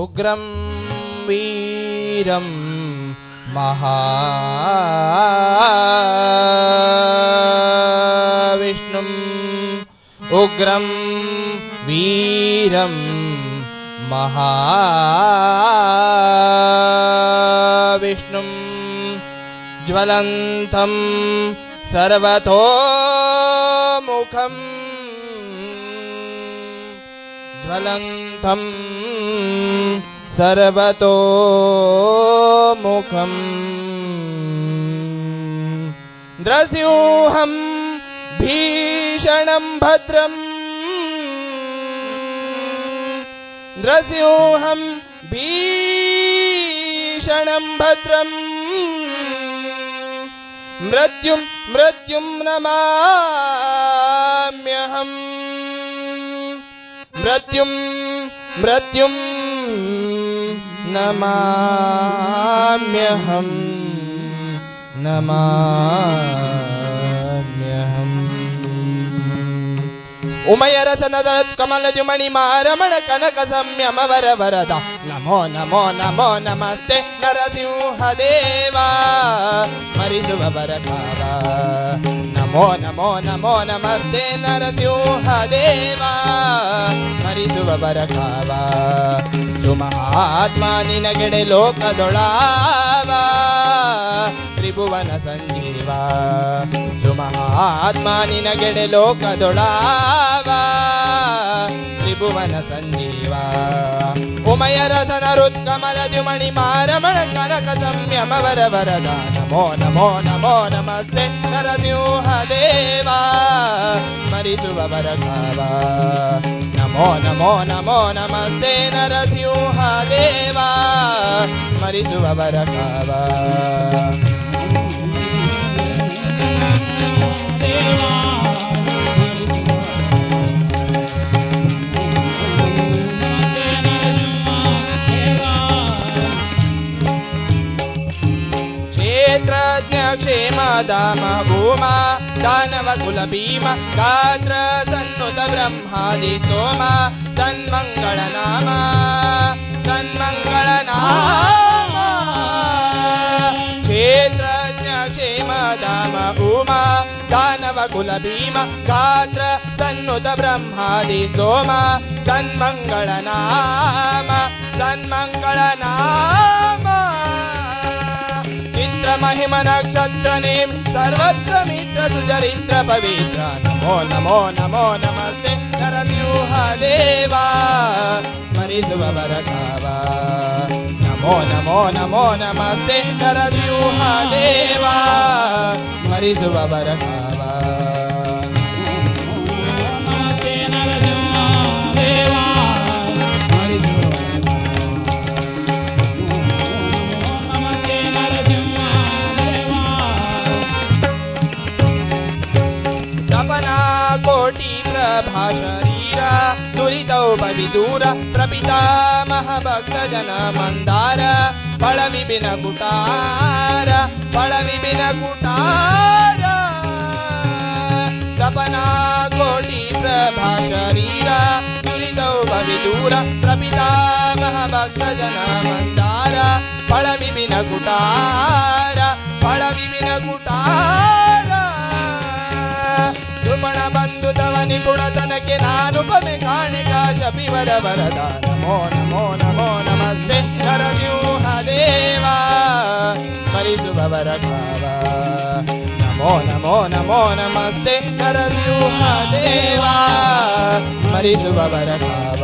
उग्रं वीरं महाविष्णुम् उग्रं वीरं महाविष्णुं ज्वलन्तं सर्वतोमुखं ज्वलन्तं सर्वतोमुखं द्रस्यूहं भीषणं भद्रं द्रस्यूहं भीषणं भद्रं मृत्युं मृत्युं नमाम्यहं मृत्युं मृत्युं नमाम्यहं नमाम्यहम् उमयरसनदरत् कमलजुमणि मारमण कनक सम्यम वर वरदा नमो नमो नमो नमस्ते नरसिंहदेवा मरिसुव बरकावा नमो नमो नमो नमस्ते नरसिंहदेवा मरिसुव बरकावा सुमहात्मा निनಗೆಡೆ ಲೋಕದೊಳಾವ ತ್ರಿಭುವನ ಸಂಜೀವ ಸುಮಹಾತ್ಮ ನಿನಗೆಡೆ ಲೋಕದೊಳಾವ ತ್ರಿಭುವನ ಸಂಜೀವ ಉಮಯರಸನ ರುತ್ಕಮಲ ಜುಮಣಿ ಮಾರಮಣ ಕನಕ ಸಂಯಮ ವರ ವರದ ನಮೋ ನಮೋ ನಮೋ ನಮಸ್ತೆ ನರಸಿಂಹ ದೇವ ಮರಿಸುವ ಬರಕಾವ ನಮೋ ನಮೋ ನಮೋ ನಮಸ್ತೆ ನರಸಿಂಹ ದೇವ ಮರಿಸುವ ಬರಕಾವ ಕ್ಷೇತ್ರಜ್ಞ ಕ್ಷೇಮ ಧಾಮ ಭೂಮ ದಾನವ ಕುಲ ಭೀಮ ಗಾತ್ರ ಸನ್ನುತ ಬ್ರಹ್ಮಾದಿ ಸೋಮ ಸನ್ಮಂಗಳ ನಾಮ ಸನ್ಮಂಗಳ ನಾಮ ಕ್ಷೇತ್ರಜ್ಞ ಕ್ಷೇಮ ಧಾಮ ಭೂಮ ದಾನವ ಕುಲ ಭೀಮ ಗಾತ್ರ ಸನ್ನುತ ಬ್ರಹ್ಮಾದಿ ಸೋಮ ಸನ್ಮಂಗಳ ನಾಮ ಸನ್ಮಂಗಳ ನಾಮ ಚಿತ್ರ ಮಹಿಮ ನಕ್ಷತ್ರ ನೇಮ ಸರ್ವತ್ರ ಮಿತ್ರ ಸುಚರಿತ್ರ ಪವಿತ್ರ ನಮೋ ನಮೋ ನಮೋ ನಮಸ್ತೆ ನರಸಿಂಹ ದೇವ ಮರಿಸುವ ಬರಕಾವ ನಮೋ ನಮೋ ನಮೋ ನಮಸ್ತೆ ನರಸಿಂಹ ದೇವ ಮರಿಸುವ ಬರಕಾವ ಕೋಟಿ ಪ್ರಭಾ ಶರೀರ ದುರಿತೌ ಬವಿದೂರ ಪ್ರಪಿತಾಮಹ ಭಕ್ತ ಜನ ಮಂದಾರ ಫಳ ವಿಪಿನ ಕುಟಾರ ಫಳ ವಿಪಿನ ಕುಟಾರ ತಪನಾ ಕೋಟಿ ಪ್ರಭಾ ಶರೀರ ದುರಿತೌ ಬವಿದೂರ ಪ್ರಪಿತಾಮಹ ಭಕ್ತ ಜನ ಮಂದಾರ ಫಳ ವಿಪಿನ ಕುಟಾರ ಫಳ ವಿಪಿನ ಕುಟಾರ ಋಪಣ ಬಂಧು ತವ ನಿಪುಣತನಕ್ಕೆ ನಾನುಪಮೆ ಕಾಣಿಕ ಶಪಿವರ ವರದ ನಮೋ ನಮೋ ನಮೋ ನಮಸ್ತೆ ನರಸಿಂಹ ದೇವ ಮರಿಸುವ ಬರಕಾವ ನಮೋ ನಮೋ ನಮೋ ನಮಸ್ತೆ ನರಸಿಂಹ ದೇವ ಮರಿಸುವ ಬರಕಾವ